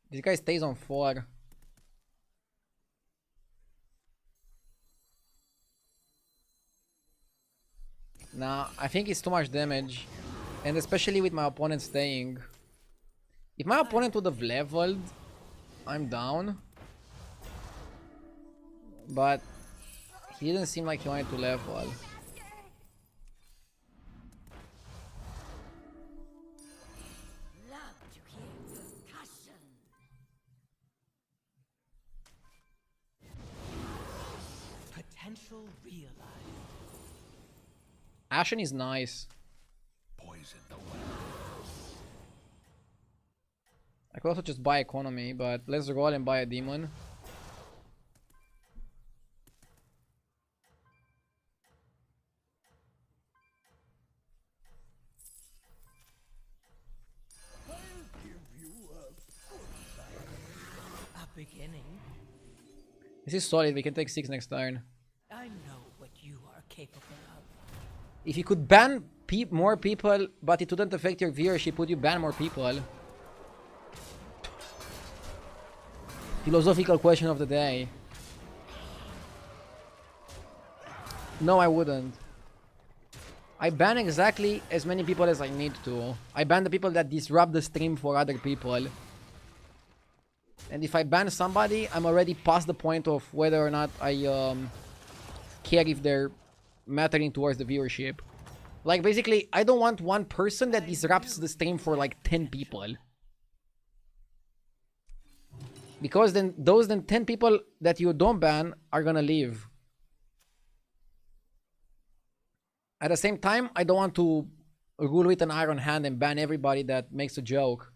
This guy stays on 4. Nah, I think it's too much damage. And especially with my opponent staying. If my opponent would have leveled, I'm down. But he didn't seem like he wanted to level. Potential realized. Ashen is nice. Poison the well. I could also just buy economy, but let's roll and buy a demon. A beginning. This is solid, we can take 6 next turn. I know what you are capable of. If you could ban more people, but it wouldn't affect your viewership, would you ban more people? Philosophical question of the day. No, I wouldn't. I ban exactly as many people as I need to. I ban the people that disrupt the stream for other people. And if I ban somebody, I'm already past the point of whether or not I care if they're mattering towards the viewership. Like, basically, I don't want one person that disrupts the stream for like 10 people. Because then those 10 people that you don't ban are gonna leave. At the same time, I don't want to rule with an iron hand and ban everybody that makes a joke.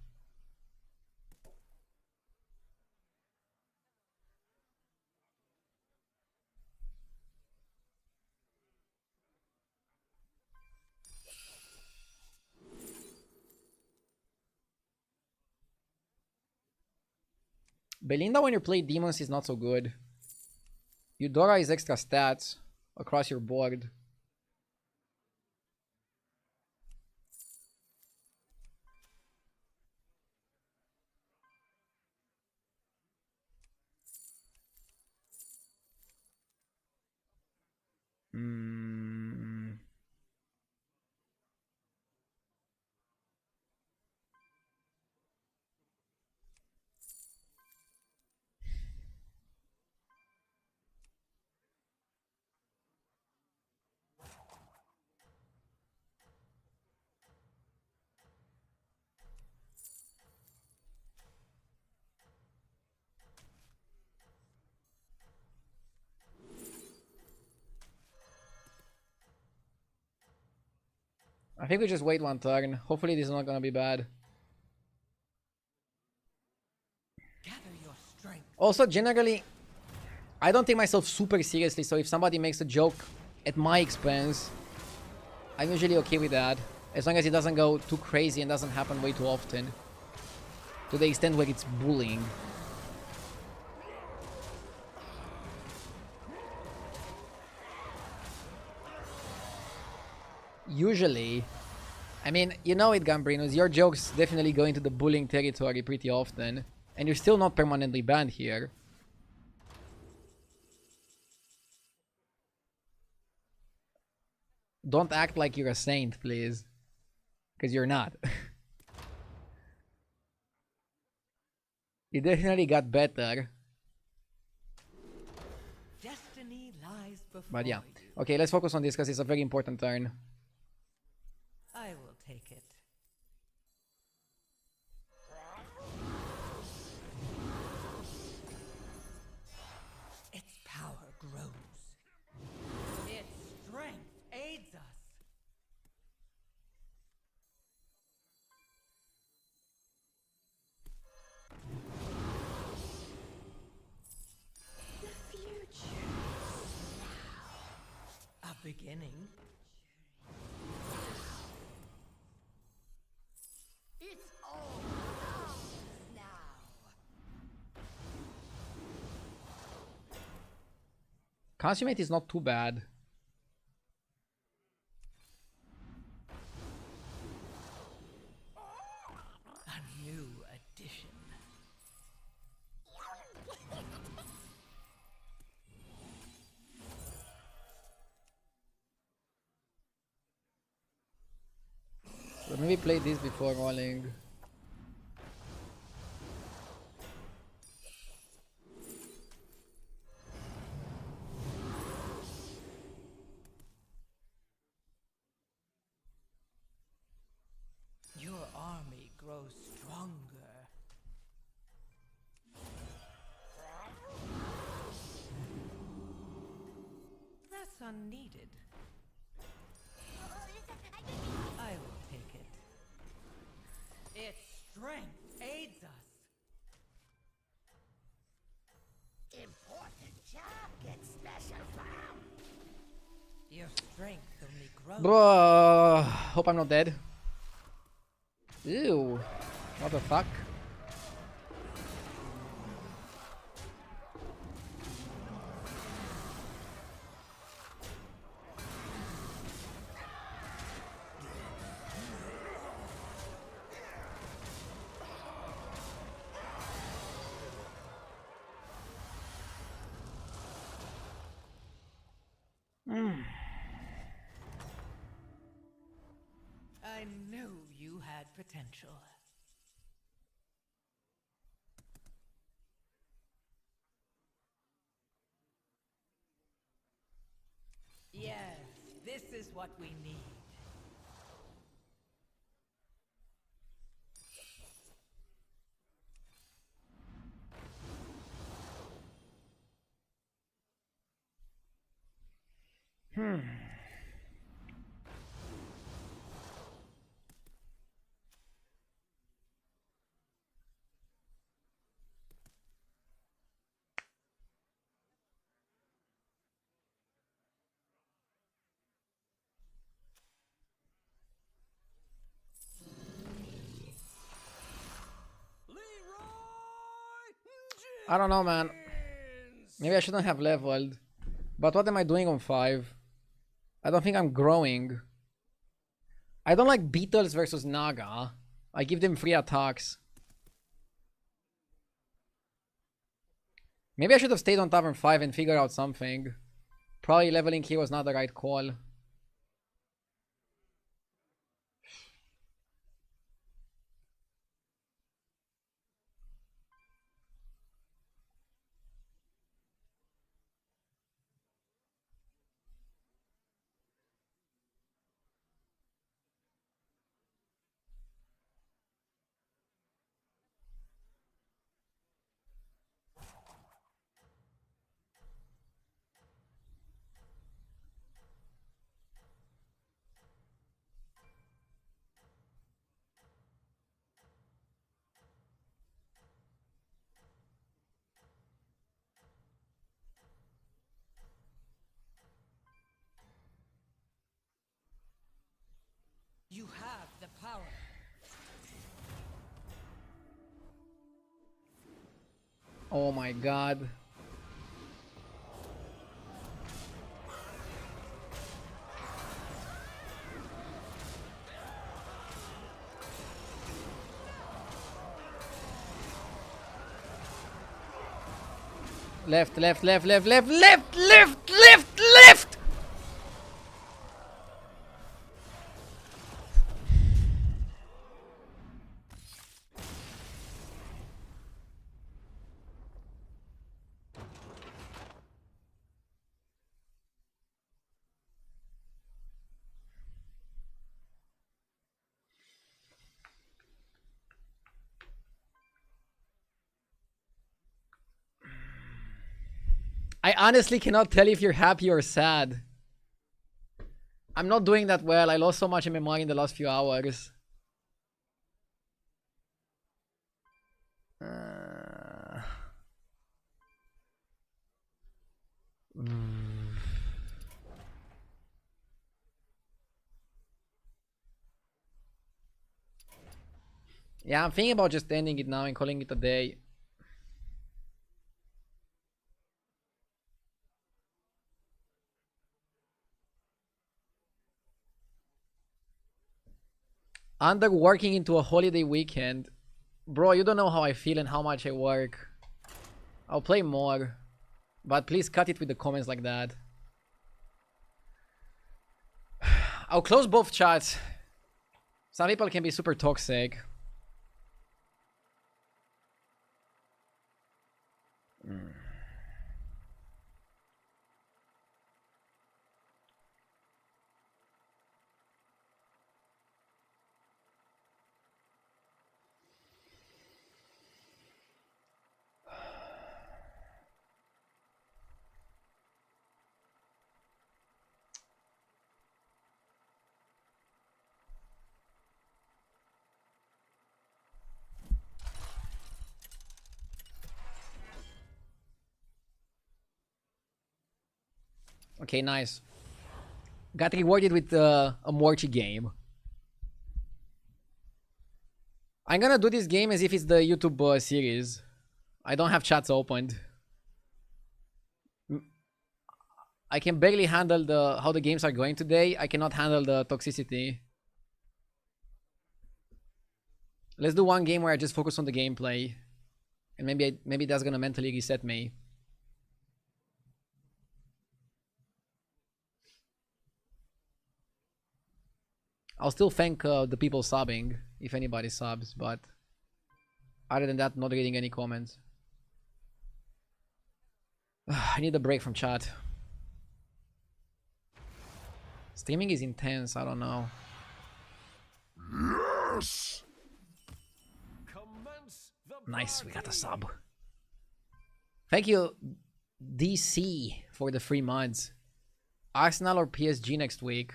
Belinda, when you play demons, is not so good. Eudora is extra stats across your board. I think we just wait one turn. Hopefully this is not gonna be bad. Gather your strength. Also, generally, I don't take myself super seriously, so if somebody makes a joke at my expense, I'm usually okay with that. As long as it doesn't go too crazy and doesn't happen way too often. To the extent where it's bullying. Usually, I mean, you know it, Gambrinos, your jokes definitely go into the bullying territory pretty often. And you're still not permanently banned here. Don't act like you're a saint, please. Because you're not. You definitely got better. Destiny lies before But yeah. you. Okay, let's focus on this because it's a very important turn. I will take it. Its power grows. Its strength aids us. The future. A beginning. It's all ours now. Consummate is not too bad. A new addition. So maybe play this before rolling. Your army grows stronger. That's unneeded. I will take it. Its strength aids us. Important job gets special found. Your strength only grows. Bro, hope I'm not dead. Ew. What the fuck? I knew you had potential. Yes, this is what we need. I don't know, man. Maybe I shouldn't have leveled. But what am I doing on 5? I don't think I'm growing. I don't like Beetles versus Naga. I give them free attacks. Maybe I should have stayed on Tavern 5 and figured out something. Probably leveling here was not the right call. You have the power. Oh my god. Left, left, left, left, left, left, left, left, left! I honestly cannot tell if you're happy or sad. I'm not doing that well. I lost so much MMR in the last few hours. Yeah, I'm thinking about just ending it now and calling it a day. Under working into a holiday weekend. Bro, you don't know how I feel and how much I work. I'll play more. But please cut it with the comments like that. I'll close both chats. Some people can be super toxic. Okay, nice. Got rewarded with a Morchi game. I'm gonna do this game as if it's the YouTube series. I don't have chats opened. I can barely handle how the games are going today. I cannot handle the toxicity. Let's do one game where I just focus on the gameplay. And maybe that's gonna mentally reset me. I'll still thank the people subbing, if anybody subs, but other than that, not reading any comments. I need a break from chat. Streaming is intense, I don't know. Yes. Nice, we got a sub. Thank you, DC, for the free mods. Arsenal or PSG next week?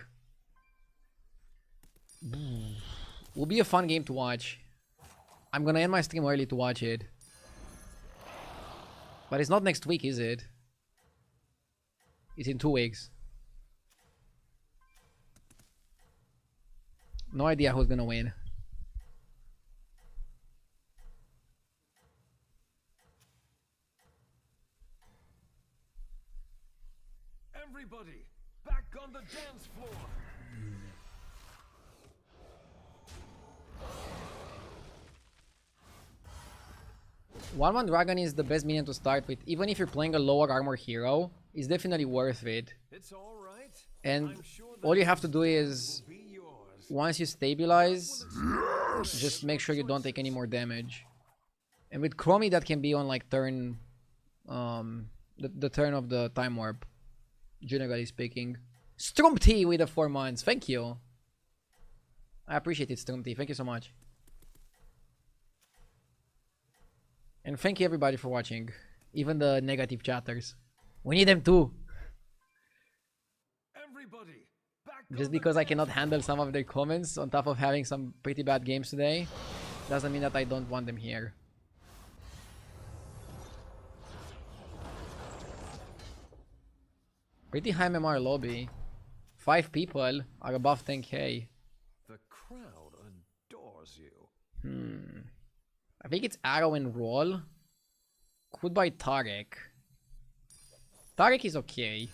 Will be a fun game to watch. I'm gonna end my stream early to watch it. But it's not next week, is it? It's in 2 weeks. No idea who's gonna win. Everybody, back on the dance floor. 1-1 Dragon is the best minion to start with. Even if you're playing a lower armor hero, it's definitely worth it. It's all right. And all you have to do is, once you stabilize, just make sure you don't take any more damage. And with Chromie, that can be on like turn, the turn of the time warp, generally speaking. Strumpty with the 4 months, thank you. I appreciate it, Strumpty, thank you so much. And thank you everybody for watching, even the negative chatters. We need them too. Everybody, Just because I cannot handle some of their comments on top of having some pretty bad games today, doesn't mean that I don't want them here. Pretty high MMR lobby. 5 people are above 10k. the crowd adores you. I think it's Arrow and Roll. Could buy Tarek. Tarek is okay.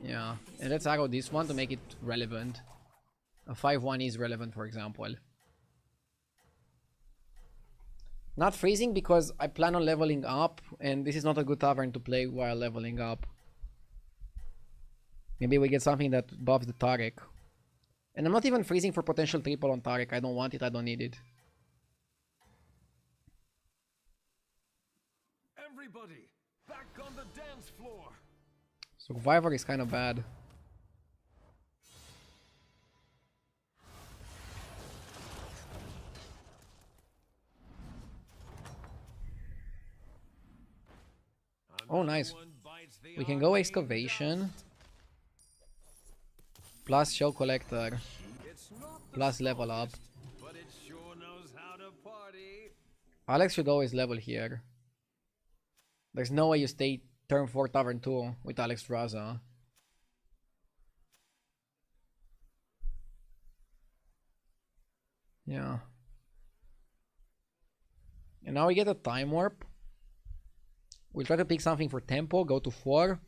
Yeah, and let's Arrow this one to make it relevant. A 5-1 is relevant, for example. Not freezing because I plan on leveling up, and this is not a good tavern to play while leveling up. Maybe we get something that buffs the Tarek. And I'm not even freezing for potential triple on Tarek. I don't want it, I don't need it. Everybody, back on the dance floor. Survivor is kind of bad. Oh, nice. We can go Excavation. Plus Show Collector. Plus level up. But it sure knows how to party. Alex should always level here. There's no way you stay turn 4 Tavern 2 with Alex Raza. Yeah. And now we get a Time Warp. We'll try to pick something for tempo, go to 4.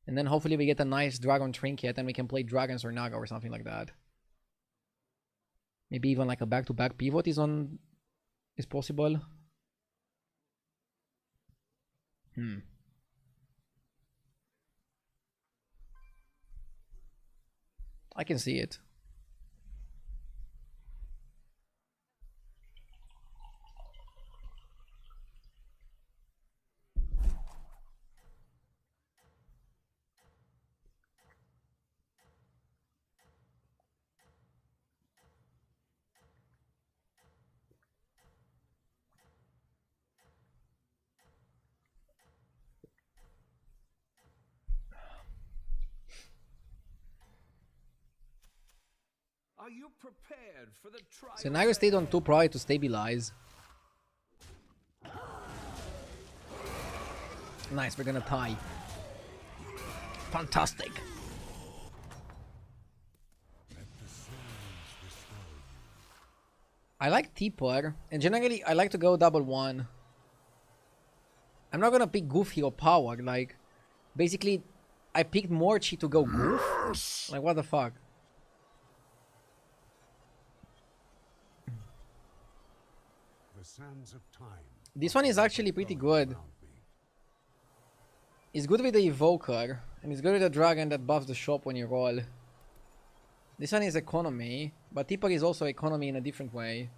And then hopefully we get a nice Dragon Trinket and we can play Dragons or Naga or something like that. Maybe even like a back-to-back pivot is possible. I can see it. Are you prepared for the trial? So Naga stayed on 2 probably to stabilize. Nice, we're gonna tie. Fantastic. I like T-Pur, and generally I like to go double 1. I'm not gonna pick Goofy or Power, like, basically I picked Morchi to go Goof? Like, what the fuck? Sands of time. This one is actually pretty good. It's good with the Evoker, and it's good with the Dragon that buffs the shop when you roll. This one is economy, but Tipper is also economy in a different way.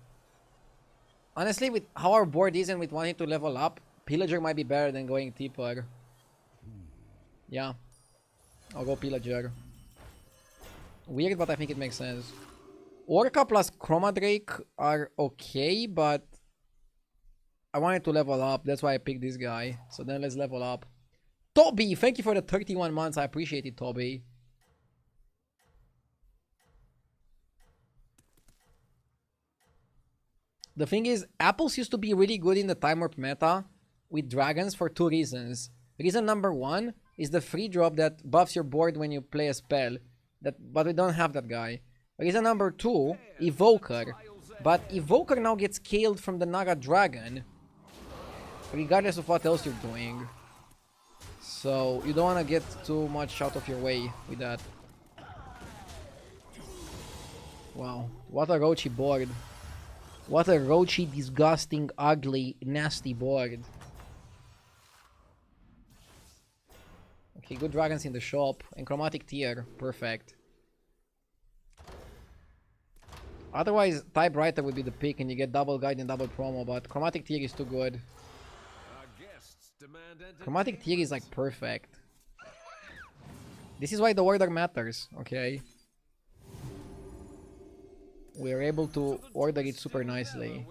Honestly, with how our board is and with wanting to level up, Pillager might be better than going Tipper. Yeah. I'll go Pillager. Weird, but I think it makes sense. Orca plus Chroma Drake are okay, but I wanted to level up. That's why I picked this guy. So then let's level up. Toby, thank you for the 31 months. I appreciate it, Toby. The thing is, apples used to be really good in the Time Warp meta with dragons for two reasons. Reason number one is the free drop that buffs your board when you play a spell. But we don't have that guy. Reason number two, Evoker. But Evoker now gets killed from the Naga Dragon, regardless of what else you're doing. So you don't want to get too much out of your way with that. Wow, what a roachy board. What a roachy, disgusting, ugly, nasty board. Okay, good dragons in the shop. And chromatic tier. Perfect. Otherwise, typewriter would be the pick and you get double guide and double promo, but chromatic tier is too good. Chromatic tier is like perfect. This is why the order matters, okay? We are able to order it super nicely.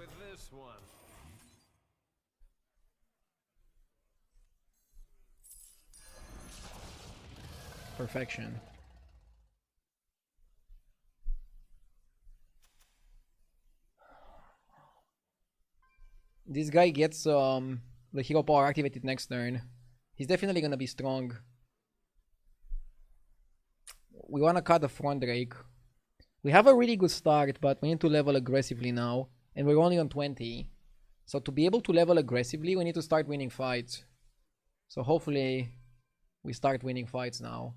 Perfection. This guy gets the hero power activated next turn. He's definitely gonna be strong. We wanna cut the front Drake. We have a really good start, but we need to level aggressively now. And we're only on 20. So to be able to level aggressively, we need to start winning fights. So hopefully we start winning fights now.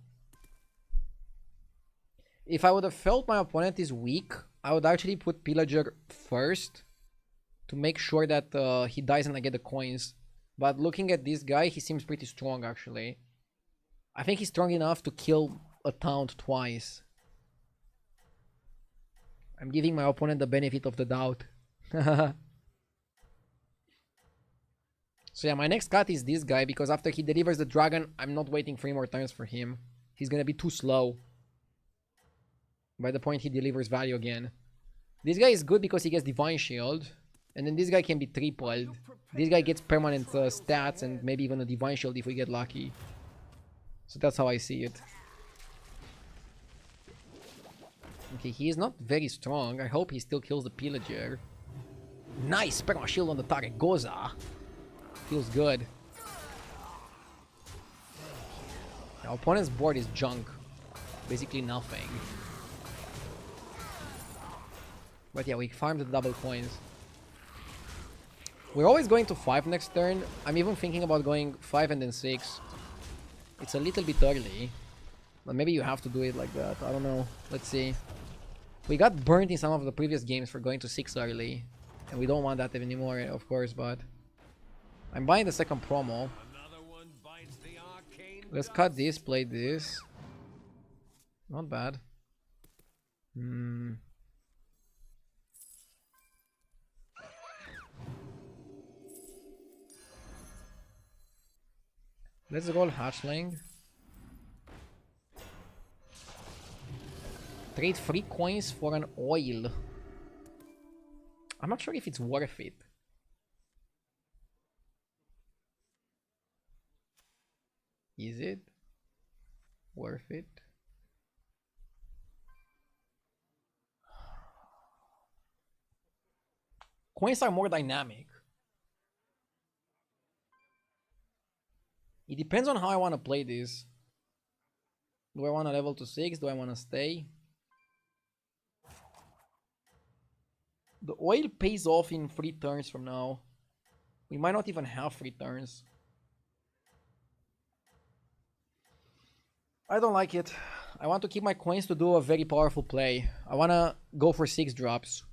If I would have felt my opponent is weak, I would actually put Pillager first to make sure that he dies and I get the coins. But looking at this guy, he seems pretty strong actually. I think he's strong enough to kill a taunt twice. I'm giving my opponent the benefit of the doubt. So yeah, my next cut is this guy because after he delivers the dragon, I'm not waiting 3 more turns for him. He's gonna be too slow by the point he delivers value again. This guy is good because he gets Divine Shield. And then this guy can be tripled. This guy gets permanent stats and maybe even a Divine Shield if we get lucky. So that's how I see it. Okay, he is not very strong. I hope he still kills the Pillager. Nice! Perma Shield on the target. Goza! Feels good. Our opponent's board is junk. Basically nothing. But yeah, we farmed the double coins. We're always going to 5 next turn. I'm even thinking about going 5 and then 6. It's a little bit early. But maybe you have to do it like that. I don't know. Let's see. We got burnt in some of the previous games for going to 6 early. And we don't want that anymore, of course, but... I'm buying the second promo. Let's cut this, play this. Not bad. Let's roll Hatchling. Trade 3 coins for an oil. I'm not sure if it's worth it. Is it worth it? Coins are more dynamic. It depends on how I want to play this. Do I want to level to 6? Do I want to stay? The oil pays off in 3 turns from now. We might not even have 3 turns. I don't like it. I want to keep my coins to do a very powerful play. I want to go for 6 drops.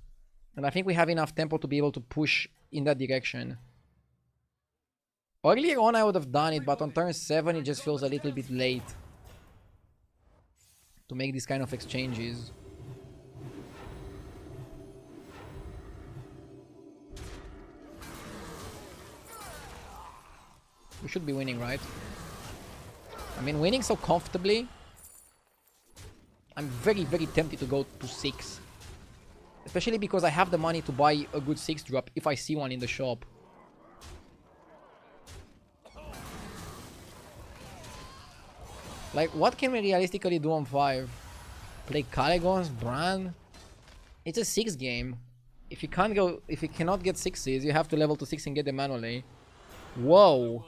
And I think we have enough tempo to be able to push in that direction. Earlier on I would have done it, but on turn 7 it just feels a little bit late to make these kind of exchanges. We should be winning, right? I mean, winning so comfortably. I'm very, very tempted to go to 6. Especially because I have the money to buy a good 6 drop if I see one in the shop. Like, what can we realistically do on 5? Play Caligons, Bran? It's a 6 game. If you cannot get 6s, you have to level to 6 and get them manually. Whoa.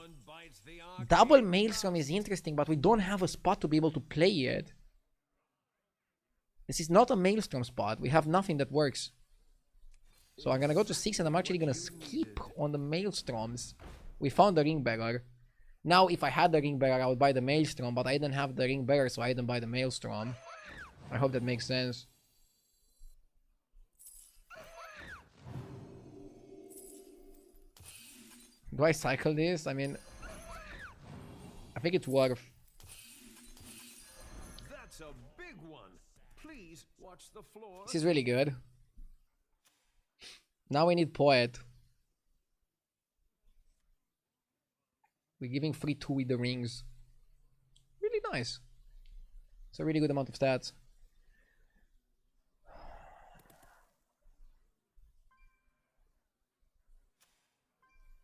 Double Maelstrom is interesting, but we don't have a spot to be able to play it. This is not a Maelstrom spot. We have nothing that works. So I'm gonna go to 6 and I'm actually gonna skip on the Maelstroms. We found the Ring Bearer. Now, if I had the Ring Bearer, I would buy the Maelstrom, but I didn't have the Ring Bearer, so I didn't buy the Maelstrom. I hope that makes sense. Do I cycle this? I mean, I think it's worth. That's a big one. Please watch the floor. This is really good. Now we need Poet. We're giving 3-2 with the rings. Really nice. It's a really good amount of stats.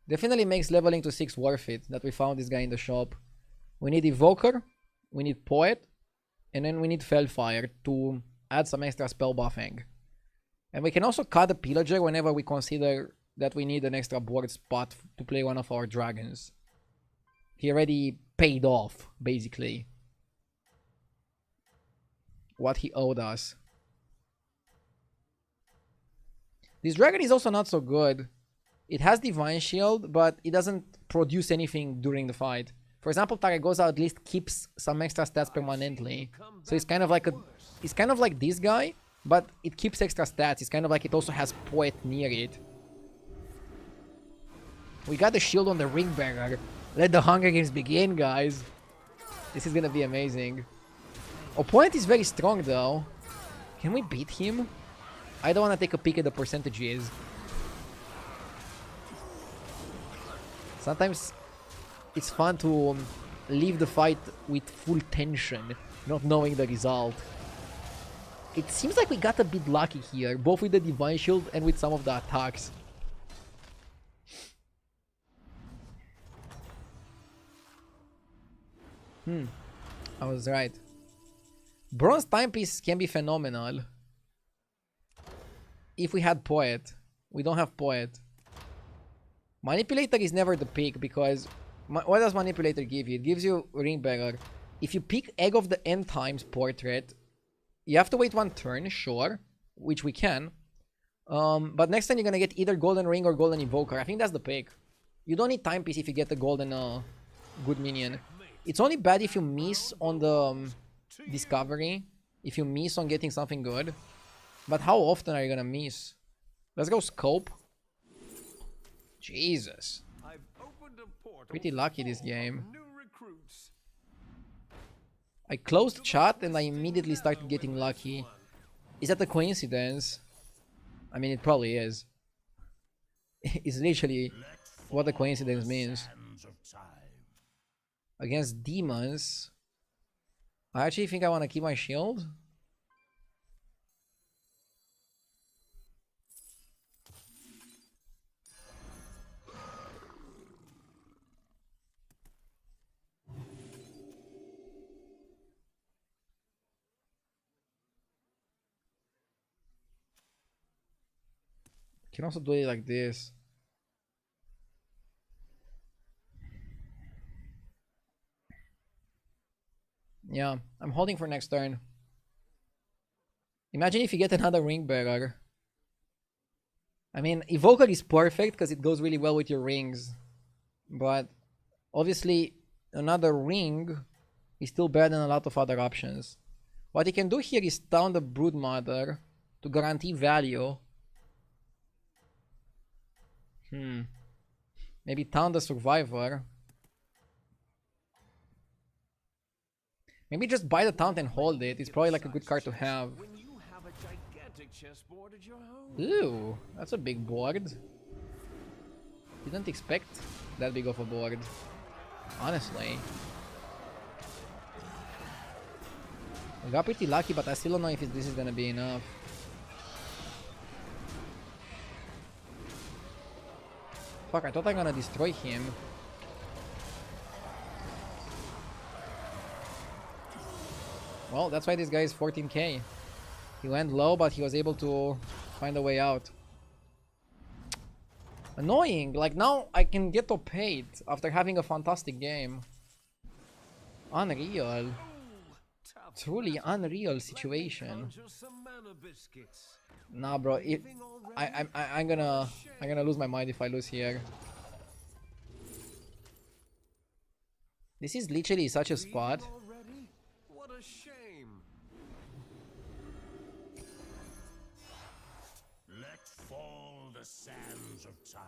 Definitely makes leveling to 6 worth it that we found this guy in the shop. We need Evoker, we need Poet, and then we need Fellfire to add some extra spell buffing. And we can also cut the Pillager whenever we consider that we need an extra board spot to play one of our dragons. He already paid off, basically, what he owed us. This dragon is also not so good. It has Divine Shield, but it doesn't produce anything during the fight. For example, Taragosa at least keeps some extra stats permanently. So it's kind of like this guy, but it keeps extra stats. It's kind of like it also has Poet near it. We got the shield on the Ring Bearer. Let the Hunger Games begin, guys. This is gonna be amazing. Opponent is very strong, though. Can we beat him? I don't want to take a peek at the percentages. Sometimes it's fun to leave the fight with full tension, not knowing the result. It seems like we got a bit lucky here, both with the Divine Shield and with some of the attacks. I was right. Bronze Timepiece can be phenomenal. If we had Poet. We don't have Poet. Manipulator is never the pick because... what does Manipulator give you? It gives you Ring Bearer. If you pick Egg of the End Times Portrait, you have to wait 1 turn, sure. Which we can. But next time you're gonna get either Golden Ring or Golden Invoker. I think that's the pick. You don't need Timepiece if you get the Golden good minion. It's only bad if you miss on the Discovery. If you miss on getting something good. But how often are you gonna miss? Let's go Scope. Jesus. Pretty lucky this game. I closed chat and I immediately started getting lucky. Is that a coincidence? I mean, it probably is. It's literally what a coincidence means. Against demons, I actually think I want to keep my shield. Can also do it like this. Yeah, I'm holding for next turn. Imagine if you get another Ring Bearer. I mean, Evoker is perfect because it goes really well with your rings. But obviously, another ring is still better than a lot of other options. What you can do here is down the Broodmother to guarantee value. Maybe Town the Survivor. Maybe just buy the Town and hold it. It's probably like a good card to have. Ooh, that's a big board. Didn't expect that big of a board. Honestly. I got pretty lucky, but I still don't know if this is gonna be enough. Fuck, I thought I'm gonna destroy him. Well, that's why this guy is 14k. He went low, but he was able to find a way out. Annoying. Like, now I can get top 8 after having a fantastic game. Unreal. Truly unreal situation. Nah, bro. I'm gonna lose my mind if I lose here. This is literally such a spot. What a shame. Let fall the sands of time.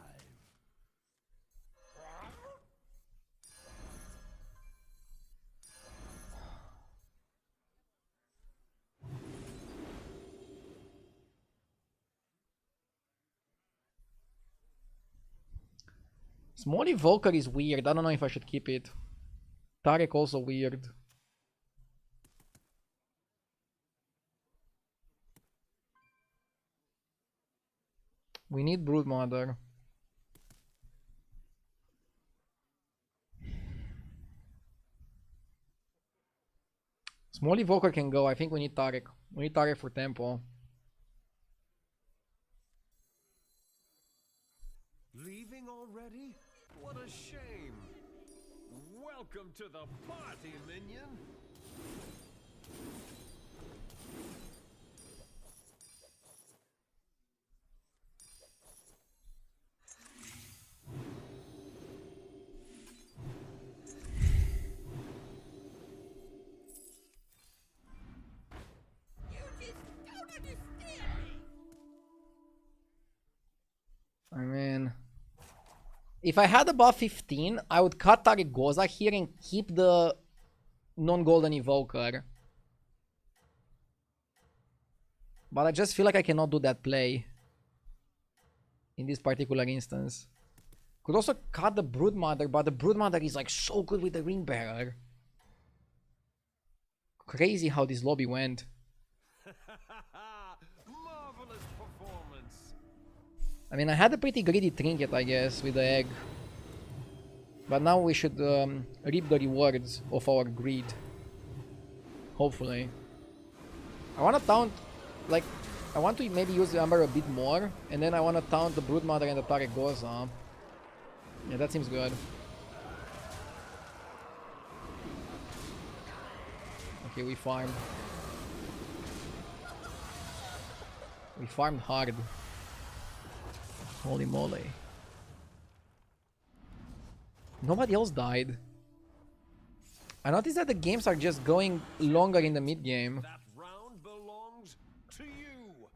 Small Evoker is weird. I don't know if I should keep it. Tarek also weird. We need Broodmother. Small Evoker can go. I think we need Tarek. We need Tarek for tempo. Leaving already? What a shame. Welcome to the party, minion. I mean, if I had above 15, I would cut Tarek Goza here and keep the non-golden Evoker. But I just feel like I cannot do that play in this particular instance. Could also cut the Broodmother, but the Broodmother is like so good with the Ring Bearer. Crazy how this lobby went. Marvelous performance. I mean, I had a pretty greedy trinket, I guess, with the egg. But now we should reap the rewards of our greed. Hopefully. I want to taunt, like, I want to maybe use the Ember a bit more. And then I want to taunt the Broodmother and the Tarek Goza. Yeah, that seems good. Okay, we farmed. We farmed hard. Holy moly. Nobody else died. I noticed that the games are just going longer in the mid game. That round belongs to you.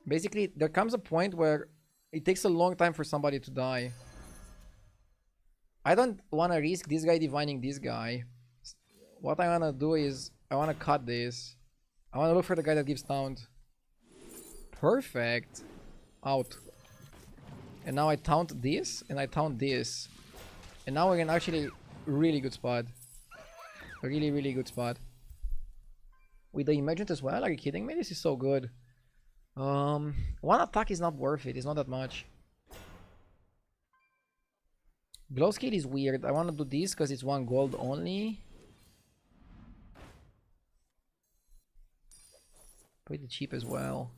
Basically, there comes a point where it takes a long time for somebody to die. I don't want to risk this guy divining this guy. What I want to do is, I want to cut this. I want to look for the guy that gives taunt. Perfect. Out. And now I taunt this, and I taunt this. And now we're in actually really good spot. Really, really good spot. With the emergent as well? Are you kidding me? This is so good. One attack is not worth it. It's not that much. Glow scale is weird. I want to do this because it's 1 gold only. Pretty cheap as well.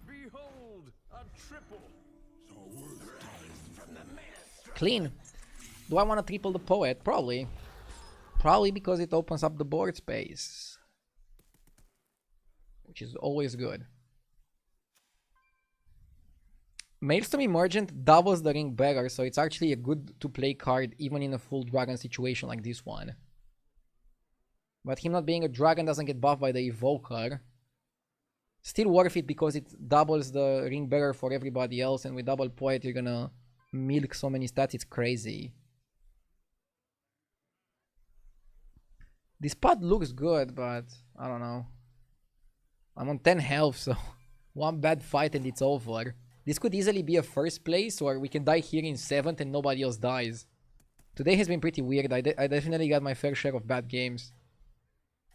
Behold, a triple. Clean. Do I want to triple the poet? Probably. Probably because it opens up the board space. Which is always good. Maelstrom Emergent doubles the Ring Bearer, so it's actually a good to play card even in a full dragon situation like this one. But him not being a dragon doesn't get buffed by the Evoker. Still worth it because it doubles the Ring Bearer for everybody else, and with double Poet you're gonna milk so many stats, it's crazy. This pod looks good, but I don't know. I'm on 10 health, so one bad fight and it's over. This could easily be a first place, or we can die here in 7th and nobody else dies. Today has been pretty weird. I definitely got my fair share of bad games.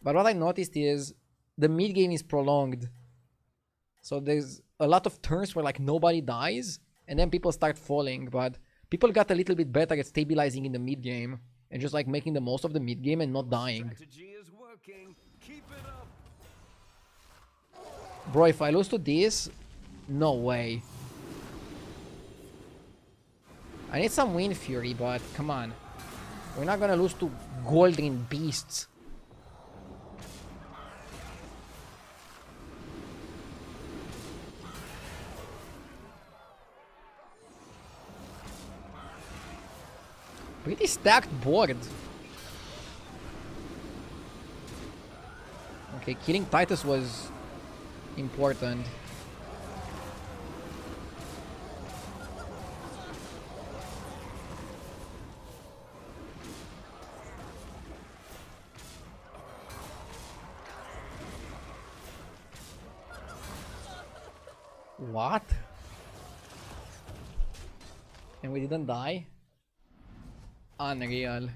But what I noticed is the mid game is prolonged. So there's a lot of turns where like nobody dies and then people start falling. But people got a little bit better at stabilizing in the mid game and just like making the most of the mid game and not dying. Strategy is working. Keep it up. Bro, if I lose to this, no way. I need some Wind Fury, but come on. We're not gonna lose to Golden Beasts. Pretty stacked board. Okay, killing Titus was important. What? And we didn't die? Unreal.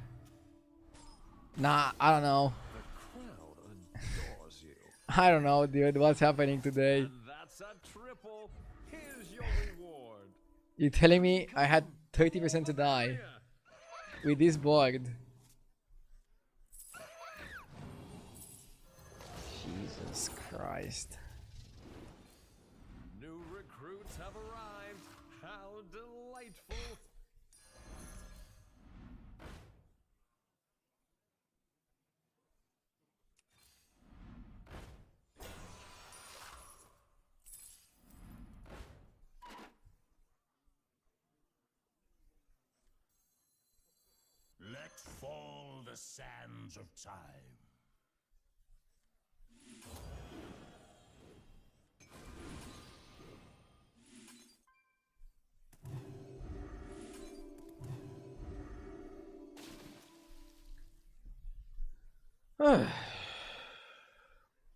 Nah, I don't know. The crowd adores you. I don't know, dude. What's happening today? And that's a triple. Here's your reward. You telling me I had 30% to die with this board? Jesus Christ. New recruits have arrived. How delightful. Let fall the sands of time.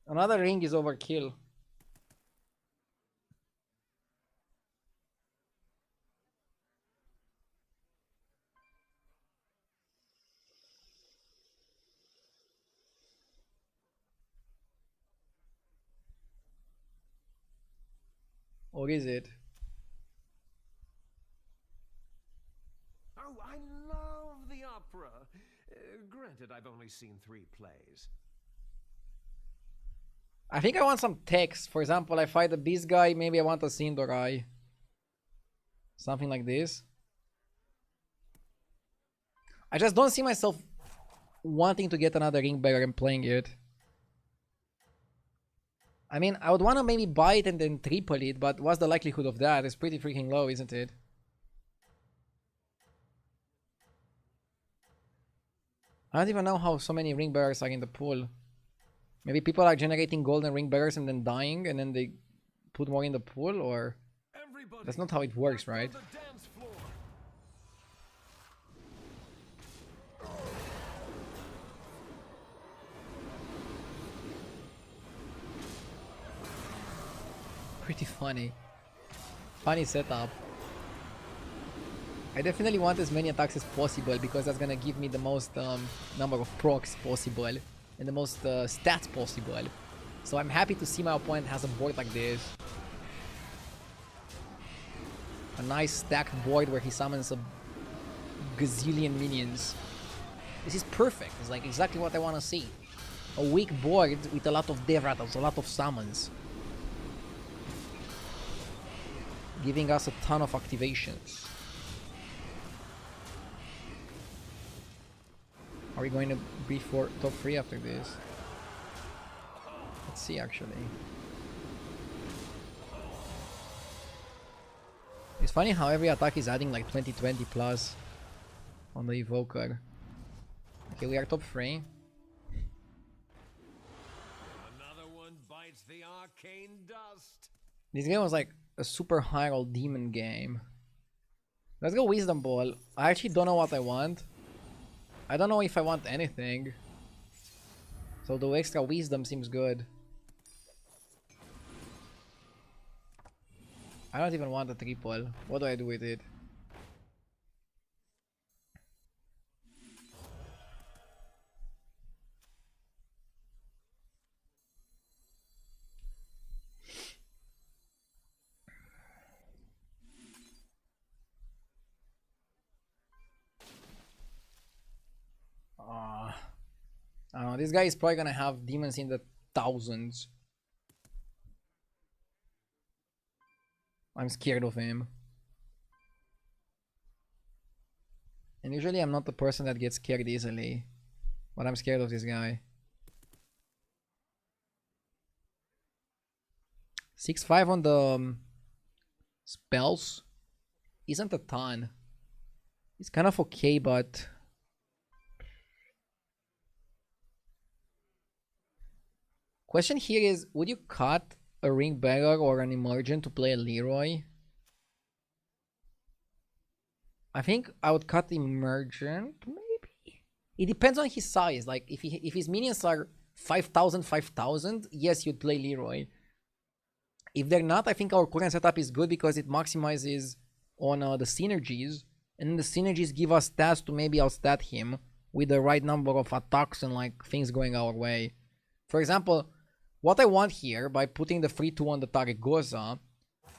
Another ring is overkill. Or is it? Oh, I love the opera. Granted, I've only seen 3 plays. I think I want some text. For example, I fight the beast guy, maybe I want a Sindorai. Something like this. I just don't see myself wanting to get another ring bearer and playing it. I mean, I would want to maybe buy it and then triple it, but what's the likelihood of that? It's pretty freaking low, isn't it? I don't even know how so many ring bearers are in the pool. Maybe people are generating golden ring bearers and then dying and then they put more in the pool, or... Everybody, that's not how it works, right? the dance floor. Pretty funny. Funny setup. I definitely want as many attacks as possible because that's gonna give me the most number of procs possible and the most stats possible. So I'm happy to see my opponent has a board like this. A nice stacked board where he summons a gazillion minions. This is perfect. It's like exactly what I want to see. A weak board with a lot of dev rattles, a lot of summons. Giving us a ton of activations. Are we going to be for top 3 after this? Let's see actually. It's funny how every attack is adding like 20-20 plus on the evoker. Okay, we are top 3. Another one bites the arcane dust. This game was like a super high roll demon game. Let's go Wisdom Ball. I actually don't know what I want. I don't know if I want anything. So the extra wisdom seems good. I don't even want a triple. What do I do with it? I don't know. This guy is probably gonna have demons in the thousands. I'm scared of him. And usually I'm not the person that gets scared easily. But I'm scared of this guy. 6-5 on the spells isn't a ton. It's kind of okay, but... Question here is, would you cut a ring bearer or an emergent to play a Leroy? I think I would cut emergent, maybe. It depends on his size. Like if his minions are 5,000, yes, you'd play Leroy. If they're not, I think our current setup is good because it maximizes on the synergies, and then the synergies give us stats to maybe outstat him with the right number of attacks and like things going our way. For example, what I want here by putting the 3-2 on the Taregosa,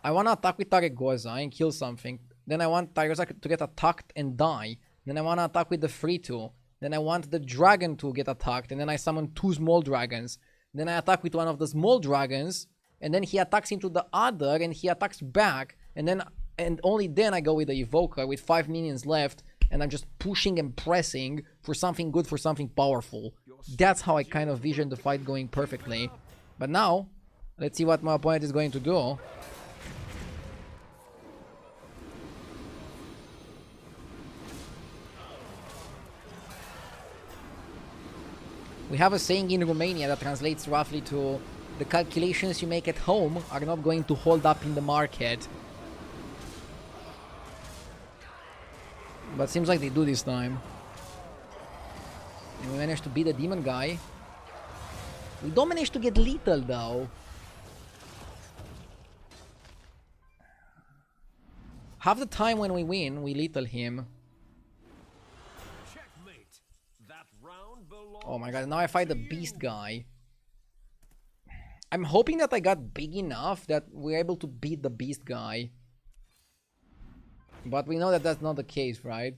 I want to attack with Taregosa and kill something. Then I want Taregosa to get attacked and die. Then I want to attack with the 3-2. Then I want the dragon to get attacked, and then I summon 2 small dragons. Then I attack with one of the small dragons, and then he attacks into the other, and he attacks back, and only then I go with the Evoker with 5 minions left, and I'm just pushing and pressing for something good, for something powerful. That's how I kind of vision the fight going perfectly. But now, let's see what my opponent is going to do. We have a saying in Romania that translates roughly to: the calculations you make at home are not going to hold up in the market. But seems like they do this time. And we managed to beat the demon guy. We don't manage to get lethal though. Half the time when we win, we lethal him. Checkmate. That round belongs. Oh my god, now I fight the beast guy. I'm hoping that I got big enough that we're able to beat the beast guy. But we know that that's not the case, right?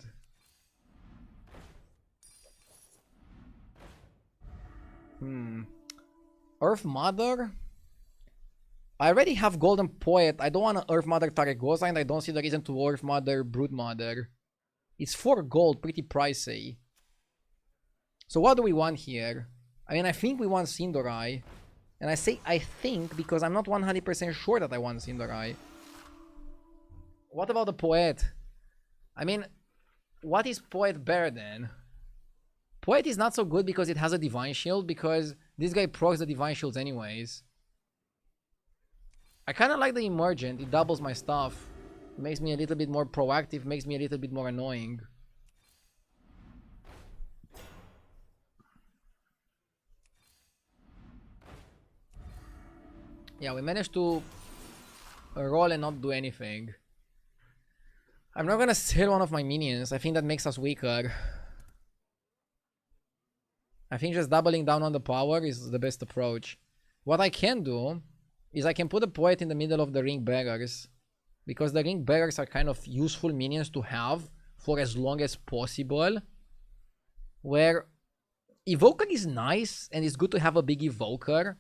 Earth Mother? I already have Golden Poet. I don't want to Earth Mother Taregosa, and I don't see the reason to Earth Mother Brood Mother. It's 4 gold, pretty pricey. So what do we want here? I mean, I think we want Sindorai. And I say I think because I'm not 100% sure that I want Sindorai. What about the Poet? I mean, what is Poet better than? Poet is not so good because it has a Divine Shield, because this guy procs the Divine Shields anyways. I kind of like the Emergent. It doubles my stuff. Makes me a little bit more proactive, makes me a little bit more annoying. Yeah, we managed to roll and not do anything. I'm not gonna sell one of my minions. I think that makes us weaker. I think just doubling down on the power is the best approach. What I can do is I can put a Poet in the middle of the Ring Bearers, because the Ring Bearers are kind of useful minions to have for as long as possible. Where Evoker is nice and it's good to have a big Evoker,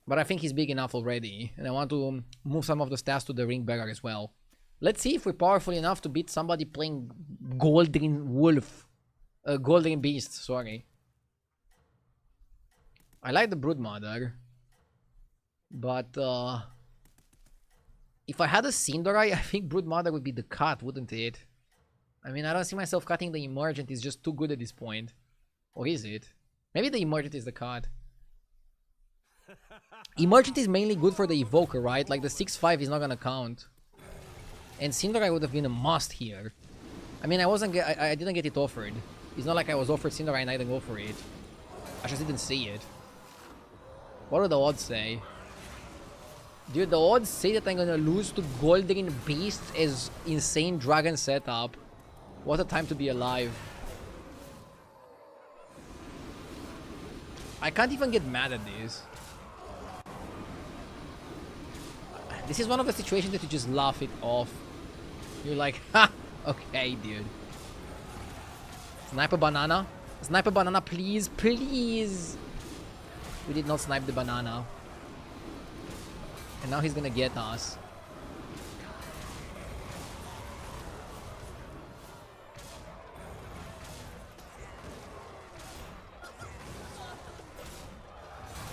but I think he's big enough already, and I want to move some of the stats to the Ring Bearer as well. Let's see if we're powerful enough to beat somebody playing Golden Wolf. Golden Beast, sorry. I like the Brood Mother. But, if I had a Sindorai, I think Brood Mother would be the cut, wouldn't it? I mean, I don't see myself cutting the Emergent. It's just too good at this point. Or is it? Maybe the Emergent is the cut. Emergent is mainly good for the Evoker, right? Like the 6-5 is not gonna count. And Sindorai would have been a must here. I mean, I didn't get it offered. It's not like I was offered Sindorai and I didn't go for it. I just didn't see it. What do the odds say? Dude, the odds say that I'm gonna lose to Golden Beast is insane dragon setup. What a time to be alive. I can't even get mad at this. This is one of the situations that you just laugh it off. You're like, ha! Okay, dude. Sniper banana? Sniper banana, please, please! We did not snipe the banana. And now he's gonna get us.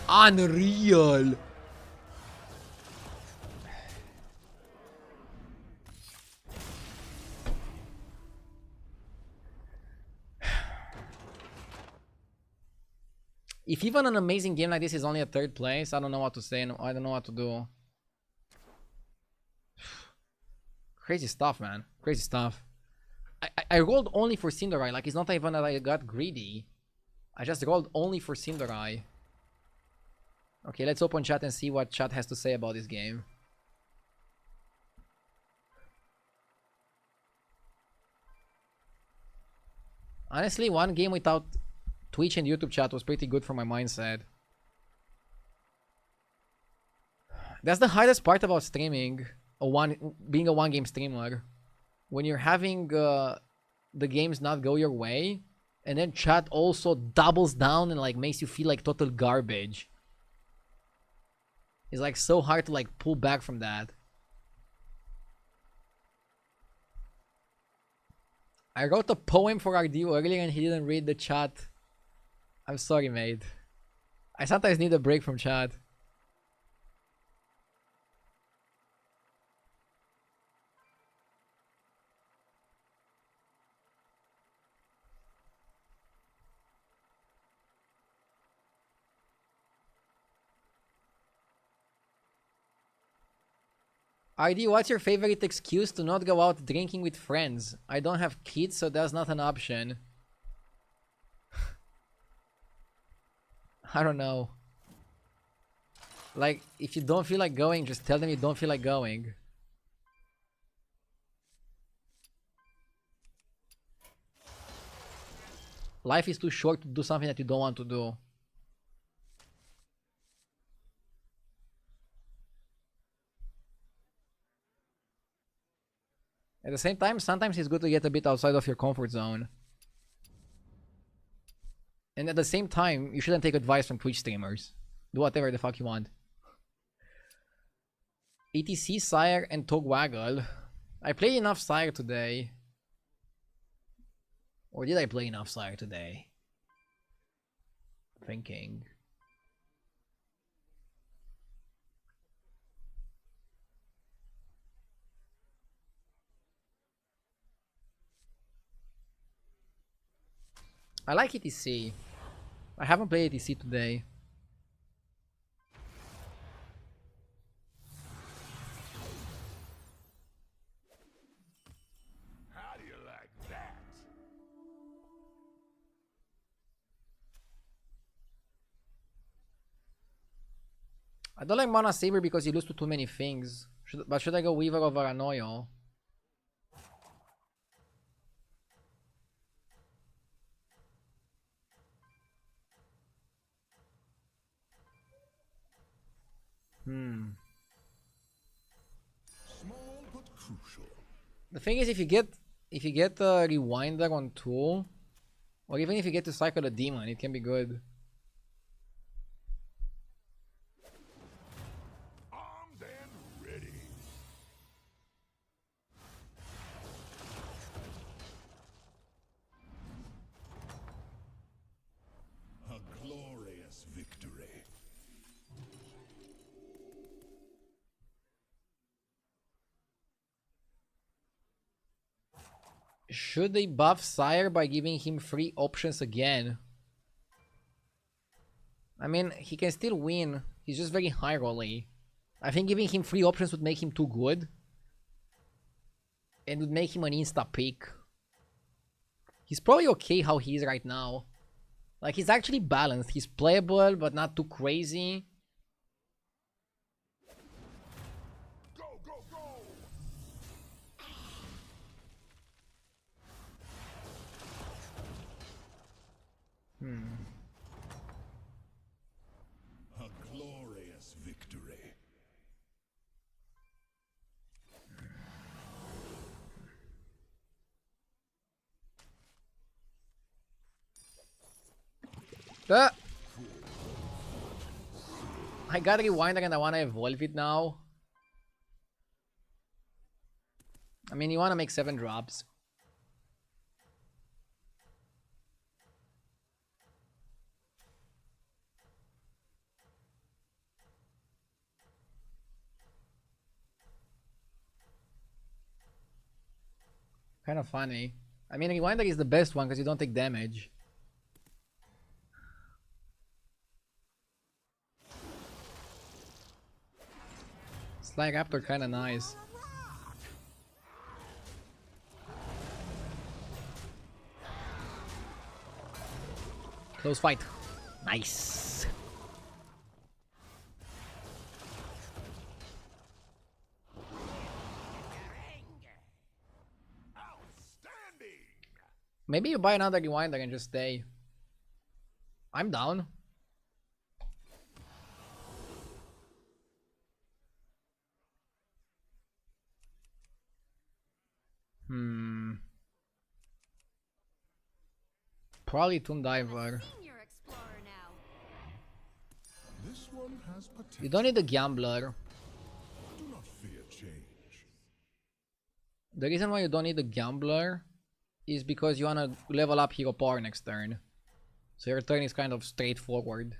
Unreal! If even an amazing game like this is only a third place, I don't know what to say and I don't know what to do. Crazy stuff, man. Crazy stuff. I rolled only for Cinderai. Like, it's not even that I got greedy. I just rolled only for Cinderai. Okay, let's open chat and see what chat has to say about this game. Honestly, one game without Twitch and YouTube chat was pretty good for my mindset. That's the hardest part about streaming, being a one-game streamer. When you're having the games not go your way, and then chat also doubles down and like makes you feel like total garbage. It's like so hard to like pull back from that. I wrote a poem for RDU earlier and he didn't read the chat. I'm sorry, mate. I sometimes need a break from chat. RD, what's your favorite excuse to not go out drinking with friends? I don't have kids, so that's not an option. I don't know. Like, if you don't feel like going, just tell them you don't feel like going. Life is too short to do something that you don't want to do. At the same time, sometimes it's good to get a bit outside of your comfort zone. And at the same time, you shouldn't take advice from Twitch streamers. Do whatever the fuck you want. ETC, Sire, and Togwaggle. I played enough Sire today. Or did I play enough Sire today? Thinking. I like ETC. I haven't played ETC today. How do you like that? I don't like Mana Saber because you lose to too many things. But should I go Weaver over Anoyo? Small but crucial. The thing is, if you get a Rewinder on 2, or even if you get to cycle a demon, it can be good. Armed and ready. A glorious victory. Should they buff Sire by giving him free options again? I mean, he can still win. He's just very high rolly. I think giving him free options would make him too good. And would make him an insta pick. He's probably okay how he is right now. Like, he's actually balanced. He's playable, but not too crazy. A glorious victory. I got a rewinder and I want to evolve it now. I mean, you want to make 7 drops. Kind of funny. I mean, rewinder is the best one because you don't take damage. Sly Raptor kind of nice. Close fight. Nice. Maybe you buy another rewinder and just stay. I'm down. Probably Tomb Diver. This one has potential. You don't need a Gambler. Do not fear change. The reason why you don't need a Gambler is because you wanna level up Hero Power next turn. So your turn is kind of straightforward.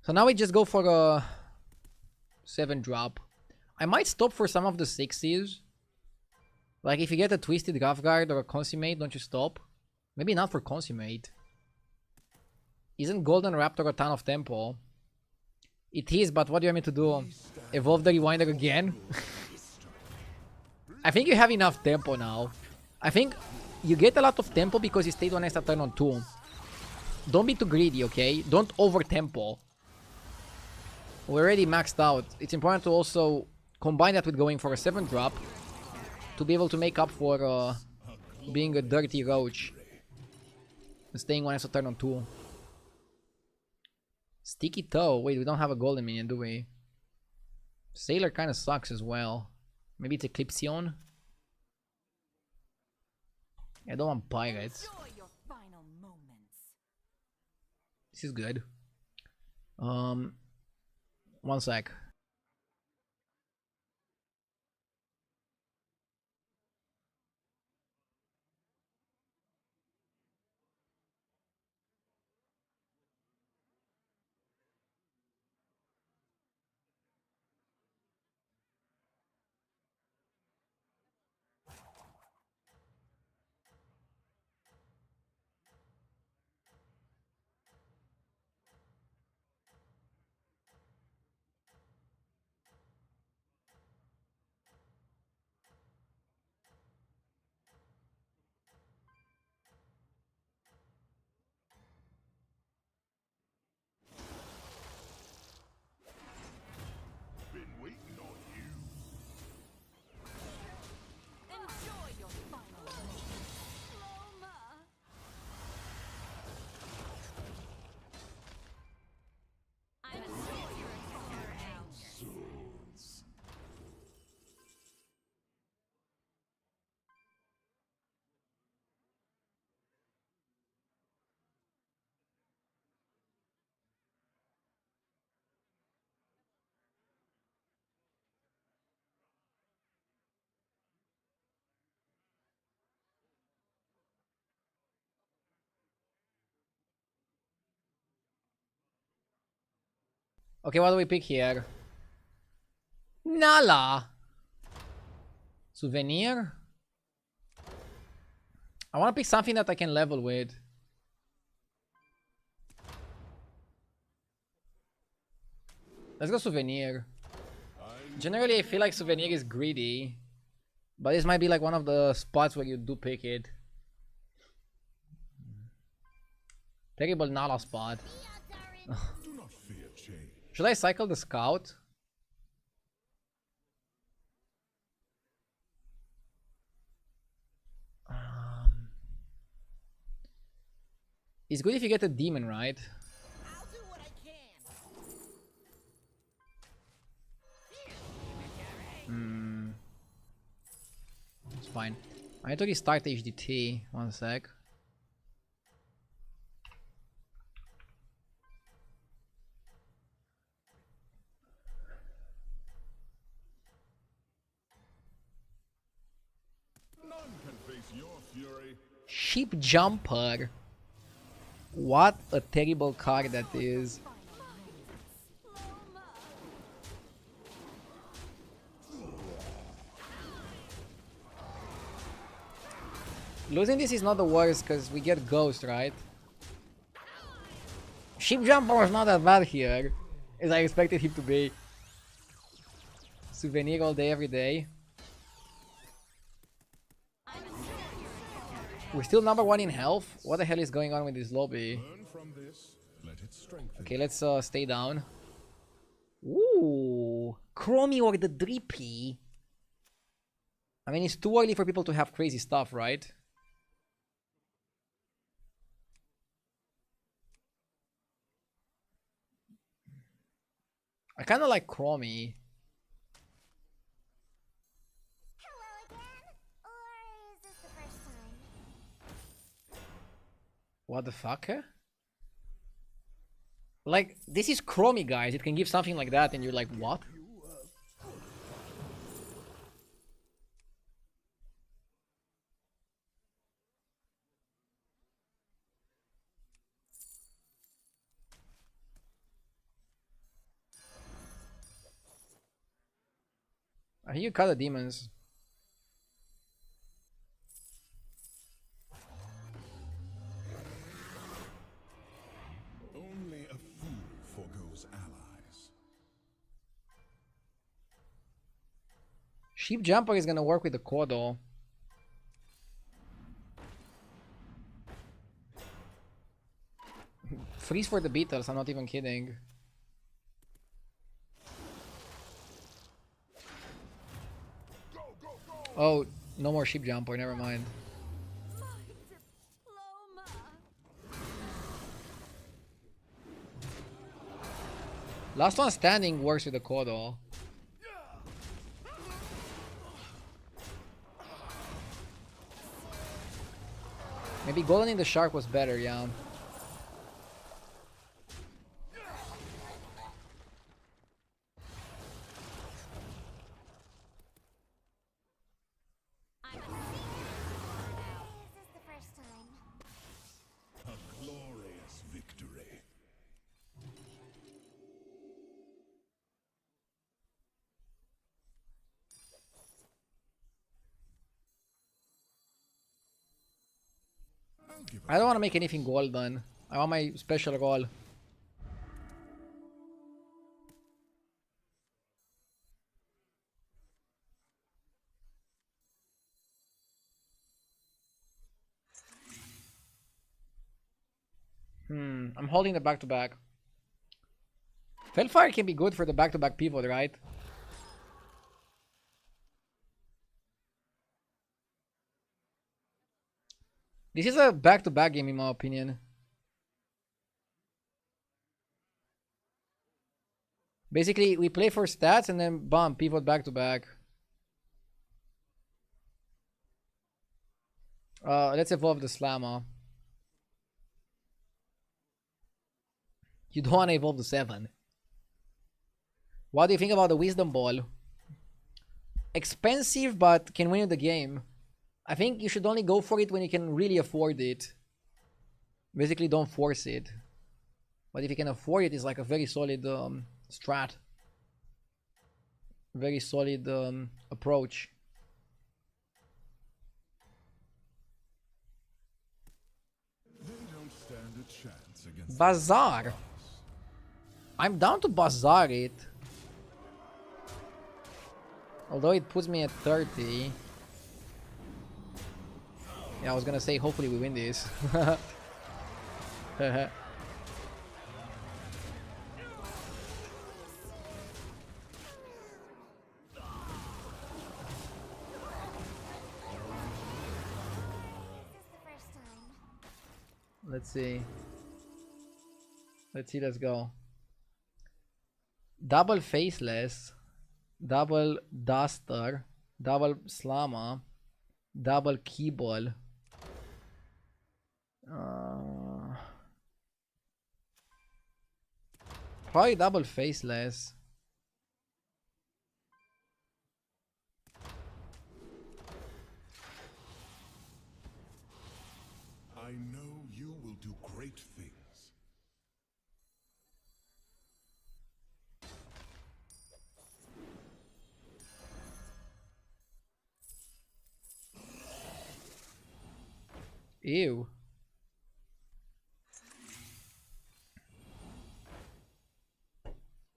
So now we just go for a 7 drop. I might stop for some of the 6s. Like if you get a Twisted Guard or a Consummate, don't you stop? Maybe not for Consummate. Isn't Golden Raptor a ton of tempo? It is, but what do you want me to do? Evolve the Rewinder again? I think you have enough tempo now. I think you get a lot of tempo because you stayed on extra turn on 2. Don't be too greedy, okay? Don't over tempo. We're already maxed out. It's important to also combine that with going for a 7 drop to be able to make up for being a dirty roach and staying on extra turn on 2. Sticky Toe. Wait, we don't have a golden minion, do we? Sailor kind of sucks as well. Maybe it's Eclipsion. I don't want pirates. This is good. 1 sec. Okay, what do we pick here? Nala! Souvenir? I want to pick something that I can level with. Let's go Souvenir. Generally, I feel like Souvenir is greedy. But this might be like one of the spots where you do pick it. Terrible Nala spot. Should I cycle the scout? It's good if you get a demon, right? I'll do what I can. It's fine. I need to restart HDT. One sec. None can face your fury. Sheep Jumper. What a terrible card that is. Losing this is not the worst because we get Ghost, right? Sheep Jumper was not that bad here, as I expected him to be. Souvenir all day, every day. We're still #1 in health? What the hell is going on with this lobby? Learn from this. Let it strengthen. Okay, let's stay down. Ooh, Chromie or the Drippy. I mean, it's too early for people to have crazy stuff, right? I kind of like Chromie. Hello again? Or is this the first time? What the fuck? Like, this is Chromie, guys. It can give something like that, and you're like, what? I think you cut the demons. Only a fool forgoes allies. Sheep Jumper is gonna work with the Kodo. Freeze for the Beatles, I'm not even kidding. Oh, no more Sheep Jumper, never mind. Last one standing works with the Kodo. Maybe Golden in the Shark was better, yeah. A glorious victory. I don't want to make anything golden. I want my special roll. I'm holding the back-to-back. Felfire can be good for the back-to-back pivot, right? This is a back-to-back game in my opinion. Basically, we play for stats and then bam, pivot back-to-back. Let's evolve the Slammer. You don't want to evolve the 7. What do you think about the Wisdom Ball? Expensive, but can win the game. I think you should only go for it when you can really afford it. Basically, don't force it. But if you can afford it, it's like a very solid strat. Very solid approach. They don't stand a chance against Bazaar. I'm down to bazaar it. Although it puts me at 30. Yeah, I was gonna say hopefully we win this. Let's see. Let's go. Double Faceless, double Duster, double Slama, double Keyball. Probably double Faceless. I know you will do great things. Ew.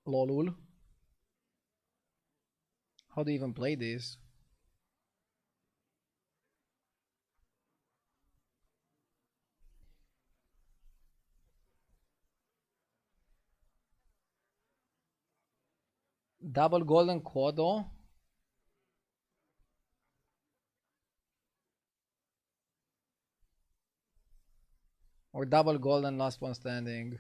Lolul. How do you even play this? Double Golden Kodo. Or double Golden Last One Standing.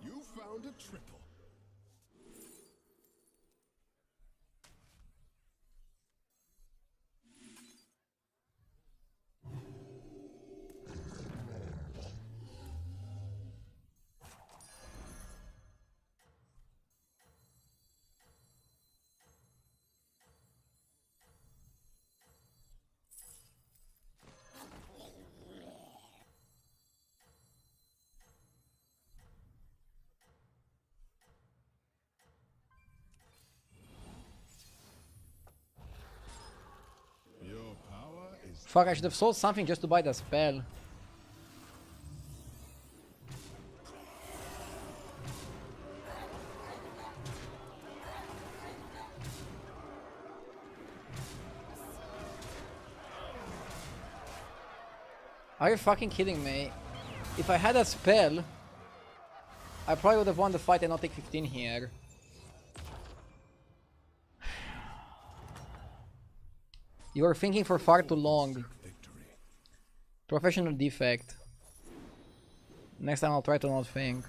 You found a triple. Your power is Fuck, I should have sold something just to buy the spell. Are you fucking kidding me? If I had a spell, I probably would have won the fight and not take 15 here. You are thinking for far too long. Professional defect. Next time I'll try to not think.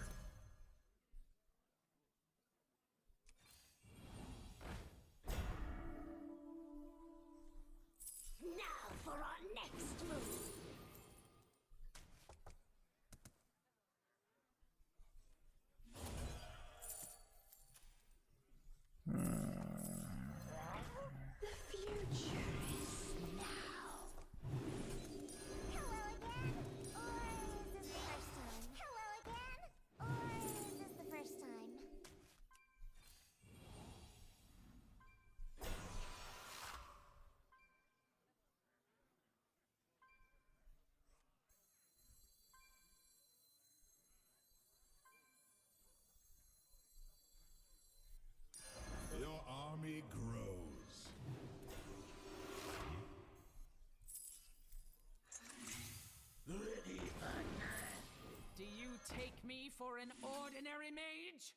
Now for our next move. The future is now. Hello again? Or is this the first time? Hello again? Or is this the first time? your army grows. Do you take me for an ordinary mage?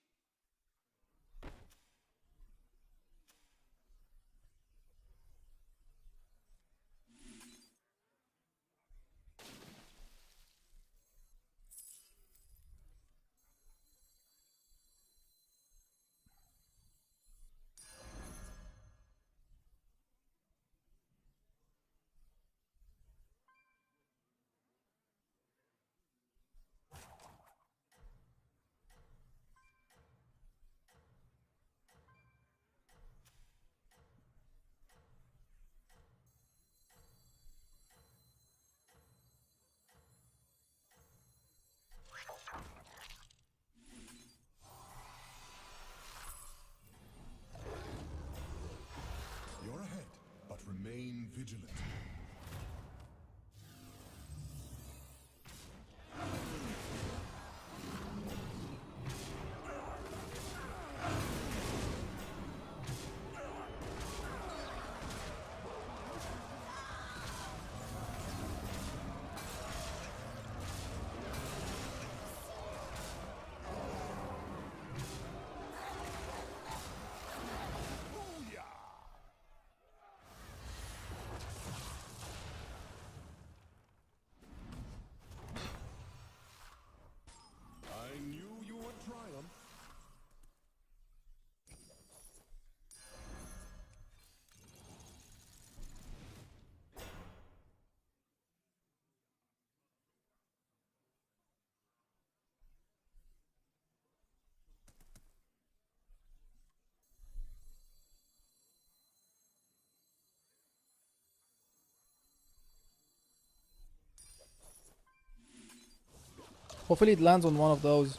Hopefully it lands on one of those.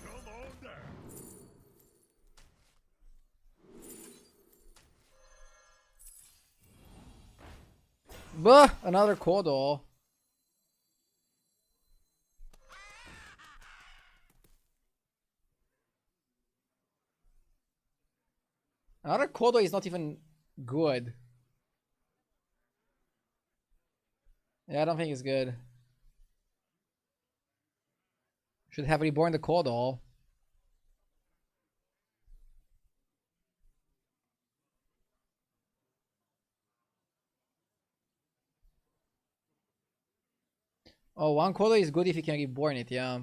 Come on down. Bah! Another Kodo. Another Kodo is not even good. Yeah, I don't think it's good. Should have reborn the Kodo. Oh, one Kodo is good if you can reborn it, yeah.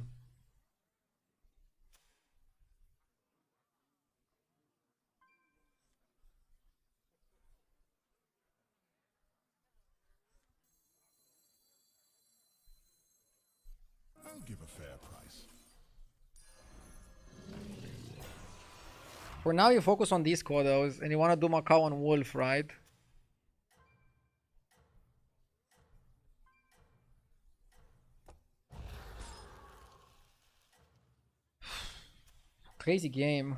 I'll give a fair price. For now, you focus on these Kodos, and you want to do Macau on Wolf, right? Crazy game.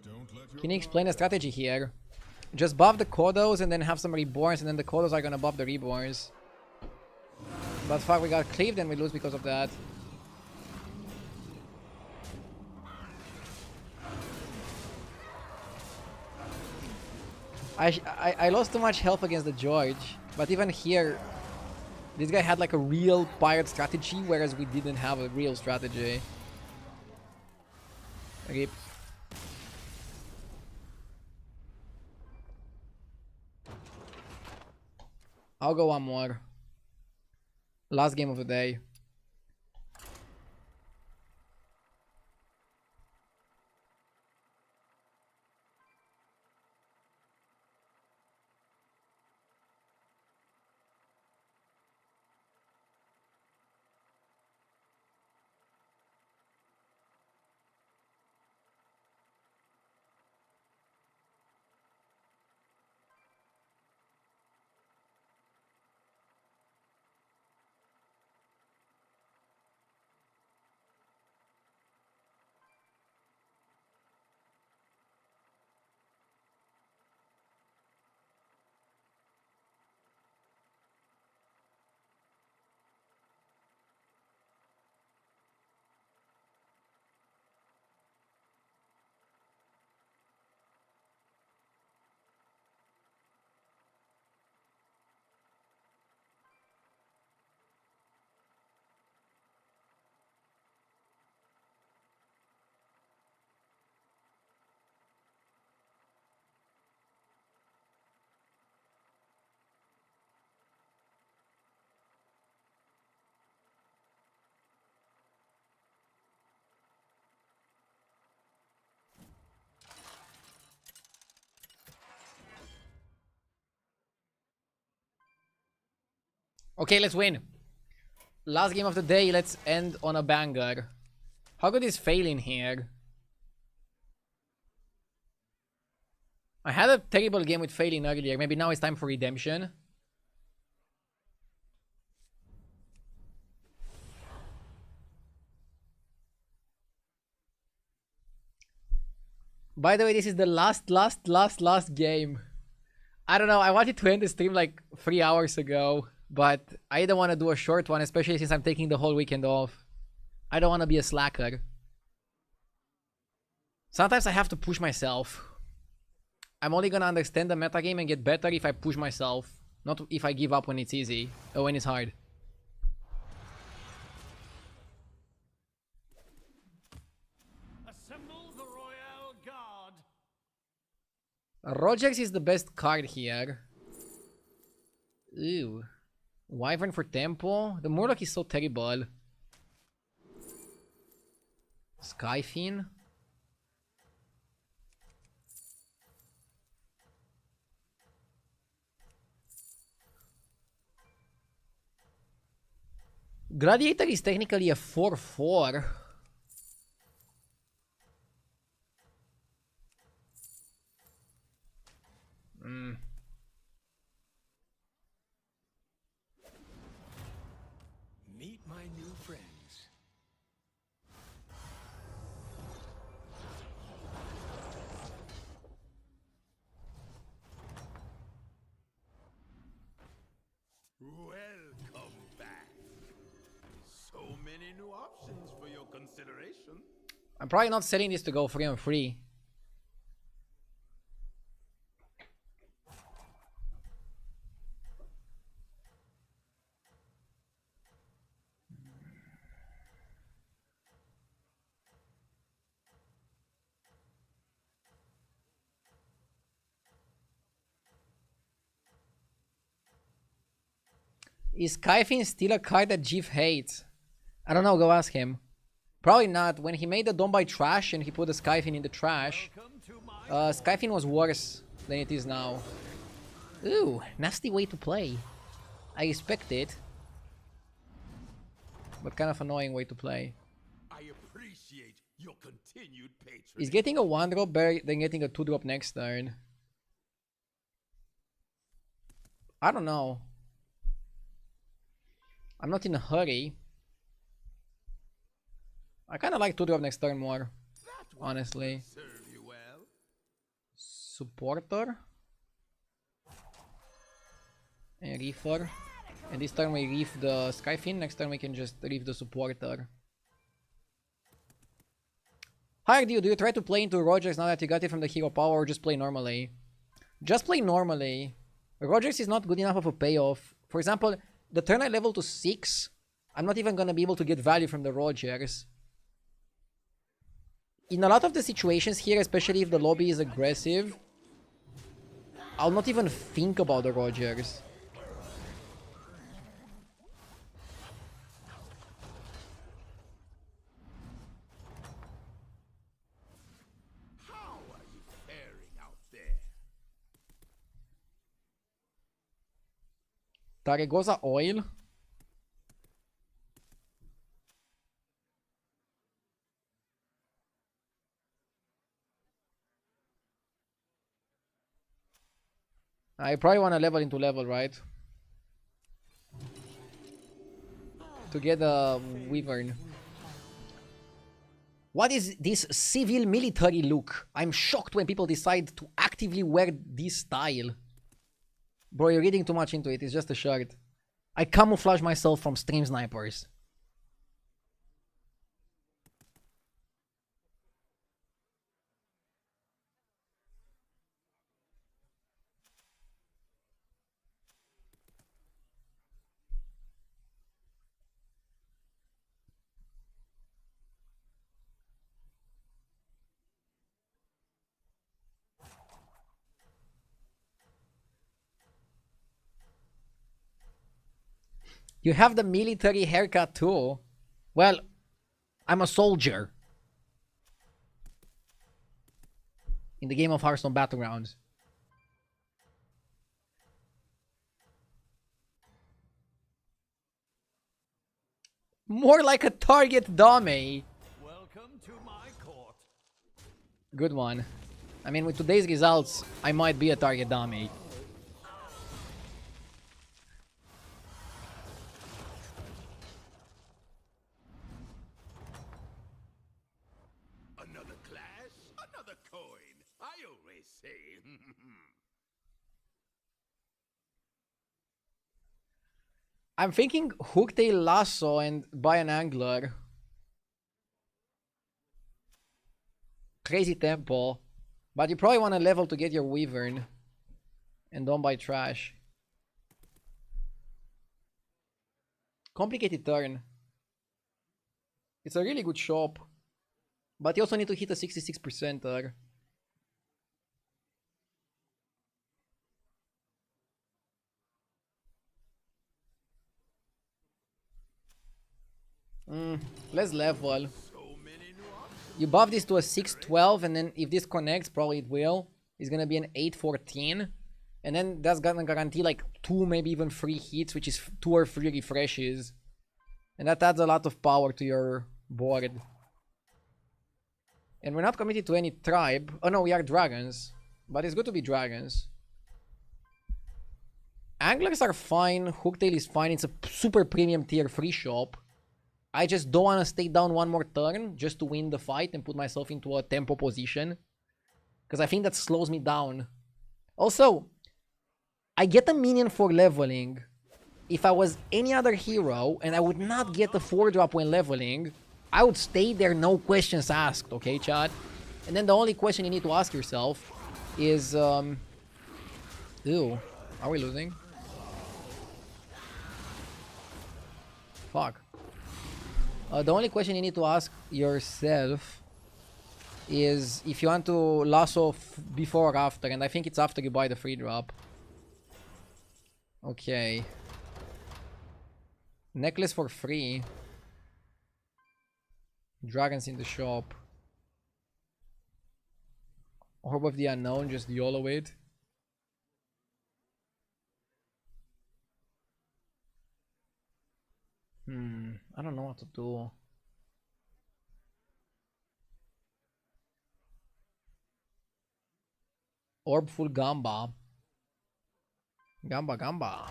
Don't let your Can you explain the strategy here? Just buff the Kodos and then have some reborns, and then the Kodos are gonna buff the reborns. But fuck, we got cleaved and we lose because of that. I lost too much health against the George, but even here, this guy had like a real pirate strategy, whereas we didn't have a real strategy. Rip. I'll go one more. Last game of the day. Okay, let's win. Last game of the day, let's end on a banger. How good is failing here? I had a terrible game with failing earlier. Maybe now it's time for redemption. By the way, this is the last game. I don't know, I wanted to end the stream like 3 hours ago, but I don't want to do a short one, especially since I'm taking the whole weekend off. I don't want to be a slacker. Sometimes I have to push myself. I'm only gonna understand the metagame and get better if I push myself, not if I give up when it's easy or when it's hard. Assemble the Royal Guard. Rogex is the best card here. Ew. Wyvern for Tempo? The Murloc is so terrible. Skyfin? Gladiator is technically a 4-4. new options for your consideration. I'm probably not selling this to go 3-on-3. Is Kaifin still a card that Jeff hates? I don't know, go ask him. Probably not. When he made the Don't Buy Trash and he put the Skyfin in the trash, Skyfin was worse than it is now. Ooh, nasty way to play. I respect it. But kind of annoying way to play. I appreciate your continued patronage. Is getting a 1-drop better than getting a 2-drop next turn? I don't know. I'm not in a hurry. I kind of like 2-drop next turn more, honestly. Serve you well. Supporter. And Reefer. And this turn we reef the Skyfin, next turn we can just reef the Supporter. How do you try to play into Rogers now that you got it from the hero power, or just play normally? Just play normally. Rogers is not good enough of a payoff. For example, the turn I level to 6, I'm not even gonna be able to get value from the Rogers. In a lot of the situations here, especially if the lobby is aggressive, I'll not even think about the Rogers. How are you faring out there? Taregosa Oil. I probably want to level into level, right? To get a Wyvern. What is this civil military look? I'm shocked when people decide to actively wear this style. Bro, you're reading too much into it. It's just a shirt. I camouflage myself from stream snipers. You have the military haircut too. Well, I'm a soldier. In the game of Hearthstone Battlegrounds. More like a target dummy. Welcome to my court. Good one. I mean, with today's results, I might be a target dummy. Another clash, another coin. I always say. I'm thinking Hooktail Lasso and buy an Angler. Crazy Tempo. But you probably want to level to get your Wyvern. And don't buy trash. Complicated turn. It's a really good shop. But you also need to hit a 66%er. Let's level. You buff this to a 612, and then if this connects, probably it will. It's gonna be an 814. And then that's gonna guarantee like 2, maybe even 3 hits, which is 2 or 3 refreshes. And that adds a lot of power to your board. And we're not committed to any tribe. Oh no, we are dragons. But it's good to be dragons. Anglers are fine. Hooktail is fine. It's a super premium tier 3 shop. I just don't want to stay down one more turn just to win the fight and put myself into a tempo position. Because I think that slows me down. Also, I get a minion for leveling. if I was any other hero and I would not get the 4-drop when leveling, I would stay there, no questions asked, okay, chat? And then the only question you need to ask yourself is, ew, are we losing? Fuck. The only question you need to ask yourself is if you want to lasso before or after, and I think it's after you buy the free drop. Okay. Necklace for free. Dragons in the shop. Orb of the Unknown, just YOLO it. I don't know what to do. Orb full Gamba. Gamba.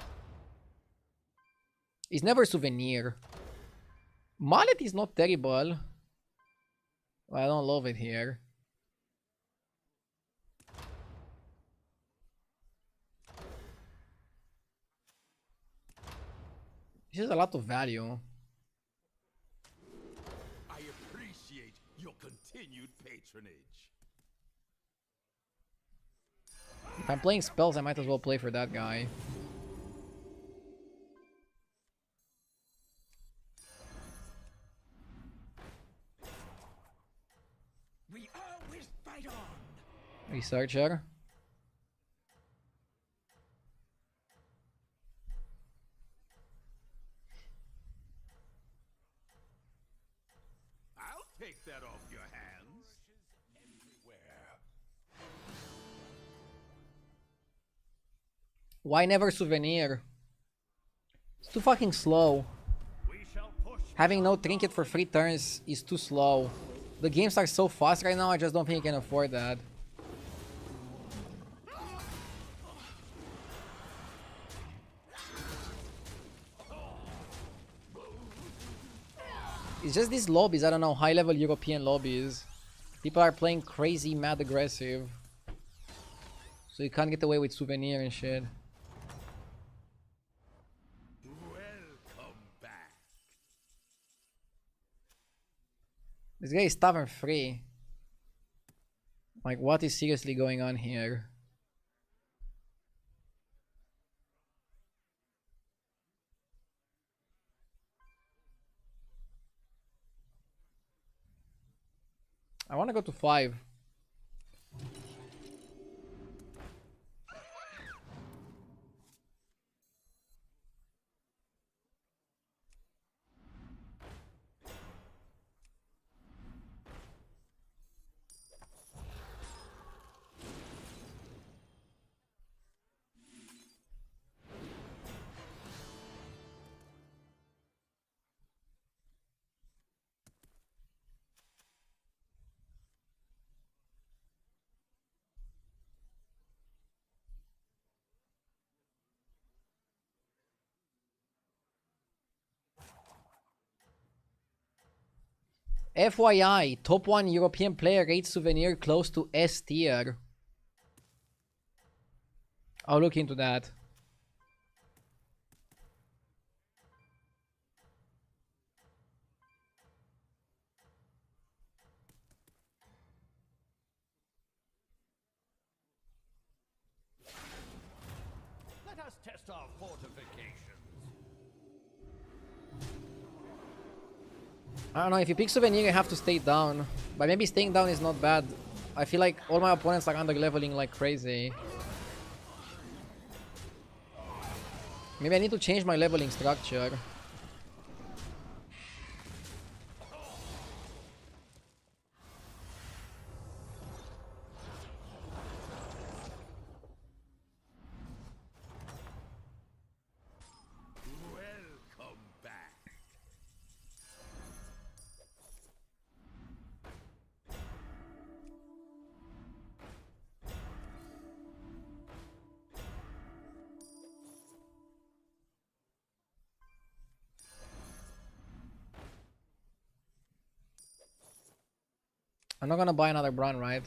It's never souvenir. Mallet is not terrible. I don't love it here. This is a lot of value. I appreciate your continued patronage. If I'm playing spells, I might as well play for that guy. We always fight on. Researcher. I'll take that off your hands. Why never souvenir? It's too fucking slow. Having no trinket for 3 turns is too slow. The games are so fast right now, I just don't think you can afford that. It's just these lobbies, I don't know, high level European lobbies. People are playing crazy, mad aggressive. So you can't get away with souvenir and shit. Welcome back. This guy is tavern free. Like, what is seriously going on here? I want to go to 5. FYI, top 1 European player rates souvenir close to S tier. I'll look into that. Let us test our fortifications. I don't know, if you pick souvenir you have to stay down. But maybe staying down is not bad. I feel like all my opponents are under leveling like crazy. Maybe I need to change my leveling structure. Welcome back. I'm not gonna buy another Bron, right?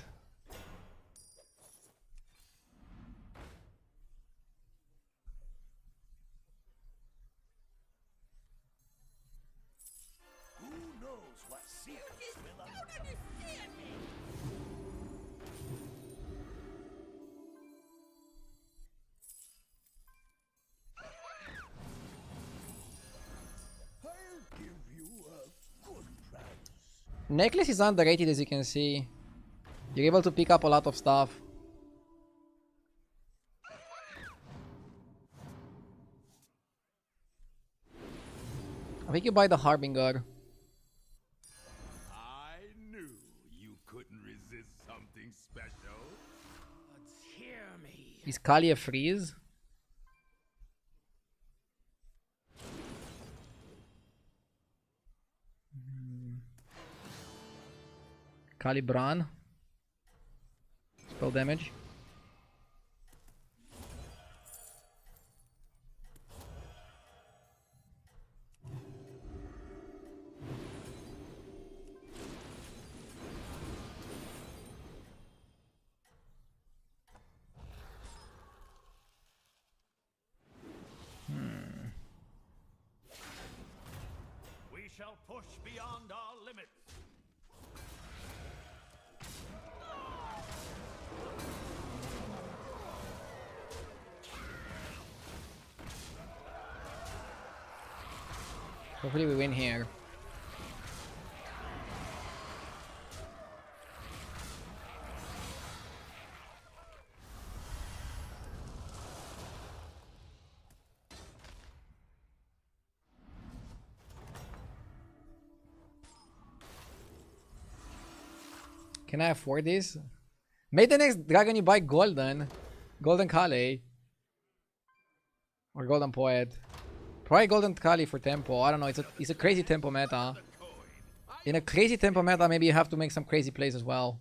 Necklace is underrated, as you can see. You're able to pick up a lot of stuff. I think you buy the Harbinger. I knew you couldn't resist something special. Gods, hear me. Is Kali a freeze? Kali Bran. Spell damage. We shall push beyond our limits. Hopefully we win here. Can I afford this? Maybe the next dragon you buy golden. Golden Kali. Or golden poet. Probably golden Kali for tempo. I don't know, it's a crazy tempo meta. In a crazy tempo meta, maybe you have to make some crazy plays as well.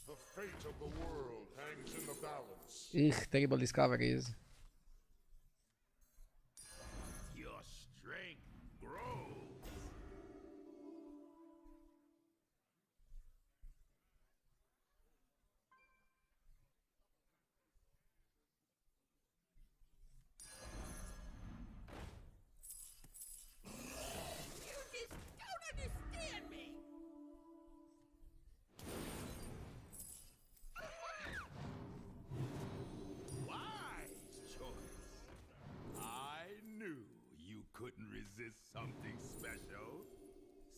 The fate of the world hangs in the balance. Ugh, terrible discoveries. Your strength grows. You just don't understand me. Wise choice. I knew you couldn't resist something special.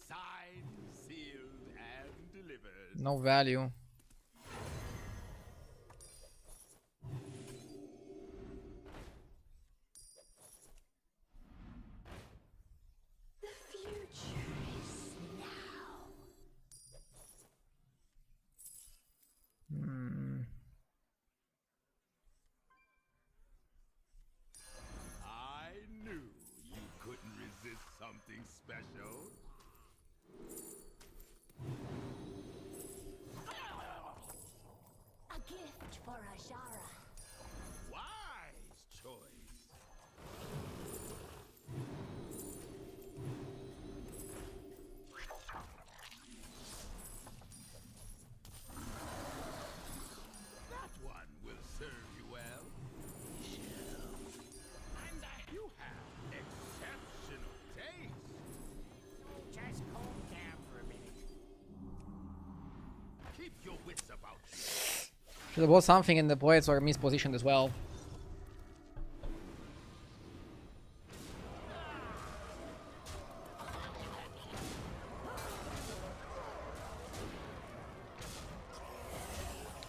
Signed, sealed, and delivered. No value. The future is now. I knew you couldn't resist something special. A gift for Ajara. Wise choice. That one will serve you well. You have exceptional taste. So just calm down for a minute. Keep your wits about you. Should have bought something and the poets are mispositioned as well.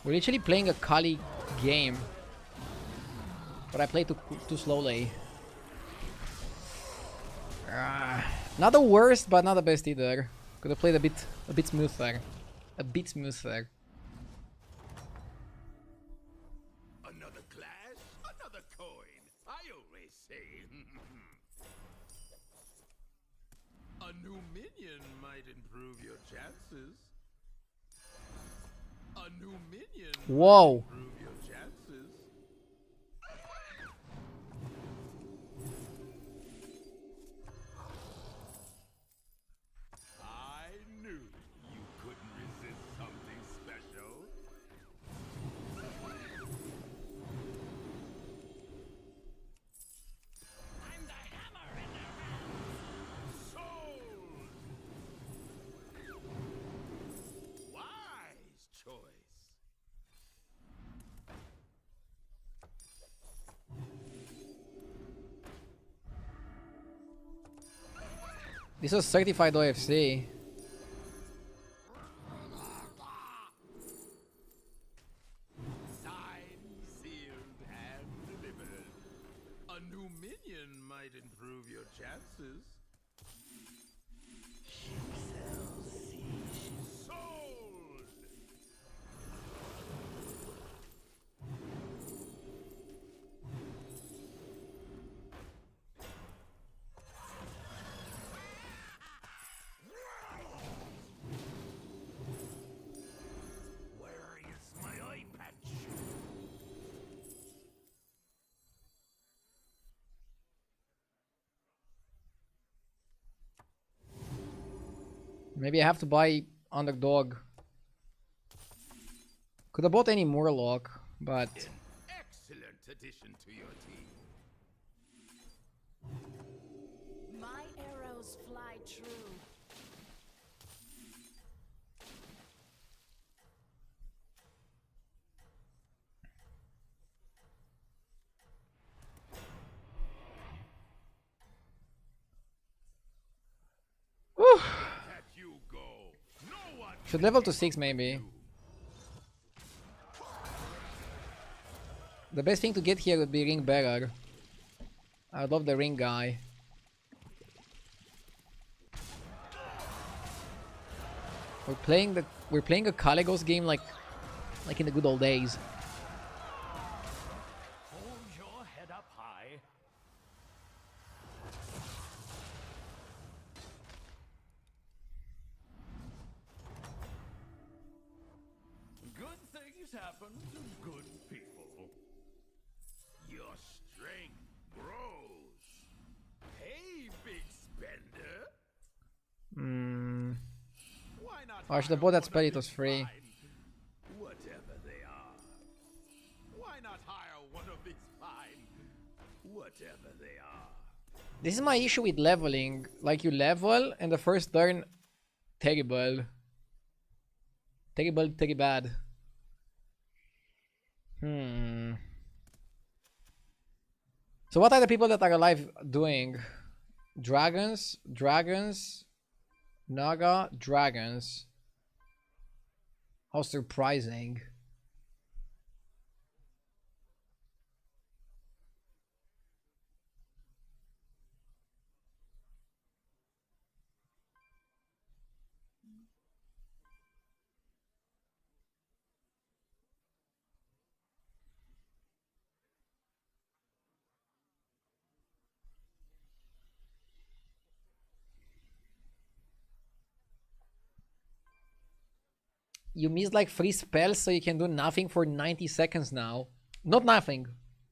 We're literally playing a Kali game. But I played too slowly. Not the worst, but not the best either. Could have played a bit smoother. A bit smoother. Another clash, another coin. I always say. A new minion might improve your chances. A new minion Whoa. might improve your chances. I knew you couldn't resist something special. I'm the hammer in the round. Sold! Wise choice. This was certified OFC. Maybe I have to buy underdog. Could have bought any Murloc, but Excellent addition to your team. My arrows fly true. That you go. No one should level to 6 maybe. The best thing to get here would be ring bearer. I love the ring guy. We're playing a Caligos game like in the good old days. Hold your head up high. Good things happen to good people. Your strength grows. Hey, big spender. Why not? Oh, I should have hire bought that one spell, of it was these free. fine- Whatever they are. Why not hire one of these fine? Whatever they are. This is my issue with leveling. Like you level and the first turn, terrible. Terrible, very bad. So what are the people that are alive doing? Dragons, Naga, dragons. How surprising. You missed like 3 spells, so you can do nothing for 90 seconds now. Not nothing.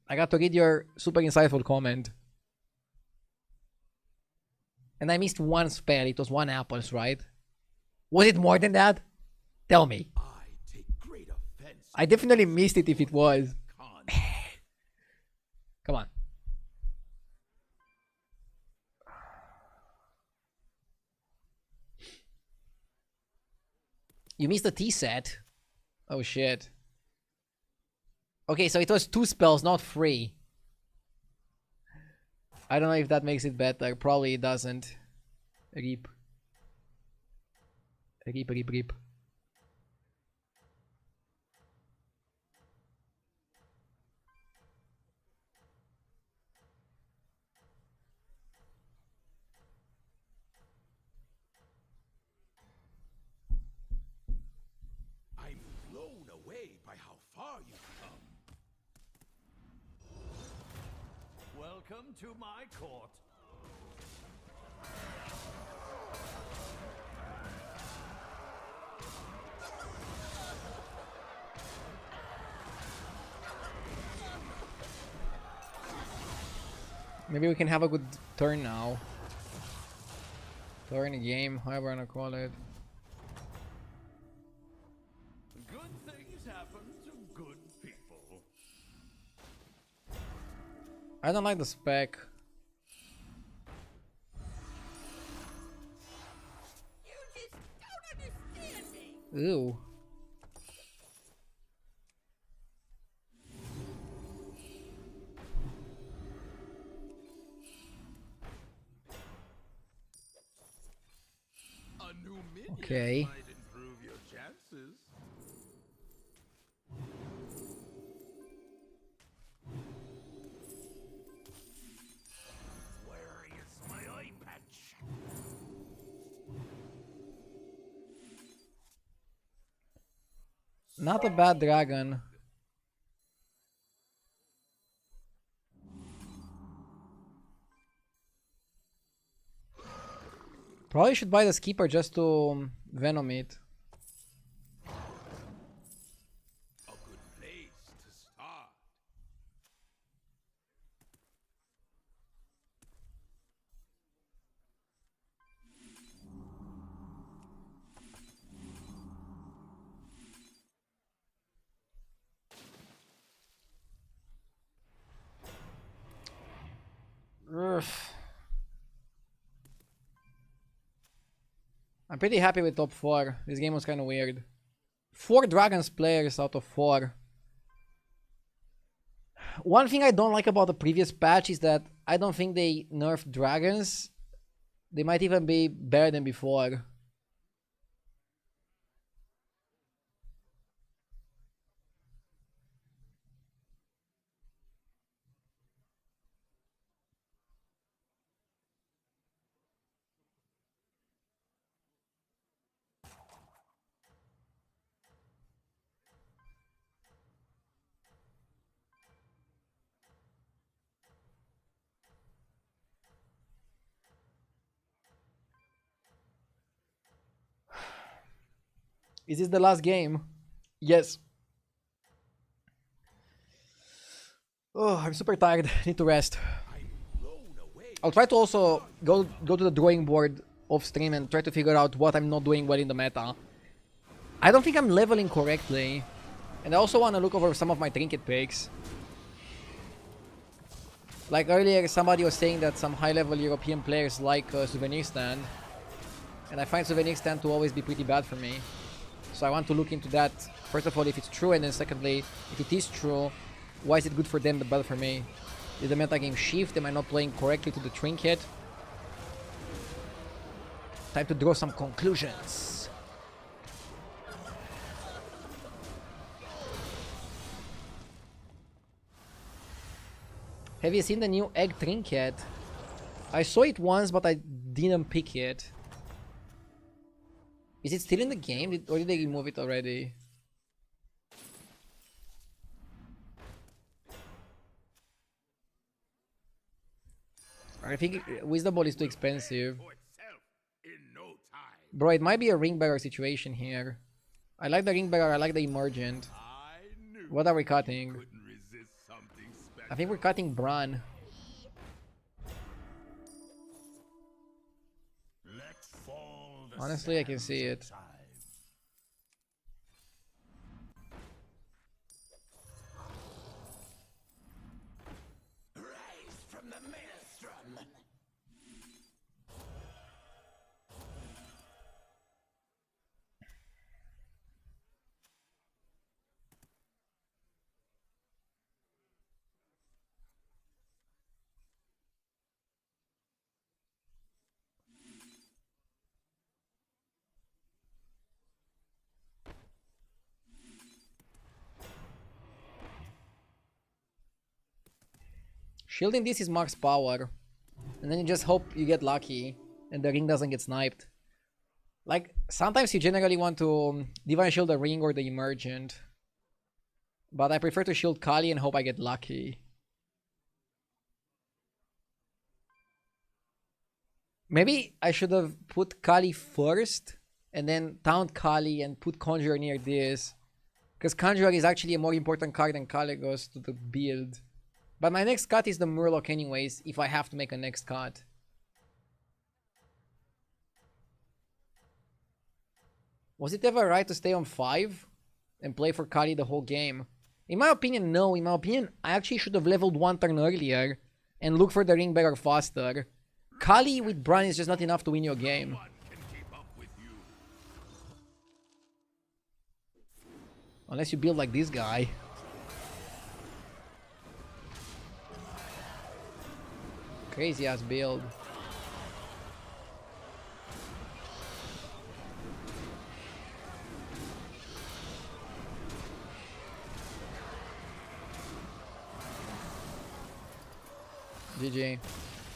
I got to read your super insightful comment. And I missed 1 spell. It was 1 apples, right? Was it more than that? Tell me. I take great offense. I definitely missed it if it was. Come on. You missed the T set. Oh shit. Okay, so it was 2 spells, not 3. I don't know if that makes it better. Probably it doesn't. Reap. Reap. I'm blown away by how far you've come. Welcome to my court. Maybe we can have a good turn now. Turn game, however I wanna call it. Good things happen to good people. I don't like the spec. You just don't understand me. Ew. A new minion Okay. might improve your chances. Where is my eye patch? Not a bad dragon. Probably should buy the skipper just to venom it. A good place to start. I'm pretty happy with top 4. This game was kind of weird. 4 Dragons players out of 4. One thing I don't like about the previous patch is that I don't think they nerfed Dragons. They might even be better than before. Is this the last game? Yes. Oh, I'm super tired. Need to rest. I'll try to also go to the drawing board off stream and try to figure out what I'm not doing well in the meta. I don't think I'm leveling correctly. And I also want to look over some of my trinket picks. Like earlier, somebody was saying that some high-level European players like Souvenir Stand. And I find Souvenir Stand to always be pretty bad for me. So I want to look into that, first of all, if it's true, and then secondly, if it is true, why is it good for them but bad for me? Did the metagame shift? Am I not playing correctly to the trinket? Time to draw some conclusions. Have you seen the new egg trinket? I saw it once, but I didn't pick it. Is it still in the game? Or did they remove it already? I think Wisdom Ball is too expensive. Bro, it might be a ring bearer situation here. I like the ring bearer, I like the emergent. What are we cutting? I think we're cutting Bran. Honestly, I can see it. Shielding this is max power. And then you just hope you get lucky and the ring doesn't get sniped. Like, sometimes you generally want to Divine Shield the ring or the emergent. But I prefer to shield Kali and hope I get lucky. Maybe I should have put Kali first and then taunt Kali and put Conjurer near this. Because Conjurer is actually a more important card than Kali goes to the build. But my next cut is the Murloc anyways, if I have to make a next cut. Was it ever right to stay on 5 and play for Kali the whole game? In my opinion, no. In my opinion, I actually should have leveled 1 turn earlier and look for the ring bearer faster. Kali with Bran is just not enough to win your game. Unless you build like this guy. Crazy ass build. GG.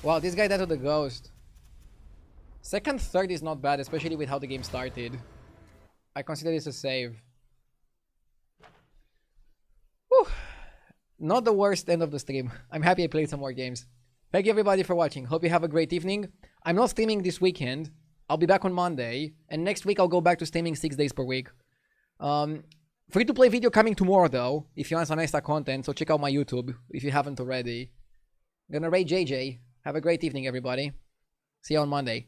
Wow, this guy died to the ghost. Second, third is not bad, especially with how the game started. I consider this a save. Whew. Not the worst end of the stream. I'm happy I played some more games. Thank you everybody for watching. Hope you have a great evening. I'm not streaming this weekend. I'll be back on Monday. And next week I'll go back to streaming 6 days per week. Free-to-play video coming tomorrow though, if you want some extra content. So check out my YouTube if you haven't already. Gonna raid JJ. Have a great evening everybody. See you on Monday.